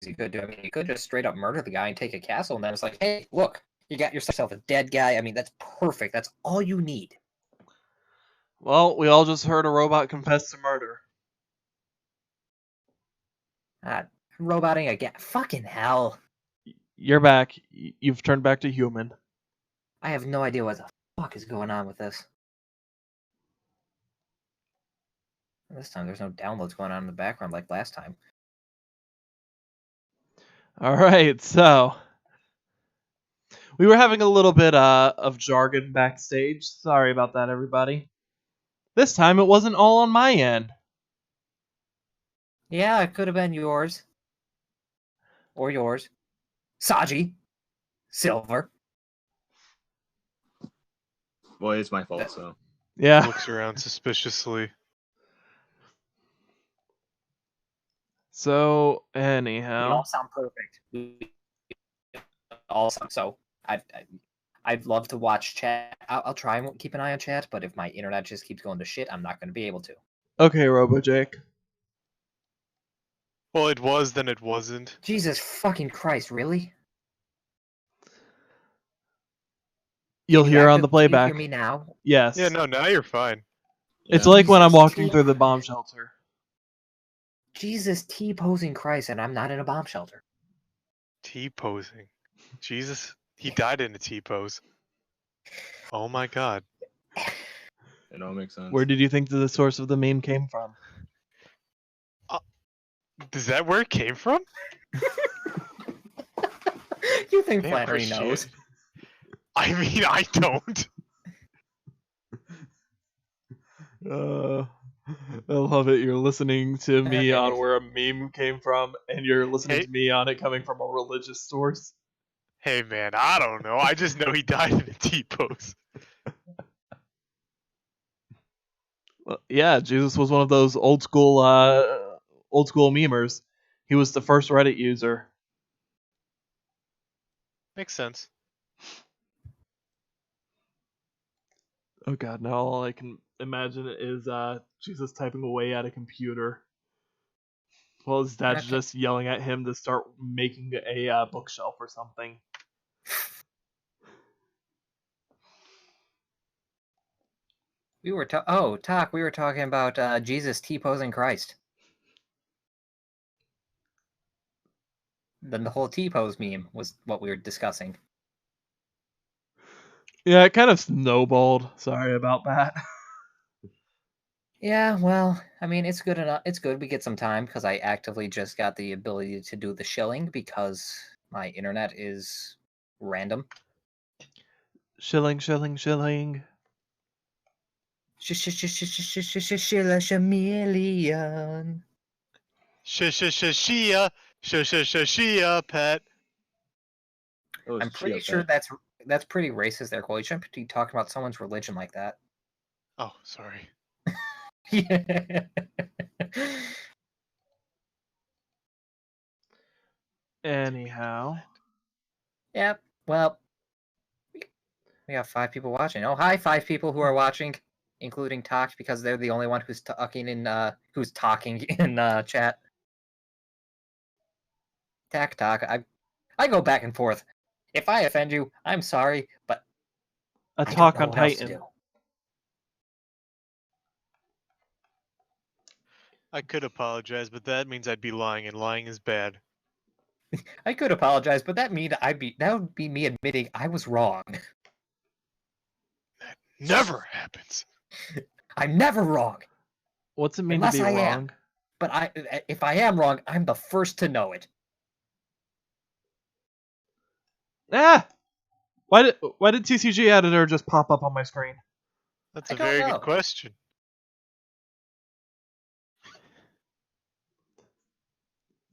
he could do. I mean, he could just straight up murder the guy and take a castle, and then it's like, hey, look, you got yourself a dead guy. I mean, that's perfect. That's all you need. Well, we all just heard a robot confess to murder. Roboting again. Fucking hell. You're back. You've turned back to human. I have no idea what the fuck is going on with this. This time there's no downloads going on in the background like last time. Alright, so we were having a little bit of jargon backstage. Sorry about that, everybody. This time it wasn't all on my end. Yeah, it could have been yours. Or yours. Saji. Silver. Well, it's my fault, so. Yeah. Looks around suspiciously. So, We anyhow. all sound perfect. We all sound so. I'd love to watch chat. I'll try and keep an eye on chat, but if my internet just keeps going to shit, I'm not going to be able to. Okay, RoboJake. Well, it was, then it wasn't. Jesus fucking Christ, really? You'll hear on the playback. Can you hear me now? Yes. Yeah, no, now you're fine. It's Yeah. like when I'm Jesus, walking T- through the bomb shelter. Jesus T-posing Christ, and I'm not in a bomb shelter. T-posing. Jesus, he died in a T-pose. Oh my god. It all makes sense. Where did you think the source of the meme came from? Is that where it came from? You think Damn, Flannery Christian. knows? I mean, I don't. I love it. You're listening to me on where a meme came from, and you're listening to me on it coming from a religious source. Hey man, I don't know. I just know he died in a T-pose. Well, yeah, Jesus was one of those old school memers. He was the first Reddit user. Makes sense. Oh god, now all I can imagine is Jesus typing away at a computer. Well, his dad's Okay. just yelling at him to start making a bookshelf or something. We were we were talking about Jesus T-posing Christ. Then the whole T-pose meme was what we were discussing. Yeah, it kind of snowballed. Sorry about that. Yeah, well, I mean, it's good enough. It's good we get some time because I actively just got the ability to do the shilling because my internet is random. Shilling, shilling, shilling. Shilla chameleon. Shia, pet. It was I'm pretty Chia sure Pet. that's pretty racist there, Cole. You shouldn't be talking about someone's religion like that. Oh, sorry. Yeah. Anyhow. Yep. Well, we got 5 people watching. Oh, hi, 5 people who are watching, including Talk, because they're the only one who's talking in chat. Talk. I go back and forth. If I offend you, I'm sorry, but A I don't talk know on what else to Titan. do. I could apologize, but that means I'd be lying, and lying is bad. I could apologize, but that would be me admitting I was wrong. That never happens. I'm never wrong. What's it mean Unless to be I am. wrong? But if I am wrong, I'm the first to know it. Ah! Why did TCG Editor just pop up on my screen? That's I a don't very know. good question.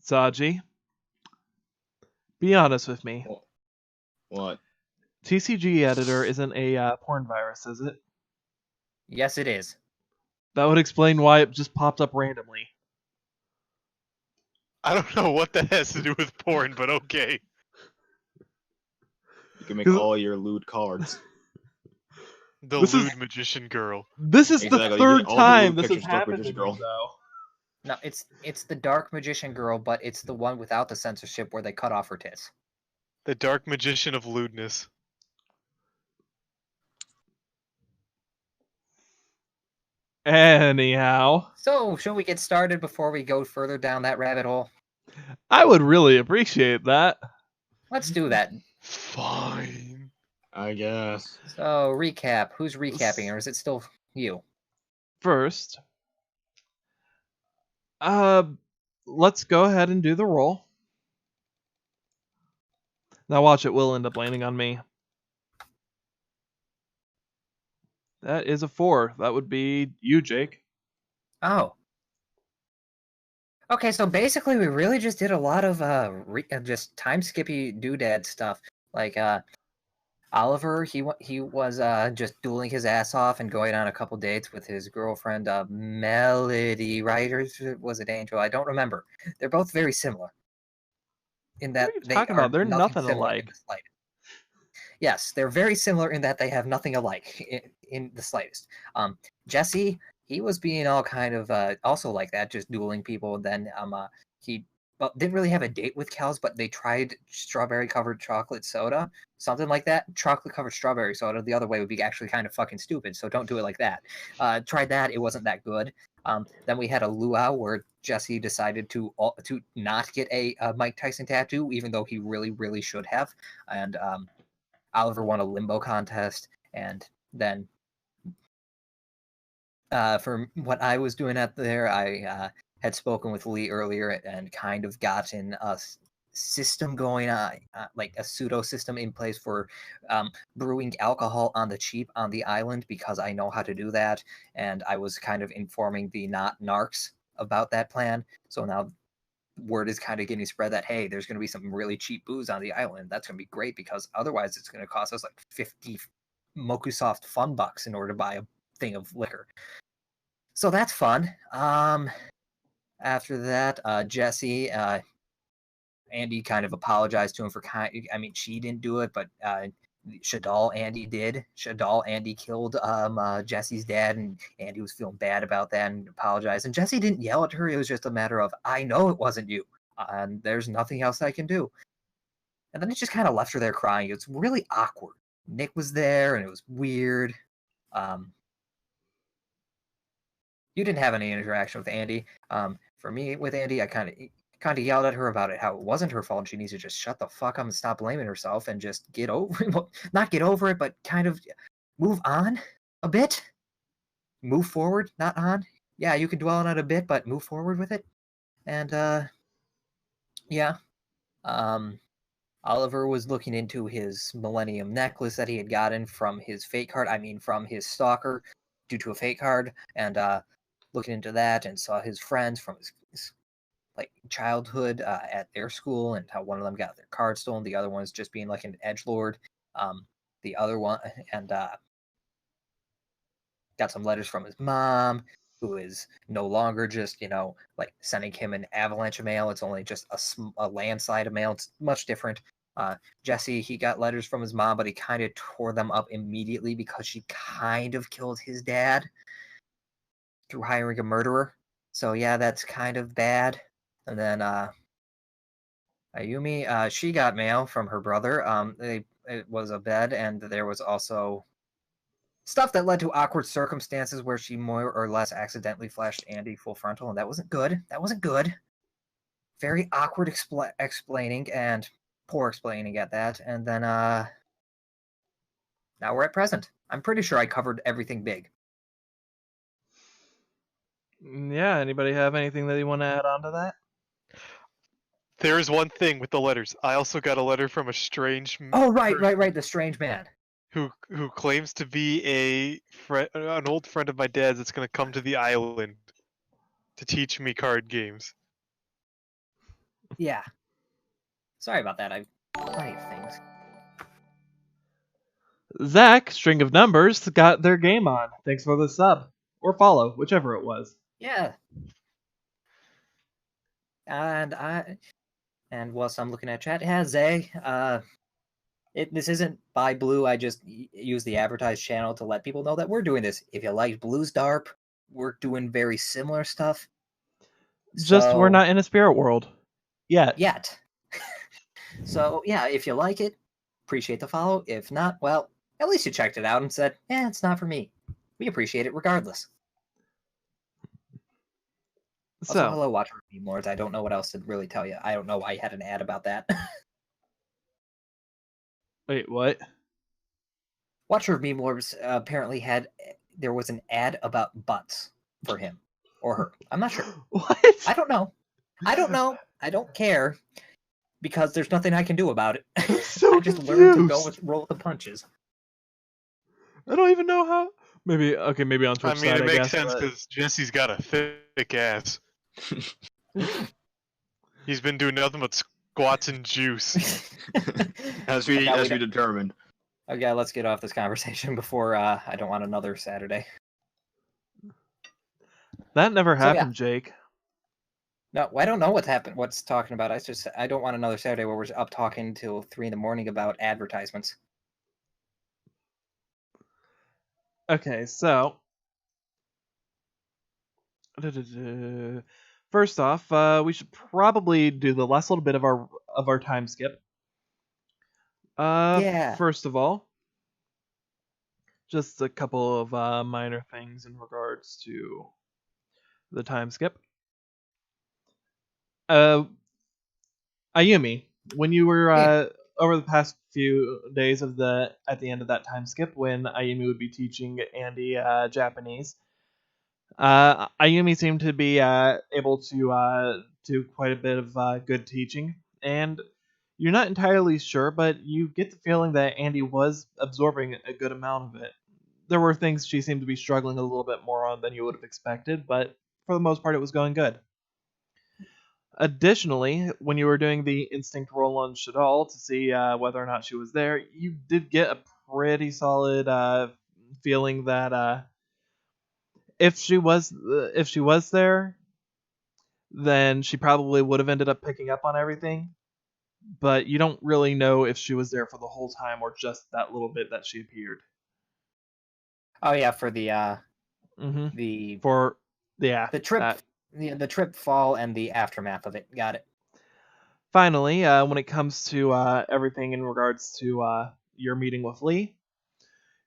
Saji, be honest with me. What? TCG Editor isn't a porn virus, is it? Yes, it is. That would explain why it just popped up randomly. I don't know what that has to do with porn, but okay. You can make all your lewd cards. The This is- lewd magician girl. This is the Exactly, you third get all the time lewd this has pictures, Dark happened to Magician me, Girl. though. No, it's the Dark Magician Girl, but it's the one without the censorship where they cut off her tits. The Dark Magician of Lewdness. Anyhow, So, shall we get started before we go further down that rabbit hole? I would really appreciate that. Let's do that. Fine. I guess. So, recap. Who's recapping, or is it still you? First, let's go ahead and do the roll. Now watch, it will end up landing on me. That is a 4. That would be you, Jake. Oh. Okay, so basically we really just did a lot of just time skippy doodad stuff. Like Oliver, he was just dueling his ass off and going on a couple dates with his girlfriend Melody, right? Or was it Angel? I don't remember. They're both very similar in that What are you they talking are about? They're nothing similar in alike. the slightest. Yes, they're very similar in that they have nothing alike in the slightest. Jesse, he was being all kind of also like that, just dueling people. Then he didn't really have a date with Kels, but they tried strawberry covered chocolate soda, something like that. Chocolate covered strawberry soda. The other way would be actually kind of fucking stupid, so don't do it like that. Tried that, it wasn't that good. Then we had a luau where Jesse decided to not get a Mike Tyson tattoo, even though he really should have, and Oliver won a limbo contest, and then for what I was doing out there, I had spoken with Lee earlier and kind of gotten a system going on, like a pseudo system in place for brewing alcohol on the cheap on the island, because I know how to do that, and I was kind of informing the not narcs about that plan. So now word is kind of getting spread that, hey, there's going to be some really cheap booze on the island. That's going to be great, because otherwise it's going to cost us like 50 Mokusoft fun bucks in order to buy a thing of liquor. So that's fun. After that, Jesse, Andy kind of apologized to him for she didn't do it, but Andy did. Andy killed Jesse's dad, and Andy was feeling bad about that and apologized. And Jesse didn't yell at her. It was just a matter of, I know it wasn't you, and there's nothing else I can do. And then it just kind of left her there crying. It was really awkward. Nick was there, and it was weird. You didn't have any interaction with Andy. For me, with Andy, I kind of yelled at her about it, how it wasn't her fault. She needs to just shut the fuck up and stop blaming herself and just get over it. Well, not get over it, but kind of move on a bit. Move forward, not on. Yeah, you can dwell on it a bit, but move forward with it. And yeah. Oliver was looking into his Millennium necklace that he had gotten from his fate card. From his stalker, due to a fate card, and looking into that, and saw his friends from his like childhood at their school, and how one of them got their card stolen, the other one's just being like an edgelord. The other one, and got some letters from his mom, who is no longer just like sending him an avalanche of mail. It's only just a landslide of mail. It's much different. Jesse, he got letters from his mom, but he kind of tore them up immediately because she kind of killed his dad through hiring a murderer. So yeah, that's kind of bad. And then Ayumi, she got mail from her brother. It was a bed, and there was also stuff that led to awkward circumstances where she more or less accidentally flashed Andy full frontal, and that wasn't good. That wasn't good. Very awkward explaining, and poor explaining at that. And then now we're at present. I'm pretty sure I covered everything big. Yeah, anybody have anything that you want to add on to that? There is one thing with the letters. I also got a letter from a strange. Oh, right, the strange man. Who claims to be an old friend of my dad's that's going to come to the island to teach me card games. Yeah. Sorry about that. I've plenty of things. Zach, string of numbers, got their game on. Thanks for the sub. Or follow, whichever it was. Yeah. And whilst I'm looking at chat, it has Zay. This isn't by Blue. I just use the advertised channel to let people know that we're doing this. If you like Blue's DARP, we're doing very similar stuff. Just we're So- not in a spirit world yet. Yet. So, yeah, if you like it, appreciate the follow. If not, well, at least you checked it out and said, it's not for me. We appreciate it regardless. Also, So, hello, Watcher of Lords. I don't know what else to really tell you. I don't know why you had an ad about that. wait, what? Watcher of Meme Lords apparently there was an ad about butts for him or her. I'm not sure. What? I don't know. I don't care because there's nothing I can do about it. So I just learned to confused. roll with the punches. I don't even know how. Maybe on Twitch I mean, side, it I makes guess, sense but- because Jesse's got a thick ass. He's been doing nothing but squats and juice. As we Now we don't- determined. Okay, let's get off this conversation before I don't want another Saturday. That never So, yeah. happened, Jake. No, I don't know what's happened. What's talking about? I don't want another Saturday where we're up talking till 3 a.m. about advertisements. Okay, so first off, we should probably do the last little bit of our time skip. Yeah. First of all, just a couple of minor things in regards to the time skip. Ayumi, when you were over the past few days at the end of that time skip, when Ayumi would be teaching Andy Japanese, Ayumi seemed to be able to do quite a bit of good teaching, and you're not entirely sure, but you get the feeling that Andy was absorbing a good amount of it. There were things she seemed to be struggling a little bit more on than you would have expected, but for the most part, it was going good. Additionally, when you were doing the instinct roll on Shadal to see whether or not she was there, you did get a pretty solid feeling that if she was there, then she probably would have ended up picking up on everything. But you don't really know if she was there for the whole time or just that little bit that she appeared. Oh yeah, for the For the trip, the trip fall and the aftermath of it. Got it. Finally, when it comes to everything in regards to your meeting with Lee,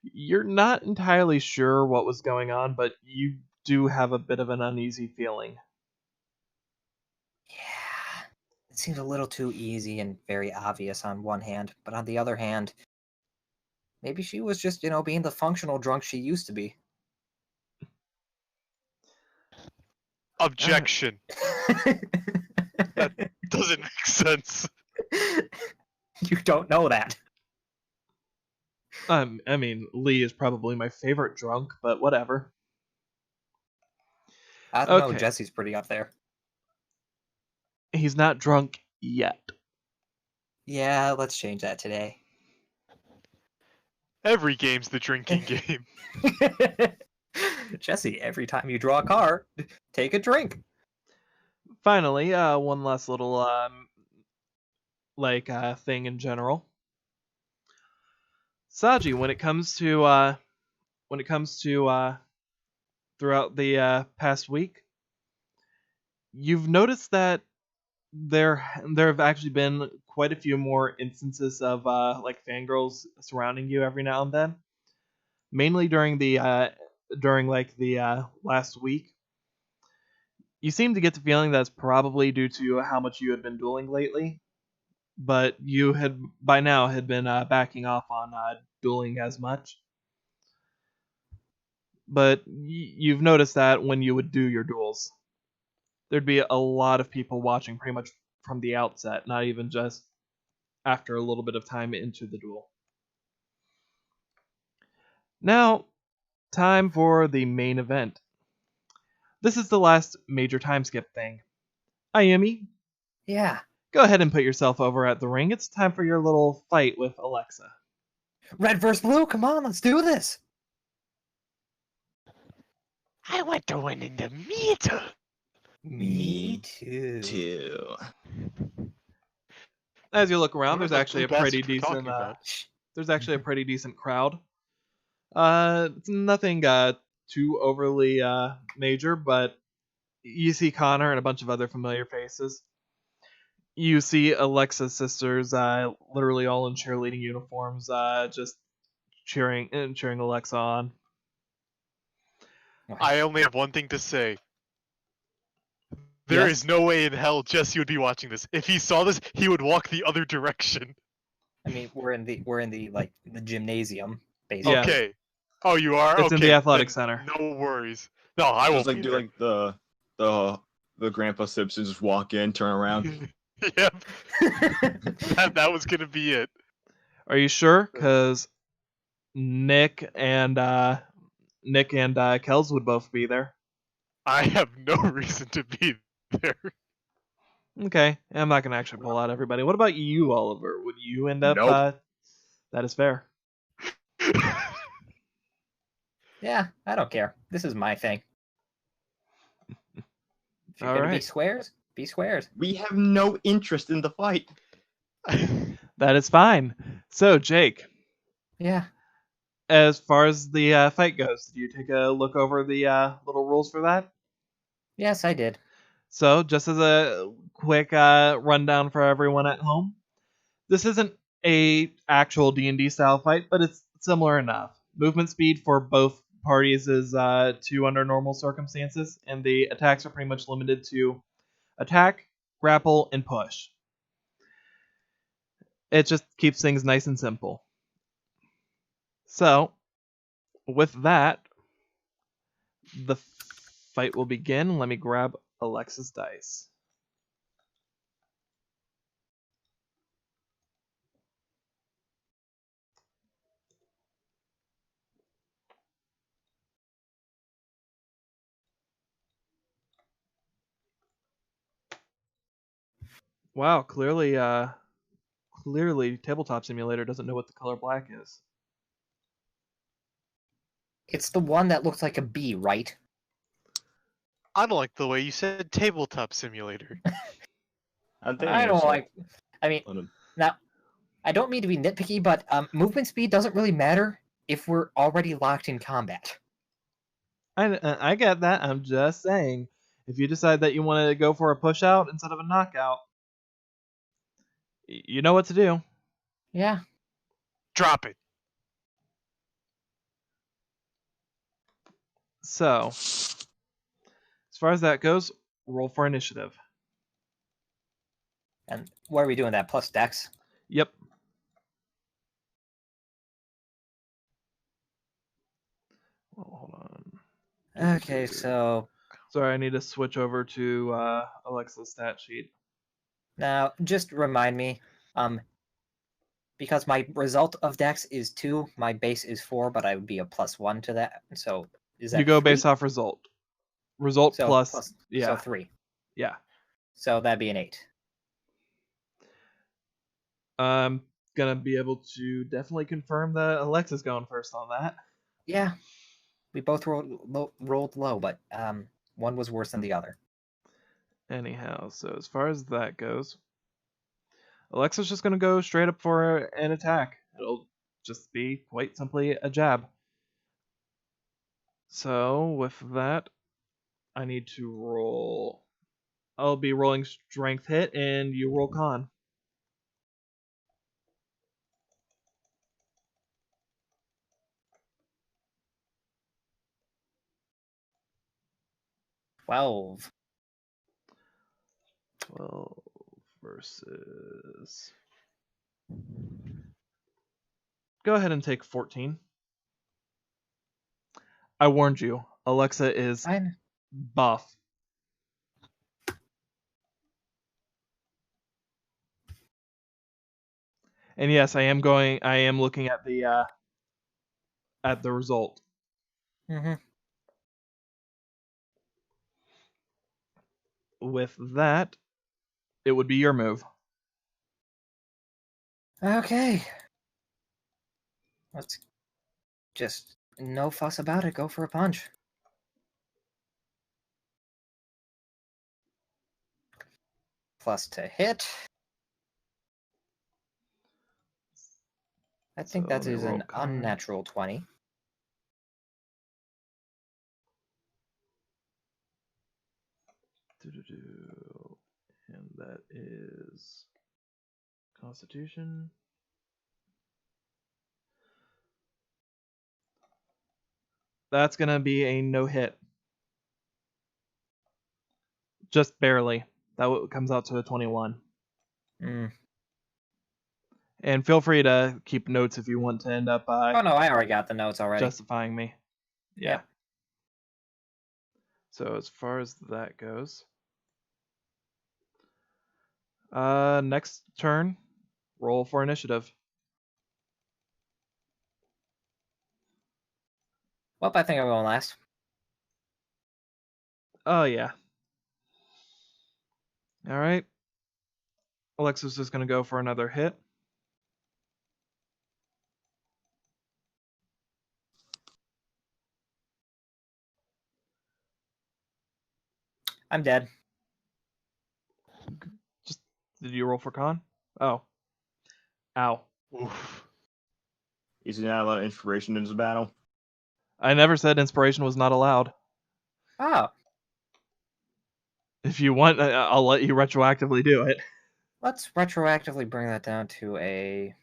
you're not entirely sure what was going on, but you do have a bit of an uneasy feeling. Yeah, it seems a little too easy and very obvious on one hand, but on the other hand, maybe she was just, being the functional drunk she used to be. Objection. That doesn't make sense. You don't know that. I mean, Lee is probably my favorite drunk, but whatever. I don't know, Okay. Jesse's pretty up there. He's not drunk yet. Yeah, let's change that today. Every game's the drinking game. Jesse, every time you draw a card, take a drink. Finally, one last little thing in general. Saji, when it comes to throughout the past week, you've noticed that there have actually been quite a few more instances of fangirls surrounding you every now and then, mainly during the last week. You seem to get the feeling that's probably due to how much you had been dueling lately, but you had by now been backing off on dueling as much. But you've noticed that when you would do your duels, there'd be a lot of people watching pretty much from the outset, not even just after a little bit of time into the duel. Now, time for the main event. This is the last major time skip thing. Ayumi, Yeah. go ahead and put yourself over at the ring. It's time for your little fight with Alexa. Red versus blue, come on, let's do this. I want to win in the middle. Me too. As you look around, What there's are the actually a two pretty bastards we're talking decent. about? There's actually a pretty decent crowd. It's nothing too overly major, but you see Connor and a bunch of other familiar faces. You see Alexa's sisters, literally all in cheerleading uniforms, just cheering Alexa on. I only have one thing to say. There is no way in hell Jesse would be watching this. If he saw this, he would walk the other direction. I mean, we're in the like the gymnasium, basically. Yes. Okay. Oh, you are? It's okay. in the athletic then center. No worries. No, I won't Just like be do there. like the Grandpa Simpsons, just walk in, turn around. Yep. That was gonna be it. Are you sure? Because Nick and Kels would both be there. I have no reason to be there. Okay, I'm not gonna actually pull out everybody. What about you, Oliver? Would you end up? Nope. That is fair. Yeah, I don't care. This is my thing. If you're All gonna right. be squares, be squares. We have no interest in the fight. That is fine. So, Jake, Yeah. as far as the fight goes, did you take a look over the little rules for that? Yes, I did. So, just as a quick rundown for everyone at home, this isn't a actual D&D style fight, but it's similar enough. Movement speed for both parties is 2 under normal circumstances, and the attacks are pretty much limited to attack, grapple, and push. It just keeps things nice and simple. So, with that, the fight will begin. Let me grab Alexa's dice. Wow, clearly Tabletop Simulator doesn't know what the color black is. It's the one that looks like a bee, right? I don't like the way you said tabletop simulator. I don't like. I mean, now, I don't mean to be nitpicky, but movement speed doesn't really matter if we're already locked in combat. I get that. I'm just saying, if you decide that you want to go for a push out instead of a knockout, you know what to do. Yeah. Drop it. So, as far as that goes, roll for initiative. And what are we doing that? Plus dex? Yep. Oh, hold on. Okay, so Sorry, I need to switch over to Alexa's stat sheet. now just remind me, because my result of dex is 2, my base is 4, but I would be a +1 to that. So is that You go 3? based off result. Result So plus yeah. So 3. Yeah. So that'd be an 8. I'm gonna be able to definitely confirm that Alexa's going first on that. Yeah. We both rolled low, but one was worse than the other. Anyhow, so as far as that goes, Alexa's just gonna go straight up for an attack. It'll just be quite simply a jab. So with that, I need to roll. I'll be rolling strength hit, and you roll con. 12. 12 versus. Go ahead and take 14. I warned you. Alexa is Fine. buff. And yes, I am looking at the result. Mm-hmm. With that, it would be your move. Okay. Let's just no fuss about it. Go for a punch. Plus to hit. I think that is an unnatural 20. And that is Constitution. That's going to be a no hit. Just barely. That comes out to a 21. And feel free to keep notes if you want to end up Oh no, I already got the notes already. justifying me. Yeah. Yep. So as far as that goes, next turn, roll for initiative. Well, I think I'm going last. Oh yeah. All right. Alexis is going to go for another hit. I'm dead. Did you roll for con? Oh. Ow. Oof. Is there not a lot of inspiration in this battle? I never said inspiration was not allowed. Oh, If you want, I'll let you retroactively do it. let's retroactively bring that down to a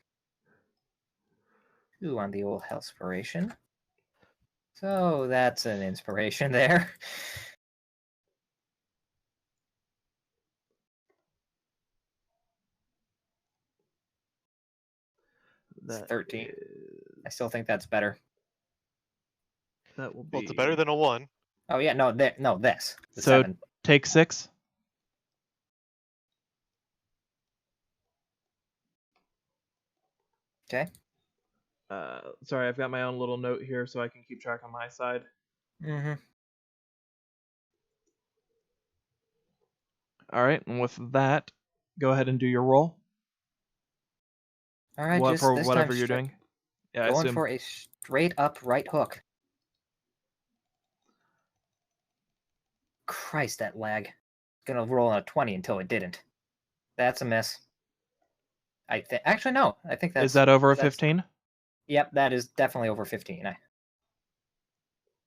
2 on the old Hellspiration. So that's an inspiration there. It's 13. I still think that's better. That will be. Well, it's better than a 1. Oh yeah, no, this. The So 7. take 6. Okay. Sorry, I've got my own little note here so I can keep track on my side. Mm-hmm. All right, and with that, go ahead and do your roll. All right, What just for this whatever time you're doing. Yeah, I going assume. for a straight up right hook. Christ, that lag. Gonna roll on a 20 until it didn't. That's a miss. I think actually no. I think that's Is that over a 15? Yep, that is definitely over 15.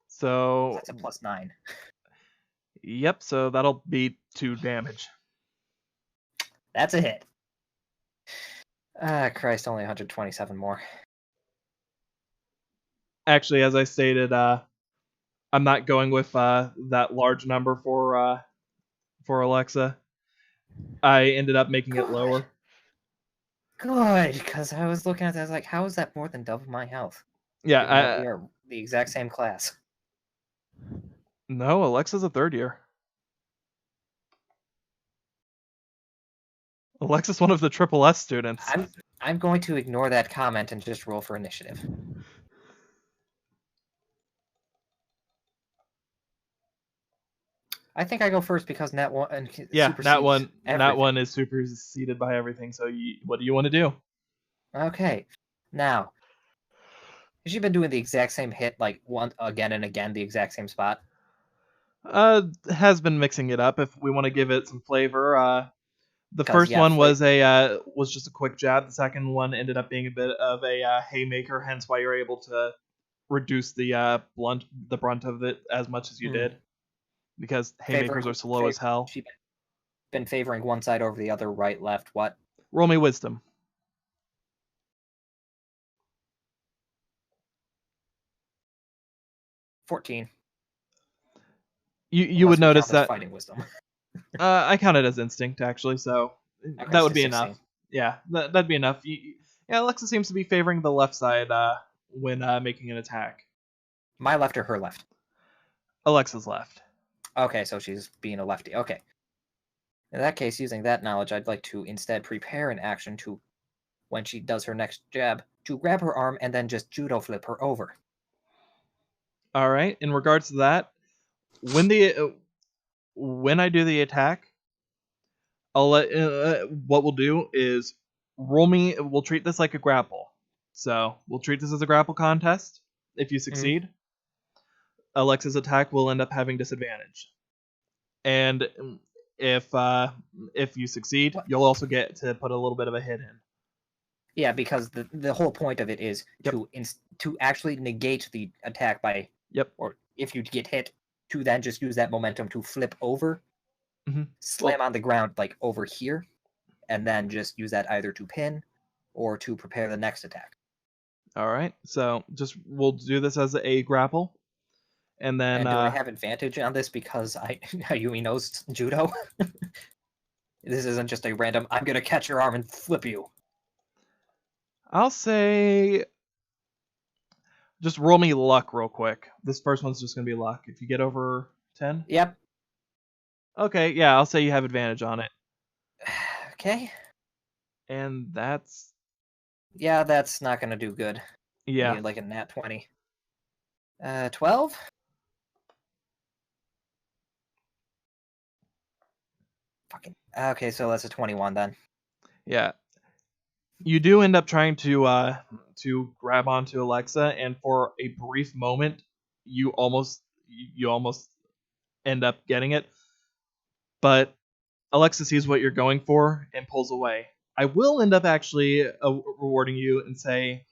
So That's a +9. yep, so that'll be 2 damage. That's a hit. Christ, only 127 more. Actually, as I stated, I'm not going with that large number for Alexa. I ended up making it lower. Good, because I was looking at that, I was like, how is that more than double my health? Yeah, Given that we are the exact same class. no, Alexa's a 3rd year. Alexa's one of the Triple S students. I'm going to ignore that comment and just roll for initiative. I think I go first because Nat 1 Yeah, that one everything. is superseded by everything. So what do you want to do? Okay, now has she been doing the exact same hit like one again and again, the exact same spot? Has been mixing it up. If we want to give it some flavor, the first yeah, one was just a quick jab. The second one ended up being a bit of a haymaker. Hence why you're able to reduce the brunt of it as much as you did, because haymakers are slow as hell. She's been favoring one side over the other, right, left. What? Roll me wisdom. $14. You would notice that fighting wisdom. I count it as instinct actually, so Okay, that would so be 16. enough. Yeah, that'd be enough. Yeah, Alexa seems to be favoring the left side when making an attack. My left or her left? Alexa's left. Okay, so she's being a lefty. Okay. In that case, using that knowledge, I'd like to instead prepare an action to, when she does her next jab, to grab her arm and then just judo flip her over. All right. In regards to that, when I do the attack, I'll let what we'll do is we'll treat this like a grapple. So we'll treat this as a grapple contest. If you succeed, Alexa's attack will end up having disadvantage. And if you succeed, you'll also get to put a little bit of a hit in. Yeah, because the whole point of it is to actually negate the attack by, or if you get hit, to then just use that momentum to flip over. slam on the ground like over here, and then just use that either to pin or to prepare the next attack. All right, so we'll do this as a grapple, and then And do I have advantage on this because Yumi knows judo? This isn't just a random, I'm gonna catch your arm and flip you. I'll say just roll me luck real quick. This first one's just gonna be luck. If you get over 10. Yep. Okay, yeah, I'll say you have advantage on it. Okay. And that's not gonna do good. yeah. I need like a nat 20. 12? Fucking. Okay, so that's a 21 then. Yeah. You do end up trying to grab onto Alexa, and for a brief moment, you almost end up getting it. But Alexa sees what you're going for and pulls away. I will end up actually rewarding you and say,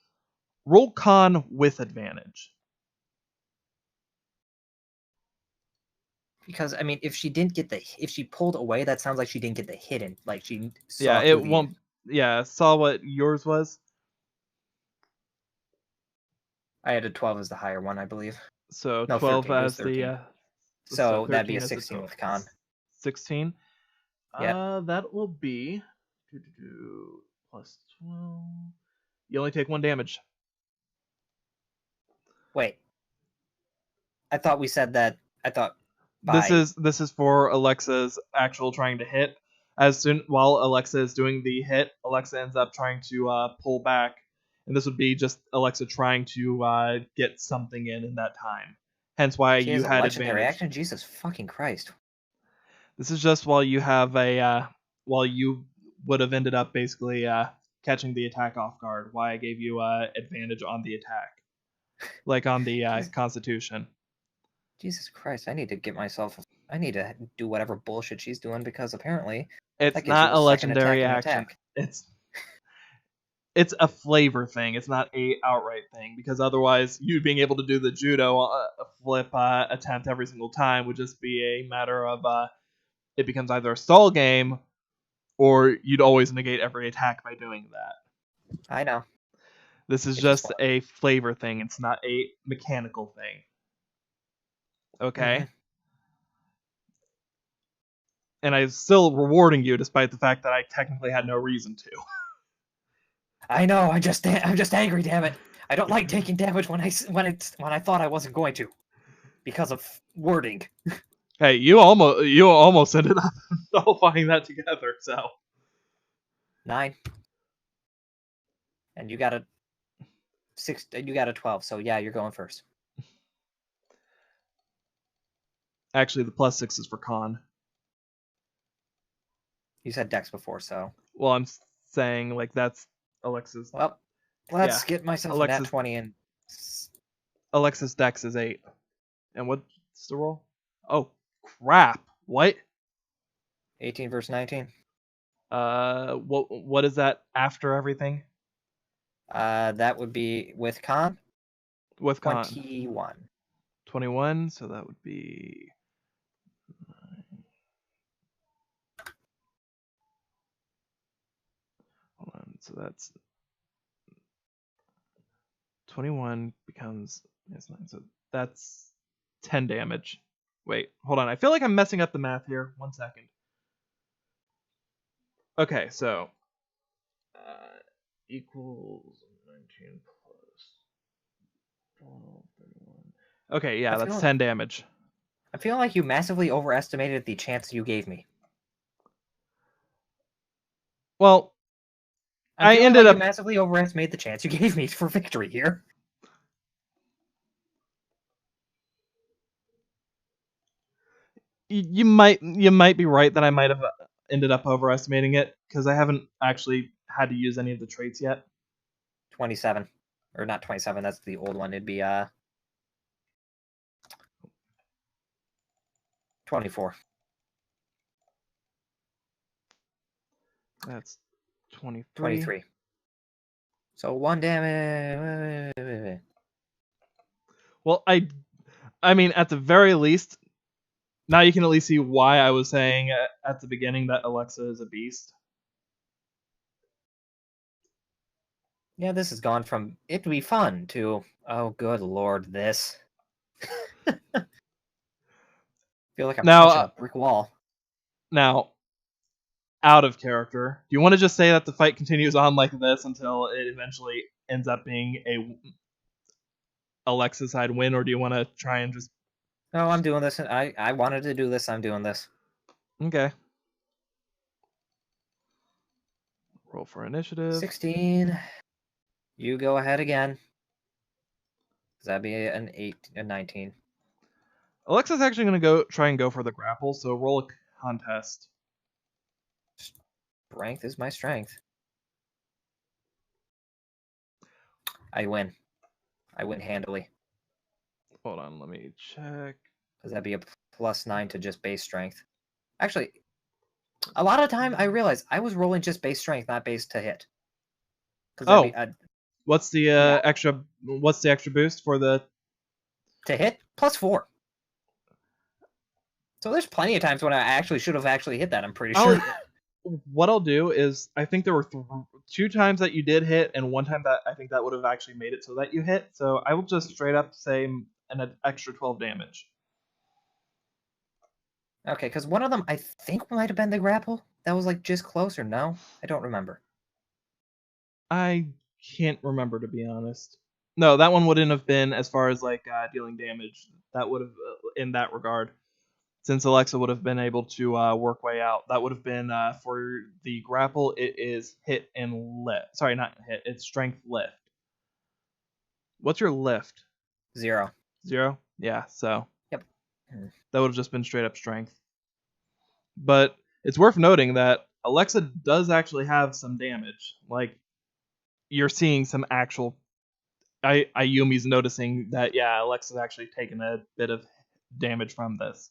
roll con with advantage. Because I mean, if she pulled away, that sounds like she didn't get the hidden. Like she saw. Yeah, it won't. Yeah, saw what yours was. I had a 12 as the higher one, I believe. So No, 12 13. as the. So that'd be a 13 as the 16 with con. 16. Yeah. That will be plus 12. You only take 1 damage. Wait. I thought we said that. I thought. This is for Alexa's actual trying to hit. While Alexa is doing the hit, Alexa ends up trying to pull back, and this would be just Alexa trying to get something in that time. Hence why she you has a had legendary advantage. action. Jesus fucking Christ! This is just while you have while you would have ended up basically catching the attack off guard. Why I gave you advantage on the attack, like on the Constitution. Jesus Christ! I need to do whatever bullshit she's doing because apparently it's not a legendary action. It's a flavor thing. It's not a outright thing, because otherwise you being able to do the judo flip attempt every single time would just be a matter of it becomes either a stall game or you'd always negate every attack by doing that. I know. This is just a flavor thing. It's not a mechanical thing. Okay? Mm-hmm. And I'm still rewarding you despite the fact that I technically had no reason to. I know. I'm just angry. Damn it! I don't like taking damage when I thought I wasn't going to, because of wording. Hey, you almost ended up nullifying that together. So 9, and you got a 6. You got a 12. So yeah, you're going first. Actually, the +6 is for con. You said Dex before, so. Well, I'm saying like that's Alexa's. Well, let's get myself a nat 20 and. Alexa's Dex is 8. And what's the roll? Oh, crap! What? 18 versus 19. What is that after everything? That would be with con. With con. 21. 21. So that would be. Hold on. So that's 21 becomes 9. So that's 10 damage. Wait, hold on. I feel like I'm messing up the math here. 1 second. Okay, so equals 19 plus 12, 31. Okay, yeah, that's 10 damage. I feel like you massively overestimated the chance you gave me. Well, I ended up you massively overestimated the chance you gave me for victory here. You might be right that I might have ended up overestimating it, because I haven't actually had to use any of the traits yet. 27. Or not 27, that's the old one. It'd be 24. That's 23. 23. So 1 damage. Well, I mean, at the very least, now you can at least see why I was saying at the beginning that Alexa is a beast. Yeah, this has gone from it'd be fun to, oh good lord, this. Feel like I'm punching a brick wall. Now, out of character, do you want to just say that the fight continues on like this until it eventually ends up being a Alexa side win, or do you want to try and just... No, I'm doing this. I wanted to do this. I'm doing this. Okay. Roll for initiative. 16. You go ahead again. That'd be an 19. Alexa's actually going to try and go for the grapple, so roll a contest. Strength is my strength. I win. I win handily. Hold on, let me check. Because that'd be a +9 to just base strength. Actually, a lot of time I realized I was rolling just base strength, not base to hit. Oh, what's the extra? What's the extra boost for the to hit? +4. So there's plenty of times when I actually should have hit that. I'm pretty sure. What I'll do is, I think there were 2 times that you did hit, and 1 time that I think that would have actually made it so that you hit. So I will just straight up say an extra 12 damage. Okay, because one of them I think might have been the grapple. That was like just close, or no? I don't remember. I can't remember, to be honest. No, that one wouldn't have been as far as like dealing damage. That would have in that regard. Since Alexa would have been able to work way out, that would have been for the grapple. It is hit and lift. Sorry, not hit. It's strength lift. What's your lift? 0. 0? Yeah, so. Yep. That would have just been straight up strength. But it's worth noting that Alexa does actually have some damage. Like, you're seeing some actual... Ayumi's noticing that, yeah, Alexa's actually taken a bit of damage from this.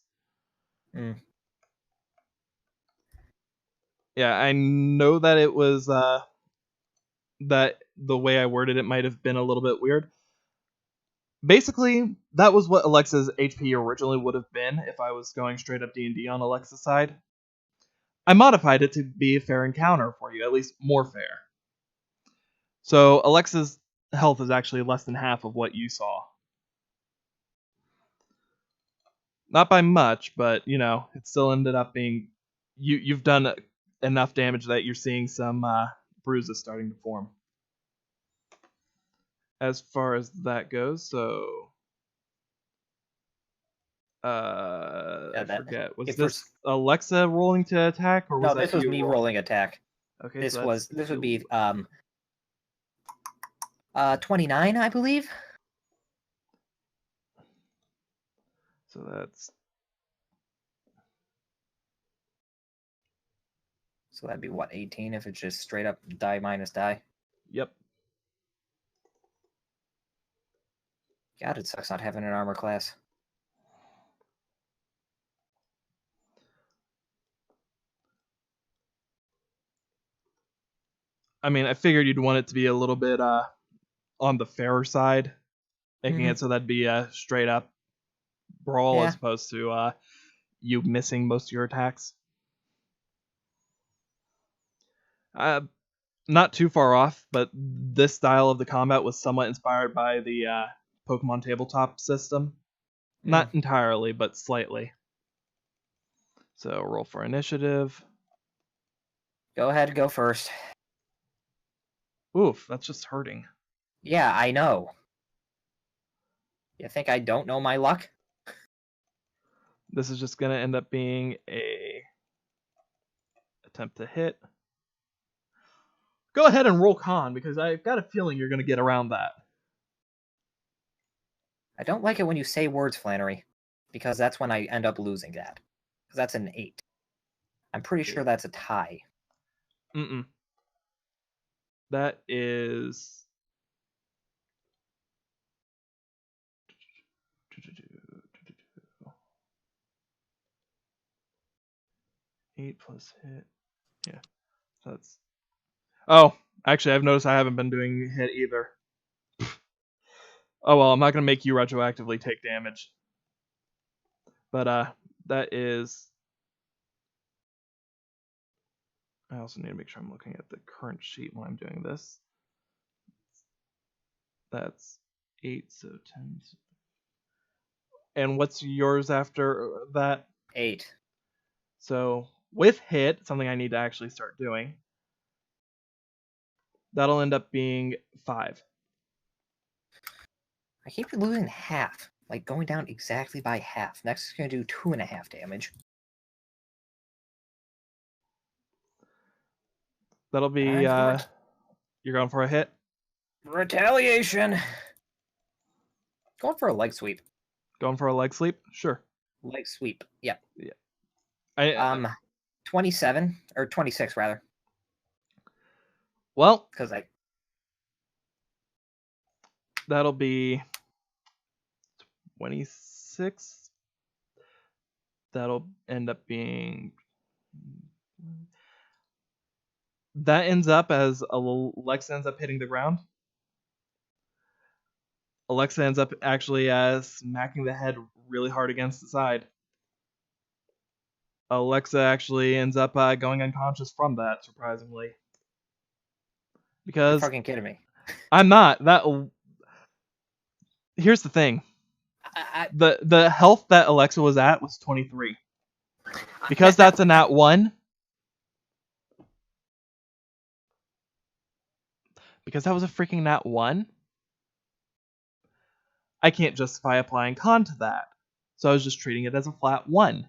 Yeah, I know that it was that the way I worded it might have been a little bit weird. Basically, that was what Alexa's HP originally would have been if I was going straight up D&D on Alexa's side. I modified it to be a fair encounter for you, at least more fair. So Alexa's health is actually less than half of what you saw. Not by much, but, you know, it still ended up being... You've done enough damage that you're seeing some bruises starting to form. As far as that goes, so... I forget. Was this Alexa rolling to attack, or was no? This was me rolling attack. Okay, this would be 29, I believe. So that's... So that'd be what, 18 if it's just straight up die minus die? Yep. God, it sucks not having an armor class. I mean, I figured you'd want it to be a little bit on the fairer side, making it so that'd be a straight up brawl as opposed to you missing most of your attacks. Not too far off, but this style of the combat was somewhat inspired by the Pokemon tabletop system. Not entirely, but slightly. So roll for initiative. Go ahead, go first. Oof, that's just hurting. Yeah, I know. You think I don't know my luck? This is just going to end up being a attempt to hit. Go ahead and roll con, because I've got a feeling you're going to get around that. I don't like it when you say words, Flannery, because that's when I end up losing that. Because that's an 8. I'm pretty sure that's a tie. That is... 8 plus hit. Yeah. That's... Oh, actually, I've noticed I haven't been doing hit either. Oh well, I'm not going to make you retroactively take damage. But That is... I also need to make sure I'm looking at the current sheet while I'm doing this. That's 8, so 10. And what's yours after that? 8. So with hit, something I need to actually start doing, that'll end up being 5. I keep losing half. Like, going down exactly by half. Next is going to do 2.5 damage. That'll be, I'm for it. you're going for a hit? Retaliation! Going for a leg sweep. Going for a leg sweep? Sure. Leg sweep. Yep. Yeah. 27 or 26 rather. Well, Because that'll be 26. That'll end up being... That ends up as Alexa ends up hitting the ground. Alexa ends up actually smacking the head really hard against the side. Alexa actually ends up going unconscious from that, surprisingly. Because you're fucking kidding me. I'm not. Here's the thing. The health that Alexa was at was 23. Because that's a nat 1. Because that was a freaking nat 1. I can't justify applying con to that. So I was just treating it as a flat 1.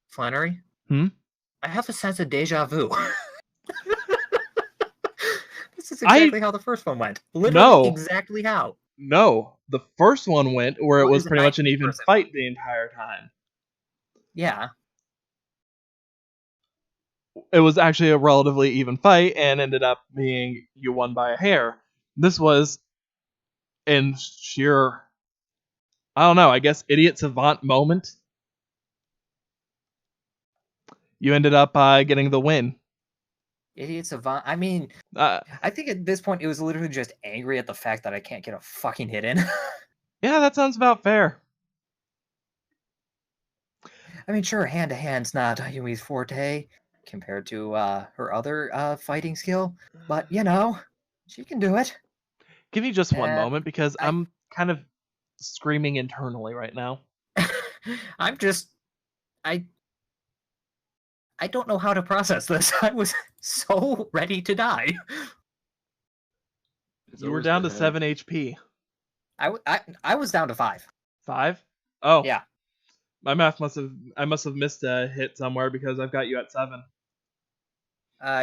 Flannery? Hmm? I have a sense of deja vu. This is exactly how the first one went. Literally exactly how. No. The first one went where it What was is pretty much an 90% even fight the entire time. Yeah. It was actually a relatively even fight and ended up being you won by a hair. This was in sheer, I don't know, I guess idiot savant moment. You ended up getting the win. Idiot savant. I mean, I think at this point it was literally just angry at the fact that I can't get a fucking hit in. Yeah, that sounds about fair. I mean, sure, hand-to-hand's not Ayumi's forte compared to her other fighting skill, but, you know, she can do it. Give me just one moment, because I- I'm kind of screaming internally right now. I'm just... I don't know how to process this. I was so ready to die. You were down to 7 HP. I was down to 5. 5? Oh. Yeah. My math I must have missed a hit somewhere because I've got you at 7.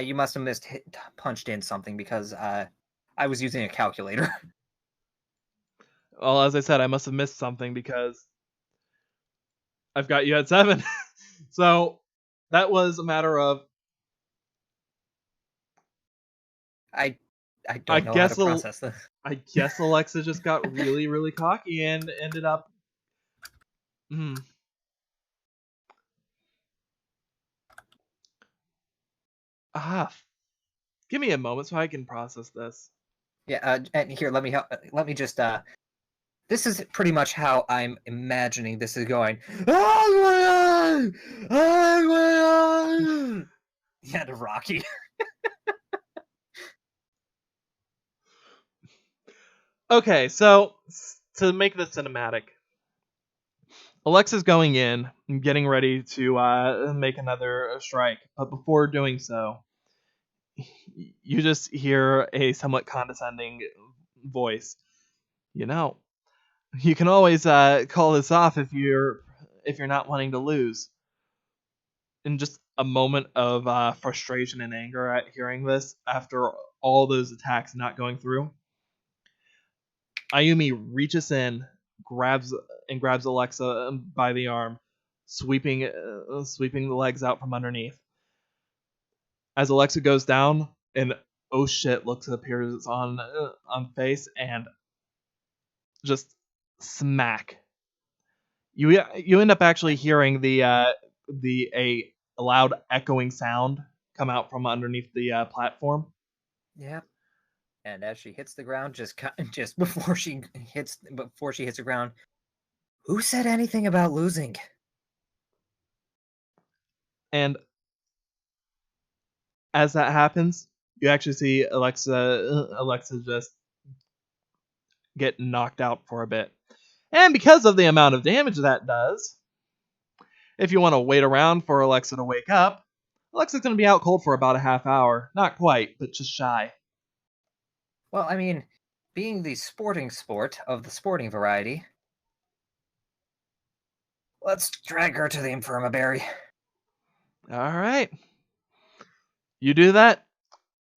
You must have punched in something because I was using a calculator. Well, as I said, I must have missed something because I've got you at 7. So that was a matter of... I don't know how to process this. I guess Alexa just got really, really cocky and ended up... Give me a moment so I can process this. Yeah, and here, let me help. Let me just. This is pretty much how I'm imagining this is going. Yeah, to Rocky. Okay, so to make this cinematic, Alexa's going in and getting ready to make another strike, but before doing so, you just hear a somewhat condescending voice. You know, you can always call this off if you're not wanting to lose. In just a moment of frustration and anger at hearing this, after all those attacks not going through, Ayumi reaches in, grabs Alexa by the arm, sweeping the legs out from underneath. As Alexa goes down, an oh shit look appears on face, and just smack. You end up actually hearing a loud echoing sound come out from underneath the platform. Yep. And as she hits the ground, just before she hits the ground, Who said anything about losing? And as that happens, you actually see Alexa just get knocked out for a bit. And because of the amount of damage that does, if you want to wait around for Alexa to wake up, Alexa's going to be out cold for about a half hour. Not quite, but just shy. Well, I mean, being the sporting sport of the sporting variety, let's drag her to the infirmary. All right. You do that.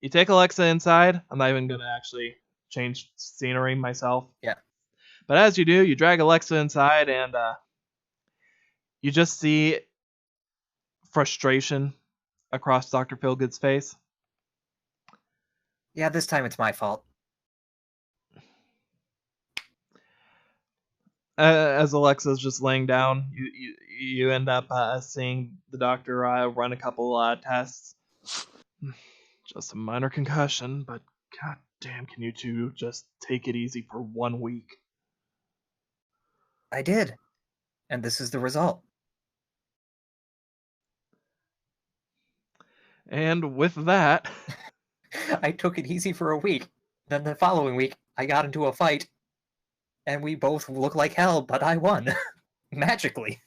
You take Alexa inside. I'm not even going to actually change scenery myself. Yeah. But as you do, you drag Alexa inside, and you just see frustration across Dr. Feelgood's face. Yeah, this time it's my fault. As Alexa's just laying down, you end up seeing the doctor run a couple tests. Just a minor concussion, but god damn, can you two just take it easy for 1 week? I did. And this is the result. And with that... I took it easy for a week. Then the following week, I got into a fight. And we both look like hell, but I won. Magically.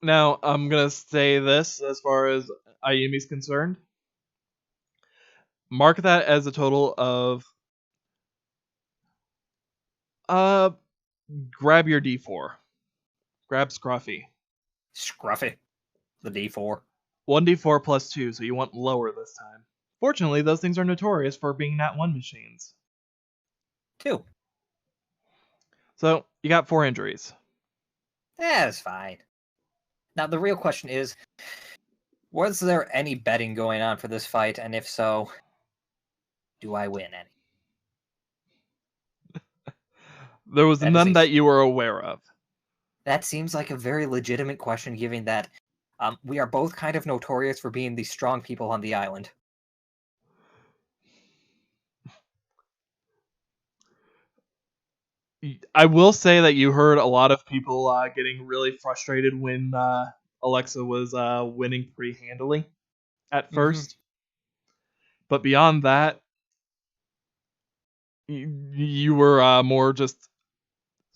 Now, I'm going to say this as far as Ayumi's concerned. Mark that as a total of... grab your D4. Grab Scruffy. Scruffy. The D4. 1d4 plus 2, so you want lower this time. Fortunately, those things are notorious for being nat 1 machines. 2. So, you got 4 injuries. That's fine. Now, the real question is, was there any betting going on for this fight? And if so, do I win any? There was none that you were aware of. That seems like a very legitimate question, given that we are both kind of notorious for being the strong people on the island. I will say that you heard a lot of people getting really frustrated when Alexa was winning pretty handily at first. But beyond that, you were more just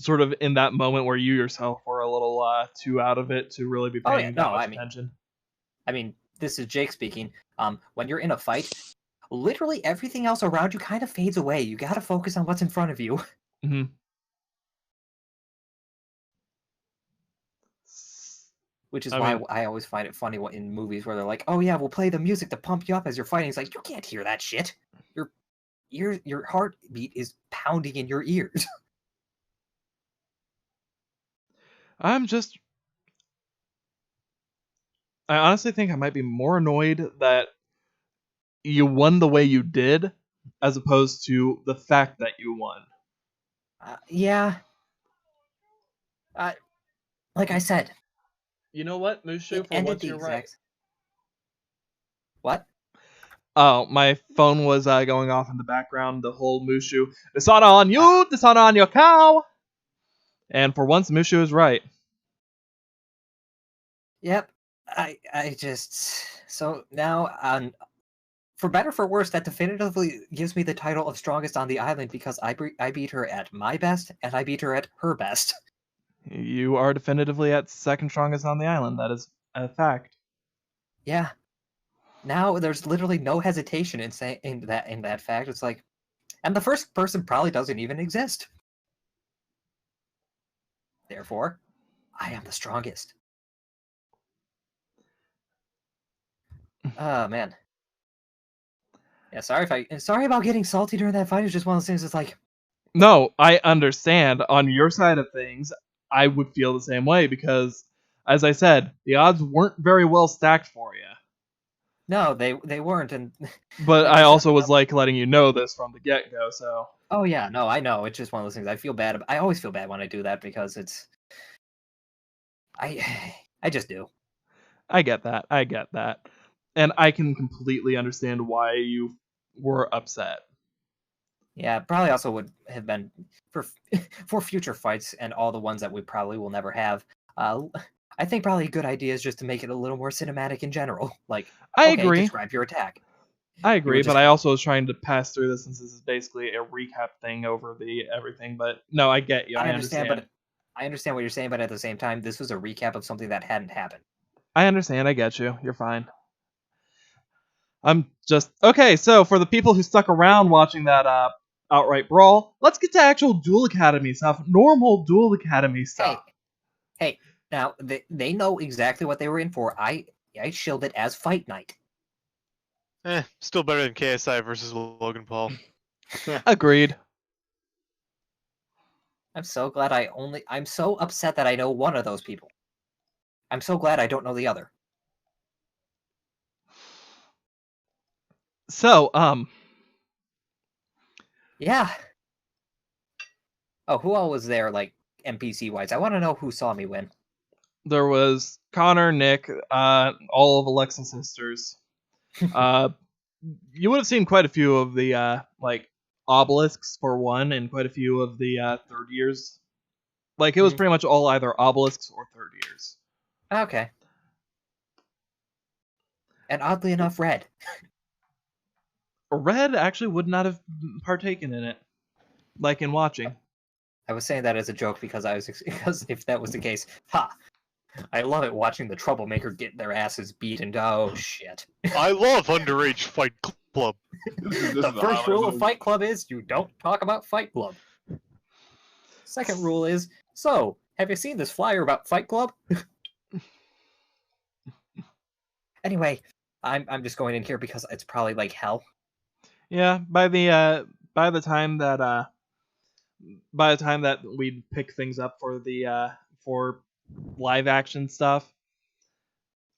sort of in that moment where you yourself were a little too out of it to really be paying that much attention. I mean, this is Jake speaking. When you're in a fight, literally everything else around you kind of fades away. You gotta focus on what's in front of you. Mm-hmm. Which is why I always find it funny in movies where they're like, "Oh yeah, we'll play the music to pump you up as you're fighting." It's like, you can't hear that shit. Your heartbeat is pounding in your ears. I honestly think I might be more annoyed that you won the way you did, as opposed to the fact that you won. Yeah. Like I said. You know what, Mushu? For once, you're right. What? Oh, my phone was going off in the background. The whole Mushu. Dishonor on you! Dishonor on your cow! And for once, Mushu is right. Yep. I just... So now, for better or for worse, that definitively gives me the title of strongest on the island because I beat her at my best, and I beat her at her best. You are definitively at second strongest on the island. That is a fact. Yeah. Now there's literally no hesitation in that fact. It's like, and the first person probably doesn't even exist. Therefore, I am the strongest. Oh man. Yeah, sorry about getting salty during that fight. It's just one of those things. It's like, no, I understand. On your side of things, I would feel the same way because, as I said, the odds weren't very well stacked for you. No, they weren't, and but I also was like letting you know this from the get-go. So. Oh yeah, no, I know. It's just one of those things. I feel bad. I always feel bad when I do that because it's. I just do. I get that. And I can completely understand why you were upset. Yeah, probably also would have been for for future fights and all the ones that we probably will never have. I think probably a good idea is just to make it a little more cinematic in general. Like, I okay, agree. describe your attack. I You agree, would but just I also was trying to pass through this since this is basically a recap thing over the everything. But no, I get you. I understand. but I understand what you're saying, but at the same time, this was a recap of something that hadn't happened. I understand. I get you. You're fine. I'm just okay. So for the people who stuck around watching that outright brawl, let's get to actual Duel Academy stuff. Normal Duel Academy stuff. Hey, now they know exactly what they were in for. I shilled it as Fight Night. Still better than KSI versus Logan Paul. Agreed. I'm so glad I'm so upset that I know one of those people. I'm so glad I don't know the other. So, Yeah. Oh, who all was there, like, NPC-wise? I want to know who saw me win. there was Connor, Nick, all of Alexa's sisters. You would have seen quite a few of the like obelisks for one, and quite a few of the third years. Like it was pretty much all either obelisks or third years. Okay. And oddly enough, Red. Red actually would not have partaken in it, like in watching. I was saying that as a joke because because if that was the case, I love it watching the troublemaker get their asses beat and oh shit. I love underage Fight Club. The first rule of Fight Club is you don't talk about Fight Club. Second rule is, so, have you seen this flyer about Fight Club? Anyway, I'm just going in here because it's probably like hell. Yeah, by the time that we pick things up for the for live action stuff,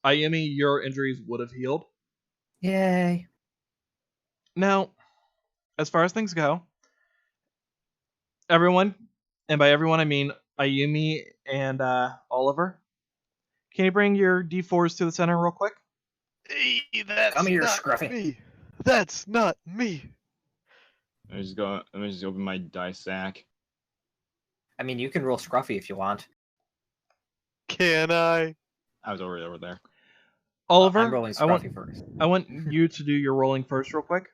Ayumi, your injuries would have healed. Yay. Now, as far as things go, everyone, and by everyone I mean Ayumi and Oliver, can you bring your D4s to the center real quick? Hey, that's Come here, not Scruffy. me. That's not me. Let me just open my dice sack. I mean, you can roll Scruffy if you want. Can I? I was already over there. Oliver, I'm rolling Scruffy first. I want you to do your rolling first real quick.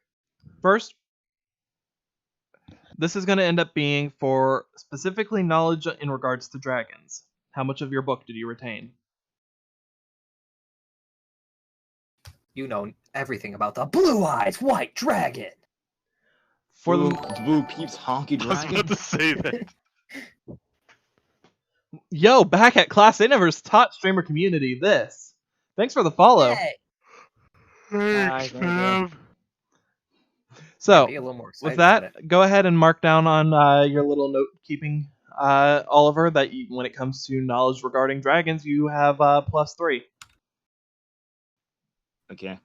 First, this is going to end up being for specifically knowledge in regards to dragons. How much of your book did you retain? You know everything about the Blue Eyes White Dragon. For Blue Peeps Honky I was Dragon. about to say that. Yo, back at class, they never taught streamer community this. Thanks for the follow. Hey. Thanks, Pav. So, Be a little more excited with about that, it. go ahead and mark down on your little note keeping, Oliver, that when it comes to knowledge regarding dragons, you have +3. Okay.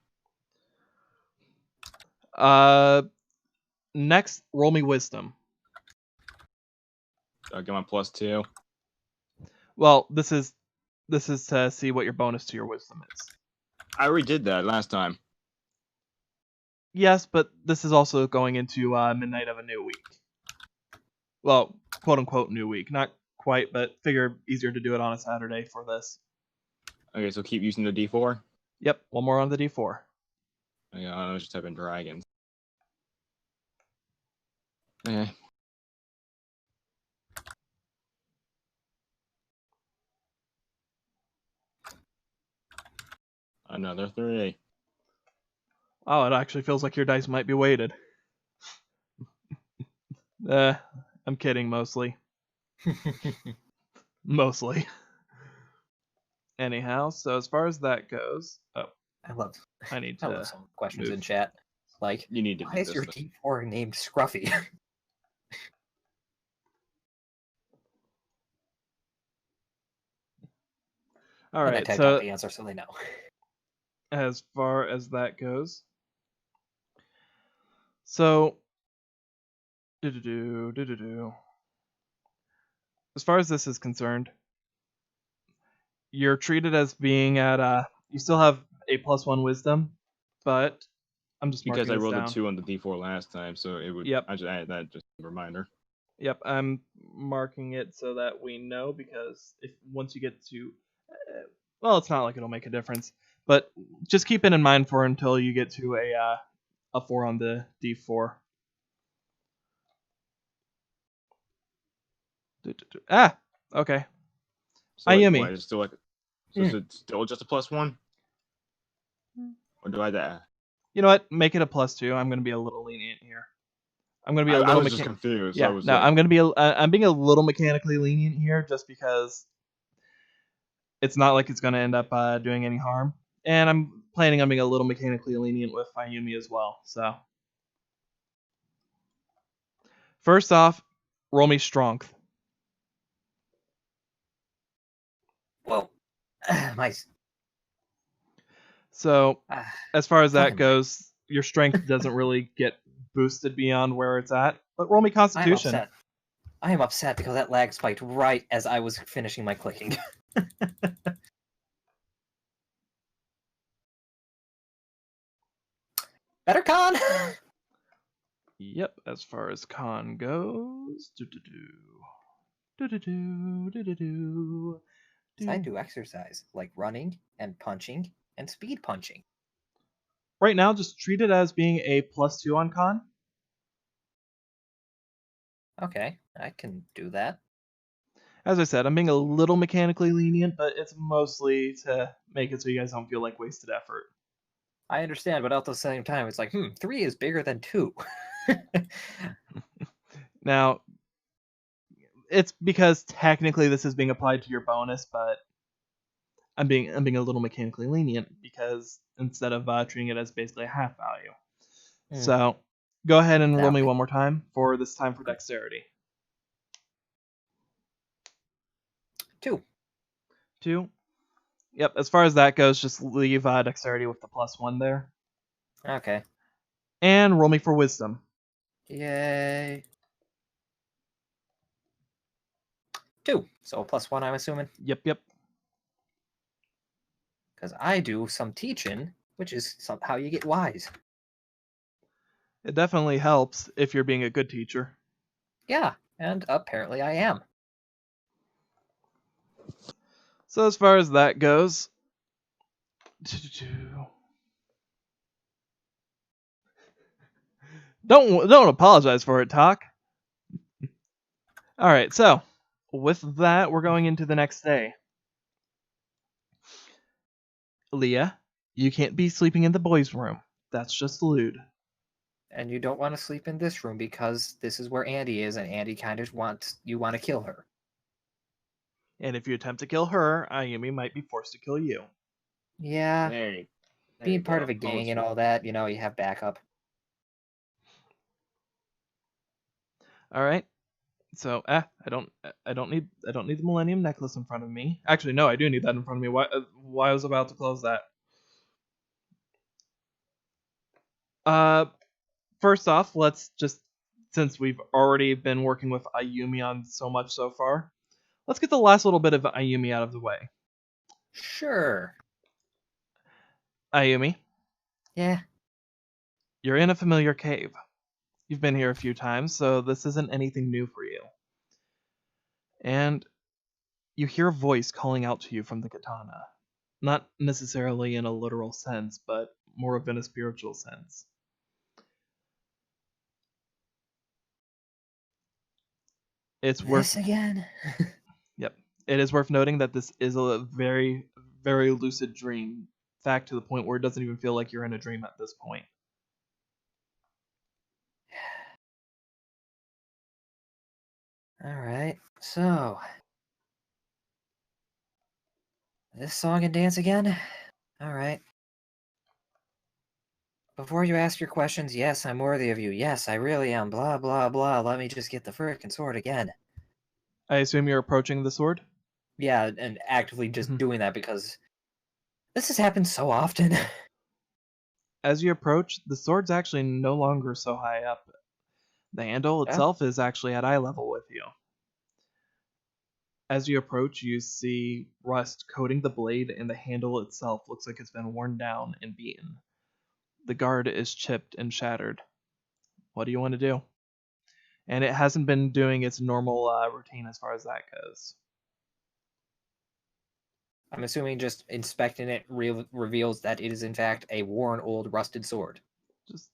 Next, roll me wisdom. I'll get my +2. Well, this is to see what your bonus to your wisdom is. I already did that last time. Yes, but this is also going into midnight of a new week. Well, quote unquote new week. Not quite, but figure easier to do it on a Saturday for this. Okay, so keep using the D4. Yep, one more on the D4. Okay, I'll just type in dragons. Okay. Another 3. Oh, it actually feels like your dice might be weighted. I'm kidding, mostly. Mostly. Anyhow, so as far as that goes, I need to. I love some questions move. in chat. Like, You need to why beat is this your thing. D4 named Scruffy? All And I right, typed so out the answer so they know. as far as that goes, so as far as this is concerned, you're treated as being at you still have a +1 wisdom, but I'm just Because marking I this rolled down. a 2 on the D4 last time, so it would. Yep. I just added that just as a reminder. Yep, I'm marking it so that we know, because if once you get to, well, it's not like it'll make a difference, but just keep it in mind for until you get to a 4 on the D4. Ah, okay. So Ayumi. What, it's still like, so is it still just a +1? Or do I that? You know what? Make it a +2. I'm gonna be a little lenient here. I'm gonna be a I little was just confused. Yeah, I was no, like, I'm gonna be. I'm being a little mechanically lenient here, just because it's not like it's gonna end up doing any harm, and I'm planning on being a little mechanically lenient with Ayumi as well. So, first off, roll me strength. Well, my So, as far as that fucking goes, your strength doesn't really get boosted beyond where it's at. But roll me Constitution. I'm upset. I am upset because that lag spiked right as I was finishing my clicking. Better con. Yep, as far as con goes. Do-do-do. I do exercise like running and punching and speed punching. Right now, just treat it as being a +2 on con. Okay, I can do that. As I said, I'm being a little mechanically lenient, but it's mostly to make it so you guys don't feel like wasted effort. I understand, but at the same time, it's like, 3 is bigger than 2. Now, it's because technically this is being applied to your bonus, but I'm being a little mechanically lenient because instead of treating it as basically a half value. So go ahead and roll me one more time for this time for dexterity. 2. 2. Yep, as far as that goes, just leave dexterity with the +1 there. Okay. And roll me for wisdom. Yay. 2. So +1, I'm assuming. Yep. Because I do some teaching, which is how you get wise. It definitely helps if you're being a good teacher. Yeah, and apparently I am. So as far as that goes, don't apologize for it, Talk. All right, so with that, we're going into the next day. Leah, you can't be sleeping in the boys' room. That's just lewd. And you don't want to sleep in this room because this is where Andy is, and Andy kind of wants you want to kill her. And if you attempt to kill her, Ayumi might be forced to kill you. Yeah, there being part of a gang and all that, you have backup. All right. So, I don't need the Millennium Necklace in front of me. Actually, no, I do need that in front of me. Why I was about to close that. First off, let's just, since we've already been working with Ayumi on so much so far, let's get the last little bit of Ayumi out of the way. Sure. Ayumi. Yeah. You're in a familiar cave. You've been here a few times, so this isn't anything new for you. And you hear a voice calling out to you from the katana. Not necessarily in a literal sense, but more of in a spiritual sense. It's worth this again. Yep. It is worth noting that this is a very, very lucid dream. In fact, to the point where it doesn't even feel like you're in a dream at this point. Alright, so this song and dance again? Alright. Before you ask your questions, yes, I'm worthy of you. Yes, I really am. Blah, blah, blah. Let me just get the frickin' sword again. I assume you're approaching the sword? Yeah, and actively just doing that because this has happened so often. As you approach, the sword's actually no longer so high up. The handle itself is actually at eye level with you. As you approach, you see rust coating the blade, and the handle itself looks like it's been worn down and beaten. The guard is chipped and shattered. What do you want to do? And it hasn't been doing its normal routine as far as that goes. I'm assuming just inspecting it reveals that it is in fact a worn, old, rusted sword. Just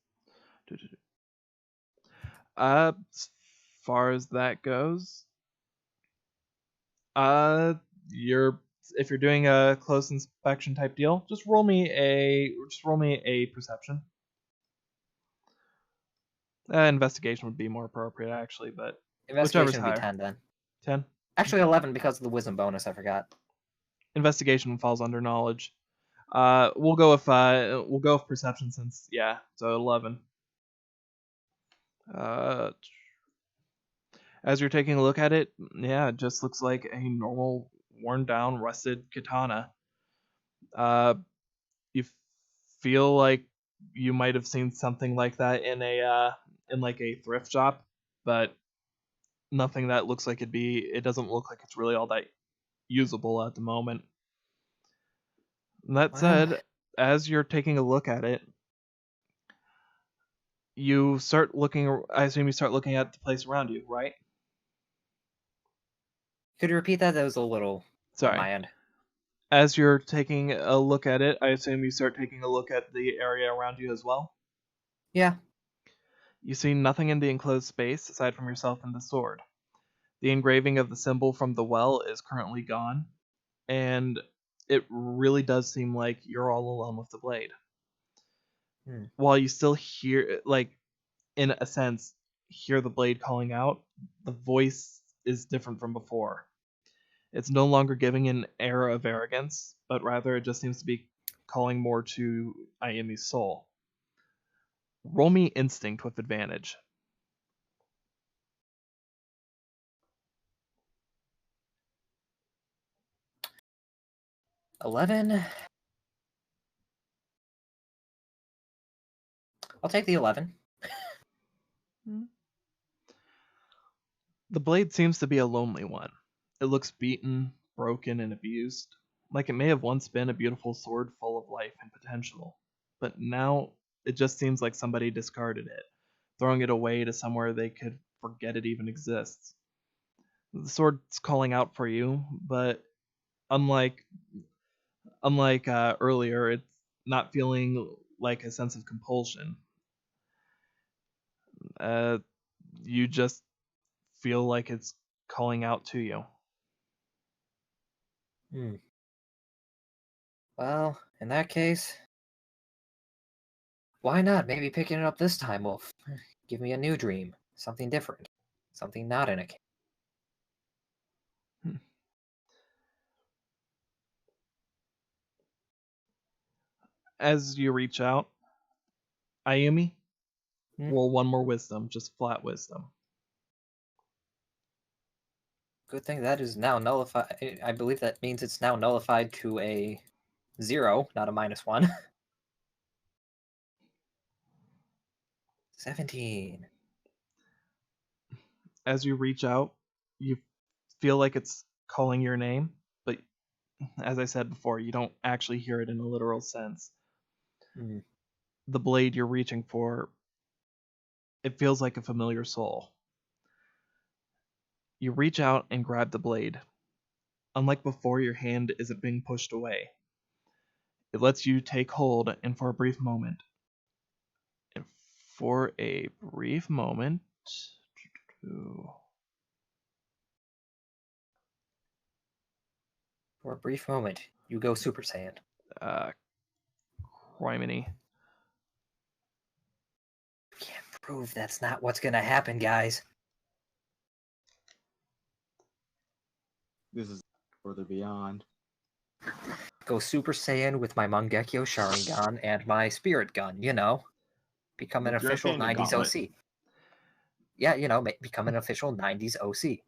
as far as that goes, if you're doing a close inspection type deal, just roll me a perception. Investigation would be more appropriate actually, but whichever's Investigation would be higher. 10 then. 10. Actually, 11 because of the wisdom bonus. I forgot. Investigation falls under knowledge. We'll go with perception since so 11. As you're taking a look at it, it just looks like a normal, worn down, rusted katana. You feel like you might have seen something like that in a thrift shop, but nothing that looks like it doesn't look like it's really all that usable at the moment. That said, as you're taking a look at it, I assume you start looking at the place around you, right? Could you repeat that? That was a little on my end. As you're taking a look at it, I assume you start taking a look at the area around you as well? Yeah. You see nothing in the enclosed space aside from yourself and the sword. The engraving of the symbol from the well is currently gone, and it really does seem like you're all alone with the blade. While you still hear, in a sense, hear the blade calling out, the voice is different from before. It's no longer giving an air of arrogance, but rather it just seems to be calling more to Ayumi's soul. Roll me instinct with advantage. 11. I'll take the 11. The blade seems to be a lonely one. It looks beaten, broken, and abused, like it may have once been a beautiful sword full of life and potential. But now it just seems like somebody discarded it, throwing it away to somewhere they could forget it even exists. The sword's calling out for you, but unlike earlier, it's not feeling like a sense of compulsion. You just feel like it's calling out to you. Well, in that case, why not? Maybe picking it up this time will give me a new dream. Something different. Something not in a cave. As you reach out, Ayumi, roll one more wisdom, just flat wisdom. Good thing that is now nullified. I believe that means it's now nullified to a 0, not a -1. 17. As you reach out, you feel like it's calling your name, but as I said before, you don't actually hear it in a literal sense. The blade you're reaching for, it feels like a familiar soul. You reach out and grab the blade. Unlike before, your hand isn't being pushed away. It lets you take hold, and for a brief moment, you go Super Saiyan. Criminy. Can't prove that's not what's gonna happen, guys. This is further beyond. Go Super Saiyan with my Mangekyo Sharingan and my Spirit Gun, Become an official 90s OC. Yeah, become an official 90s OC.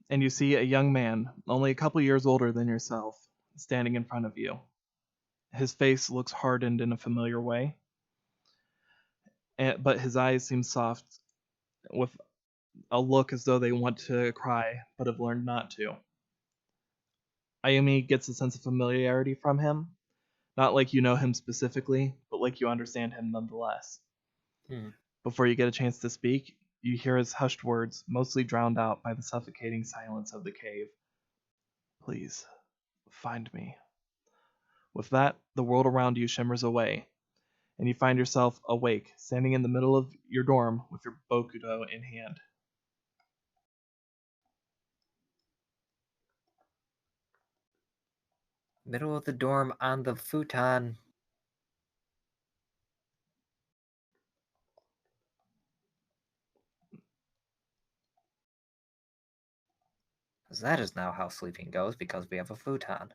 And you see a young man, only a couple years older than yourself, standing in front of you. His face looks hardened in a familiar way, but his eyes seem soft, with a look as though they want to cry, but have learned not to. Ayumi gets a sense of familiarity from him. Not like you know him specifically, but like you understand him nonetheless. Before you get a chance to speak, you hear his hushed words, mostly drowned out by the suffocating silence of the cave. Please, find me. With that, the world around you shimmers away, and you find yourself awake, standing in the middle of your dorm with your Bokudo in hand. Middle of the dorm on the futon. Because that is now how sleeping goes, because we have a futon. A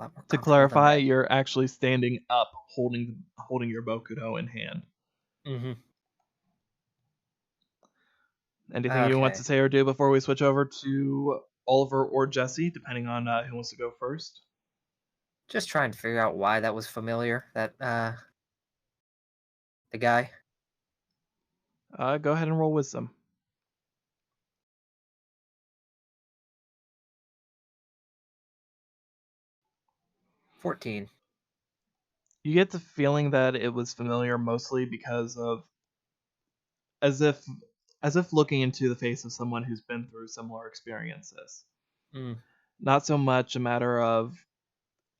lot more To comfortable than clarify, that. you're actually standing up, holding your Bokudo in hand. Mm-hmm. Anything you want Okay. to say or do before we switch over to Oliver or Jesse, depending on who wants to go first? Just trying to figure out why that was familiar. That, the guy. Go ahead and roll wisdom. 14. You get the feeling that it was familiar mostly because of as if looking into the face of someone who's been through similar experiences. Not so much a matter of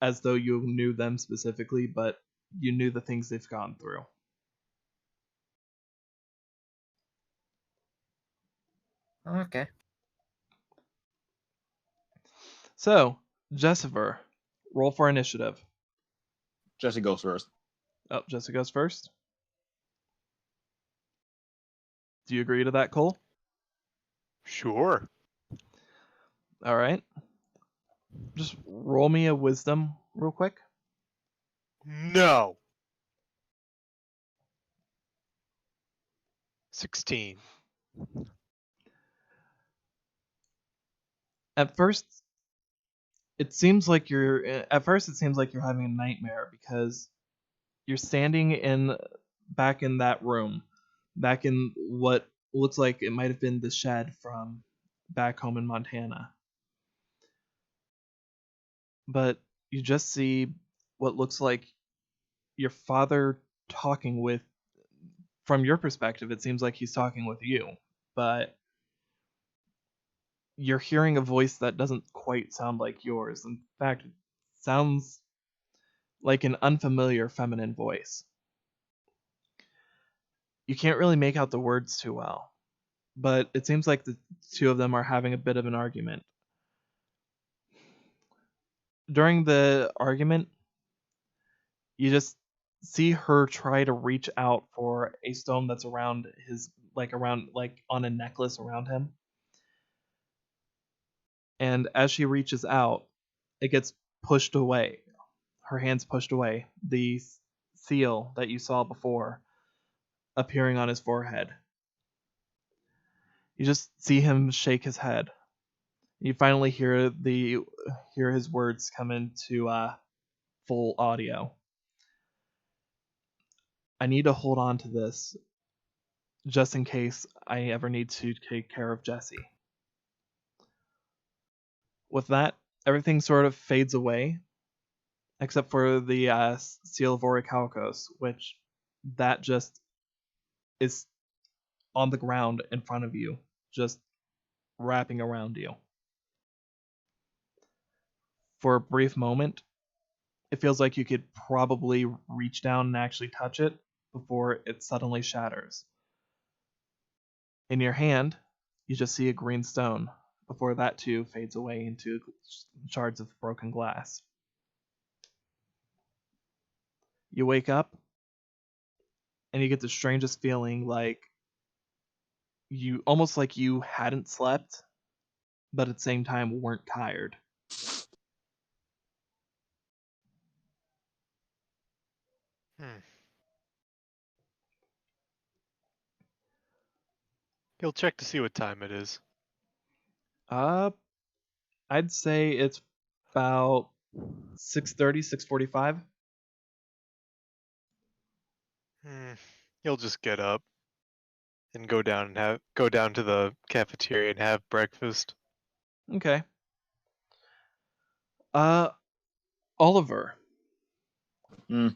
as though you knew them specifically, but you knew the things they've gone through. Okay. So, Jessifer, roll for initiative. Jesse goes first. Oh, Jessica goes first. Do you agree to that, Cole? Sure. All right. Just roll me a wisdom real quick. No. 16. At first, it seems like you're having a nightmare because you're standing back in that room, back in what looks like it might have been the shed from back home in Montana. But you just see what looks like your father talking with, from your perspective, it seems like he's talking with you, but you're hearing a voice that doesn't quite sound like yours. In fact, it sounds like an unfamiliar feminine voice. You can't really make out the words too well, but it seems like the two of them are having a bit of an argument. During the argument, you just see her try to reach out for a stone that's around his, like on a necklace around him. And as she reaches out, it gets pushed away. Her hand's pushed away. The seal that you saw before appearing on his forehead. You just see him shake his head. You finally hear his words come into full audio. I need to hold on to this just in case I ever need to take care of Jesse. With that, everything sort of fades away, except for the seal of Orichalcos, which that just is on the ground in front of you, just wrapping around you. For a brief moment, it feels like you could probably reach down and actually touch it before it suddenly shatters. In your hand, you just see a green stone before that too fades away into shards of broken glass. You wake up and you get the strangest feeling, like you hadn't slept, but at the same time weren't tired. He'll check to see what time it is. I'd say it's about 6:30, 6:45. He'll just get up and go down to the cafeteria and have breakfast. Okay. Oliver. Hmm.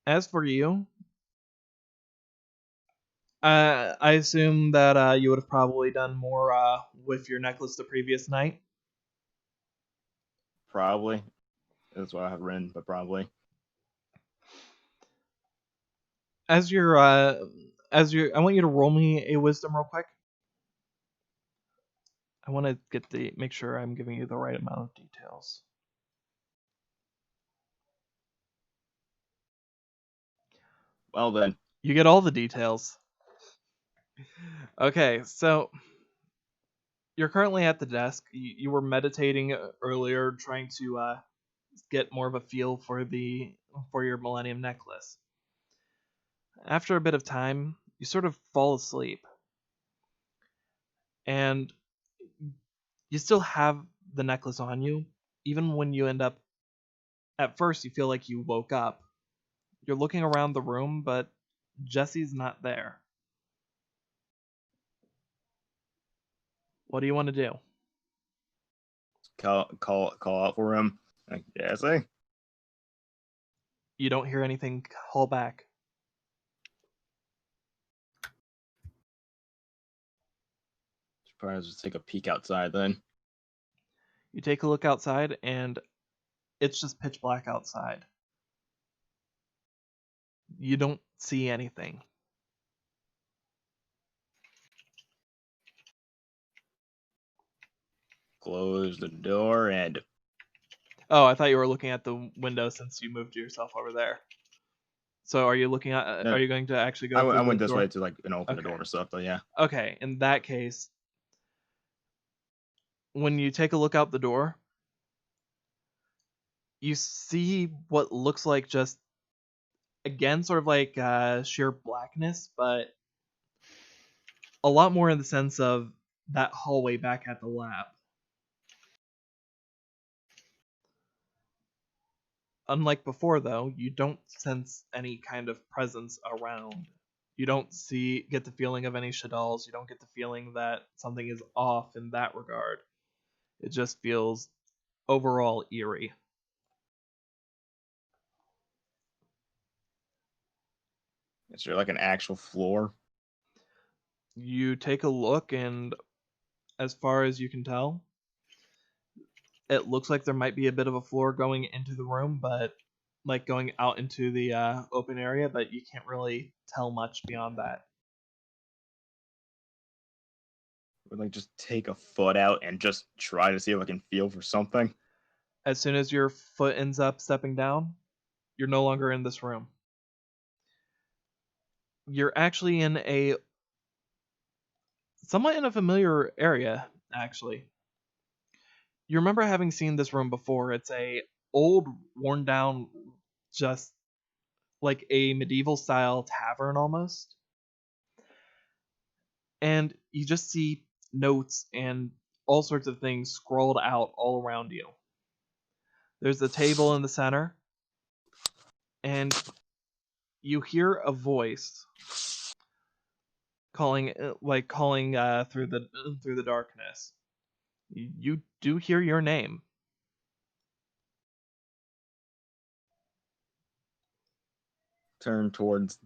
As for you, I assume that you would have probably done more with your necklace the previous night. Probably. That's what I have written, but probably. I want you to roll me a wisdom real quick. I want to make sure I'm giving you the right amount of details. Well then. You get all the details. Okay, so you're currently at the desk. You were meditating earlier, trying to get more of a feel for your Millennium Necklace. After a bit of time, you sort of fall asleep, and you still have the necklace on you, even when you end up. At first, you feel like you woke up. You're looking around the room, but Jesse's not there. What do you want to do? Call out for him. Like, Jesse? You don't hear anything call back. Should probably just take a peek outside then. You take a look outside, and it's just pitch black outside. You don't see anything. Close the door and Oh, I thought you were looking at the window since you moved yourself over there. So are you looking at? No, Are you going to actually go? I through went the this door? way to like open the Okay. door and stuff, but yeah. Okay, in that case, when you take a look out the door, you see what looks like just, again, sort of like sheer blackness, but a lot more in the sense of that hallway back at the lab. Unlike before, though, you don't sense any kind of presence around. You don't get the feeling of any shaddolls. You don't get the feeling that something is off in that regard. It just feels overall eerie. Is there like an actual floor? You take a look, and as far as you can tell, it looks like there might be a bit of a floor going into the room, but like going out into the open area, but you can't really tell much beyond that. Would like just take a foot out and just try to see if I can feel for something? As soon as your foot ends up stepping down, you're no longer in this room. You're actually somewhat in a familiar area, actually. You remember having seen this room before. It's a old, worn down, just like a medieval style tavern almost. And you just see notes and all sorts of things scrawled out all around you. There's a table in the center, and you hear a voice calling through the darkness. You do hear your name. Turn towards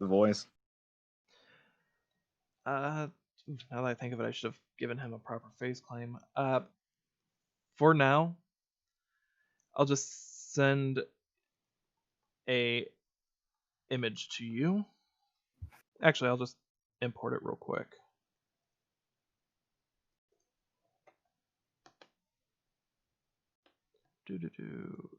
the voice. Now that I think of it, I should have given him a proper face claim. For now, I'll just send a image to you. Actually, I'll just import it real quick. Do.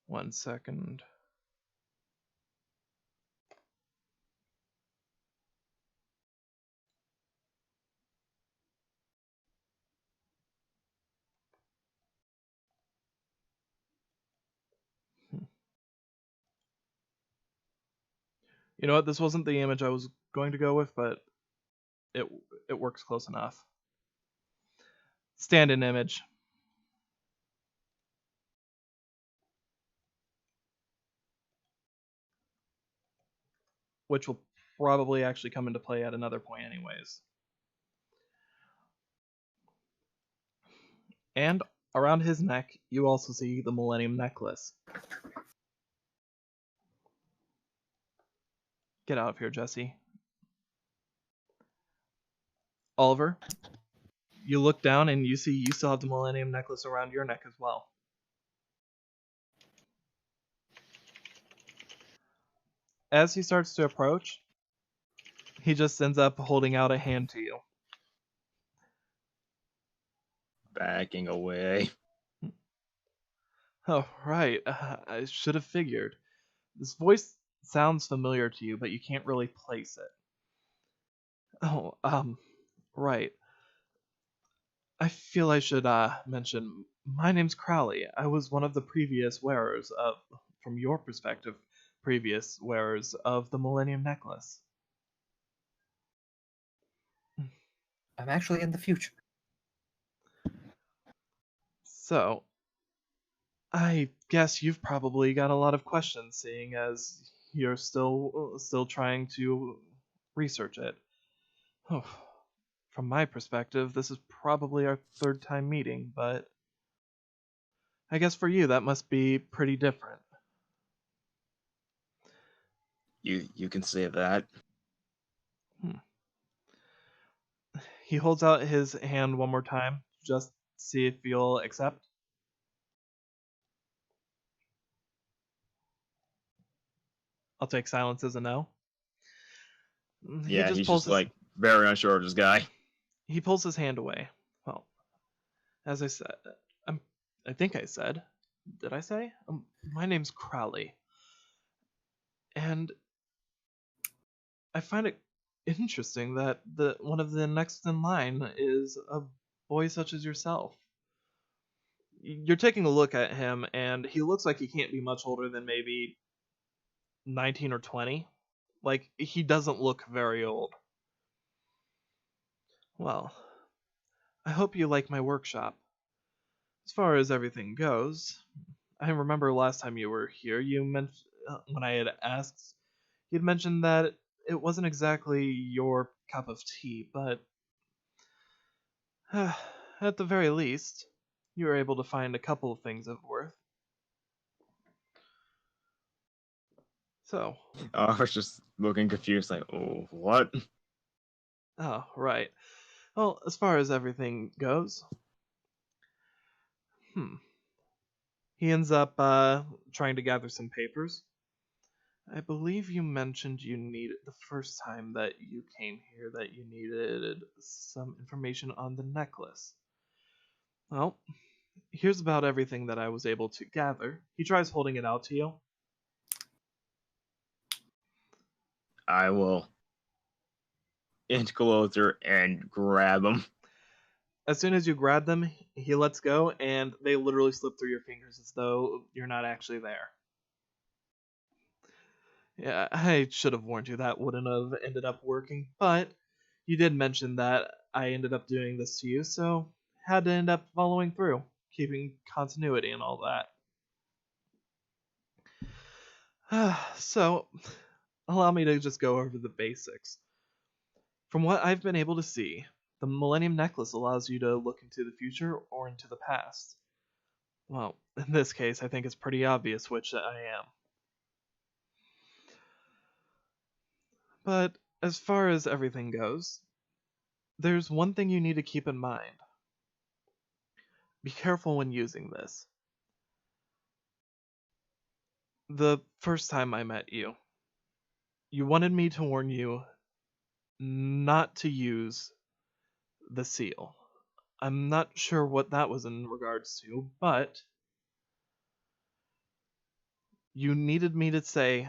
1 second. You know what? This wasn't the image I was going to go with, but it works close enough. stand-in image. Which will probably actually come into play at another point anyways. And around his neck, you also see the Millennium Necklace. Get out of here, Jesse. Oliver, you look down and you see you still have the Millennium Necklace around your neck as well. As he starts to approach, he just ends up holding out a hand to you. Backing away. Oh, right. I should have figured. This voice sounds familiar to you, but you can't really place it. Oh, right. I feel I should mention, my name's Crowley. I was one of the previous wearers of, from your perspective, previous wearers of the Millennium Necklace. I'm actually in the future. So, I guess you've probably got a lot of questions, seeing as you're still trying to research it. Oh, from my perspective, this is probably our third time meeting, but I guess for you that must be pretty different. You can say that. He holds out his hand one more time, just see if you'll accept. I'll take silence as a no. Yeah, he's just like very unsure of this guy. He pulls his hand away. Well, as I said, I think I said, did I say? My name's Crowley. And I find it interesting that one of the next in line is a boy such as yourself. You're taking a look at him, and he looks like he can't be much older than maybe 19 or 20. Like, he doesn't look very old. Well, I hope you like my workshop. As far as everything goes, I remember last time you were here, you mentioned, when I had asked, you'd mentioned that it wasn't exactly your cup of tea, but at the very least, you were able to find a couple of things of worth. So. I was just looking confused, like, oh, what? Oh, right. Well, as far as everything goes, he ends up trying to gather some papers. I believe you mentioned the first time that you came here that you needed some information on the necklace. Well, here's about everything that I was able to gather. He tries holding it out to you. I will inch closer and grab him. As soon as you grab them, he lets go, and they literally slip through your fingers as though you're not actually there. Yeah, I should have warned you that wouldn't have ended up working, but you did mention that I ended up doing this to you, so had to end up following through, keeping continuity and all that. So, allow me to just go over the basics. From what I've been able to see, the Millennium Necklace allows you to look into the future or into the past. Well, in this case, I think it's pretty obvious which I am. But as far as everything goes, there's one thing you need to keep in mind. Be careful when using this. The first time I met you, you wanted me to warn you not to use the seal. I'm not sure what that was in regards to, but you needed me to say,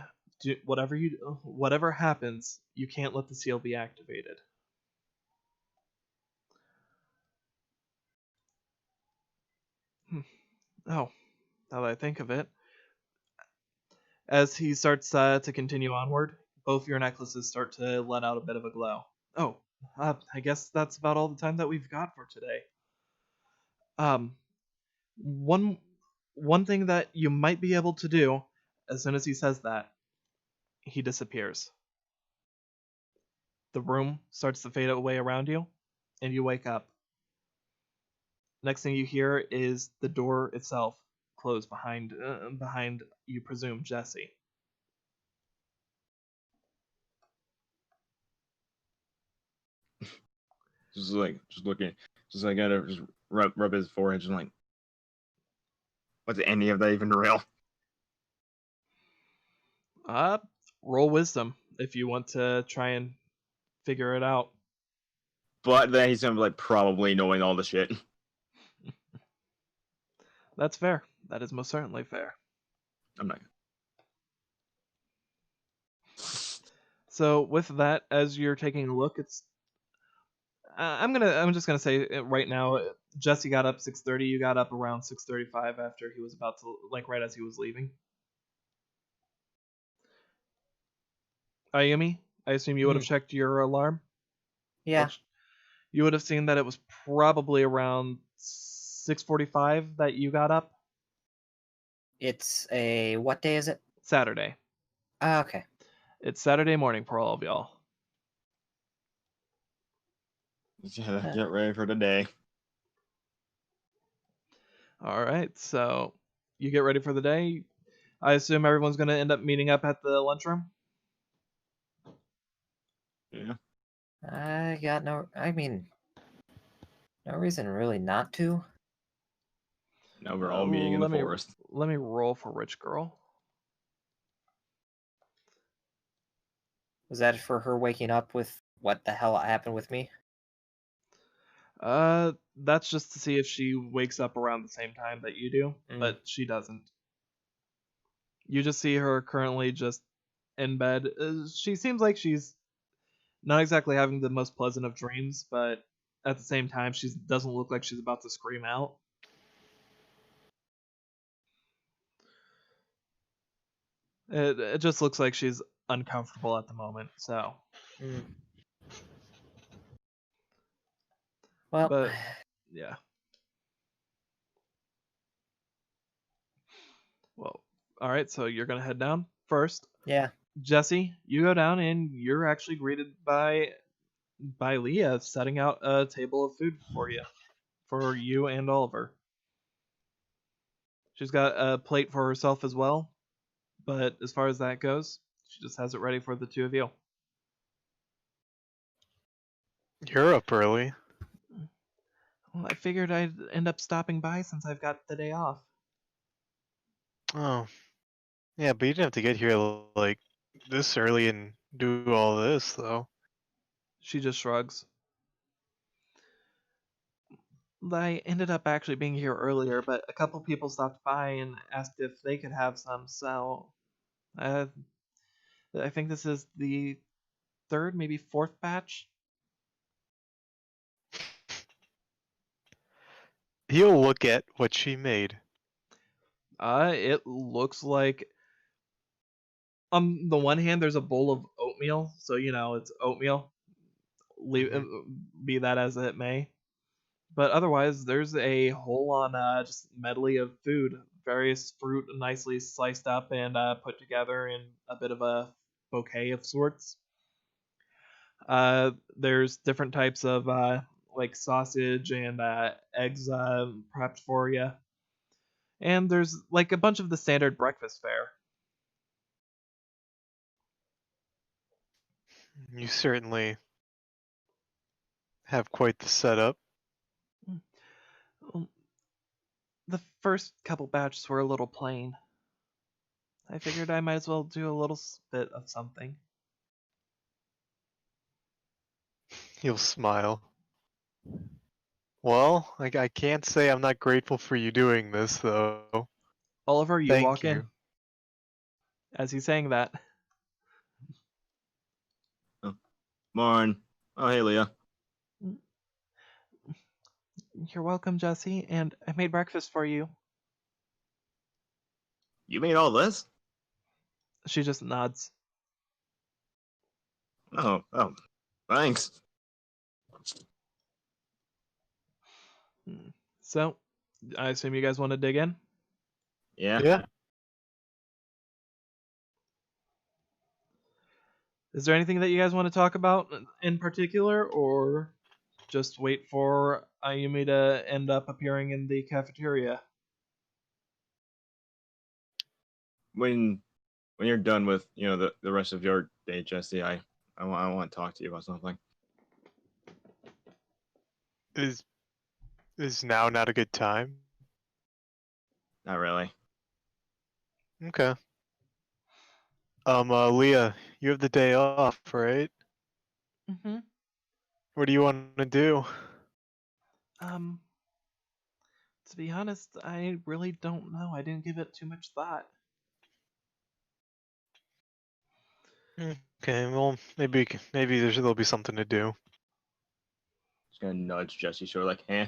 whatever happens, you can't let the seal be activated. Oh, now that I think of it. As he starts to continue onward, both your necklaces start to let out a bit of a glow. Oh, I guess that's about all the time that we've got for today. One thing that you might be able to do, as soon as he says that, he disappears. The room starts to fade away around you, and you wake up. Next thing you hear is the door itself close behind you presume Jesse. Just looking, just like gotta just rub his forehead, just like, what's any of that even real? Roll wisdom if you want to try and figure it out. But then he's gonna be like probably knowing all the shit. That's fair. That is most certainly fair. I'm not. So with that, as you're taking a look, it's I'm just gonna say right now, Jesse got up 6:30. You got up around 6:35 after he was about to, like, right as he was leaving. Ayumi, I assume you would have checked your alarm. Yeah. You would have seen that it was probably around 6:45 that you got up. It's a what day is it? Saturday. Okay. It's Saturday morning for all of y'all. Get ready for the day. All right, so you get ready for the day. I assume everyone's going to end up meeting up at the lunchroom. Yeah. I got no. I mean, no reason really not to. Now we're all meeting in the forest. Let me roll for Rich Girl. Was that for her waking up with what the hell happened with me? That's just to see if she wakes up around the same time that you do, but she doesn't. You just see her currently just in bed. She seems like she's not exactly having the most pleasant of dreams, but at the same time, she doesn't look like she's about to scream out. It just looks like she's uncomfortable at the moment, so. Well, but yeah. Well, all right. So you're gonna head down first. Yeah. Jesse, you go down and you're actually greeted by Leah setting out a table of food for you and Oliver. She's got a plate for herself as well, but as far as that goes, she just has it ready for the two of you. You're up early. Well, I figured I'd end up stopping by since I've got the day off. Oh. Yeah, but you didn't have to get here like this early and do all this, though. She just shrugs. I ended up actually being here earlier, but a couple people stopped by and asked if they could have some, so I think this is the third, maybe fourth batch. He'll look at what she made. It looks like, on the one hand, there's a bowl of oatmeal, so it's oatmeal. Be that as it may. But otherwise, there's a whole-on just medley of food, various fruit nicely sliced up and put together in a bit of a bouquet of sorts. There's different types of like sausage and eggs prepped for you. And there's like a bunch of the standard breakfast fare. You certainly have quite the setup. The first couple batches were a little plain. I figured I might as well do a little bit of something. He'll smile. Well, I can't say I'm not grateful for you doing this, though. Oliver, you Thank walk you. in. As he's saying that. Oh. Morn. Oh, hey, Leah. You're welcome, Jesse, and I made breakfast for you. You made all this? She just nods. Oh, thanks. So, I assume you guys want to dig in? Yeah. Yeah. Is there anything that you guys want to talk about in particular, or just wait for Ayumi to end up appearing in the cafeteria? When you're done with the rest of your day, Jesse, I want to talk to you about something. Is now not a good time? Not really. Okay. Leah, you have the day off, right? Mm-hmm. What do you want to do? To be honest, I really don't know. I didn't give it too much thought. Okay, well, maybe there'll be something to do. Just gonna nudge Jesse, sort of like, eh.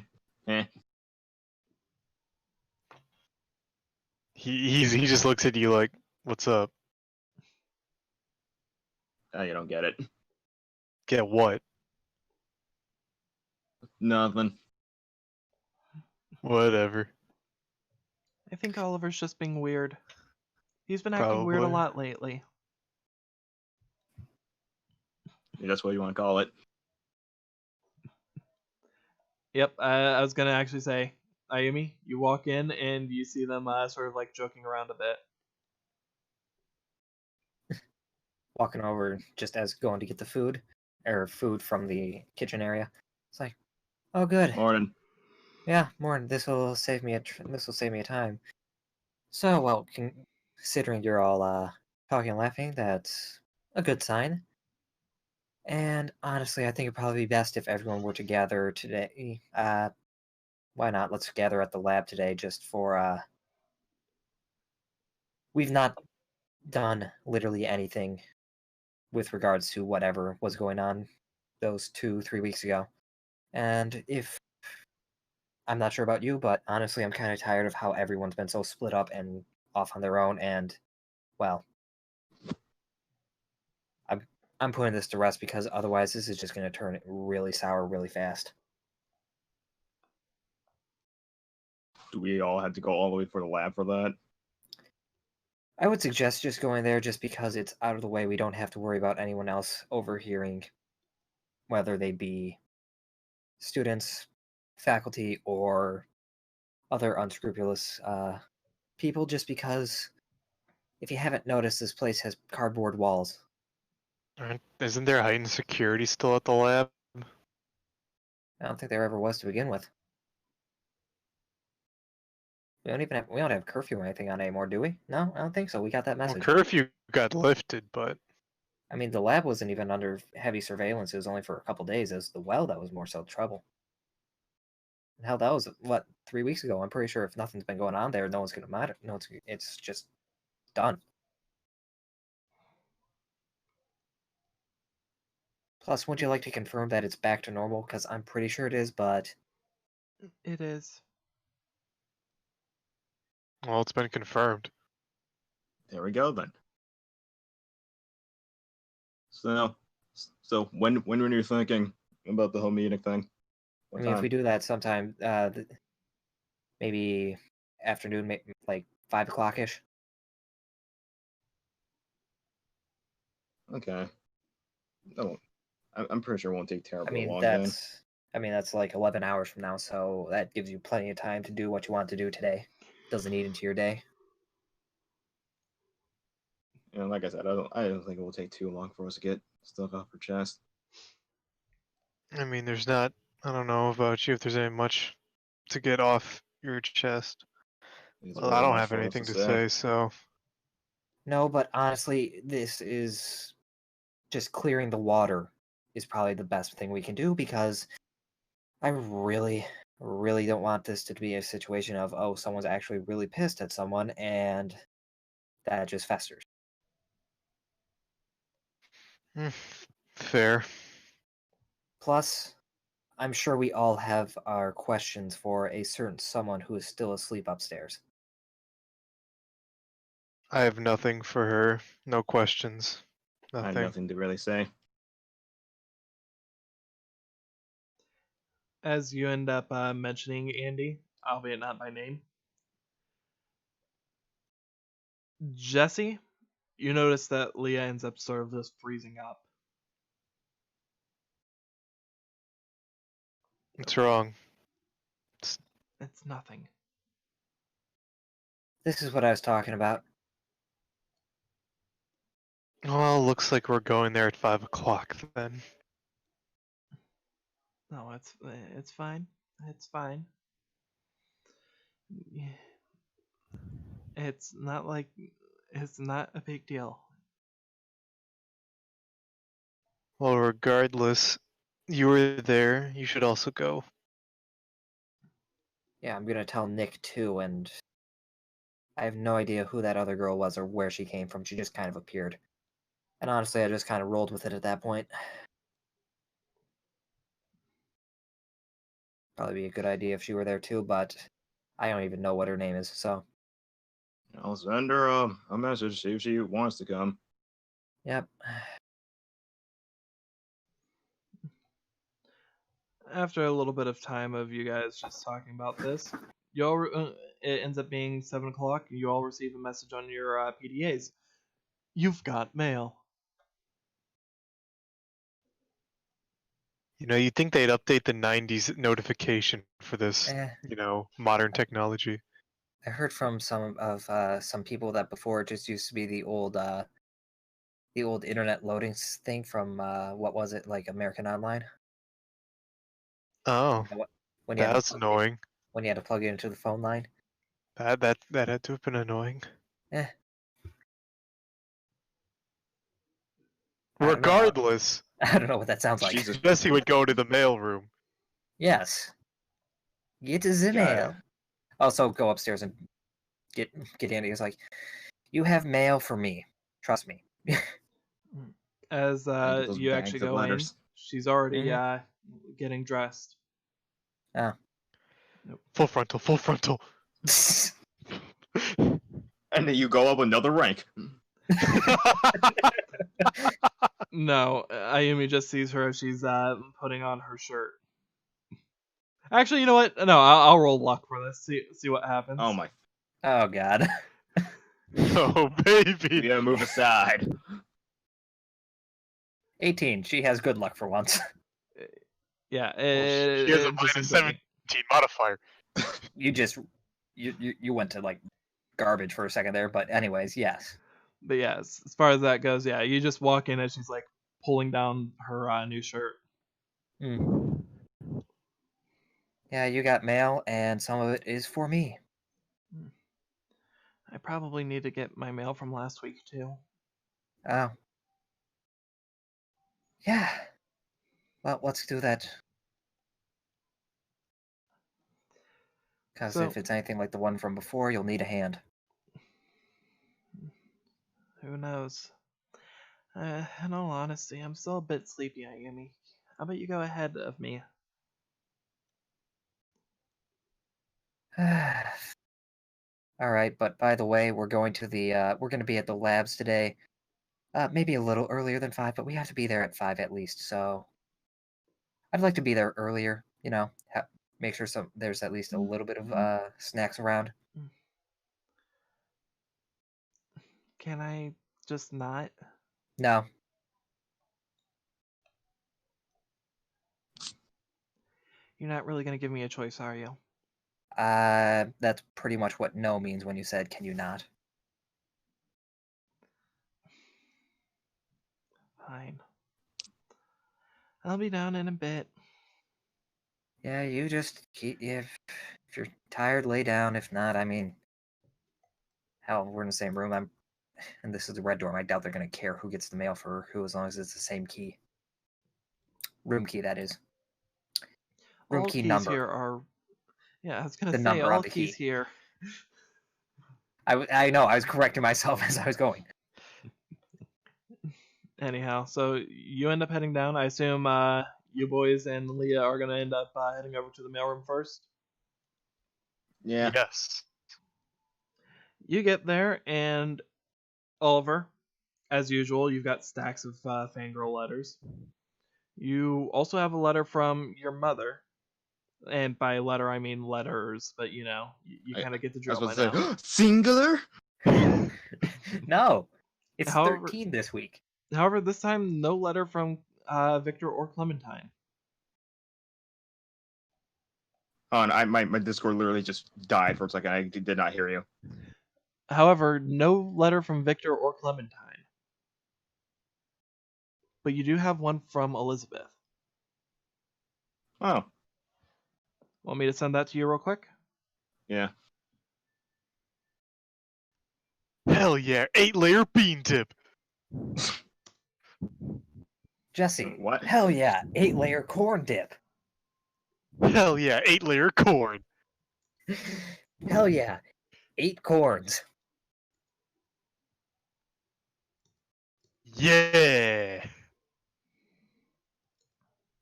He just looks at you like, "What's up?" You don't get it. Get what? Nothing. Whatever. I think Oliver's just being weird. He's been acting weird a Probably. lot lately. Yeah, that's what you want to call it. Yep, I was gonna actually say, Ayumi, you walk in and you see them sort of like joking around a bit. Walking over just as going to get the food, or food from the kitchen area. It's like, oh, good. Morning. Yeah, morning. This will save me a time. So, well, considering you're all talking and laughing, that's a good sign. And honestly, I think it'd probably be best if everyone were to gather today. Why not? Let's gather at the lab today just for we've not done literally anything with regards to whatever was going on those 2-3 weeks ago. And if I'm not sure about you, but honestly, I'm kind of tired of how everyone's been so split up and off on their own. And well, I'm putting this to rest because otherwise, this is just going to turn really sour really fast. Do we all have to go all the way for the lab for that? I would suggest just going there just because it's out of the way. We don't have to worry about anyone else overhearing, whether they be students, faculty, or other unscrupulous people, just because if you haven't noticed, this place has cardboard walls. Isn't there heightened security still at the lab? I don't think there ever was to begin with. We don't have curfew or anything on anymore, do we? No, I don't think so. We got that Well, message. curfew got lifted, but I mean, the lab wasn't even under heavy surveillance. It was only for a couple days. It was the well that was more so trouble. Hell, that was what 3 weeks ago. I'm pretty sure if nothing's been going on there, no one's gonna matter. No, it's just done. Plus, would you like to confirm that it's back to normal? Because I'm pretty sure it is, but It is. well, it's been confirmed. There we go then. So when were you thinking about the whole meeting thing? I mean, if we do that sometime, maybe afternoon, like 5 o'clock ish. Okay. No, I'm pretty sure it won't take I terribly mean, long then. that's like 11 hours from now, so that gives you plenty of time to do what you want to do today. Doesn't eat into your day. Like I said, I don't think it will take too long for us to get stuff off our chest. I mean, there's not. I don't know about you if there's any much to get off your chest. There's Well, I really don't much have for us anything to to say. say, so No, but honestly, this is just clearing the water is probably the best thing we can do because I really, really don't want this to be a situation of, oh, someone's actually really pissed at someone and that just festers. fair. Plus, I'm sure we all have our questions for a certain someone who is still asleep upstairs. I have nothing for her. No questions. I have Nothing. nothing to really say. As you end up mentioning Andy, albeit not by name. Jesse, you notice that Leah ends up sort of just freezing up. What's wrong? It's nothing. This is what I was talking about. Well, looks like we're going there at 5 o'clock then. No, it's fine. It's fine. It's not a big deal. Well, regardless, you were there. You should also go. Yeah, I'm gonna tell Nick too, and I have no idea who that other girl was or where she came from. She just kind of appeared. And honestly, I just kind of rolled with it at that point. Probably be a good idea if she were there too, but I don't even know what her name is, so. I'll send her a message, see if she wants to come. Yep. After a little bit of time of you guys just talking about this, it ends up being 7 o'clock. You all receive a message on your PDAs. You've got mail. You know, you'd think they'd update the 90s notification for this, modern technology. I heard from some people that before it just used to be the old internet loading thing from what was it, like American Online? Oh, When you had to that's plug annoying. when you had to plug it into the phone line. That had to have been annoying. Eh. I don't know. Regardless, I don't know what that sounds like. Jesus. Jesse would go to the mailroom. Yes. Get the mail. Also, go upstairs and get Andy. He's like, you have mail for me. Trust me. As Those you bags actually of go in, letters. she's already getting dressed. Oh. Nope. Full frontal, full frontal. And then you go up another rank. No, Ayumi just sees her as she's putting on her shirt. Actually, you know what? No, I'll roll luck for this. See what happens. Oh my. Oh god. Oh baby. You gotta move aside. 18. She has good luck for once. Yeah, She has a just minus seems like 17 modifier. You went to like garbage for a second there, but anyways, yes. But yeah, as far as that goes, yeah, you just walk in as she's like pulling down her new shirt. Yeah, you got mail, and some of it is for me. I probably need to get my mail from last week too. Oh. Yeah. Well, let's do that. Because if it's anything like the one from before, you'll need a hand. Who knows? In all honesty, I'm still a bit sleepy, Ayumi. How about you go ahead of me? All right, but by the way, we're going to be at the labs today. Maybe a little earlier than 5, but we have to be there at 5 at least. So I'd like to be there earlier. Make sure there's at least a little bit of snacks around. Can I just not? No. You're not really gonna give me a choice, are you? That's pretty much what no means when you said, can you not? Fine. I'll be down in a bit. Yeah, you just keep, if you're tired, lay down. If not, I mean, hell, we're in the same room. And this is the red dorm. I doubt they're gonna care who gets the mail for who, as long as it's the same key. Room key, that is. Room All key keys number. here are. Yeah, I was gonna The say number all of the keys key. here. I know. I was correcting myself as I was going. Anyhow, so you end up heading down. I assume you boys and Leah are gonna end up heading over to the mailroom first. Yeah. Yes. You get there, and Oliver, as usual, you've got stacks of fangirl letters. You also have a letter from your mother, And by letter, I mean letters, but you kind of get the I drill was by about to now. say, singular? No, it's However- 13 this week. However, this time, no letter from Victor or Clementine. Oh, and my Discord literally just died for a second. I did not hear you. However, no letter from Victor or Clementine. But you do have one from Elizabeth. Oh, Want me to send that to you real quick? yeah. Hell yeah, 8-layer bean tip. Jesse, What? hell yeah, 8-layer corn dip. Hell yeah, 8-layer corn. Hell yeah, 8 corns. Yeah.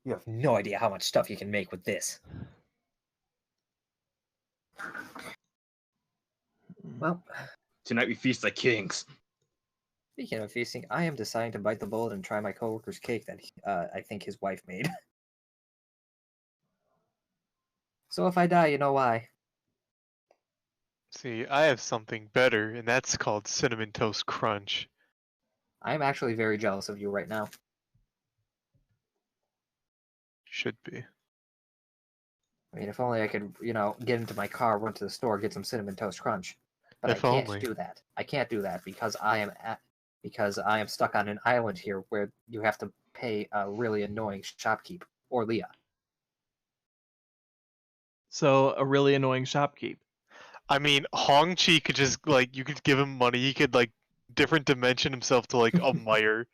You have no idea how much stuff you can make with this. Well, Tonight we feast like kings. speaking of feasting, I am deciding to bite the bullet and try my coworker's cake that I think his wife made. So if I die, you know why. See, I have something better, and that's called Cinnamon Toast Crunch. I am actually very jealous of you right now. Should be. I mean, if only I could, get into my car, run to the store, get some Cinnamon Toast Crunch. But If I can't only. do that. I can't do that because I am stuck on an island here where you have to pay a really annoying shopkeep or Leah. So, a really annoying shopkeep. I mean, Hong Chi could just, you could give him money, he could, different dimension himself to, a Meyer.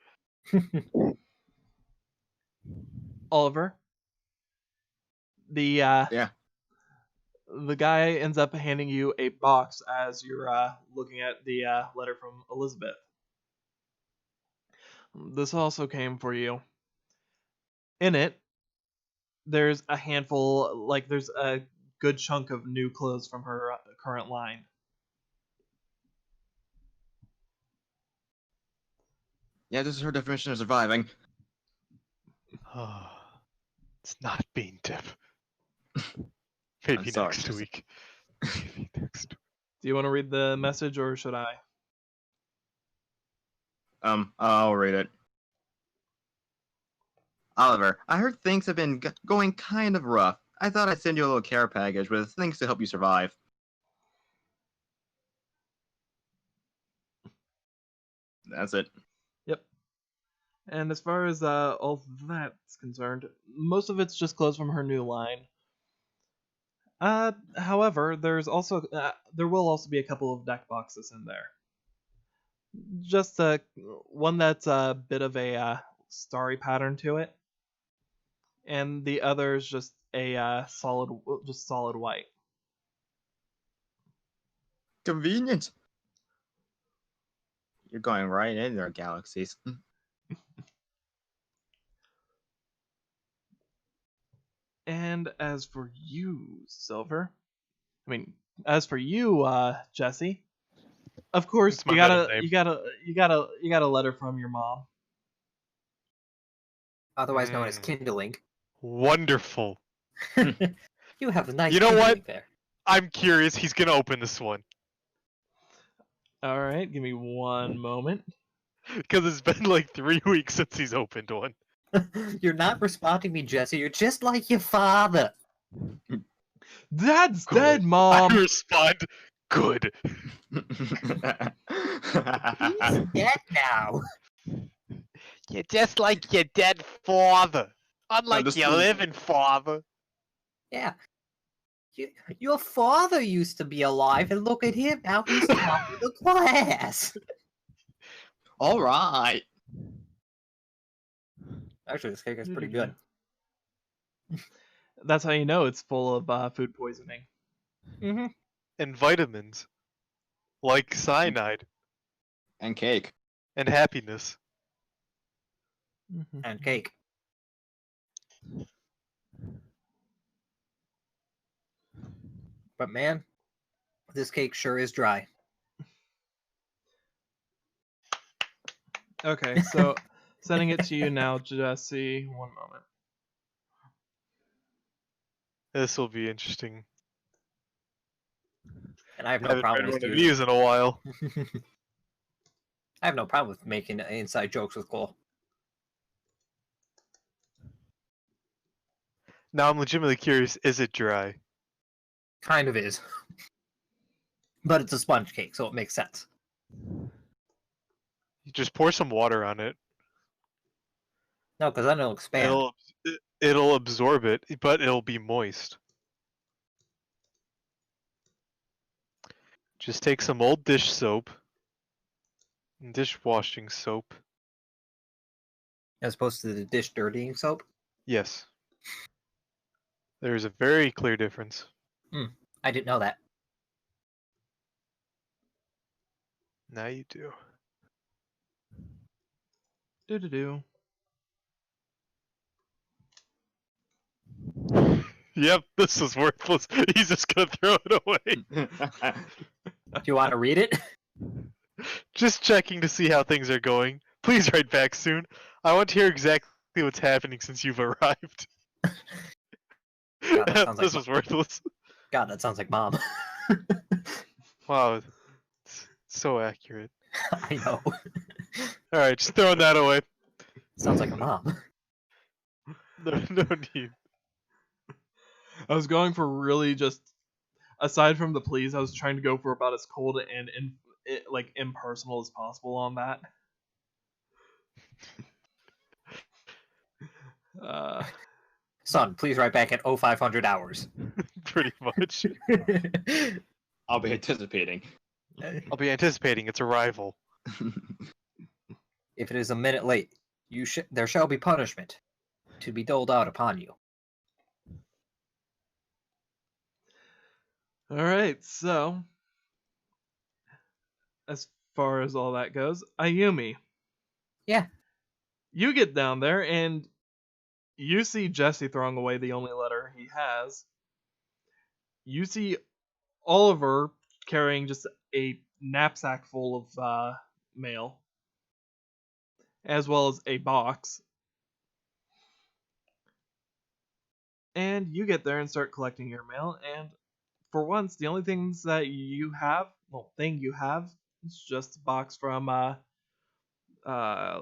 Oliver. The Yeah. the guy ends up handing you a box as you're looking at the letter from Elizabeth. This also came for you. In it, there's a handful, there's a good chunk of new clothes from her current line. Yeah, this is her definition of surviving. It's not bean tip. Maybe I'm sorry, next Jesse. week. Maybe next week. Do you want to read the message or should I? I'll read it. Oliver, I heard things have been going kind of rough. I thought I'd send you a little care package with things to help you survive. That's it. Yep. And as far as all that's concerned, most of it's just clothes from her new line. However, there will also be a couple of deck boxes in there. Just one that's a bit of a starry pattern to it, and the other is just a solid white. Convenient. You're going right in there, galaxies. And as for you, Silver, as for you, Jesse, of course It's my middle name. you got a letter from your mom. Otherwise known as kindling. Wonderful. You have a nice You know what? kindling there. I'm curious. He's gonna open this one. All right, give me one moment. Because it's been 3 weeks since he's opened one. You're not responding me, Jesse. You're just like your father. Dad's Good. dead, Mom. I respond, good. He's dead now. You're just like your dead father. Unlike this your proves- living father. Yeah. Your father used to be alive, and look at him now. He's top of the class. All right. Actually, this cake is pretty good. That's how you know it's full of food poisoning. Mm-hmm. And vitamins. Like cyanide. And cake. And happiness. And cake. But man, this cake sure is dry. Okay, so sending it to you now, Jesse. One moment. This will be interesting. And I have I no haven't problem read with one of you. these in a while. I have no problem with making inside jokes with Cole. Now I'm legitimately curious, is it dry? Kind of is. But it's a sponge cake, so it makes sense. You just pour some water on it. No, because then it'll expand. It'll absorb it, but it'll be moist. Just take some old dish soap, dishwashing soap. As opposed to the dish dirtying soap. Yes. There's a very clear difference. I didn't know that. Now you do. Do. Yep, this is worthless. He's just gonna throw it away. Do you want to read it? Just checking to see how things are going. Please write back soon. I want to hear exactly what's happening since you've arrived. God, that sounds like This was worthless. God, that sounds like Mom. Wow, it's so accurate. I know. Alright, just throwing that away. Sounds like a mom. No need. I was going for really just, aside from the please, I was trying to go for about as cold and like impersonal as possible on that. Son, please write back at 0500 hours. Pretty much. I'll be anticipating. I'll be anticipating its arrival. If it is a minute late, there shall be punishment to be doled out upon you. Alright, so as far as all that goes, Ayumi. Yeah. You get down there and you see Jesse throwing away the only letter he has. You see Oliver carrying just a knapsack full of mail, as well as a box. And you get there and start collecting your mail, and for once, the only things that you have, is just a box from, let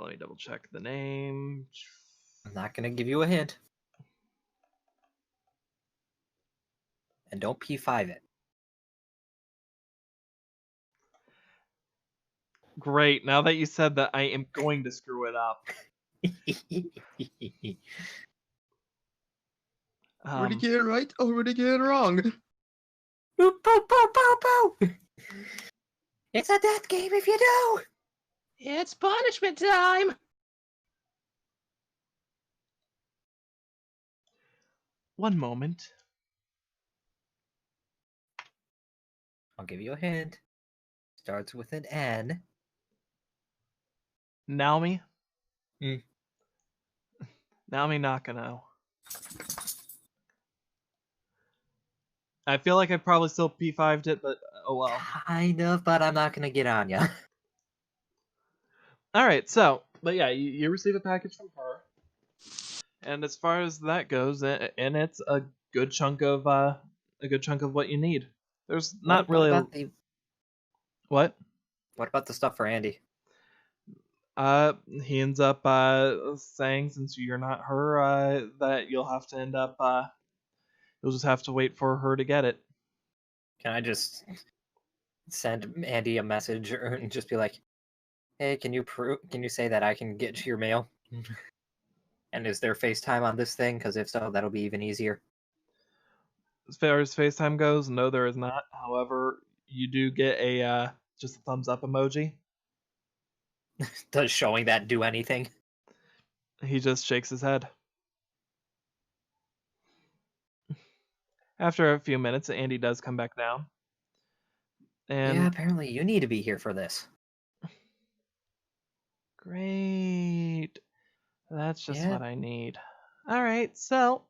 me double check the name. I'm not going to give you a hint. And don't P5 it. Great, now that you said that, I am going to screw it up. Already get it right, already get it wrong. Boop, boop, boop, boop, boop. It's a death game if you do. It's punishment time! One moment. I'll give you a hint. Starts with an N. Naomi? Hmm. Naomi Nakano. I feel like I probably still P5'd it, but oh well. Kind of, but I'm not going to get on ya. Alright, so, but yeah, you receive a package from her. And as far as that goes, and it's a good chunk of what you need. There's not really What? What about the stuff for Andy? He ends up saying, since you're not her, that you'll have to end up you'll just have to wait for her to get it. Can I just send Andy a message and just be like, "Hey, can you say that I can get your mail?" And is there FaceTime on this thing? Because if so, that'll be even easier. As far as FaceTime goes, no, there is not. However, you do get a just a thumbs up emoji. Does showing that do anything? He just shakes his head. After a few minutes, Andy does come back down. And Yeah, apparently you need to be here for this. Great. That's just Yeah. what I need. Alright, so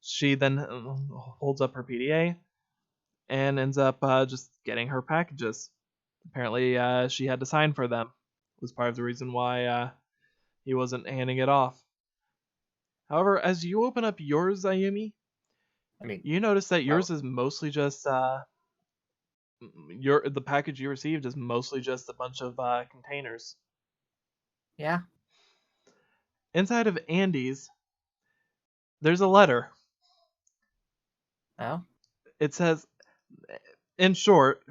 she then holds up her PDA and ends up just getting her packages. Apparently, she had to sign for them. Was part of the reason why he wasn't handing it off. However, as you open up yours, Ayumi, I mean, You notice that yours Oh. is mostly just the package you received is mostly just a bunch of containers. yeah. Inside of Andy's, there's a letter. Oh. It says, in short,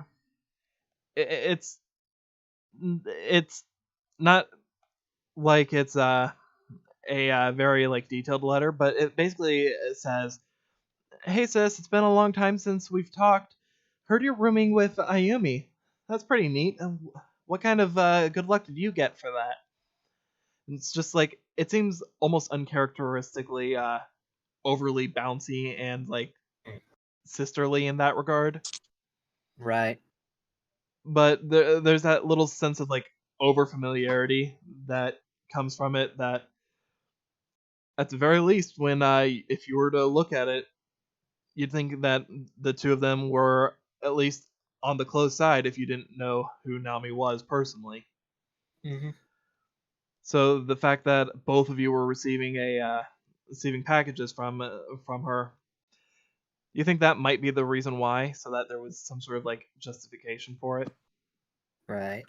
it's not like it's a very like detailed letter, but it basically says, "Hey sis, it's been a long time since we've talked. Heard you're rooming with Ayumi. That's pretty neat. What kind of good luck did you get for that?" And it's just like it seems almost uncharacteristically overly bouncy and like sisterly in that regard. Right. But there's that little sense of like over familiarity that comes from it that at the very least when if you were to look at it you'd think that the two of them were at least on the close side if you didn't know who Naomi was personally. Mm-hmm. So the fact that both of you were receiving receiving packages from her, you think that might be the reason why, so that there was some sort of like justification for it. Right.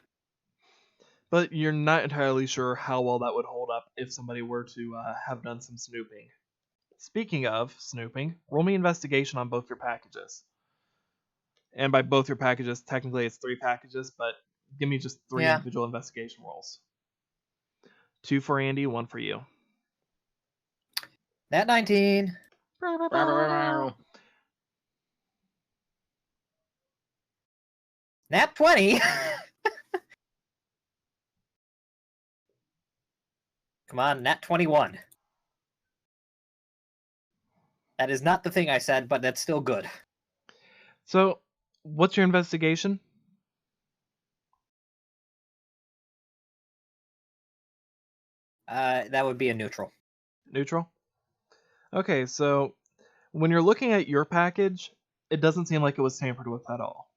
But you're not entirely sure how well that would hold up if somebody were to have done some snooping. Speaking of snooping, roll me investigation on both your packages. And by both your packages, technically it's 3 packages, but give me just 3 Yeah. individual investigation rolls. 2 for Andy, 1 for you. Nat 19. Nat 20. Come on, Nat 21. That is not the thing I said, but that's still good. So, what's your investigation? That would be a neutral. Neutral? Okay, so when you're looking at your package, it doesn't seem like it was tampered with at all.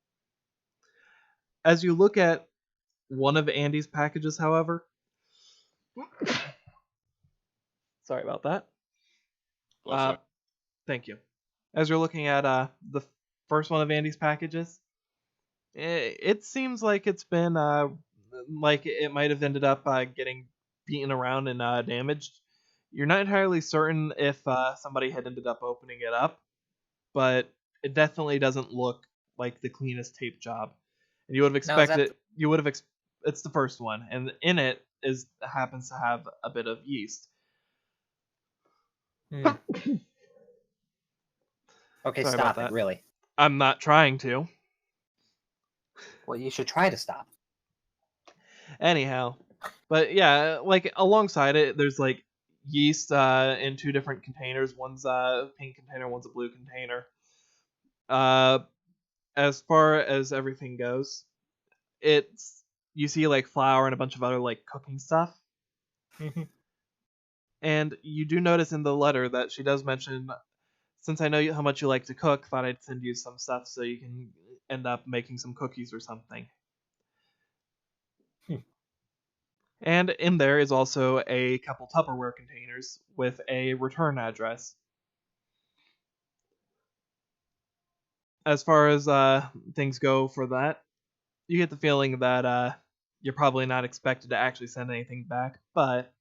As you look at one of Andy's packages, however, sorry about that. Bless you. Thank you. As you're looking at the first one of Andy's packages, it seems like it's been like it might have ended up getting beaten around and damaged. You're not entirely certain if somebody had ended up opening it up, but it definitely doesn't look like the cleanest tape job. And you would have Now, is that expected you would have it's the first one, and in it happens to have a bit of yeast. Hmm. Okay, Sorry about stop it, that. really. I'm not trying to. Well, you should try to stop. Anyhow, but yeah, like alongside it, there's like yeast in 2 different containers. One's a pink container, one's a blue container. As far as everything goes, it's you see like flour and a bunch of other like cooking stuff. And you do notice in the letter that she does mention, since I know how much you like to cook, thought I'd send you some stuff so you can end up making some cookies or something. And in there is also a couple Tupperware containers with a return address. As far as things go for that, you get the feeling that you're probably not expected to actually send anything back, but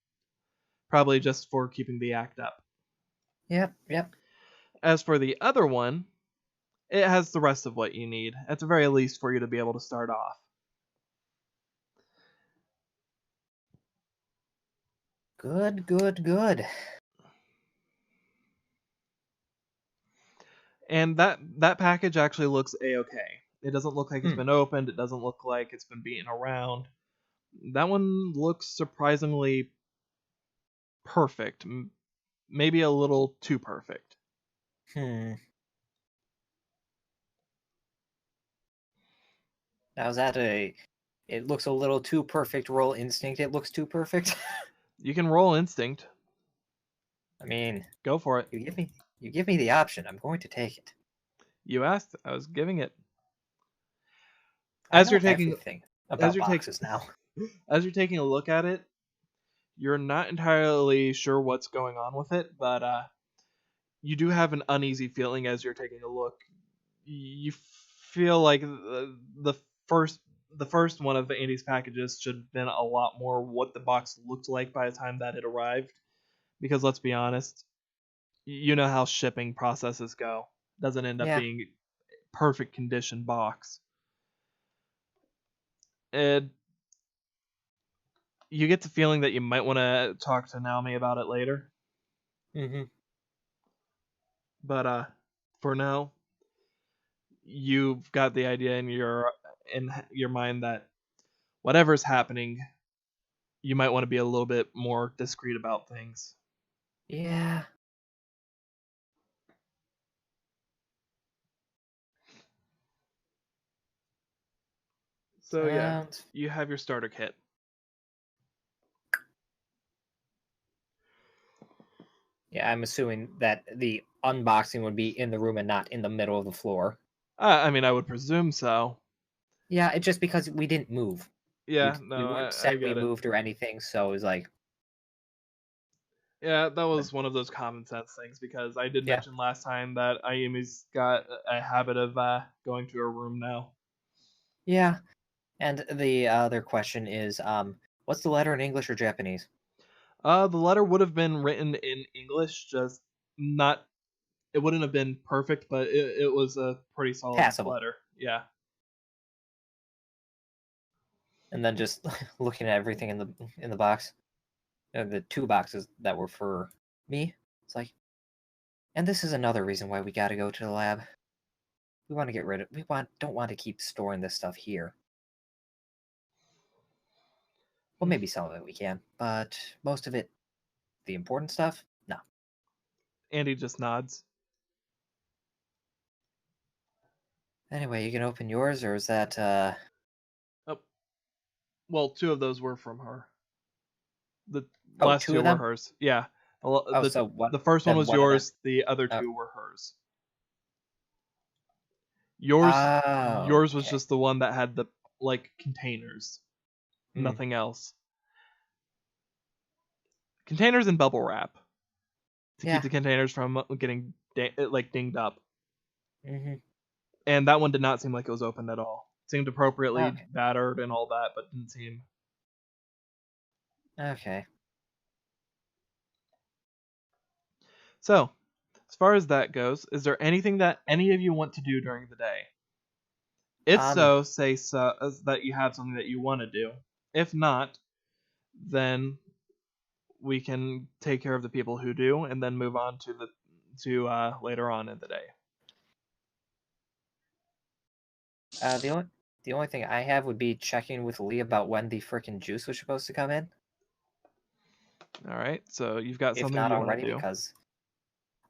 probably just for keeping the act up. Yep. As for the other one, it has the rest of what you need, at the very least for you to be able to start off. Good. And that package actually looks a-okay. It doesn't look like it's been opened. It doesn't look like it's been beaten around. That one looks surprisingly perfect. Maybe a little too perfect. Now, is that it looks a little too perfect, roll instinct, it looks too perfect? You can roll instinct. I mean, Go for it. you give me the option, I'm going to take it. You asked, I was giving it. I As know you're taking everything about boxes now. As you're taking a look at it, you're not entirely sure what's going on with it, but you do have an uneasy feeling as you're taking a look. You feel like the first one of Andy's packages should have been a lot more what the box looked like by the time that it arrived. Because let's be honest, you know how shipping processes go. Doesn't end up being perfect condition box. And you get the feeling that you might want to talk to Naomi about it later. Mm-hmm. But for now, you've got the idea in your mind that whatever's happening, you might want to be a little bit more discreet about things. Yeah. So yeah, you have your starter kit. Yeah, I'm assuming that the unboxing would be in the room and not in the middle of the floor. I mean, I would presume so. Yeah, it's just because we didn't move. Yeah, we weren't said we moved or anything, so it was like... Yeah, that was one of those common sense things, because I did mention last time that Ayumi's got a habit of going to her room now. Yeah, and the other question is, what's the letter in English or Japanese? The letter would have been written in English, just not... It wouldn't have been perfect, but it was a pretty solid Passable letter. Yeah. And then just looking at everything in the box, the 2 boxes that were for me, it's like, and this is another reason why we got to go to the lab. We want to get rid of... don't want to keep storing this stuff here. Well, maybe some of it we can, but most of it, the important stuff, no. Andy just nods. Anyway, you can open yours, or is that, Oh. Well, 2 of those were from her. The Oh, last 2 2 of were them? hers. Yeah. So what? The first one was one of yours, the other 2 were hers. Yours was okay. just the one that had the containers. Nothing else. Containers and bubble wrap to keep the containers from getting dinged up. Mm-hmm. And that one did not seem like it was opened at all. It seemed appropriately battered and all that, but didn't seem... Okay. So, as far as that goes, is there anything that any of you want to do during the day? If so, say so that you have something that you want to do. If not, then we can take care of the people who do, and then move on to later on in the day. The only thing I have would be checking with Lee about when the frickin' juice was supposed to come in. All right, so you've got something you want to do. Because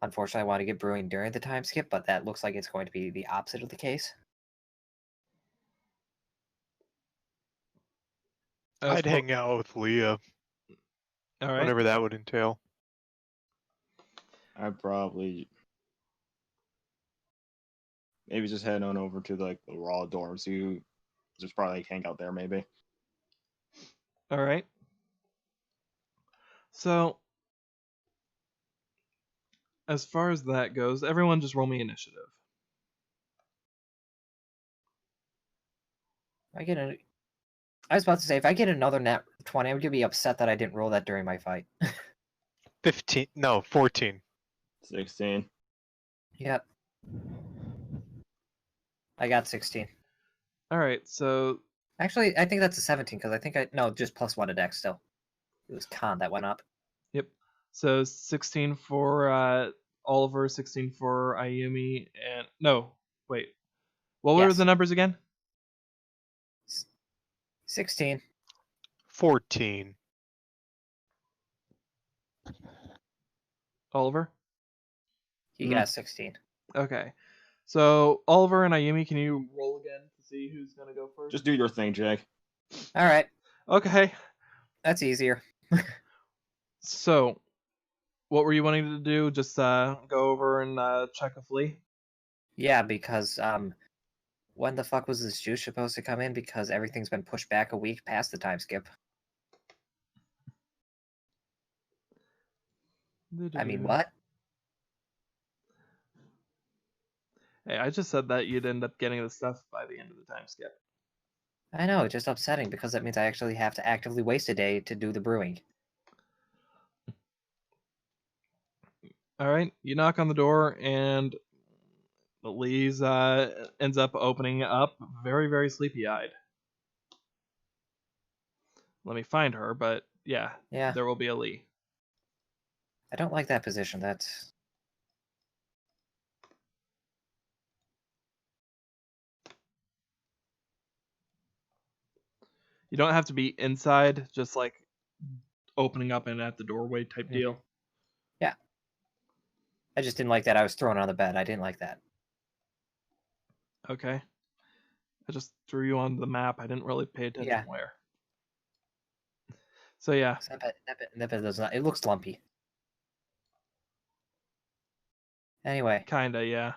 unfortunately I want to get brewing during the time skip, but that looks like it's going to be the opposite of the case. I'd hang out with Leah. All right. Whatever that would entail. I'd probably maybe just head on over to the raw dorms. You just probably hang out there, maybe. All right. So, as far as that goes, everyone just roll me initiative. I was about to say, if I get another nat 20, I'm going to be upset that I didn't roll that during my fight. 15. No, 14. 16. Yep. I got 16. All right, so... Actually, I think that's a 17, because no, just +1 to dex still. It was con that went up. Yep. So 16 for Oliver, 16 for Ayumi, and... No, wait. What were the numbers again? 16. 14. Oliver? He got 16. Okay. So, Oliver and Ayumi, can you roll again to see who's going to go first? Just do your thing, Jake. Alright. Okay. That's easier. So, what were you wanting to do? Just go over and check a flea? Yeah, because when the fuck was this juice supposed to come in? Because everything's been pushed back a week past the time skip. I mean, what? Hey, I just said that you'd end up getting the stuff by the end of the time skip. I know, it's just upsetting because that means I actually have to actively waste a day to do the brewing. All right, you knock on the door, and Lee's ends up opening up, very, very sleepy-eyed. Let me find her, but yeah, Yeah. there will be a Lee. I don't like that position. That's... You don't have to be inside, just like opening up and at the doorway type deal. Yeah. I just didn't like that I was thrown on the bed. I didn't like that. Okay. I just threw you on the map. I didn't really pay attention Yeah. where. So yeah, That bed does not... It looks lumpy. Anyway. kinda, yeah.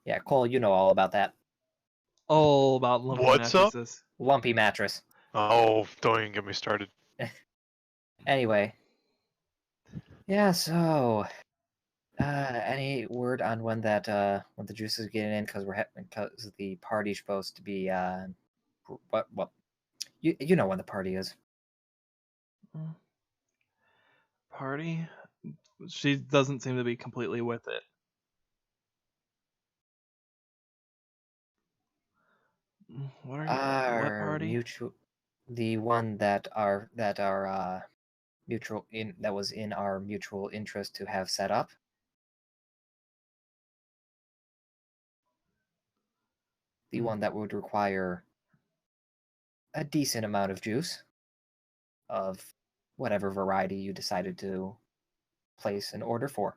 Yeah, Cole, you know all about that. All about lumpy What's up? mattresses. Lumpy mattress. Oh, don't even get me started. Anyway. Yeah, so... any word on when that when the juice is getting in? Because because the party's supposed to be what you know when the party is. Party? She doesn't seem to be completely with it. What are you? What Our party? mutual, the one that our mutual in that was in our mutual interest to have set up. The one that would require a decent amount of juice of whatever variety you decided to place an order for.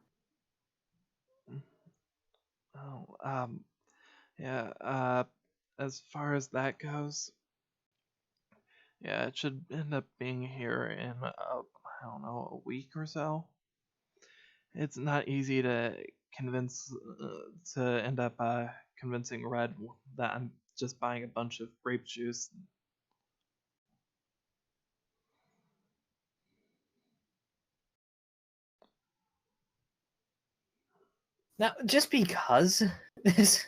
Oh, yeah. As far as that goes, yeah, it should end up being here in I don't know, a week or so. It's not easy to convince to end up convincing Red that I'm just buying a bunch of grape juice. Now, just because this,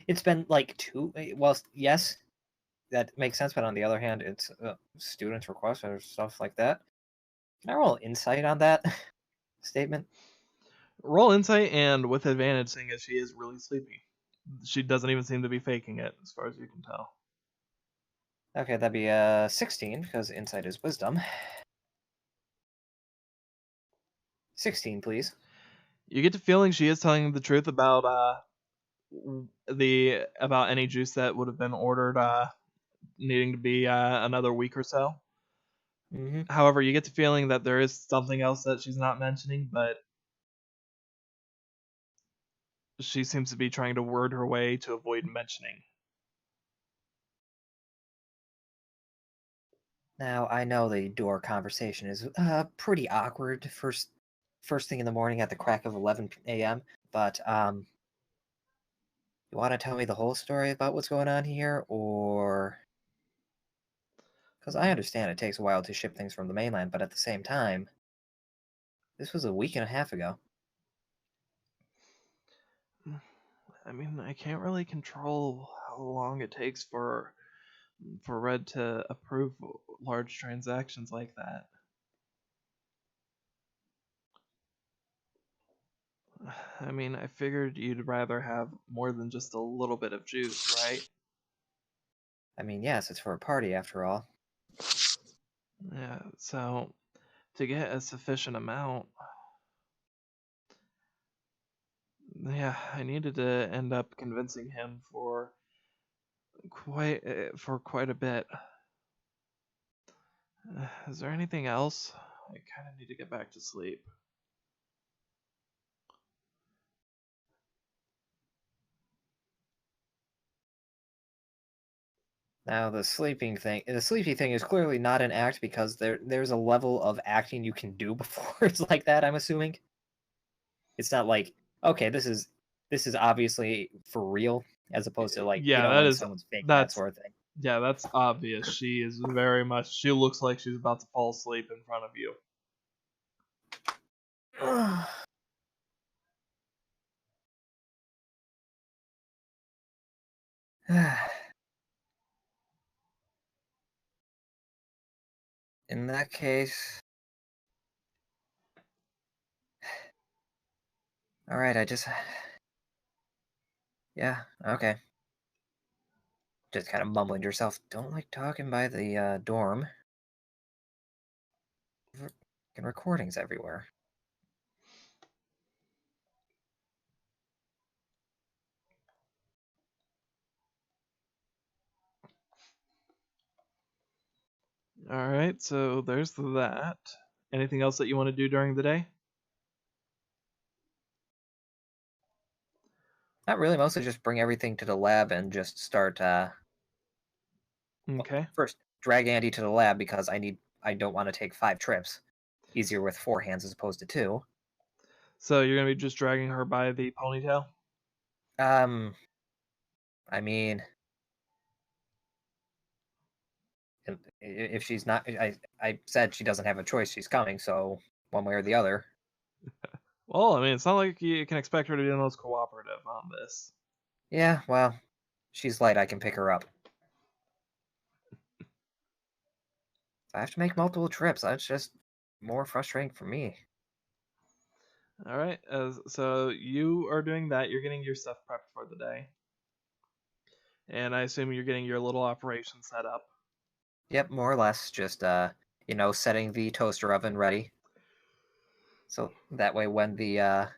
it's been like well, yes, that makes sense, but on the other hand, it's students' requests or stuff like that. Can I roll insight on that statement? Roll insight, and with advantage, seeing as she is really sleepy. She doesn't even seem to be faking it, as far as you can tell. Okay, that'd be 16, because insight is wisdom. 16, please. You get the feeling she is telling the truth about about any juice that would have been ordered needing to be another week or so. Mm-hmm. However, you get the feeling that there is something else that she's not mentioning, but she seems to be trying to word her way to avoid mentioning. Now, I know the door conversation is pretty awkward first thing in the morning at the crack of 11 a.m., but you want to tell me the whole story about what's going on here, or... Because I understand it takes a while to ship things from the mainland, but at the same time, this was a week and a half ago. I mean, I can't really control how long it takes for Red to approve large transactions like that. I mean, I figured you'd rather have more than just a little bit of juice, right? I mean, yes, it's for a party after all. Yeah, so to get a sufficient amount, yeah, I needed to end up convincing him for quite a bit. Is there anything else? I kind of need to get back to sleep. Now, the sleepy thing is clearly not an act because there's a level of acting you can do before it's like that, I'm assuming. It's not like, okay, this is obviously for real, as opposed to like, Yeah, when someone's fake that sort of thing. Yeah, that's obvious. She is very much. She looks like she's about to fall asleep in front of you. In that case... Alright, I just... Yeah, okay. Just kind of mumbling to yourself, don't like talking by the dorm. And recordings everywhere. Alright, so there's that. Anything else that you want to do during the day? Not really, mostly just bring everything to the lab and just start, Okay. first, drag Andy to the lab because I don't want to take 5 trips. Easier with 4 hands as opposed to 2. So you're going to be just dragging her by the ponytail? I mean... If she's not... I said she doesn't have a choice, she's coming, so one way or the other. Well, I mean, it's not like you can expect her to be the most cooperative on this. Yeah, well, she's light, I can pick her up. I have to make multiple trips, that's just more frustrating for me. Alright, so you are doing that. You're getting your stuff prepped for the day. And I assume you're getting your little operation set up. Yep, more or less, just, setting the toaster oven ready. So that way when when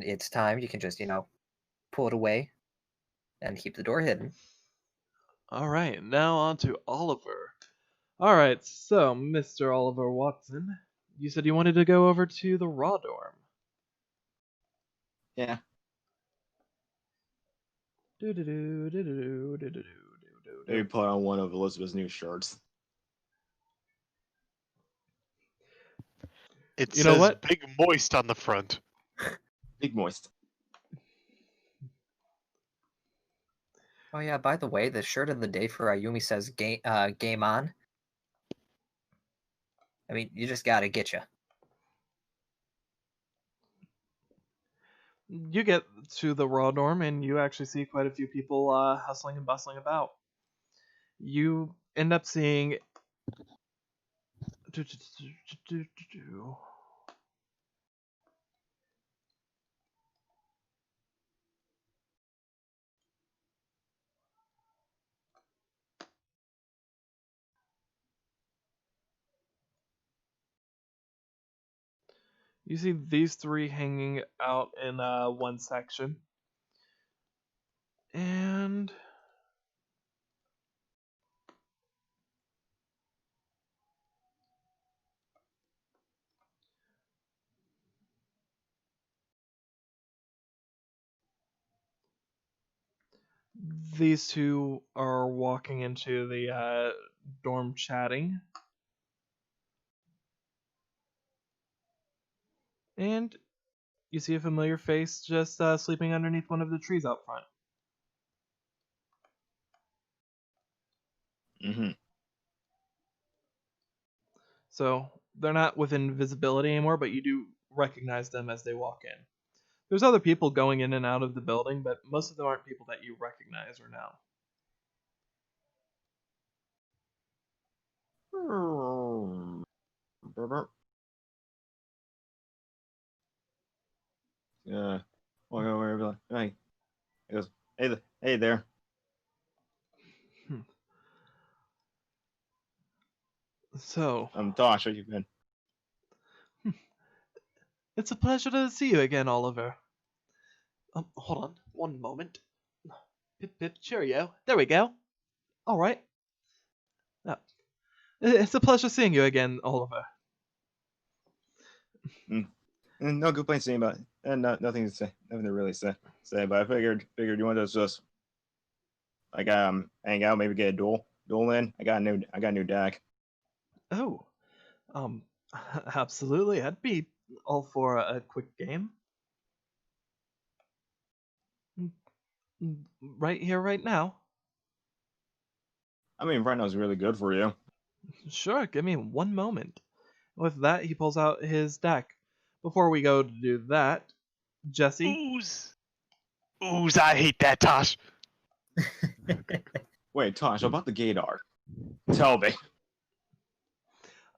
it's time, you can just, pull it away and keep the door hidden. Alright, now on to Oliver. Alright, so Mr. Oliver Watson, you said you wanted to go over to the raw dorm. Yeah. Maybe put on one of Elizabeth's new shirts. It You know says what? Big Moist on the front. Big moist. Oh yeah, by the way, the shirt of the day for Ayumi says game on. I mean, you just gotta get you. You get to the raw dorm and you actually see quite a few people hustling and bustling about. You end up seeing you see these 3 hanging out in one section. And these 2 are walking into the dorm chatting. And you see a familiar face just sleeping underneath one of the trees out front. Mm-hmm. So they're not within visibility anymore, but you do recognize them as they walk in. There's other people going in and out of the building, but most of them aren't people that you recognize or know. Yeah. Walk over and be like, hey. He goes, hey there. So, I'm Tosh, how you been? it's a pleasure to see you again, Oliver. Hold on, one moment. Pip pip, cheerio. There we go. All right. It's a pleasure seeing you again, Oliver. No complaints to about it. And nothing to say. Nothing to really say. But I figured you wanted to just hang out, maybe get a duel in. I got a new deck. Oh, absolutely. I'd be all for a quick game. Right here, right now. I mean, right now is really good for you. Sure, give me one moment. With that, he pulls out his deck. Before we go to do that, Jesse. Ooze, I hate that, Tosh. Wait, Tosh, about the gaydar. Tell me.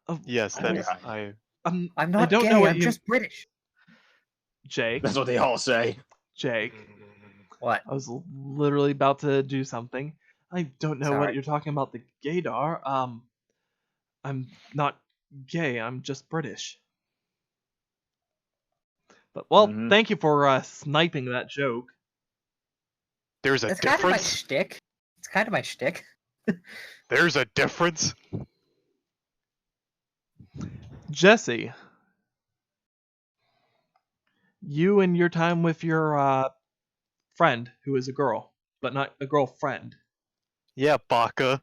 Oh, Yes, that is. Okay. I'm I not don't gay. know what I'm you. just British. Jake. That's what they all say. Jake. What? I was literally about to do something. I don't know what Sorry. you're talking about the gaydar. I'm not gay. I'm just British. But well, Mhm. thank you for sniping that joke. There's a It's kind of my difference. shtick. It's kind of my shtick. There's a difference. Jesse, you and your time with your friend, who is a girl, but not a girlfriend. Yeah, Baka.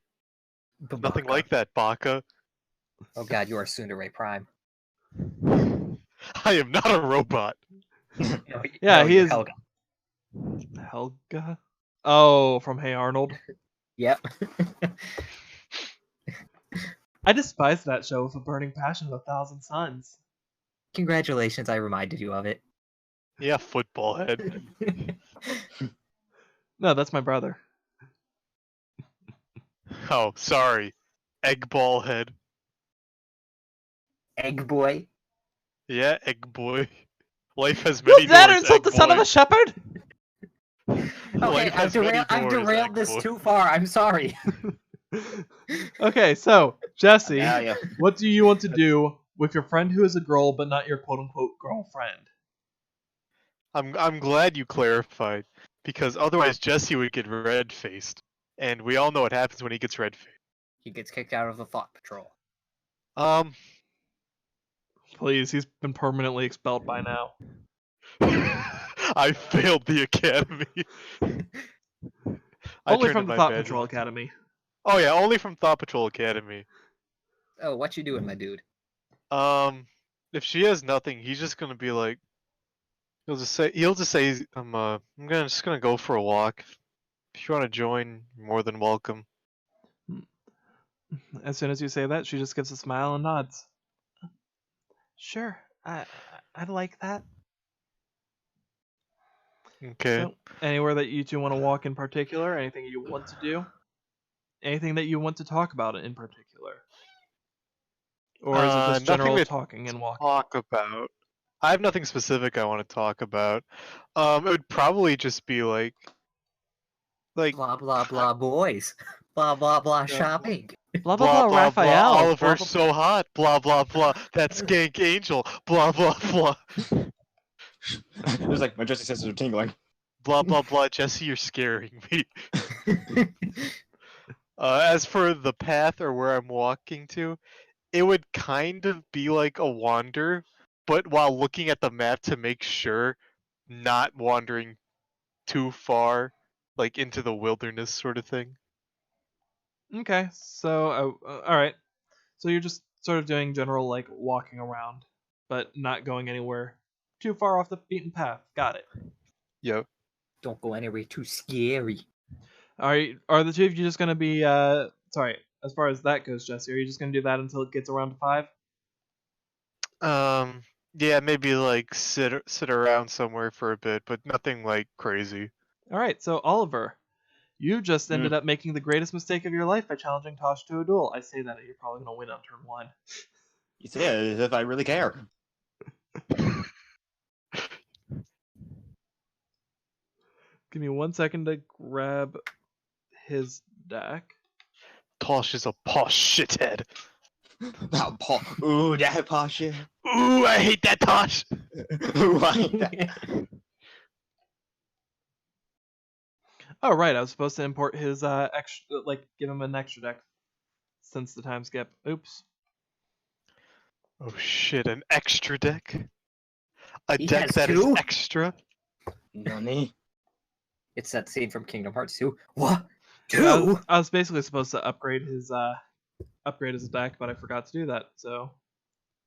Nothing Babaka. like that, Baka. Oh god, you are Tsundere Prime. I am not a robot. No, Yeah, no, he you're is. Helga. Helga? Oh, from Hey Arnold. Yep. I despise that show with a burning passion of 1,000 suns. Congratulations, I reminded you of it. Yeah, football head. No, that's my brother. Oh, sorry. Egg ball head. Egg boy. Yeah, egg boy. Life has You many dare doors, insult egg the son of boy. a shepherd? Okay, Life has many I've doors, derailed egg this boy. too far. I'm sorry. Okay, so, Jesse, Yeah. what do you want to do with your friend who is a girl but not your quote-unquote girlfriend? I'm glad you clarified, because otherwise Jesse would get red-faced. And we all know what happens when he gets red-faced. He gets kicked out of the Thought Patrol. Please, he's been permanently expelled by now. I failed the academy. I Only turned from in the my Thought badge Patrol once. Academy. Oh yeah, only from Thought Patrol Academy. Oh, what you doing, my dude? If she has nothing, he's just gonna be like, he'll just say, just gonna go for a walk. If you want to join, you're more than welcome. As soon as you say that, she just gives a smile and nods. Sure, I'd like that. Okay. So, anywhere that you two want to walk in particular? Anything you want to do? Anything that you want to talk about in particular? Or is it just Nothing general to talking and walking? talk about. I have nothing specific I want to talk about. It would probably just be like Blah blah blah boys. Blah blah blah shopping. Blah blah blah blah, blah blah. Raphael. Oliver's Blah, blah, so hot. Blah blah blah. That skank angel. Blah blah blah. It was like my Jesse senses are tingling. Blah blah blah. Jesse, you're scaring me. As for the path or where I'm walking to, it would kind of be like a wander, but while looking at the map to make sure not wandering too far, like into the wilderness sort of thing. Okay, so all right. So you're just sort of doing general like walking around, but not going anywhere too far off the beaten path. Got it. Yep. Don't go anywhere too scary. Are the two of you just gonna be sorry, as far as that goes, Jesse, are you just gonna do that until it gets around to 5? Yeah, maybe like sit around somewhere for a bit, but nothing like crazy. Alright, so Oliver, you just ended up making the greatest mistake of your life by challenging Tosh to a duel. I say that you're probably gonna win on turn 1. You say it as if I really care. Give me 1 second to grab his deck. Tosh is a posh shithead. That Paul. Ooh, that Paul shit. Ooh, I hate that Tosh. Ooh, I hate that. Oh right, I was supposed to import his extra, like give him an extra deck since the time skip. Oops. Oh shit, an extra deck? A He deck has that is two? extra? Nani? It's that scene from Kingdom Hearts 2. What? Yeah, Two? I was basically supposed to upgrade his deck, but I forgot to do that. So,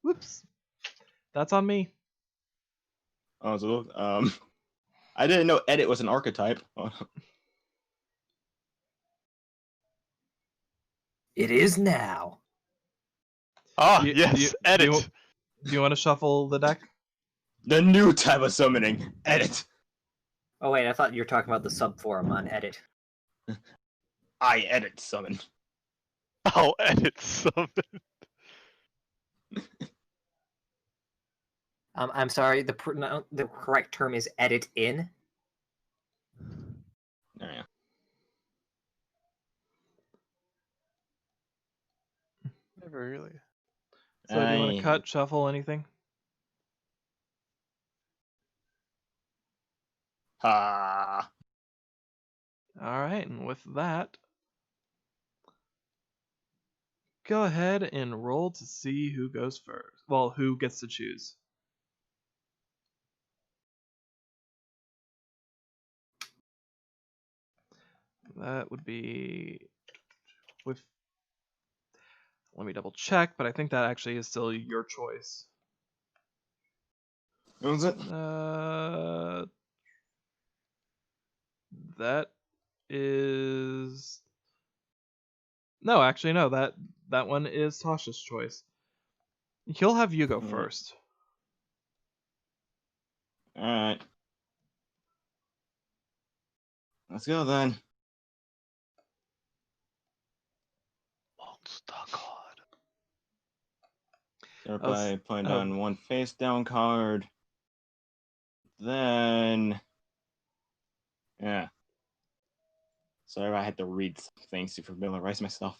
whoops. That's on me. Oh, so I didn't know edit was an archetype. It is now. Ah, Do you- yes, do you- edit. Do you want to shuffle the deck? The new type of summoning. Edit. Oh wait, I thought you were talking about the sub forum on edit. I edit summon. I'll edit summon. I'm sorry. The correct term is edit in. Oh, yeah. Never really. So do you want to cut, shuffle, anything? Ha. All right, and with that, go ahead and roll to see who goes first. Well, who gets to choose. That would be with. Let me double check, but I think that actually is still your choice. What was it? That is. No, actually, no. That one is Tasha's choice. He'll have you go first. Alright. Let's go then. Monster card. Start by putting down one face down card. Then. Yeah. Sorry, I had to read some things to familiarize myself.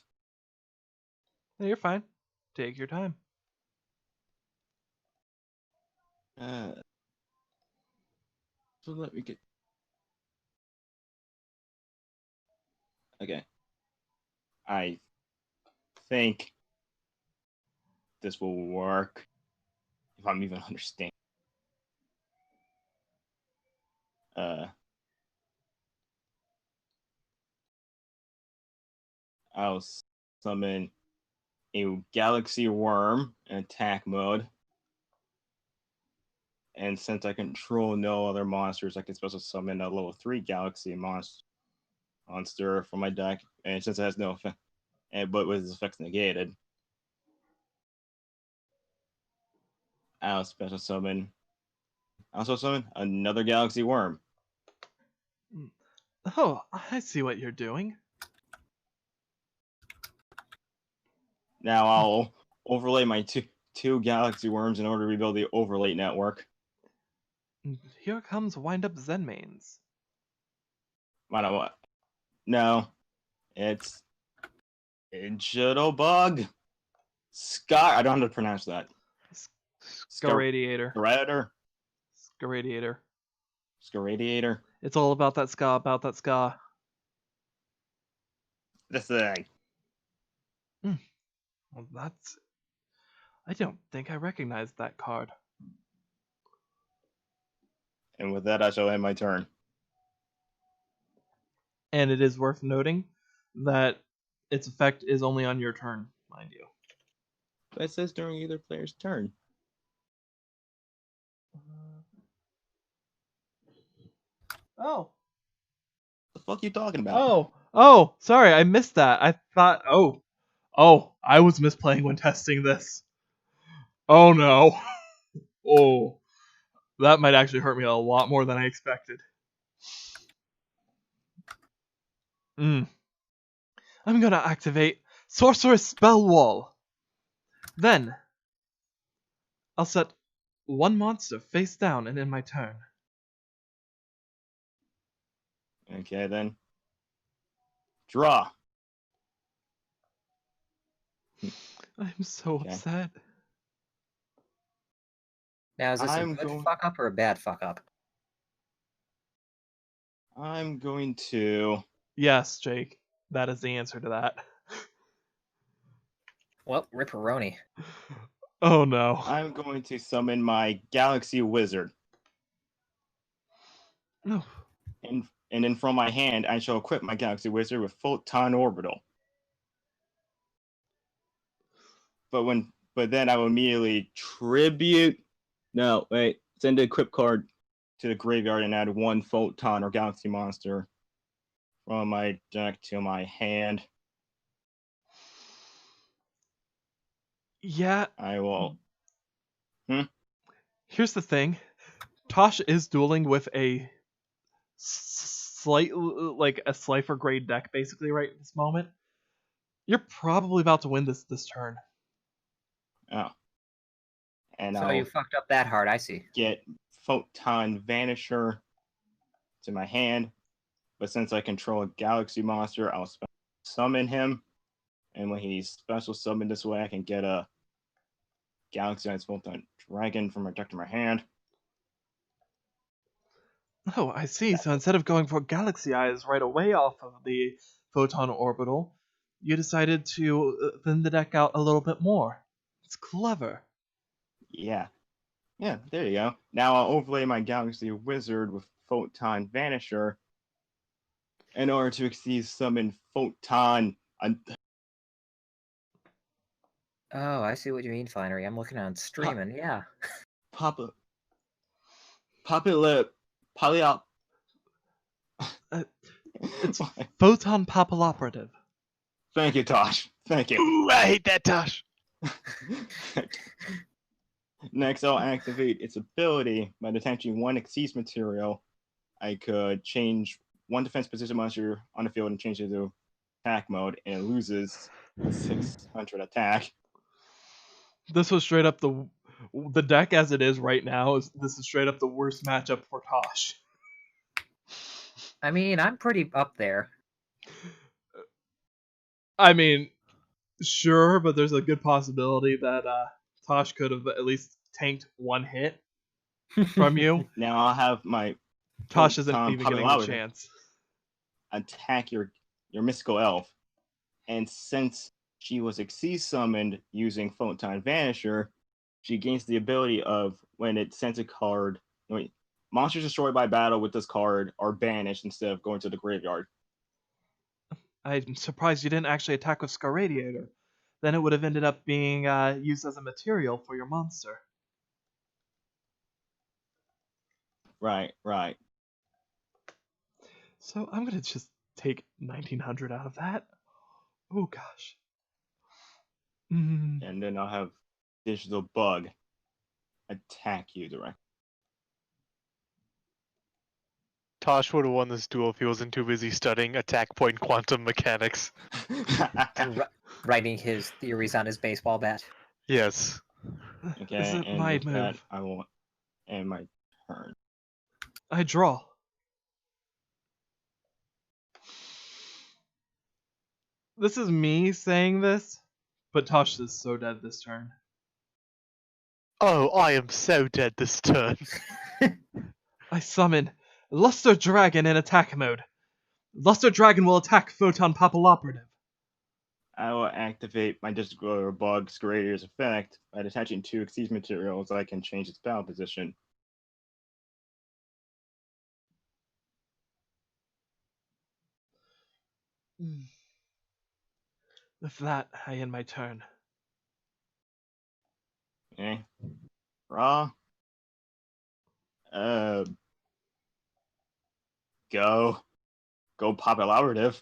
No, you're fine. Take your time. So let me get. Okay. I think this will work. If I'm even understanding. I'll summon a galaxy worm in attack mode. And since I control no other monsters, I can special summon a level 3 galaxy monster from my deck. And since it has no effect, but with its effects negated, I'll special summon. Also summon another galaxy worm. Oh, I see what you're doing. Now I'll overlay my two galaxy worms in order to rebuild the overlay network. Here comes Wind Up Zenmains. I don't know what. No, it's Jitterbug. Sky. I don't know how to pronounce that. Scaradiator. Scaradiator. Scaradiator. Scaradiator. It's all about that ska, about that ska. The thing. Well, that's. I don't think I recognized that card. And with that, I shall end my turn. And it is worth noting that its effect is only on your turn, mind you. But it says during either player's turn. Oh. The fuck you talking about? Oh, sorry, I missed that. I thought, I was misplaying when testing this. Oh no. Oh, that might actually hurt me a lot more than I expected. I'm gonna activate Sorceress Spell Wall. Then, I'll set one monster face down and end my turn. Okay, then. Draw. I'm so upset. Now, is this a good fuck up or a bad fuck up? I'm going to. Yes, Jake. That is the answer to that. Well, ripperoni. Oh no. I'm going to summon my Galaxy Wizard. No. And then from my hand, I shall equip my Galaxy Wizard with Photon Orbital. But then I will immediately tribute. No, wait. Send the equip card to the graveyard and add one Photon or Galaxy monster from my deck to my hand. Yeah. I will. Here's the thing. Tosh is dueling with a a Slifer grade deck basically right at this moment, you're probably about to win this turn. Oh. And So I'll you fucked up that hard, I see. get Photon Vanisher to my hand, but since I control a Galaxy monster, I'll summon him. And when he's special summoned this way, I can get a Galaxy Eyes Photon Dragon from my deck to my hand. Oh, I see. So instead of going for Galaxy Eyes right away off of the Photon Orbital, you decided to thin the deck out a little bit more. It's clever. Yeah. Yeah, there you go. Now I'll overlay my Galaxy Wizard with Photon Vanisher in order to exceed summon Photon. Oh, I see what you mean, Finery. I'm looking on stream, and yeah. Papa. Polyop. It's Photon Papilloperative. Thank you, Tosh. Thank you. Ooh, I hate that, Tosh. Next, I'll activate its ability by detaching one Xyz material. I could change one defense position monster on the field and change it to attack mode, and it loses 600 attack. This was straight up the deck as it is right now. This is straight up the worst matchup for Tosh. I mean, I'm pretty up there. I mean, sure, but there's a good possibility that Tosh could have at least tanked one hit from you. Now I'll have my Tosh isn't Photon even getting a Papilloperative chance. attack your mystical elf, and since she was Xyz summoned using Photon Vanisher, she gains the ability of when it sends a card. Monsters destroyed by battle with this card are banished instead of going to the graveyard. I'm surprised you didn't actually attack with Scar Radiator. Then it would have ended up being used as a material for your monster. Right. So I'm gonna just take 1900 out of that. Oh gosh. And then I'll have Digital Bug attack you directly. Tosh would have won this duel if he wasn't too busy studying attack point quantum mechanics. And writing his theories on his baseball bat. Yes. Okay, This is and my with move. that, I will end my turn. I draw. This is me saying this, but Tosh is so dead this turn. Oh, I am so dead this turn. I summon Luster Dragon in attack mode. Luster Dragon will attack Photon Papilloperative. I will activate my Digital Bug Scrader's effect by detaching two Xyz materials. I can change its battle position. With that, I end my turn. Okay. Raw. Go Papilloperative.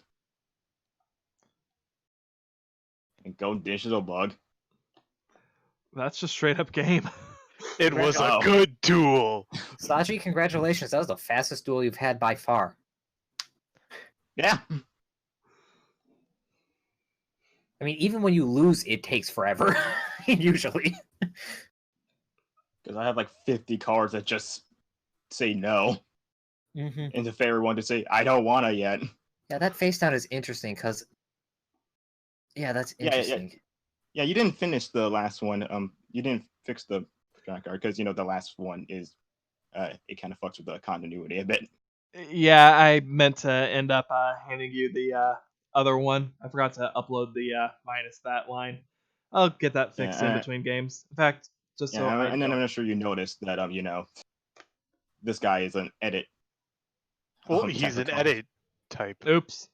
And go Digital Bug. That's just straight up game. It was a Oh. good duel. Saji, congratulations. That was the fastest duel you've had by far. Yeah. I mean, even when you lose, it takes forever, usually. Because I have like 50 cards that just say no. Mm-hmm. And the favorite one to say, I don't want to yet. Yeah, that face down is interesting, because... Yeah, that's interesting. Yeah, you didn't finish the last one. You didn't fix the track card, because, the last one is... it kind of fucks with the continuity a bit. Yeah, I meant to end up handing you the other one. I forgot to upload the minus that line. I'll get that fixed in between games. In fact, just so I and then I'm not sure you noticed that, this guy is an edit. Well, he's an edit type. Oops.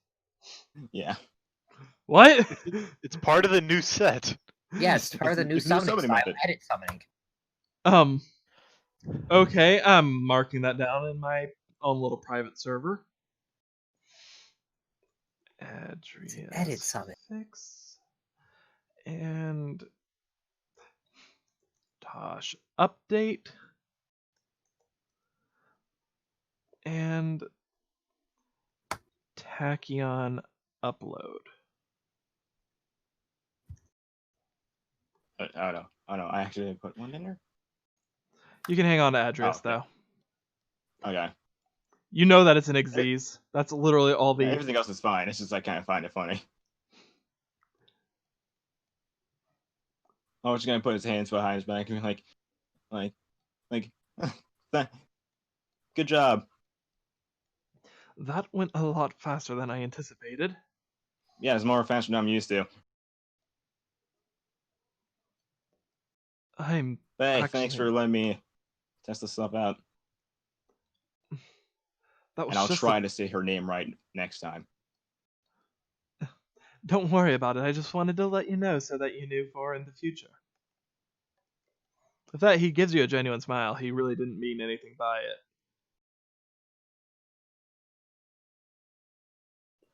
Yeah. What? It's part of the new set. Yeah, it's part of the new summoning style, method. edit summoning. Okay, I'm marking that down in my own little private server. Address Edit summon. 6 and Tosh update and Tachyon upload. I don't know. I actually put one in there. You can hang on to address, okay. though. Okay. You know that it's an exes. That's literally all the... Yeah, everything else is fine. It's just I kind of find it funny. Oh, just gonna put his hands behind his back and be like, good job. That went a lot faster than I anticipated. Yeah, it's more faster than I'm used to. I'm But hey, actually... thanks for letting me test this stuff out. That was And I'll just try to say her name right next time. Don't worry about it. I just wanted to let you know so that you knew for in the future. If that he gives you a genuine smile, he really didn't mean anything by it.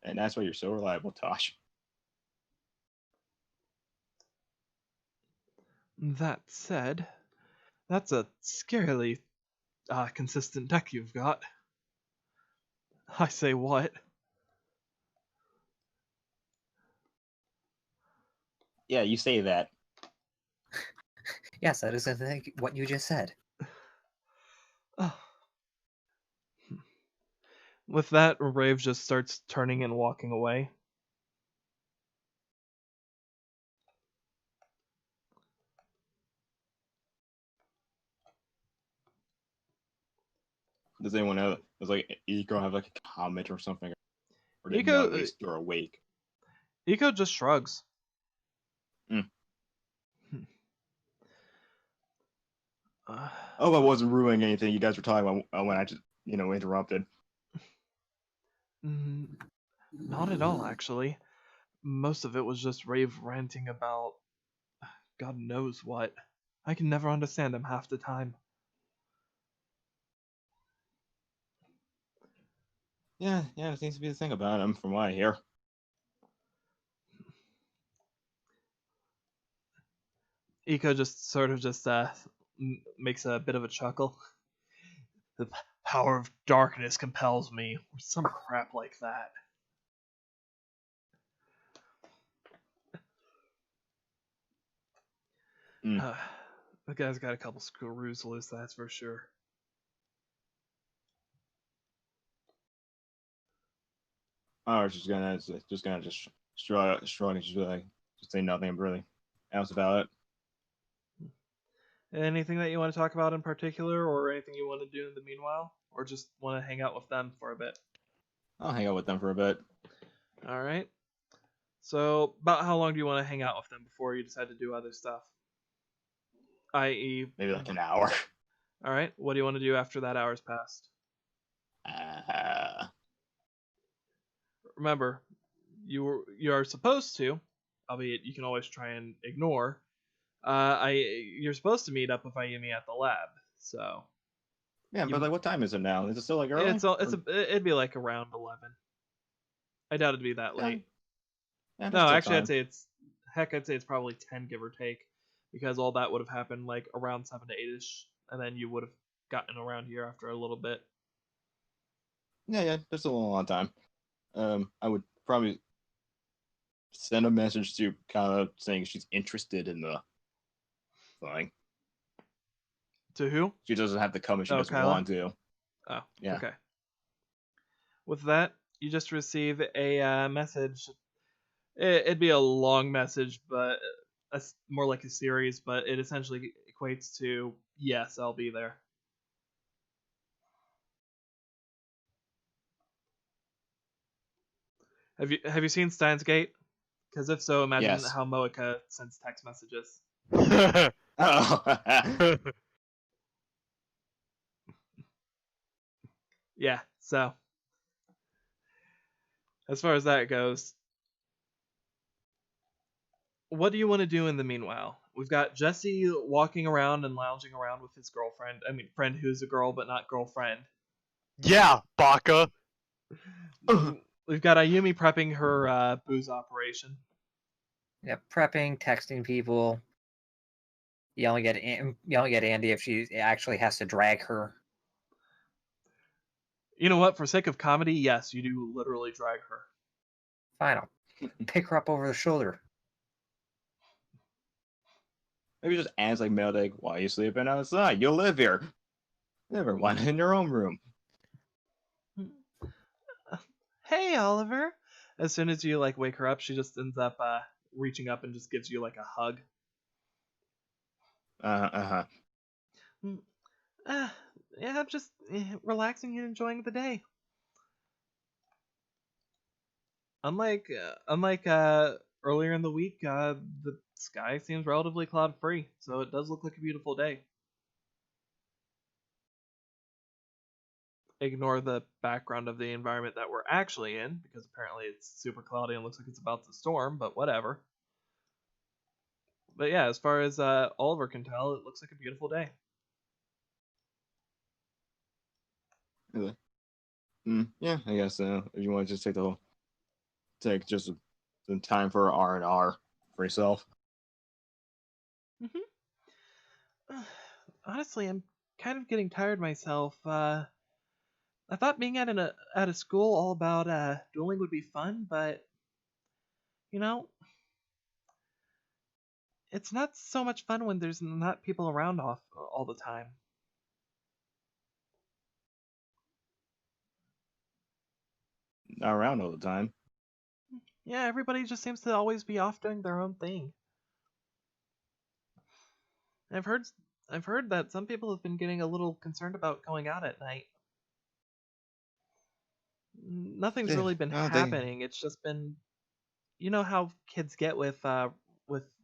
And that's why you're so reliable, Tosh. That said, that's a scarily consistent deck you've got. I say what? Yeah, you say that. Yes, that is what you just said. Oh. With that, Rave just starts turning and walking away. Does anyone know? Does like Eco have like a comment or something? Or did Eco, none of these are awake? Eco just shrugs. Mm. Uh, Oh, I wasn't ruining anything you guys were talking about when I just, interrupted. Not at all, actually. Most of it was just Rave ranting about God knows what. I can never understand him half the time. Yeah, it seems to be the thing about him from what I hear. Eco just sort of makes a bit of a chuckle. The power of darkness compels me, or some crap like that. The guy's got a couple screws loose, that's for sure. I was just gonna shrug and just say nothing really else about it. Anything that you want to talk about in particular, or anything you want to do in the meanwhile, or just want to hang out with them for a bit? I'll hang out with them for a bit. All right. So, about how long do you want to hang out with them before you decide to do other stuff? I.e., maybe like an hour. All right. What do you want to do after that hour's passed? Remember, you are supposed to, albeit you can always try and ignore. You're supposed to meet up with Ayumi at the lab. So. Yeah, but like, what time is it now? Is it still like early? It'd be like around 11. I doubt it'd be that late. Yeah, no, actually, I'd say it's probably 10, give or take, because all that would have happened like around 7 to 8ish, and then you would have gotten around here after a little bit. Yeah, there's still a long time. I would probably send a message to Kala saying she's interested in the thing. To who? She doesn't have to come if she doesn't Kyla? want to. Oh, yeah. Okay. With that, you just receive a message. It'd be a long message, but more like a series, but it essentially equates to, yes, I'll be there. Have you seen Steins Gate? Because if so, imagine how Moeka sends text messages. Oh. Yeah, so as far as that goes, what do you want to do in the meanwhile? We've got Jesse walking around and lounging around with his girlfriend. I mean, friend who's a girl, but not girlfriend. Yeah, Baka. We've got Ayumi prepping her booze operation. Yeah, prepping, texting people. Yelling at Andy if she actually has to drag her. You know what? For sake of comedy, yes, you do literally drag her. Fine, I'll pick her up over the shoulder. Maybe just ask like Meldig, why are you sleeping outside? You'll live here. Never mind in your own room. Hey, Oliver. As soon as you like wake her up, she just ends up reaching up and just gives you like a hug. Mm, yeah, I'm just relaxing and enjoying the day. Unlike earlier in the week, the sky seems relatively cloud free, so it does look like a beautiful day. Ignore the background of the environment that we're actually in, because apparently it's super cloudy and looks like it's about to storm, but whatever. But yeah, as far as Oliver can tell, it looks like a beautiful day. Really? Yeah, I guess so. If you want to just take just some time for R&R for yourself. Honestly, I'm kind of getting tired myself. I thought being at a school all about dueling would be fun, but you know, it's not so much fun when there's not people around all the time. Not around all the time. Yeah, everybody just seems to always be off doing their own thing. I've heard I've heard that some people have been getting a little concerned about going out at night. Nothing's Yeah, really been no, happening. It's just been, you know how kids get with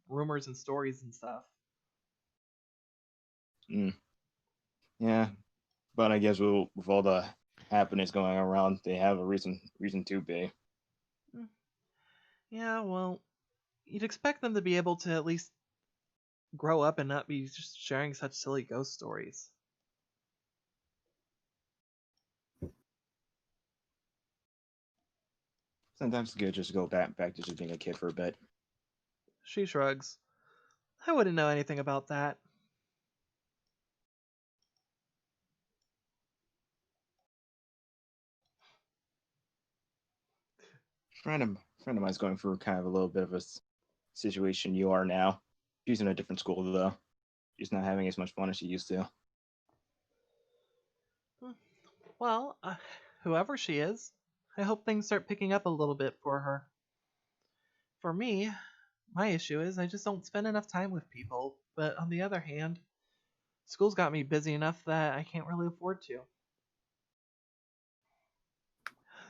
rumors and stories and stuff. Yeah, but I guess with all the happenings going around, they have a reason to be. Yeah, well, you'd expect them to be able to at least grow up and not be just sharing such silly ghost stories. Sometimes it's good just to go back to just being a kid for a bit. She shrugs. I wouldn't know anything about that. Friend of mine's going through kind of a little bit of a situation you are now. She's in a different school though. She's not having as much fun as she used to. Well, whoever she is, I hope things start picking up a little bit for her. For me, my issue is I just don't spend enough time with people, but on the other hand, school's got me busy enough that I can't really afford to.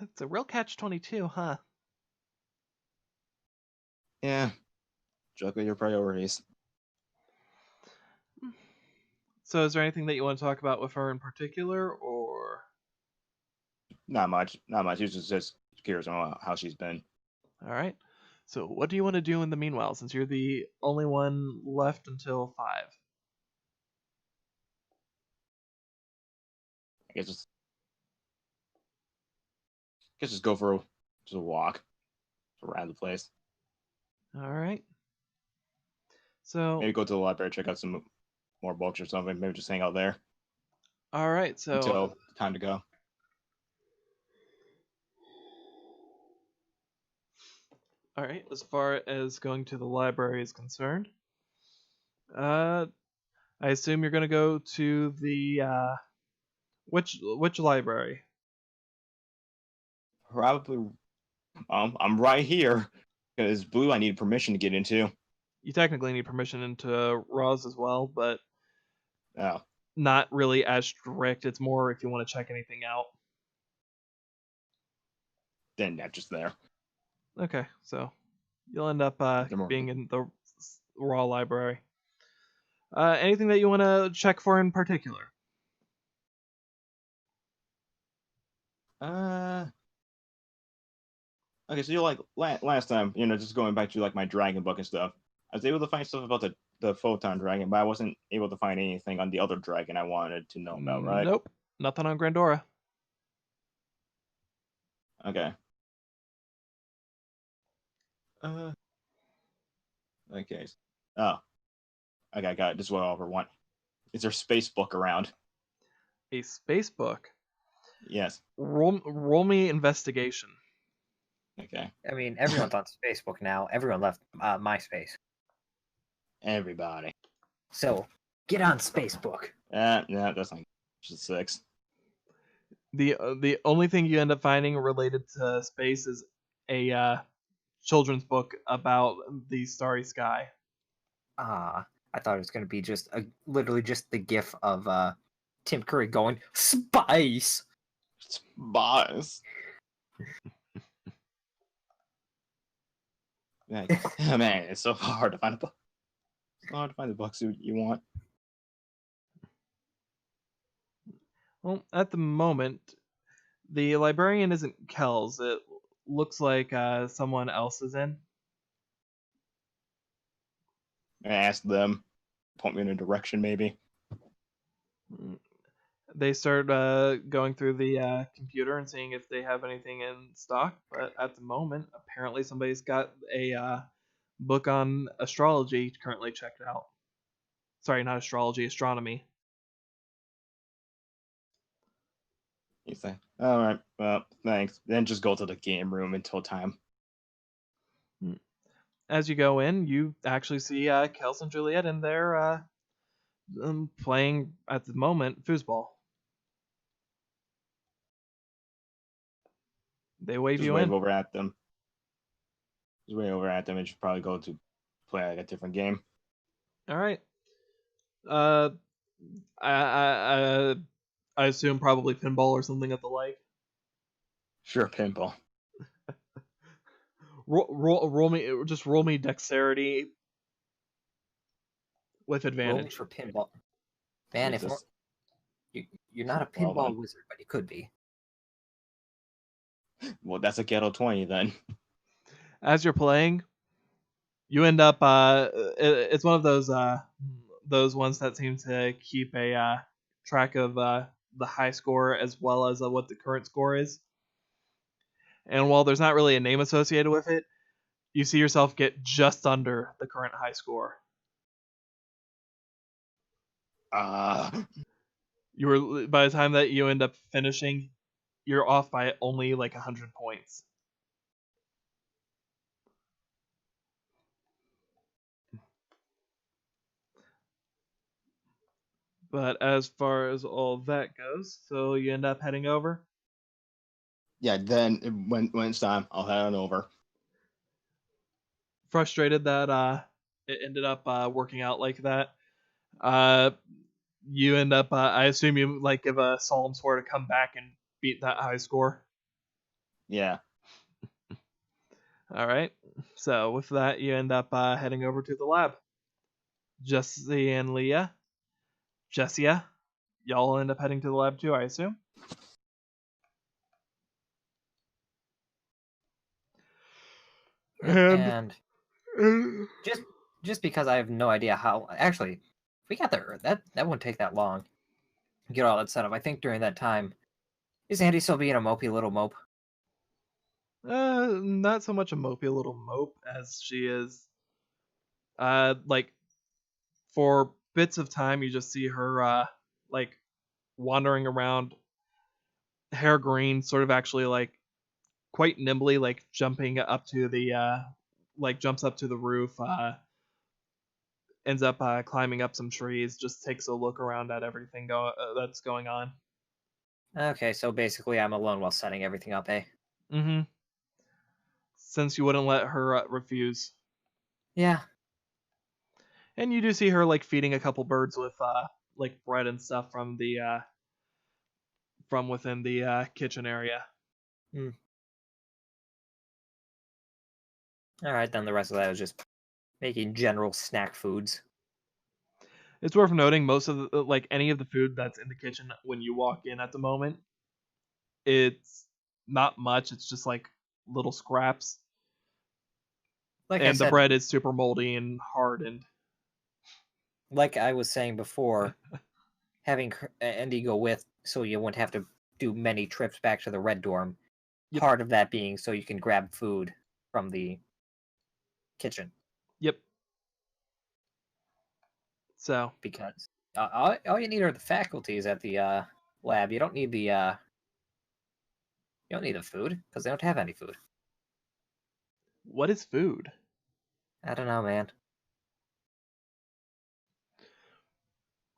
It's a real catch-22, huh? Yeah, juggle your priorities. So is there anything that you want to talk about with her in particular, or... Not much. Not much. He's just curious on how she's been. Alright. So what do you want to do in the meanwhile, since you're the only one left until 5? I guess just go for just a walk around the place. Alright. So... Maybe go to the library, check out some more books or something. Maybe just hang out there Alright, so... until time to go. Alright, as far as going to the library is concerned, I assume you're gonna go to the which library? Probably. I'm right here because Blue. I need permission to get into. You technically need permission into Roz as well, but Oh, not really as strict. It's more if you want to check anything out. then that's just there. Okay, so you'll end up being in the raw library. Anything that you want to check for in particular? Okay, so you're like last time, just going back to like my dragon book and stuff. I was able to find stuff about the photon dragon, but I wasn't able to find anything on the other dragon I wanted to know about, right? Nope, nothing on Grandora. Okay. Okay. Oh, okay, I got it. This is what I over want. Is there a space book around? A space book. Yes. Roll me investigation. Okay. I mean, everyone's on Facebook now. Everyone left MySpace. Everybody. So, get on Facebook. No, that's not just 6. The only thing you end up finding related to space is a children's book about the starry sky. I thought it was going to be just literally just the gif of Tim Curry going, Spice! Spice. Man, it's so hard to find a book. It's hard to find the books you want. Well, at the moment, the librarian isn't Kells. It looks like someone else is in. I asked them, point me in a direction maybe. They start going through the computer and seeing if they have anything in stock. But at the moment, apparently somebody's got a book on astrology currently checked out. Sorry, not astrology, astronomy. You say, all right, well, thanks. Then just go to the game room until time. As you go in, you actually see Kels and Juliet in there playing, at the moment, foosball. They wave Just you wave in. over at them. Just wave over at them and just probably go to play like a different game. All right. I assume probably pinball or something of the like. Sure, pinball. Roll me dexterity with Roll me advantage. for pinball. Man, if Jesus. you're not a Well pinball done. wizard, but you could be. Well, that's a ghetto 20 then. As you're playing, you end up. It's one of those ones that seem to keep a track of the high score as well as what the current score is. And while there's not really a name associated with it, you see yourself get just under the current high score. You were, by the time that you end up finishing, you're off by only like 100 points. But as far as all that goes, so you end up heading over. Yeah, then when it's time, I'll head on over. Frustrated that it ended up working out like that. You end up. I assume you like give a solemn swear to come back and beat that high score. Yeah. All right. So with that, you end up heading over to the lab. Jesse and Leah, Jessia, y'all end up heading to the lab too, I assume. And just because I have no idea how. Actually, if we got there, that wouldn't take that long. Get all that set up. I think during that time, is Andy still being a mopey little mope? Not so much a mopey little mope as she is. Like for bits of time, you just see her like wandering around, hair green, sort of actually like quite nimbly, like jumping up to the like jumps up to the roof. Ends up climbing up some trees. Just takes a look around at everything that's going on. Okay, so basically I'm alone while setting everything up, eh? Mm-hmm. Since you wouldn't let her refuse. Yeah. And you do see her like feeding a couple birds with like bread and stuff from the from within the kitchen area. All right, then the rest of that was just making general snack foods. It's worth noting most of the, like any of the food that's in the kitchen when you walk in at the moment, it's not much. It's just like little scraps. Like I And the said, bread is super moldy and hardened. like I was saying before, having Andy go with so you wouldn't have to do many trips back to the red dorm. Yep. Part of that being so you can grab food from the kitchen. Yep. So Because all you need are the faculties at the lab. You don't need the You don't need the food, because they don't have any food. What is food? I don't know, man.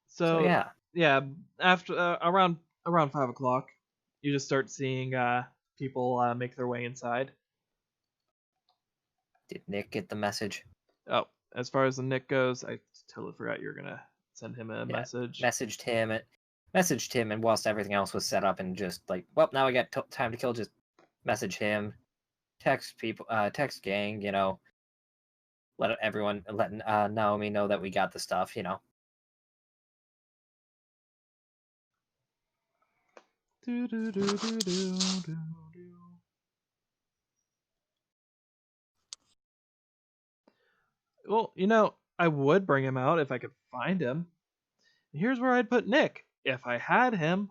So yeah. yeah, after around 5 o'clock, you just start seeing people make their way inside. Did Nick get the message? Oh, as far as the Nick goes, I totally forgot you're gonna send him a message. Messaged him, and whilst everything else was set up, and just like, well, now I got time to kill. Just message him, text people, text gang. Let everyone, let Naomi know that we got the stuff. Do, do, do, do, do, do, do. Well, I would bring him out if I could find him. Here's where I'd put Nick if I had him.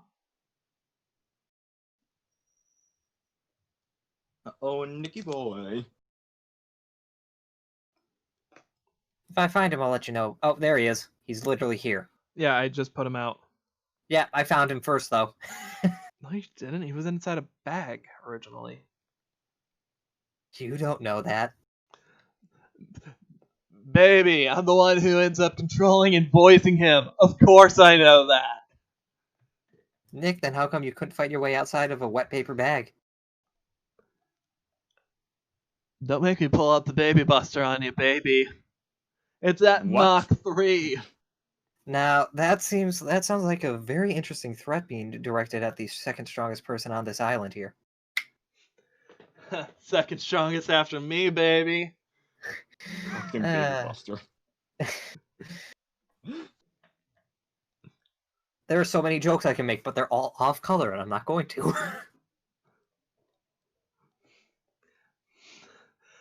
Oh, Nicky boy. If I find him, I'll let you know. Oh, there he is. He's literally here. Yeah, I just put him out. Yeah, I found him first, though. No, you didn't. He was inside a bag originally. You don't know that. Baby, I'm the one who ends up controlling and voicing him. Of course I know that. Nick, then how come you couldn't fight your way outside of a wet paper bag? Don't make me pull out the baby buster on you, baby. It's at What? Mach 3. Now, that sounds like a very interesting threat being directed at the second strongest person on this island here. Second strongest after me, baby. Fucking baby buster. There are so many jokes I can make, but they're all off color, and I'm not going to.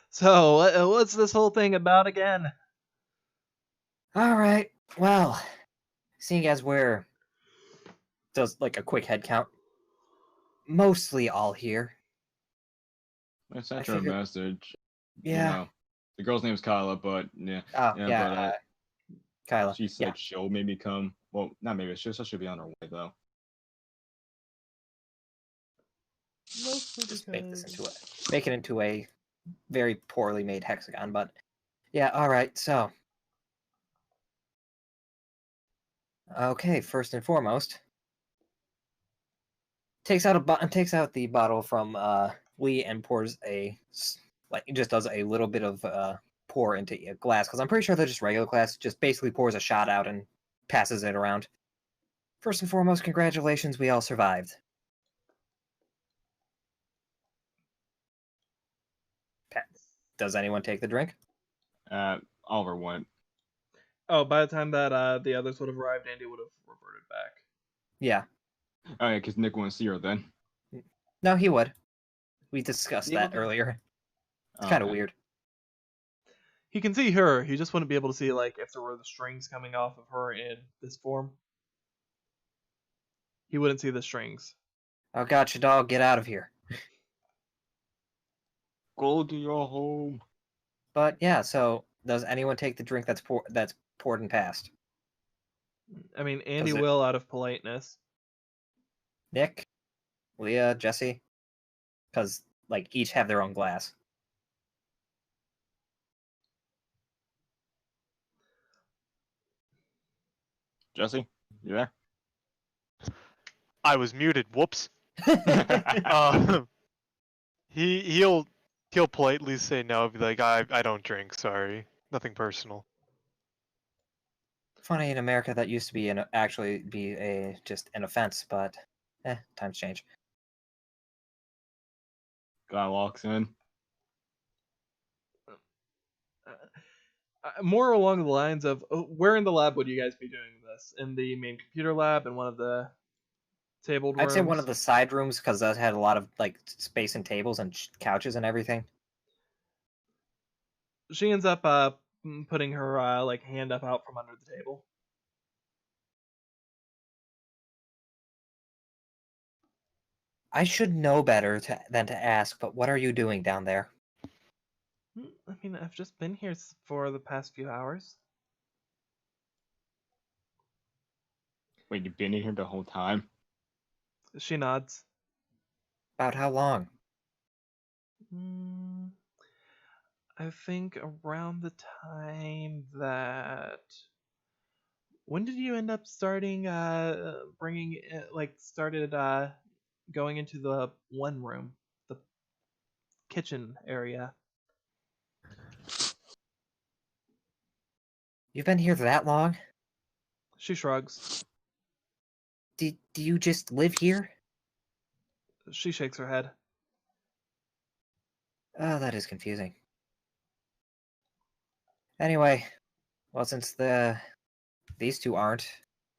So, what's this whole thing about again? Alright, well, seeing as we're... does, like, a quick head count. Mostly all here. I sent her a message. Yeah. The girl's name is Kyla, but yeah. Oh, yeah, But Kyla. she said she'll maybe come. Well, not maybe. She'll be on her way though. Just make it into a very poorly made hexagon, but yeah, alright, so. Okay, first and foremost. Takes out the bottle from Lee and pours just does a little bit of pour into a glass, because I'm pretty sure they're just regular glass, just basically pours a shot out and passes it around. First and foremost, congratulations, we all survived. Does anyone take the drink? Oliver went. Oh, by the time that the others would have arrived, Andy would have reverted back. Yeah. Oh yeah, because Nick wouldn't see her then. No, he would. We discussed that earlier. It's kind of weird. He can see her. He just wouldn't be able to see like if there were the strings coming off of her in this form. He wouldn't see the strings. Oh, gotcha, dog. Get out of here. Go to your home. But yeah, so does anyone take the drink that's poured and passed? I mean, Andy will out of politeness. Nick, Leah, Jesse, because like each have their own glass. Jesse, you there? I was muted. Whoops. He'll politely say no. Be like, I don't drink. Sorry, nothing personal. Funny, in America that used to be actually be just an offense, but times change. Guy walks in. More along the lines of where in the lab would you guys be doing this? In the main computer lab, in one of the tabled rooms? I'd say one of the side rooms, because that had a lot of like space and tables and couches and everything. She ends up putting her like hand up out from under the table. I should know better than to ask, but what are you doing down there? I mean, I've just been here for the past few hours. Wait, you've been in here the whole time? She nods. About how long? I think around the time that. When did you end up starting going into the one room, the kitchen area? You've been here that long? She shrugs. Do you just live here? She shakes her head. Oh, that is confusing. Anyway, well, since these two aren't,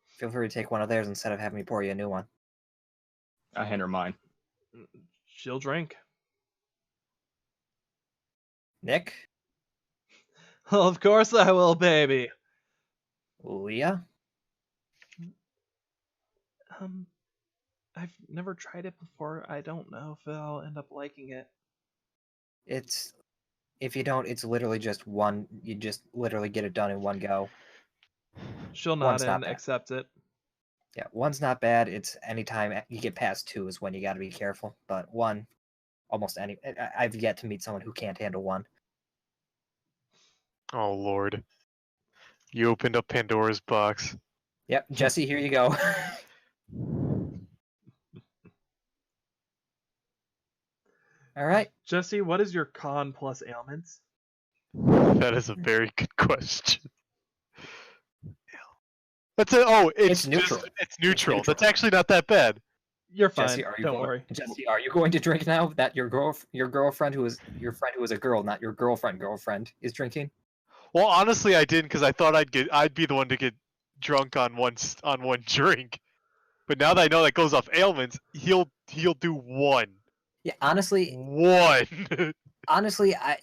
feel free to take one of theirs instead of having me pour you a new one. I hand her mine. She'll drink. Nick? Of course I will, baby. Leah? I've never tried it before. I don't know if I'll end up liking it. If you don't, it's literally just one. You just literally get it done in one go. She'll One's nod not and bad. accept it. Yeah, one's not bad. It's anytime you get past two is when you got to be careful. But one, almost any. I've yet to meet someone who can't handle one. Oh Lord. You opened up Pandora's box. Yep, Jesse, here you go. All right. Jesse, what is your con plus ailments? That is a very good question. That's it. Oh, it's neutral. It's neutral. neutral. That's actually not that bad. You're fine. Jesse, are you Don't going, worry. Jesse, are you going to drink now that your girlfriend who is your friend who is a girl, not your girlfriend, is drinking? Well, honestly, I didn't because I thought I'd be the one to get drunk on one drink. But now that I know that goes off ailments, he'll do one. Yeah, honestly,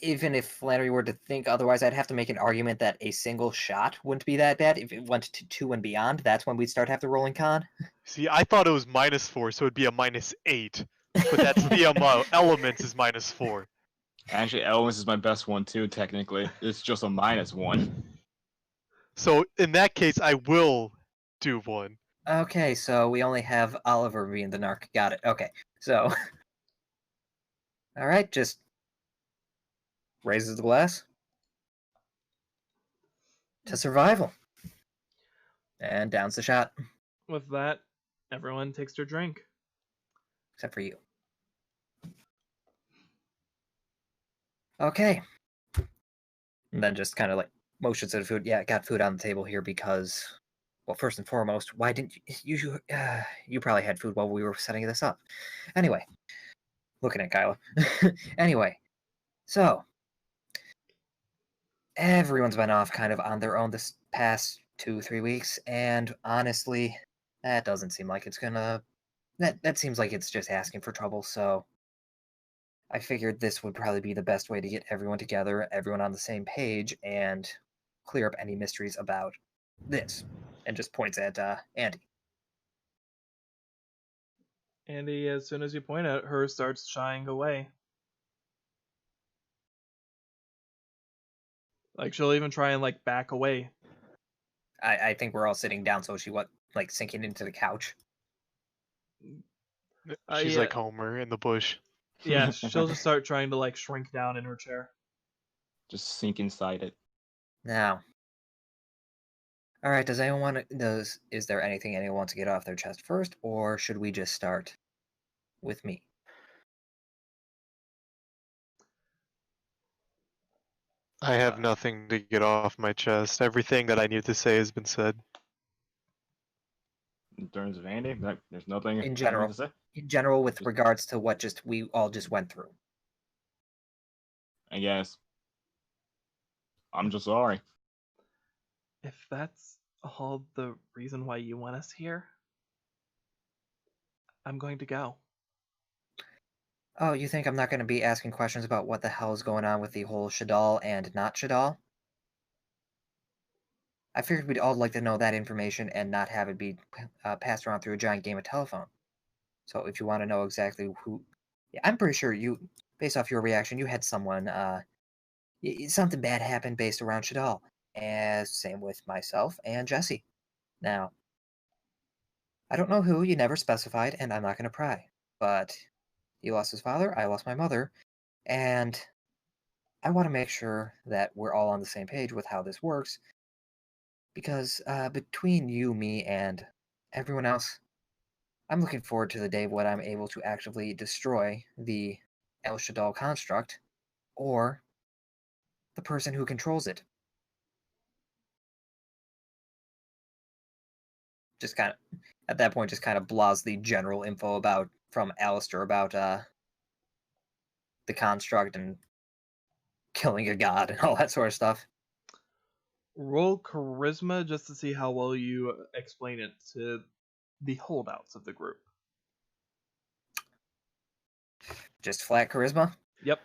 even if Flannery were to think otherwise, I'd have to make an argument that a single shot wouldn't be that bad. If it went to 2 and beyond, that's when we'd start to have the rolling con. See, I thought it was -4, so it'd be a -8. But that's the elements is -4. Actually, elements is my best one too. Technically, it's just a -1. So in that case, I will do one. Okay, so we only have Oliver being the narc. Got it. Okay, so all right, just raises the glass to survival and downs the shot. With that, everyone takes their drink. Except for you. Okay. And then just kind of like motions at the food. Yeah, got food on the table here because, well, first and foremost, why didn't you probably had food while we were setting this up. Anyway, looking at Kyla. Anyway, so everyone's been off kind of on their own this past 2-3 weeks, and honestly, that doesn't seem like it's gonna. That seems like it's just asking for trouble. So I figured this would probably be the best way to get everyone together, everyone on the same page, and clear up any mysteries about this. And just points at Andy. Andy, as soon as you point at her, starts shying away. Like, she'll even try and, like, back away. I think we're all sitting down, so she like sinking into the couch. She's yeah. like Homer in the bush. Yeah, she'll just start trying to, like, shrink down in her chair. Just sink inside it. Now, all right. Is there anything anyone wants to get off their chest first, or should we just start with me? I have nothing to get off my chest. Everything that I need to say has been said. In terms of Andy, there's nothing In general. to say. In general, with regards to what we all just went through. I guess. I'm just sorry. If that's all the reason why you want us here, I'm going to go. Oh, you think I'm not going to be asking questions about what the hell is going on with the whole Shadal and not Shadal? I figured we'd all like to know that information and not have it be passed around through a giant game of telephone. So if you want to know exactly who... Yeah, I'm pretty sure you, based off your reaction, you had someone... something bad happened based around Shadal. And same with myself and Jesse. Now, I don't know who, you never specified, and I'm not going to pry. But He lost his father, I lost my mother, and I want to make sure that we're all on the same page with how this works, because between you, me, and everyone else, I'm looking forward to the day when I'm able to actively destroy the El Shadal construct, or the person who controls it. Just kind of, at that point, just kind of blahs the general info about from Alistair about the construct and killing a god and all that sort of stuff. Roll charisma just to see how well you explain it to the holdouts of the group. Just flat charisma. Yep.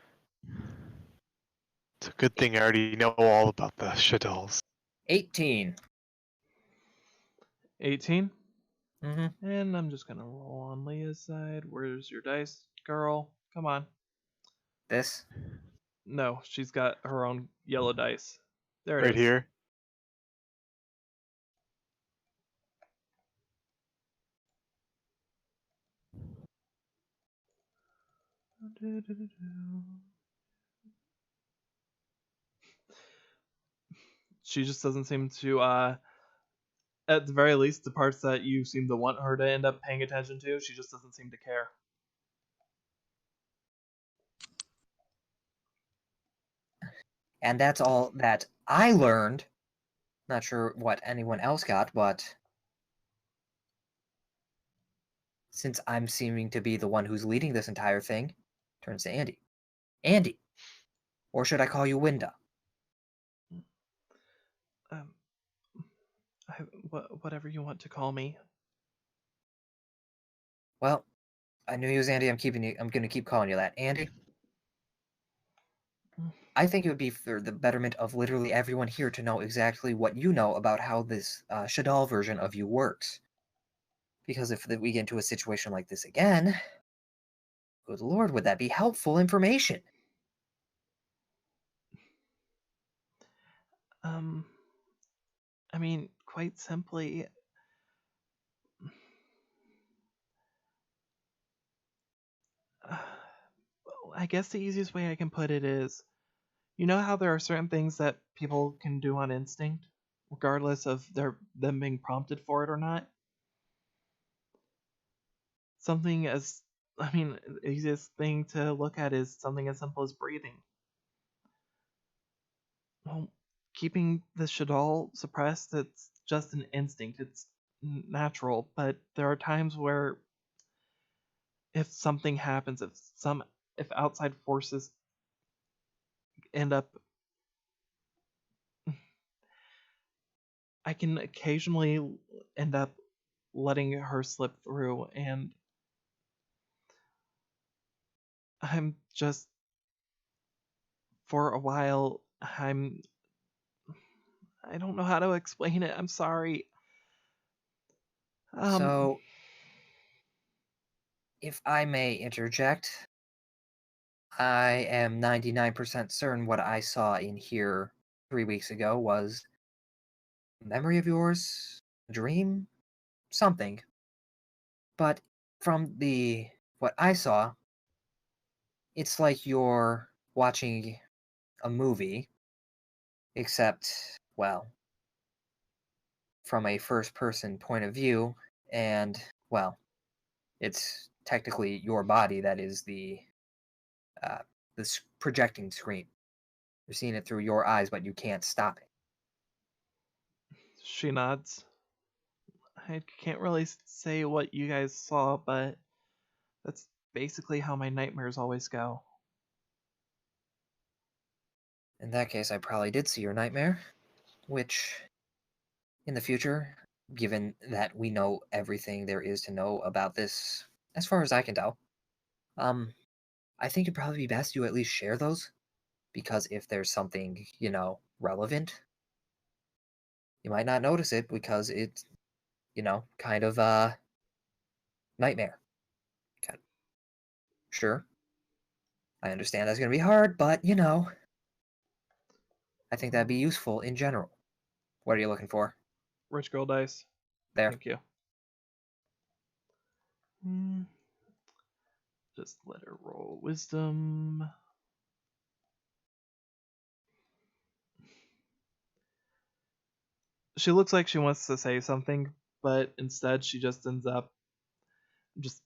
It's a good thing I already know all about the Shadals. 18. 18. Mm-hmm. And I'm just gonna roll on Leah's side. Where's your dice, girl? Come on. This. No, she's got her own yellow dice. There it Right is. here. She just doesn't seem to, at the very least, the parts that you seem to want her to end up paying attention to, she just doesn't seem to care. And that's all that I learned. Not sure what anyone else got, but since I'm seeming to be the one who's leading this entire thing, turns to Andy. Andy, or should I call you Winda? Whatever you want to call me. Well, I knew you was Andy. I'm gonna keep calling you that, Andy. I think it would be for the betterment of literally everyone here to know exactly what you know about how this Shadal version of you works. Because if we get into a situation like this again, good lord, would that be helpful information? I mean, quite simply, I guess the easiest way I can put it is, you know how there are certain things that people can do on instinct, regardless of them being prompted for it or not? Something as, I mean, the easiest thing to look at is something as simple as breathing. Well, keeping the Shadal suppressed, it's just an instinct. It's natural, but there are times where if something happens, if outside forces end up, I can occasionally end up letting her slip through, and I'm just, for a while, I don't know how to explain it. I'm sorry. So, if I may interject, I am 99% certain what I saw in here 3 weeks ago was a memory of yours, a dream, something. But from what I saw, it's like you're watching a movie, except, well, from a first-person point of view, and, well, it's technically your body that is this projecting screen. You're seeing it through your eyes, but you can't stop it. She nods. I can't really say what you guys saw, but that's basically how my nightmares always go. In that case, I probably did see your nightmare, which, in the future, given that we know everything there is to know about this, as far as I can tell, I think it'd probably be best you at least share those, because if there's something, relevant, you might not notice it because it's, kind of nightmare. Kind of. Sure, I understand that's going to be hard, but, I think that'd be useful in general. What are you looking for? Rich girl dice. There. Thank you. Just let her roll wisdom. She looks like she wants to say something, but instead she just ends up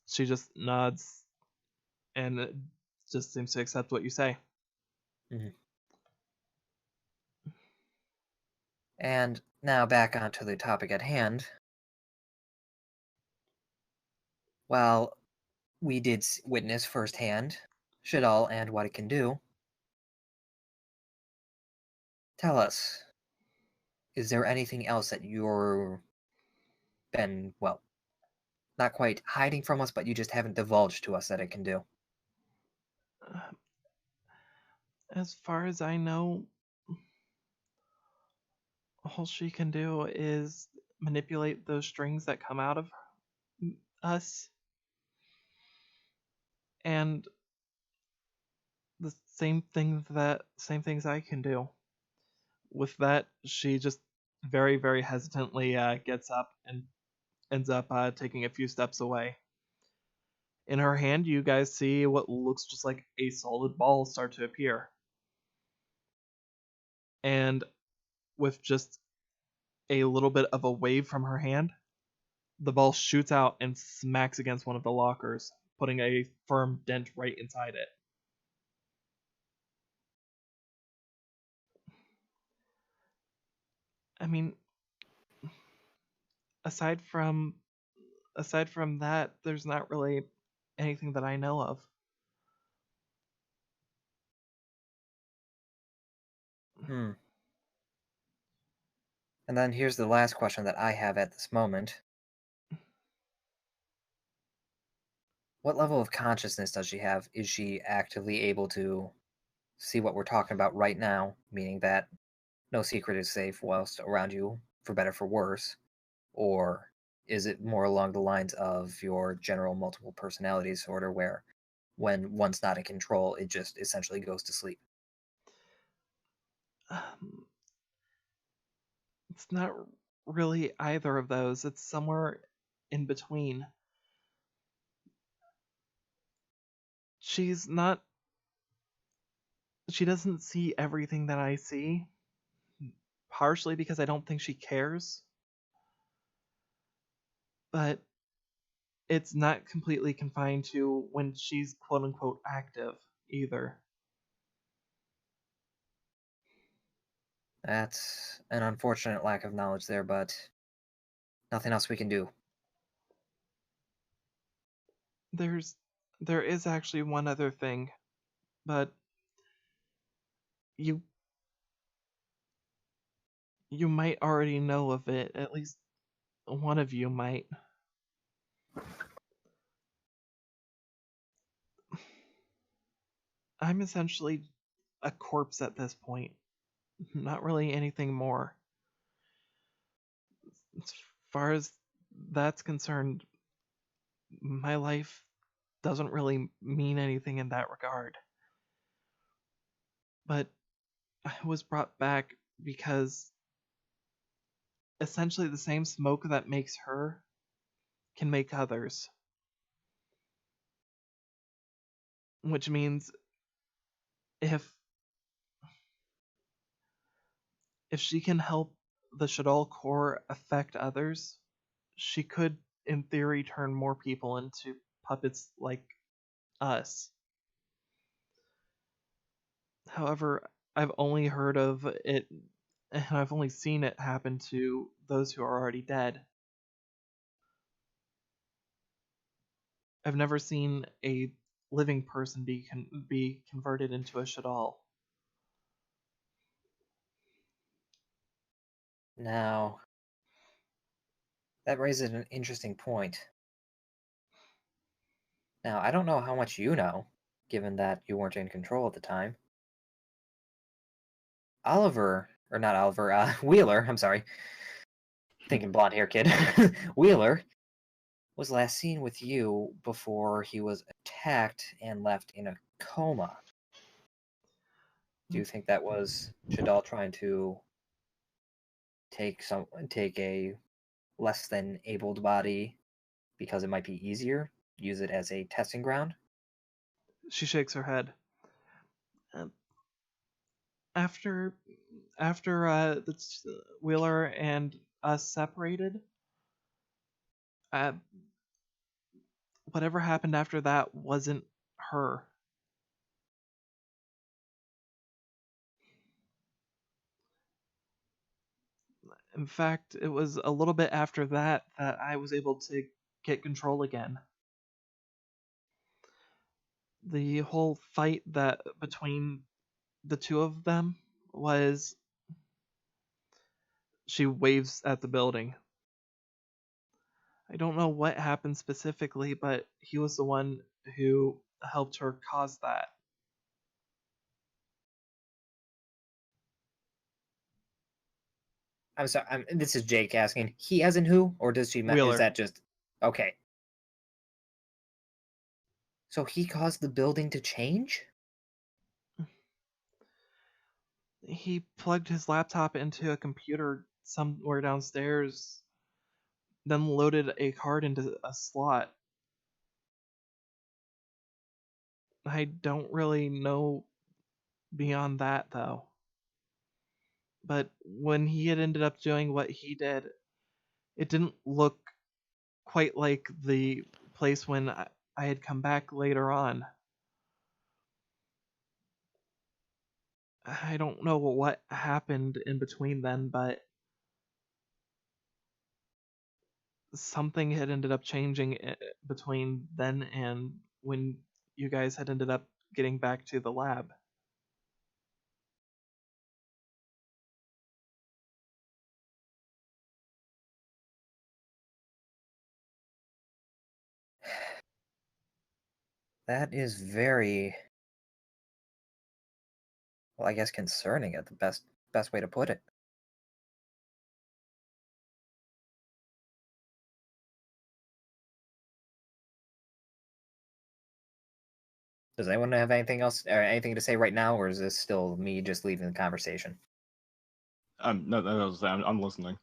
she just nods and just seems to accept what you say. Mm-hmm. And now back onto the topic at hand. While we did witness firsthand Shadal and what it can do, tell us, is there anything else that you're been, well, not quite hiding from us, but you just haven't divulged to us that it can do? As far as I know, all she can do is manipulate those strings that come out of us. And the same things I can do. With that, she just very, very hesitantly gets up and ends up taking a few steps away. In her hand, you guys see what looks just like a solid ball start to appear. And with just a little bit of a wave from her hand, the ball shoots out and smacks against one of the lockers, putting a firm dent right inside it. I mean, aside from that, there's not really anything that I know of. And then here's the last question that I have at this moment. What level of consciousness does she have? Is she actively able to see what we're talking about right now, meaning that no secret is safe whilst around you, for better for worse? Or is it more along the lines of your general multiple personality disorder, where when one's not in control, it just essentially goes to sleep? It's not really either of those. It's somewhere in between. She doesn't see everything that I see, partially because I don't think she cares. But it's not completely confined to when she's quote unquote active either. That's an unfortunate lack of knowledge there, but nothing else we can do. There is actually one other thing, but you might already know of it. At least one of you might. I'm essentially a corpse at this point. Not really anything more. As far as that's concerned, my life doesn't really mean anything in that regard. But I was brought back because essentially the same smoke that makes her can make others. Which means if she can help the Shadal core affect others, she could, in theory, turn more people into puppets like us. However, I've only heard of it, and I've only seen it happen to those who are already dead. I've never seen a living person be converted into a Shadal. Now, that raises an interesting point. Now, I don't know how much you know, given that you weren't in control at the time. Oliver, or not Oliver, Wheeler, I'm sorry. Thinking blonde hair kid. Wheeler was last seen with you before he was attacked and left in a coma. Do you think that was Shadal trying to take a less than abled body because it might be easier, use it as a testing ground? She shakes her head. After Wheeler and us separated, whatever happened after that wasn't her. In fact, it was a little bit after that that I was able to get control again. The whole fight that between the two of them was... She waves at the building. I don't know what happened specifically, but he was the one who helped her cause that. I'm sorry. This is Jake asking. He as in who, or does she? Wheeler. Is that just okay? So he caused the building to change? He plugged his laptop into a computer somewhere downstairs, then loaded a card into a slot. I don't really know beyond that, though. But when he had ended up doing what he did, it didn't look quite like the place when I had come back later on. I don't know what happened in between then, but something had ended up changing between then and when you guys had ended up getting back to the lab. That is very, well, I guess concerning at the best way to put it. Does anyone have anything else or anything to say right now, or is this still me just leaving the conversation? No, I'm listening.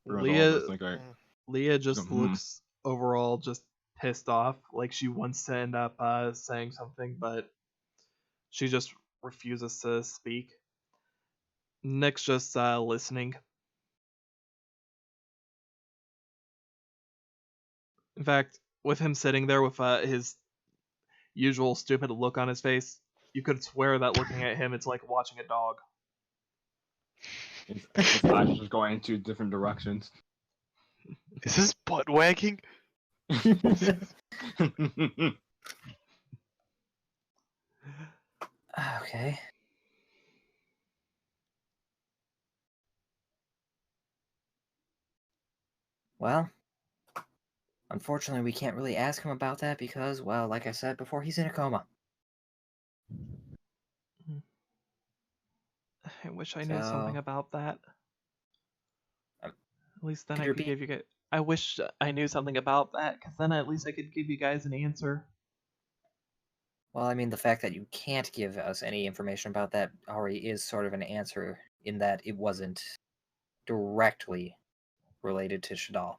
Leah just looks overall just pissed off, like she wants to end up saying something, but she just refuses to speak. Nick's just listening. In fact, with him sitting there with his usual stupid look on his face, you could swear that looking at him, it's like watching a dog. His eyes are just going in two different directions. Is this butt wagging? Okay. Well, unfortunately, we can't really ask him about that because, well, like I said before, he's in a coma. I wish I knew something about that. At least then I could give you guys... I wish I knew something about that, because then at least I could give you guys an answer. Well, I mean, the fact that you can't give us any information about that already is sort of an answer in that it wasn't directly related to Shadal.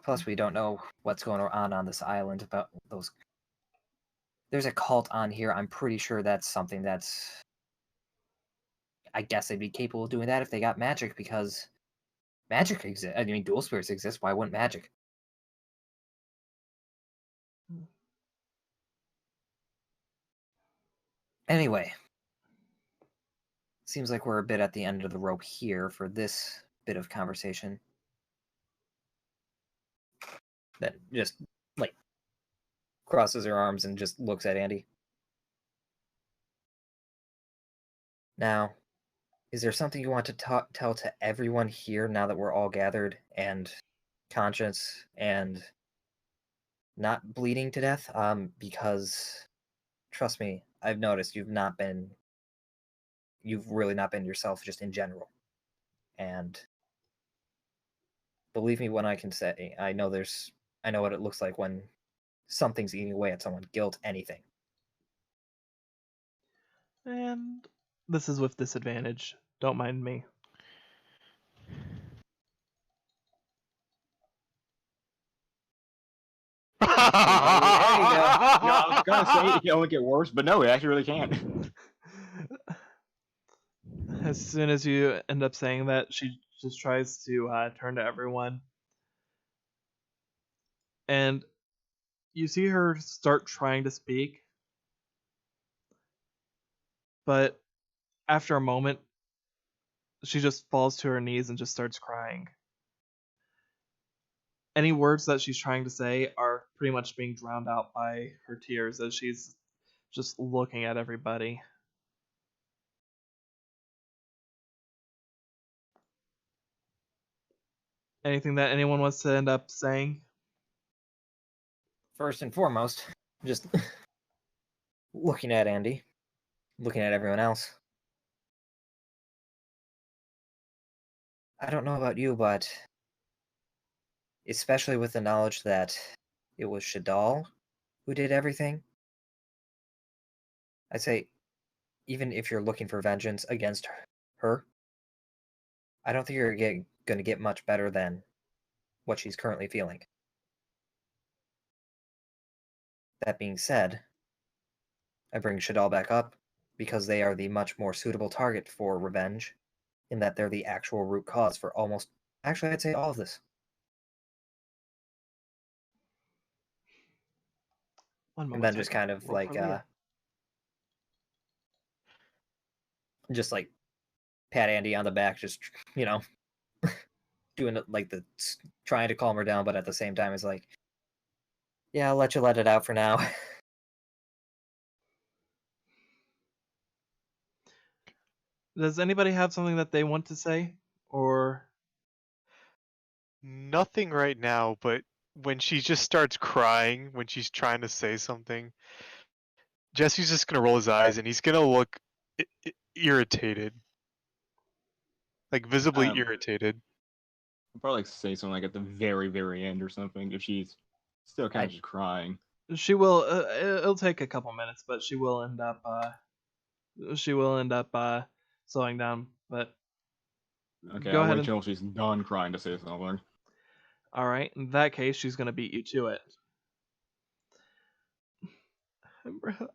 Plus, we don't know what's going on this island about those. There's a cult on here. I'm pretty sure that's something that's... I guess they'd be capable of doing that if they got magic, because magic exists. I mean, dual spirits exist. Why wouldn't magic? Anyway, seems like we're a bit at the end of the rope here for this bit of conversation. That just, like, crosses her arms and just looks at Andy. Now, is there something you want to tell to everyone here now that we're all gathered and conscious and not bleeding to death? Because, trust me, I've noticed you've really not been yourself just in general. And believe me when I can say, I know what it looks like when something's eating away at someone. Guilt, anything. And this is with disadvantage. Don't mind me. There you go. No, I was gonna say it can only get worse, but no, it actually really can't. As soon as you end up saying that, she just tries to turn to everyone. And you see her start trying to speak. But after a moment, she just falls to her knees and just starts crying. Any words that she's trying to say are pretty much being drowned out by her tears as she's just looking at everybody. Anything that anyone wants to end up saying? First and foremost, just looking at Andy, looking at everyone else. I don't know about you, but especially with the knowledge that it was Shadal who did everything, I'd say, even if you're looking for vengeance against her, I don't think you're going to get much better than what she's currently feeling. That being said, I bring Shadal back up because they are the much more suitable target for revenge, in that they're the actual root cause for almost, actually, I'd say all of this. One moment. And then just kind of Roll like, for Leah. just like pat Andy on the back, just, you know, doing it like trying to calm her down, but at the same time, it's like, yeah, I'll let you let it out for now. Does anybody have something that they want to say? Or Nothing right now, but when she just starts crying, when she's trying to say something, Jesse's just gonna roll his eyes and he's gonna look irritated, like visibly irritated. I'll probably like say something like at the very, very end or something if she's still kind of just crying. she will it'll take a couple minutes, but she will end up slowing down. But Okay, go I'll ahead wait and till she's done crying to say something. all right. In that case, she's gonna beat you to it.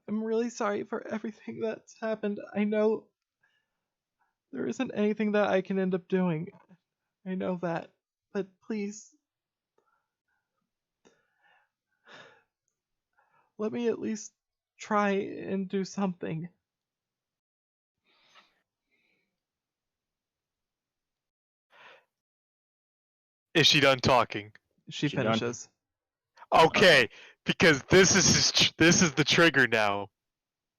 I'm really sorry for everything that's happened. I know there isn't anything that I can end up doing. I know that. But please, let me at least try and do something. Is she done talking? She She done? finishes. Okay, because this is the trigger now.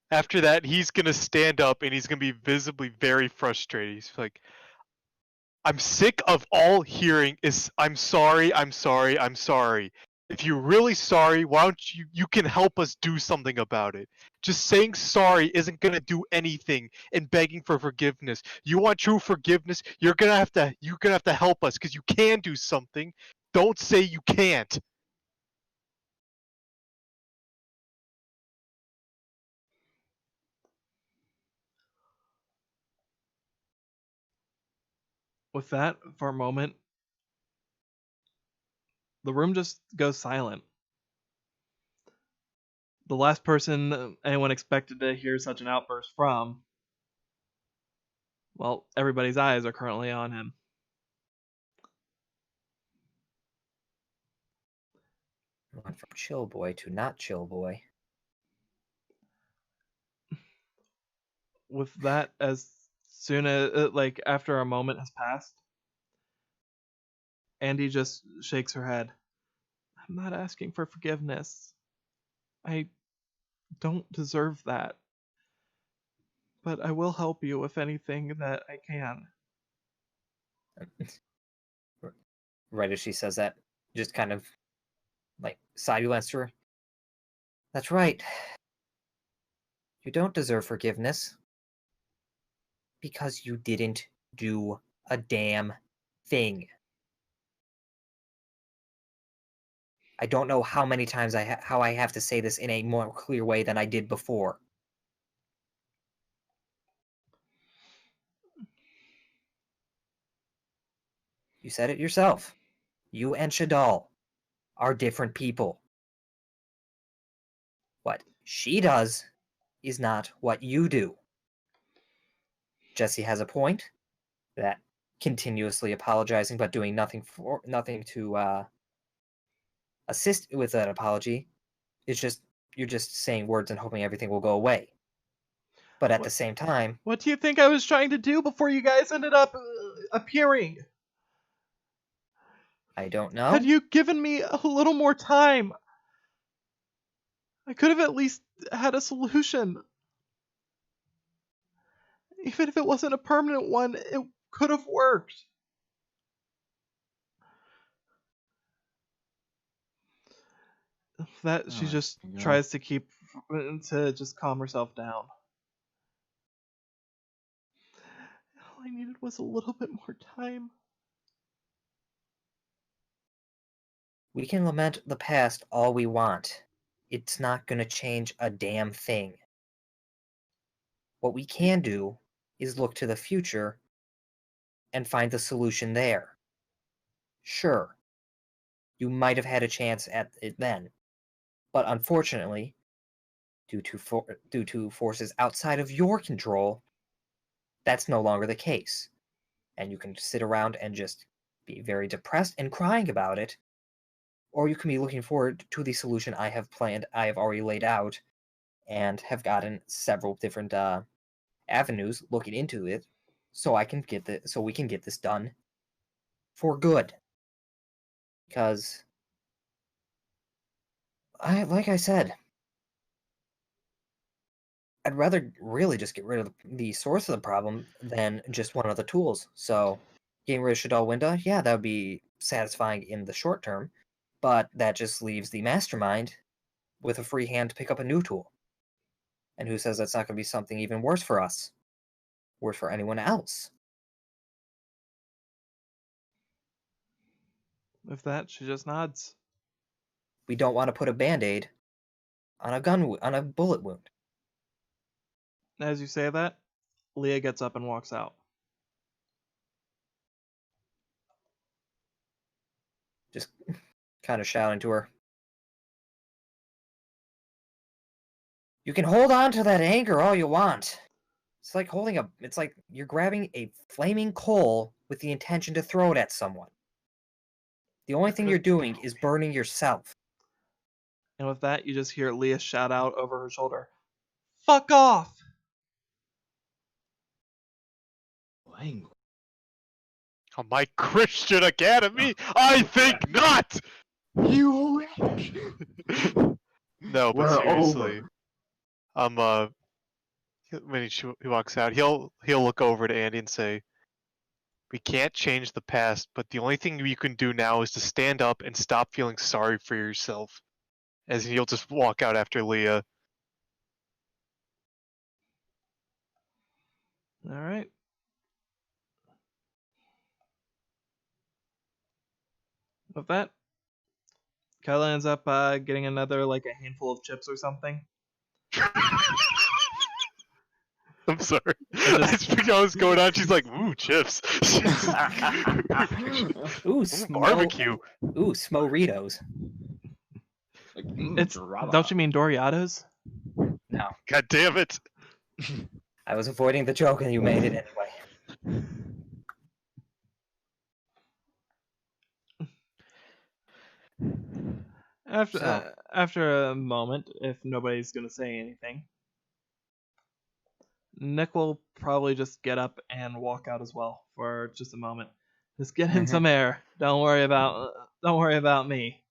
After that, he's gonna stand up and he's gonna be visibly very frustrated. He's like, I'm sick of all hearing is I'm sorry, I'm sorry, I'm sorry. If you're really sorry, why don't you can help us do something about it. Just saying sorry isn't gonna do anything and begging for forgiveness. You want true forgiveness, you're gonna have to help us because you can do something. Don't say you can't. With that, for a moment, the room just goes silent. The last person anyone expected to hear such an outburst from, well, everybody's eyes are currently on him. Went from chill boy to not chill boy. With that, as soon as, like, after a moment has passed, Andy just shakes her head. I'm not asking for forgiveness. I don't deserve that. But I will help you with anything that I can. Right as she says that, just kind of like silence her. That's right. You don't deserve forgiveness. Because you didn't do a damn thing. I don't know how many times how I have to say this in a more clear way than I did before. You said it yourself. You and Shadal are different people. she does is not what you do. Jesse has a point that continuously apologizing but doing nothing to assist with that apology is just you're just saying words and hoping everything will go away. But at the same time, what do you think I was trying to do before you guys ended up appearing? I don't know. Had you given me a little more time, I could have at least had a solution. Even if it wasn't a permanent one, it could have worked. That she just tries to just calm herself down. All I needed was a little bit more time. We can lament the past all we want. It's not going to change a damn thing. What we can do is look to the future and find the solution there. Sure, you might have had a chance at it then, but unfortunately, due to forces outside of your control, that's no longer the case. And you can sit around and just be very depressed and crying about it, or you can be looking forward to the solution I have planned, I have already laid out, and have gotten several different avenues looking into it, so we can get this done for good. Because, like I said, I'd rather really just get rid of the source of the problem than just one of the tools. So, getting rid of Shadal Winda, yeah, that would be satisfying in the short term, but that just leaves the mastermind with a free hand to pick up a new tool. And who says that's not going to be something even worse for us? Worse for anyone else? With that, she just nods. We don't want to put a band-aid on a bullet wound. As you say that, Leah gets up and walks out. Just kind of shouting to her. You can hold on to that anger all you want. It's like you're grabbing a flaming coal with the intention to throw it at someone. The only thing you're doing is burning yourself. And with that, you just hear Leah shout out over her shoulder, "Fuck off!" On my Christian Academy, I think not. You wish. No, but We're seriously, over. when he walks out, he'll look over to Andy and say, "We can't change the past, but the only thing you can do now is to stand up and stop feeling sorry for yourself." As he'll just walk out after Leah. All right. With that, Kyla ends up getting another, like, a handful of chips or something. I'm sorry. I just figured out what's going on. She's like, "Ooh, chips." Ooh, barbecue. Ooh, Smoritos. Don't you mean Doritos? No. God damn it. I was avoiding the joke and you made it anyway. After a moment, if nobody's going to say anything, Nick will probably just get up and walk out as well for just a moment. Just get in some air. Don't worry about me.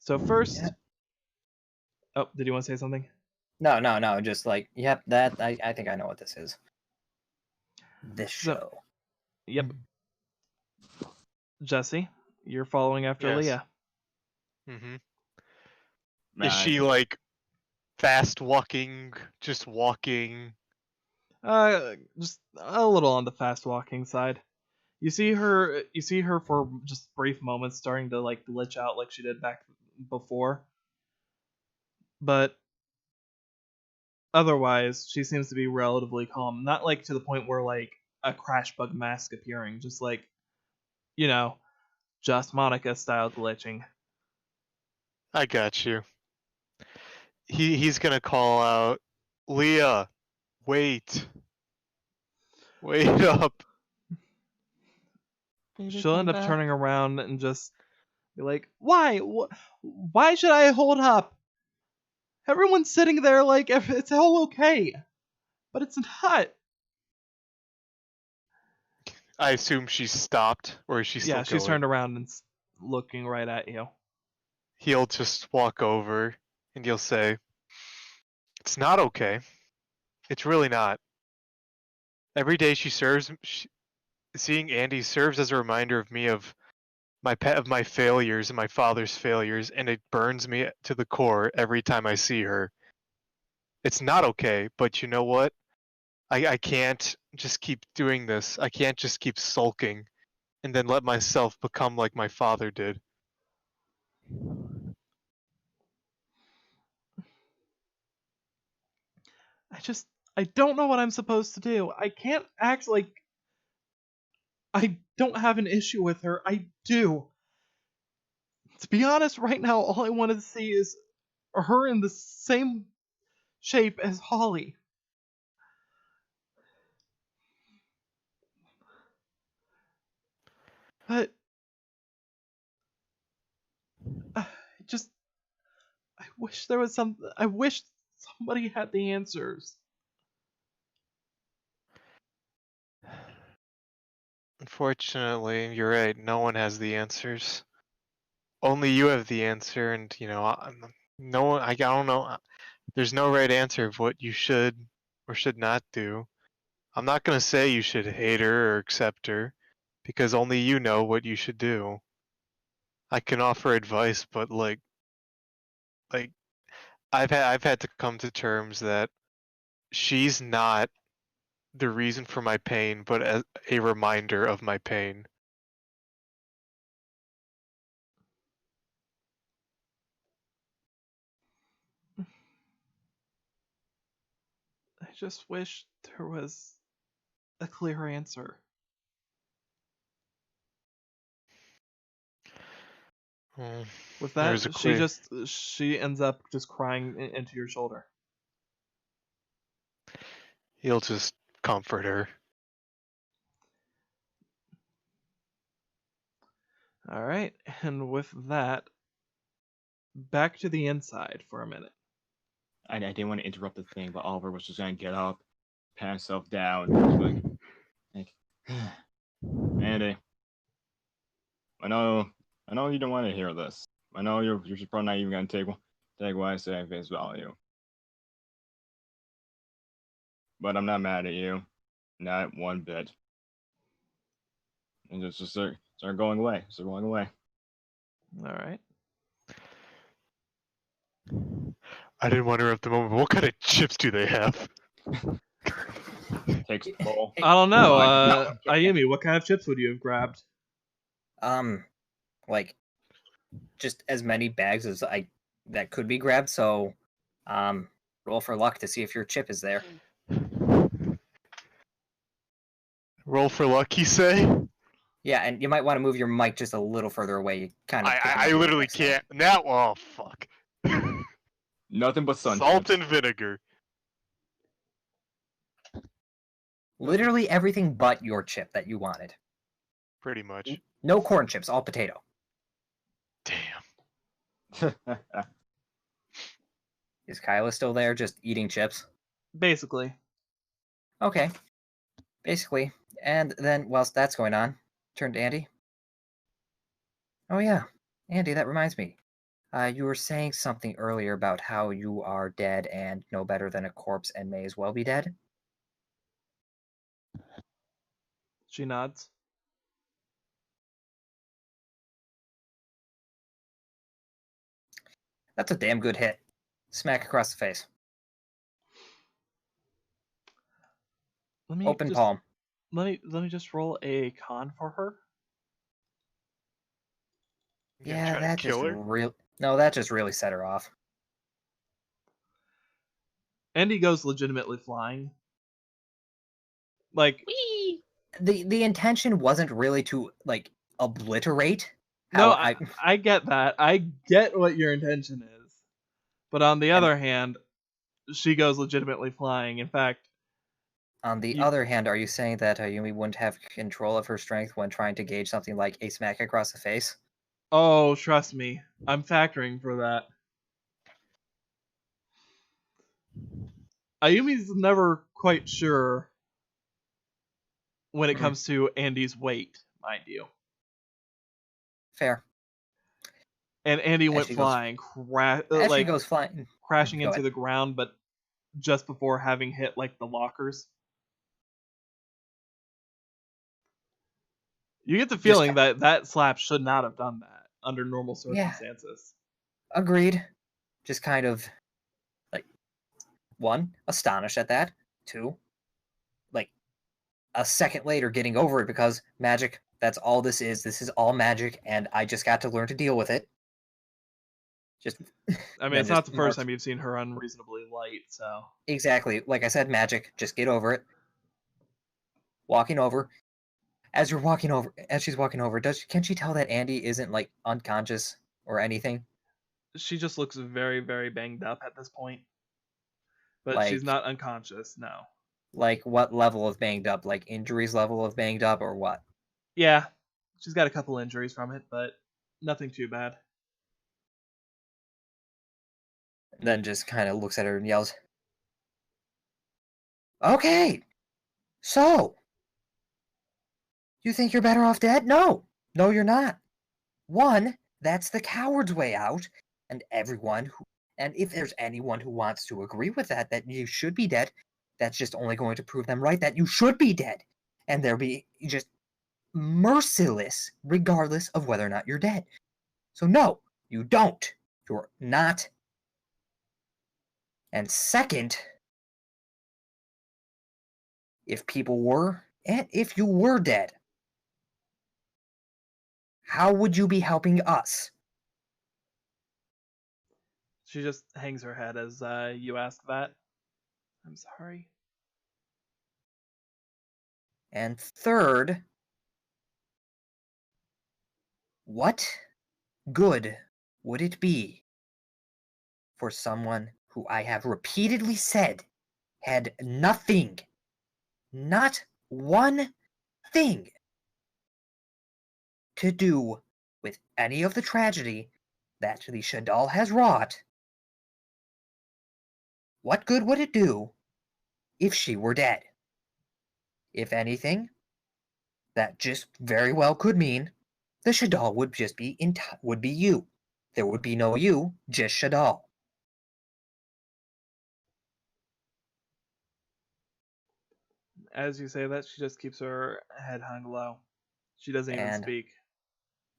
So first, oh, did you want to say something? No. Just like, yep, that I think I know what this is. This show. Yep. Jesse, you're following after Leah. Mm-hmm. Is she like fast walking, just walking? Just a little on the fast walking side. You see her for just brief moments starting to like glitch out like she did back before. But otherwise, she seems to be relatively calm. Not like to the point where like a crash bug mask appearing, just like, you know, just Monica style glitching. I got you. he's gonna call out, Leah, wait up. She'll end up turning around and just be like, "Why? Why should I hold up? Everyone's sitting there like it's all okay, but it's not." I assume she's stopped, or is she still Yeah, she's going? turned around and looking right at you. He'll just walk over and he'll say, "It's not okay. It's really not. Every day seeing Andy serves as a reminder of me of my failures and my father's failures, and it burns me to the core every time I see her. It's not okay, but you know what? I can't just keep doing this. I can't just keep sulking and then let myself become like my father did." I don't know what I'm supposed to do. I can't act like I don't have an issue with her. I do. To be honest, right now, all I want to see is her in the same shape as Holly. But just I wish there was some. I wish somebody had the answers. Unfortunately, you're right. No one has the answers. Only you have the answer, and no one. I don't know. There's no right answer of what you should or should not do. I'm not gonna say you should hate her or accept her, because only you know what you should do. I can offer advice, but like I've had to come to terms that she's not the reason for my pain, but a reminder of my pain. I just wish there was a clear answer. With that, she ends up just crying into your shoulder. He'll just comfort her. All right, and with that, back to the inside for a minute. I didn't want to interrupt the thing, but Oliver was just gonna get up, pat himself down, like Andy, I know you don't want to hear this. I know you're probably not even gonna take what I say at face value. But I'm not mad at you, not one bit. And just start going away. Start going away. All right. I didn't want to interrupt the moment, but what kind of chips do they have? Takes the bowl. I don't know. Ayumi, what kind of chips would you have grabbed? Like just as many bags as that could be grabbed. So, roll for luck to see if your chip is there. Roll for luck, you say? Yeah, and you might want to move your mic just a little further away. You kind of. I literally can't. Now, oh fuck. Nothing but sun Salt chips. and vinegar. Literally everything but your chip that you wanted. Pretty much. No corn chips, all potato. Damn. Is Kyla still there, just eating chips? Basically. Okay. Basically. And then, whilst that's going on, turn to Andy. Oh yeah, Andy, that reminds me. You were saying something earlier about how you are dead and no better than a corpse and may as well be dead? She nods. That's a damn good hit. Smack across the face. Open palm. Let me just roll a con for her. Yeah, that just really set her off. Andy goes legitimately flying. Like, Whee! The intention wasn't really to like obliterate. No, I get that. I get what your intention is. But on the other hand, she goes legitimately flying. In fact, On the other hand, are you saying that Ayumi wouldn't have control of her strength when trying to gauge something like a smack across the face? oh, trust me, I'm factoring for that. Ayumi's never quite sure when it comes to Andy's weight, mind you. Fair. And Andy As went she goes- flying, As she goes flying, crashing Go into ahead. the ground, but just before having hit like the lockers. You get the feeling that that slap should not have done that under normal circumstances. Agreed. Just kind of like, one, astonished at that. Two, like a second later getting over it because magic, that's all this is. This is all magic, and I just got to learn to deal with it. Just I mean, then it's not just the first march- time you've seen her unreasonably light, so. Exactly. Like I said, magic, just get over it. Walking over. As she's walking over, can she tell that Andy isn't like unconscious or anything? She just looks very, very banged up at this point. But Like, she's not unconscious, no. like what level of banged up? Like injuries level of banged up or what? Yeah, she's got a couple injuries from it, but nothing too bad. Then just kind of looks at her and yells, "Okay, so you think you're better off dead? No, no, you're not. One, that's the coward's way out, and if there's anyone who wants to agree with that you should be dead, that's just only going to prove them right that you should be dead, and they'll be just merciless regardless of whether or not you're dead. So no, you don't. You're not. And second, if you were dead, how would you be helping us?" She just hangs her head as you ask that. I'm sorry. And third, what good would it be for someone who I have repeatedly said had nothing, not one thing, to do with any of the tragedy that the Shadal has wrought? What good would it do if she were dead? If anything, that just very well could mean the Shadal would just be you. There would be no you, just Shadal. As you say that, she just keeps her head hung low. She doesn't even And speak.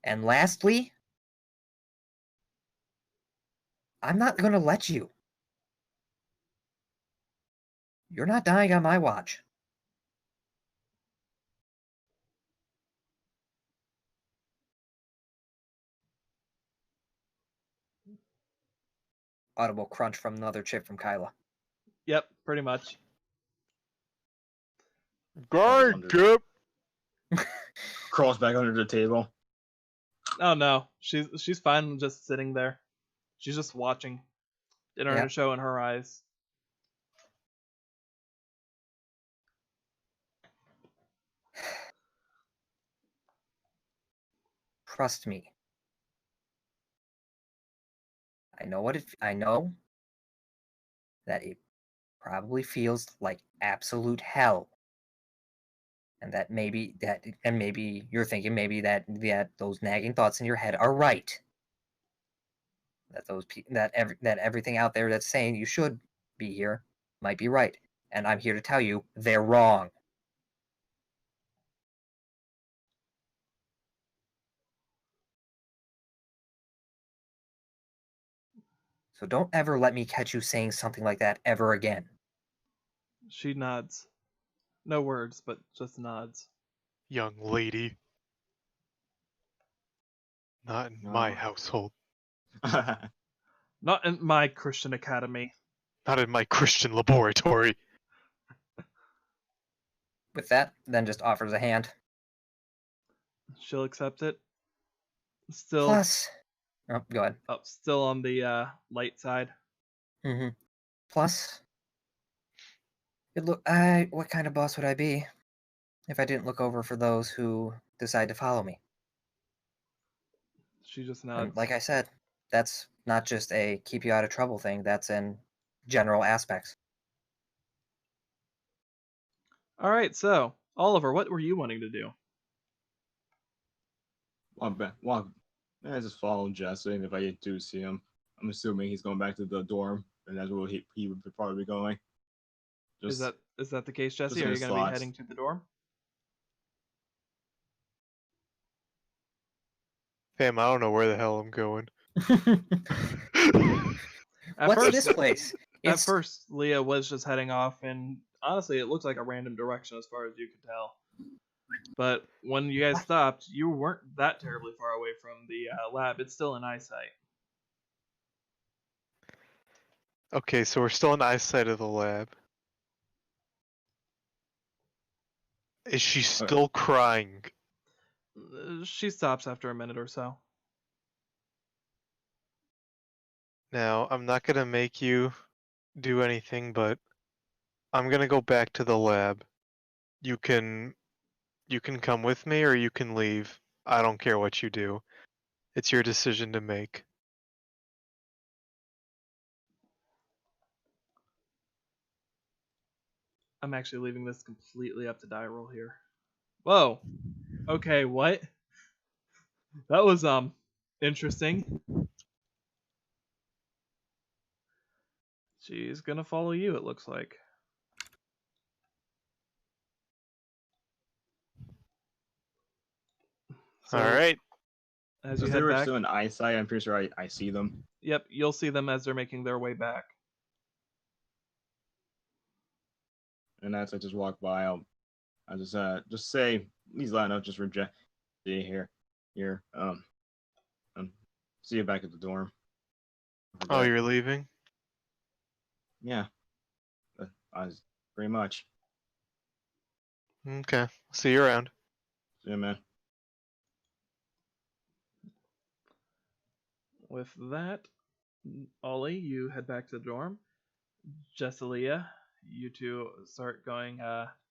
And lastly, I'm not going to let you. You're not dying on my watch. Audible crunch from another chip from Kyla. Yep, pretty much. Guard dip. Crawls back under the table. Oh no, she's fine just sitting there. She's just watching. Dinner and a show in her eyes. Trust me. I know that it probably feels like absolute hell. And maybe you're thinking maybe that those nagging thoughts in your head are right. That everything out there that's saying you should be here might be right. And I'm here to tell you they're wrong. So don't ever let me catch you saying something like that ever again. She nods. No words, but just nods. Young lady. Not in my household. Not in my Christian academy. Not in my Christian laboratory. With that, then just offers a hand. She'll accept it. Still. Plus, oh, go ahead. Oh, still on the light side. Mm-hmm. Plus, what kind of boss would I be if I didn't look over for those who decide to follow me? She just And nods. like I said, that's not just a keep you out of trouble thing. That's in general aspects. All right, so Oliver, what were you wanting to do? I just follow Jesse, and if I do see him, I'm assuming he's going back to the dorm, and that's where he would probably be going. Is Just that the case, Jesse? in Are you his going to be thoughts. heading to the dorm? Fam, I don't know where the hell I'm going. At What's first, this place? At first, Leah was just heading off, and honestly, it looked like a random direction as far as you could tell. But when you guys stopped, you weren't that terribly far away from the lab. It's still in eyesight. Okay, so we're still in eyesight of the lab. Is she still crying? She stops after a minute or so. Now, I'm not gonna make you do anything, but I'm gonna go back to the lab. You can come with me or you can leave. I don't care what you do. It's your decision to make. I'm actually leaving this completely up to die roll here. Whoa. Okay, what? That was interesting. She's gonna follow you, it looks like. So, Alright. as you Since head they were back, still in eyesight, I'm pretty sure I see them. yep, you'll see them as they're making their way back. And as I just walk by, I just say, please line up, just reject. See here. See you back at the dorm. Oh, you're leaving? Yeah. I was pretty much. Okay. See you around. See you, man. With that, Ollie, you head back to the dorm. Jessalia, you two start going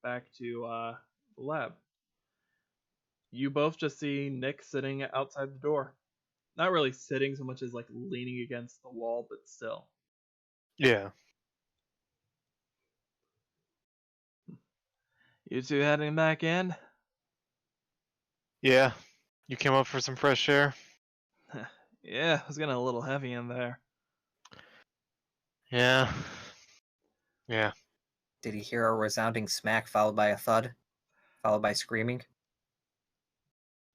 back to the lab. You both just see Nick sitting outside the door. Not really sitting so much as like leaning against the wall, but still. Yeah. You two heading back in? Yeah. You came up for some fresh air? Yeah, it was getting a little heavy in there. Yeah. Yeah. Did he hear a resounding smack followed by a thud, followed by screaming?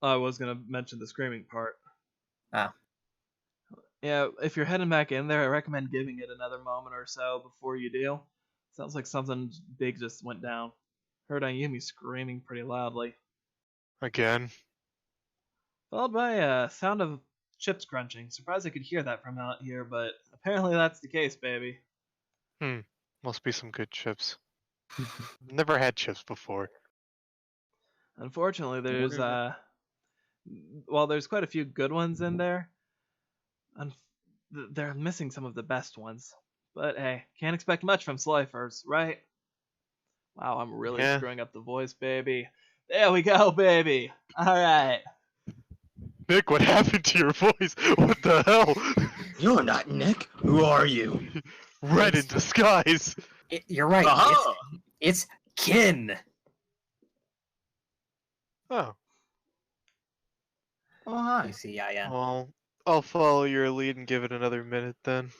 I was gonna mention the screaming part. Ah. Yeah, if you're heading back in there, I recommend giving it another moment or so before you do. Sounds like something big just went down. Heard Ayumi screaming pretty loudly. Again. Followed by a sound of chips crunching. Surprised I could hear that from out here, but apparently that's the case, baby. Must be some good chips. Never had chips before. Unfortunately, there's there's quite a few good ones in there. They're missing some of the best ones. But hey, can't expect much from Slifer's, right? Wow, I'm really screwing up the voice, baby. There we go, baby. Alright. Nick, what happened to your voice? What the hell? You're not Nick. Who are you? Red in disguise. You're right. Aha! It's Kin. Oh. Oh, hi. You see, yeah. Well, I'll follow your lead and give it another minute then.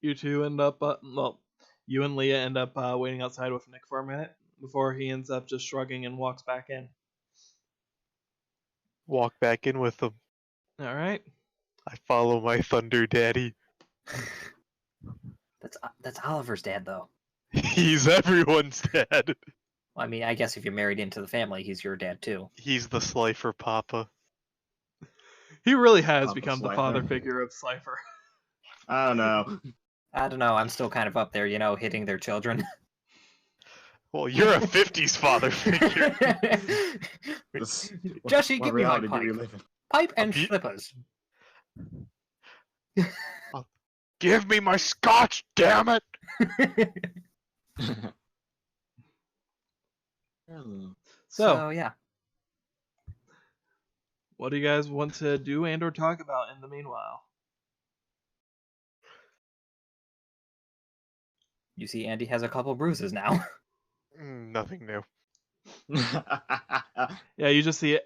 You two end up, you and Leah end up waiting outside with Nick for a minute before he ends up just shrugging and walks back in. Walk back in with them. Alright. I follow my thunder daddy. That's Oliver's dad, though. He's everyone's dad. Well, I mean, I guess if you're married into the family, he's your dad too. He's the Slifer Papa. He really has Papa become the Slifer. father figure of Slifer. I don't know. I don't know. I'm still kind of up there, hitting their children. Well, you're a 50s father figure. Jesse, What give me my reality do pipe. we live in? Pipe and slippers. Give me my scotch, damn it! So, yeah. what do you guys want to do and or talk about in the meanwhile? You see, Andy has a couple bruises now. Nothing new. Yeah, you just see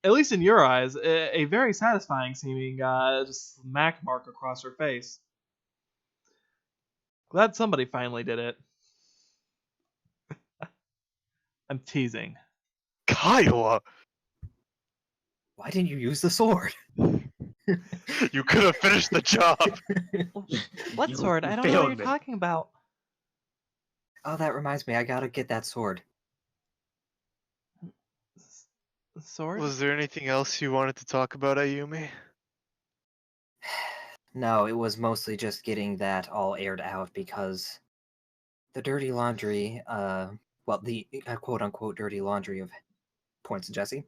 at least in your eyes, a very satisfying seeming just smack mark across her face. Glad somebody finally did it. I'm teasing. Kyla! Why didn't you use the sword? You could have finished the job! What You sword? I don't know what failed you're me. talking about. Oh, that reminds me. I gotta get that sword. Sword? Was there anything else you wanted to talk about, Ayumi? No, it was mostly just getting that all aired out because the dirty laundry, well, the quote-unquote dirty laundry of points to Jesse.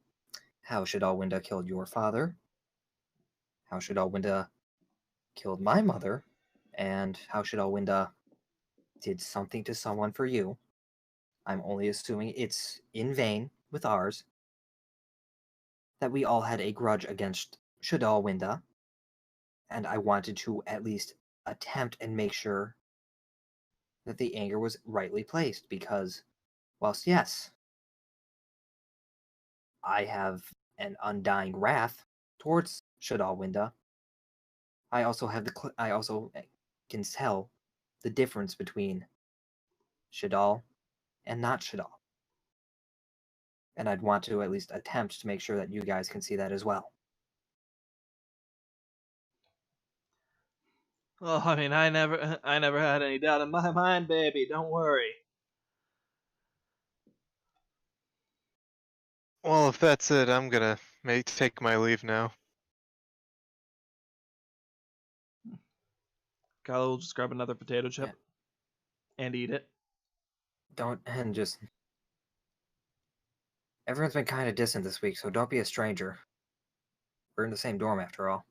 How should Alwynda killed your father? How should Alwynda killed my mother? And how should Alwynda did something to someone for you? I'm only assuming it's in vain with ours. That we all had a grudge against Shadal Winda, and I wanted to at least attempt and make sure that the anger was rightly placed, because whilst yes, I have an undying wrath towards Shadal Winda, I also can tell the difference between Shadal and not Shadal. And I'd want to at least attempt to make sure that you guys can see that as well. Well, I mean, I never had any doubt in my mind, baby. Don't worry. Well, if that's it, I'm gonna take my leave now. Kylo will just grab another potato chip and eat it. And just everyone's been kind of distant this week, so don't be a stranger. We're in the same dorm after all.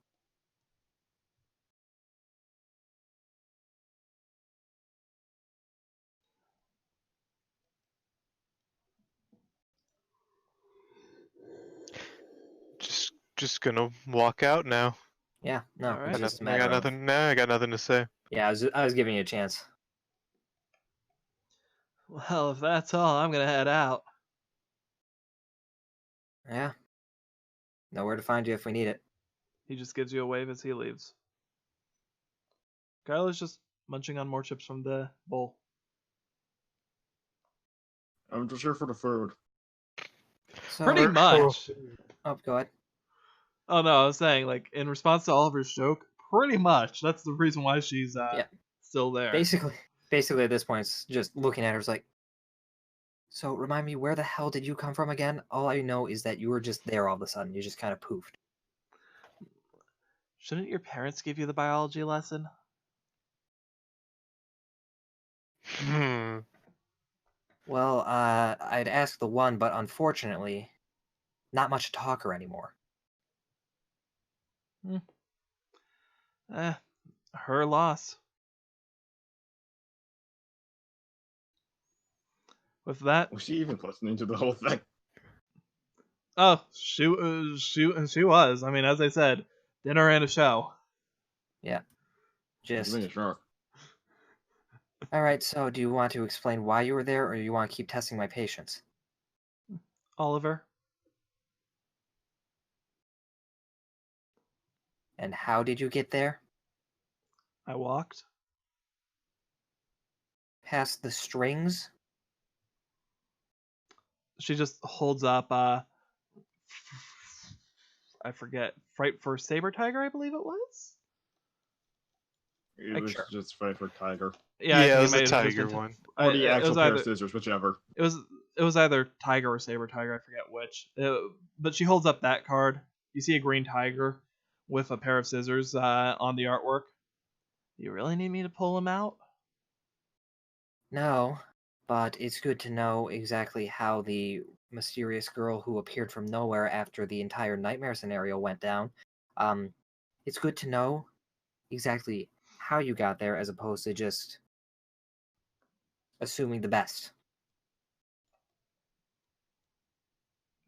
Just gonna walk out now. Yeah, no, All right. it's I just a got matter of... nothing. Nah, I got nothing to say. Yeah, I was giving you a chance. Well, if that's all, I'm gonna head out. Yeah. Know where to find you if we need it. He just gives you a wave as he leaves. Kylo's just munching on more chips from the bowl. I'm just here for the food. So, Pretty much. Oh, go ahead. Oh no, I was saying, like, in response to Oliver's joke, pretty much. That's the reason why she's still there. Basically at this point, it's just looking at her is like, so remind me, where the hell did you come from again? All I know is that you were just there all of a sudden. You just kind of poofed. Shouldn't your parents give you the biology lesson? Well, I'd ask the one, but unfortunately, not much talker anymore. Her loss. With that, Was she even listening to the whole thing? oh, she was. I mean, as I said, dinner and a show. Yeah. Just... Sure. Alright, so do you want to explain why you were there, or do you want to keep testing my patience? Oliver. And how did you get there? I walked. Past the strings? She just holds up, I forget, Fright for Saber Tiger, I believe it was? It Like, was sure. just Fight for Tiger. Yeah, it was might the have just tiger been one. Or the it actual was pair either, of scissors, whichever. It was either Tiger or Saber Tiger, I forget which. But she holds up that card. You see a green tiger with a pair of scissors on the artwork. You really need me to pull them out? No, but it's good to know exactly how the mysterious girl who appeared from nowhere after the entire nightmare scenario went down. It's good to know exactly how you got there as opposed to just assuming the best.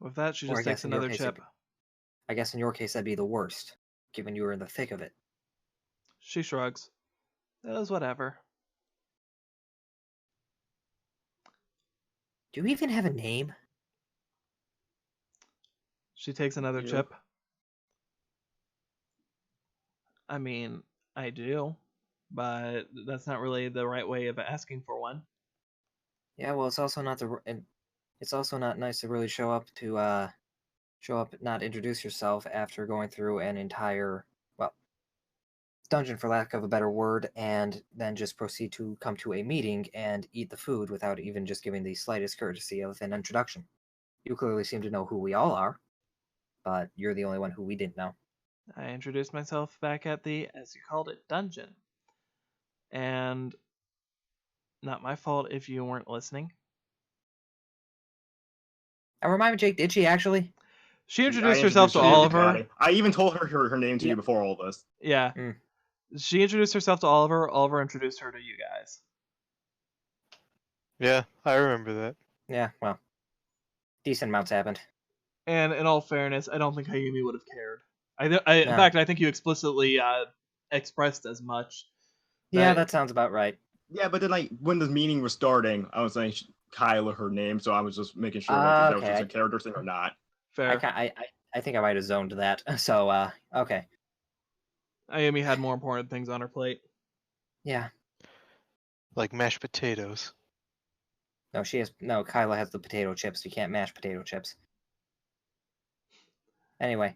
With that, she Or I just takes guess in your another case, chip. I guess in your case that'd be the worst, given you were in the thick of it. She shrugs. It was whatever. Do you even have a name? She takes another You. chip. I mean, I do, but that's not really the right way of asking for one. Yeah, well, it's also not and it's also not nice to really show up, not introduce yourself after going through an entire, well, dungeon for lack of a better word, and then just proceed to come to a meeting and eat the food without even just giving the slightest courtesy of an introduction. You clearly seem to know who we all are, but you're the only one who we didn't know. I introduced myself back at the, as you called it, dungeon. And not my fault if you weren't listening. Now remind me, Jake, did she actually? She I introduced herself introduced to her to Oliver. everybody. I even told her name to Yeah. you before all this. Yeah. Mm. She introduced herself to Oliver. Oliver introduced her to you guys. Yeah, I remember that. Yeah, well, decent amounts happened. And in all fairness, I don't think Hayumi would have cared. In No. fact, I think you explicitly expressed as much. Yeah, that sounds about right. Yeah, but then like when the meeting was starting, I was saying Kyla her name, so I was just making sure like if that was Okay, just a character thing or not. Fair. I think I might have zoned that. So, okay. Ayumi had more important things on her plate. Yeah. Like mashed potatoes. No, Kyla has the potato chips. You can't mash potato chips. Anyway.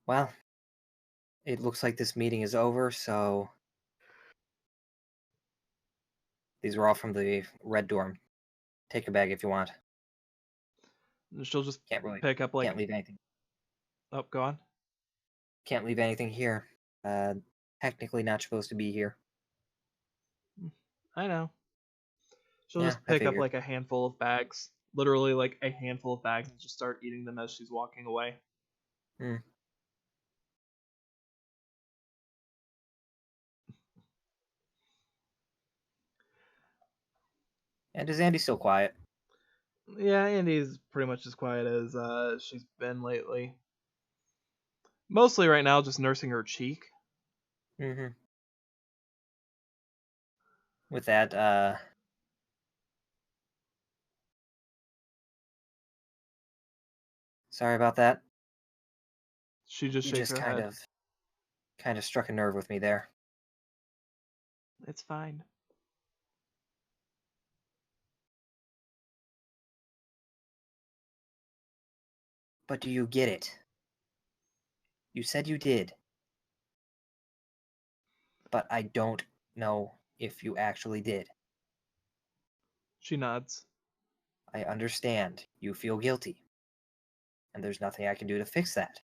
Well, it looks like this meeting is over, so these were all from the red dorm. Take a bag if you want. She'll just Can't really pick up like. can't leave anything. Oh, go on. Can't leave anything here. Technically not supposed to be here. I know. She'll Yeah, just I pick up figured. like a handful of bags. Literally like a handful of bags and just start eating them as she's walking away. Hmm. And is Andy still quiet? Yeah, Andy's pretty much as quiet as she's been lately. Mostly right now just nursing her cheek. Mm-hmm. With that, sorry about that. She just You shakes just her head. kind of struck a nerve with me there. It's fine. But do you get it? You said you did. But I don't know if you actually did. She nods. I understand you feel guilty. And there's nothing I can do to fix that.